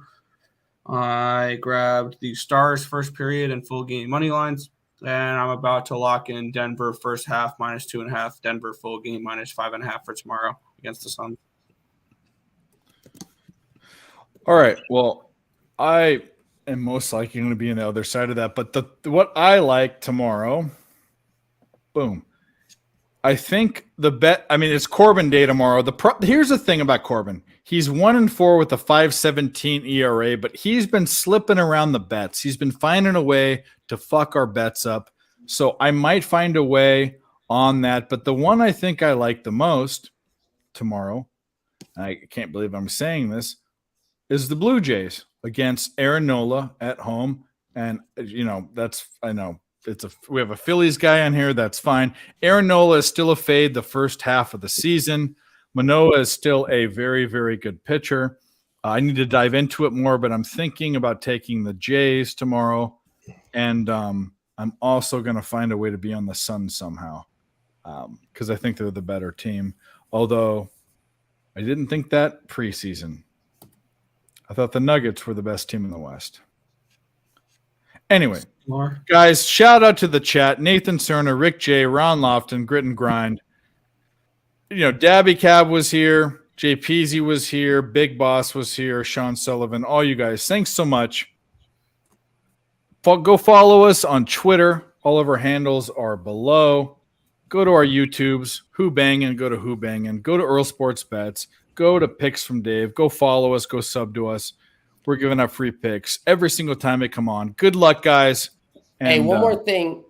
I grabbed the Stars first period and full game money lines, and I'm about to lock in Denver first half -2.5, Denver full game -5.5 for tomorrow against the Suns. All right. Well, I am most likely going to be on the other side of that, but what I like tomorrow, boom. I think the bet. I mean, it's Corbin Day tomorrow. Here's the thing about Corbin. He's 1-4 with a 5.17 ERA, but he's been slipping around the bets. He's been finding a way to fuck our bets up. So I might find a way on that. But the one I think I like the most tomorrow, I can't believe I'm saying this, is the Blue Jays against Aaron Nola at home. And I know. We have a Phillies guy on here. That's fine. Aaron Nola is still a fade the first half of the season. Manoah is still a very, very good pitcher. I need to dive into it more, but I'm thinking about taking the Jays tomorrow. And I'm also going to find a way to be on the Suns somehow because I think they're the better team. Although I didn't think that preseason. I thought the Nuggets were the best team in the West. Anyway, guys, shout out to the chat. Nathan Cerna, Rick J, Ron Lofton, Grit and Grind. Dabby Cab was here. Jay Peasy was here. Big Boss was here. Sean Sullivan, all you guys. Thanks so much. Go follow us on Twitter. All of our handles are below. Go to our YouTubes. Who Bangin', go to Who Bangin'. Go to Earl Sports Bets. Go to Picks from Dave. Go follow us. Go sub to us. We're giving out free picks every single time they come on. Good luck, guys. And, hey, one more thing.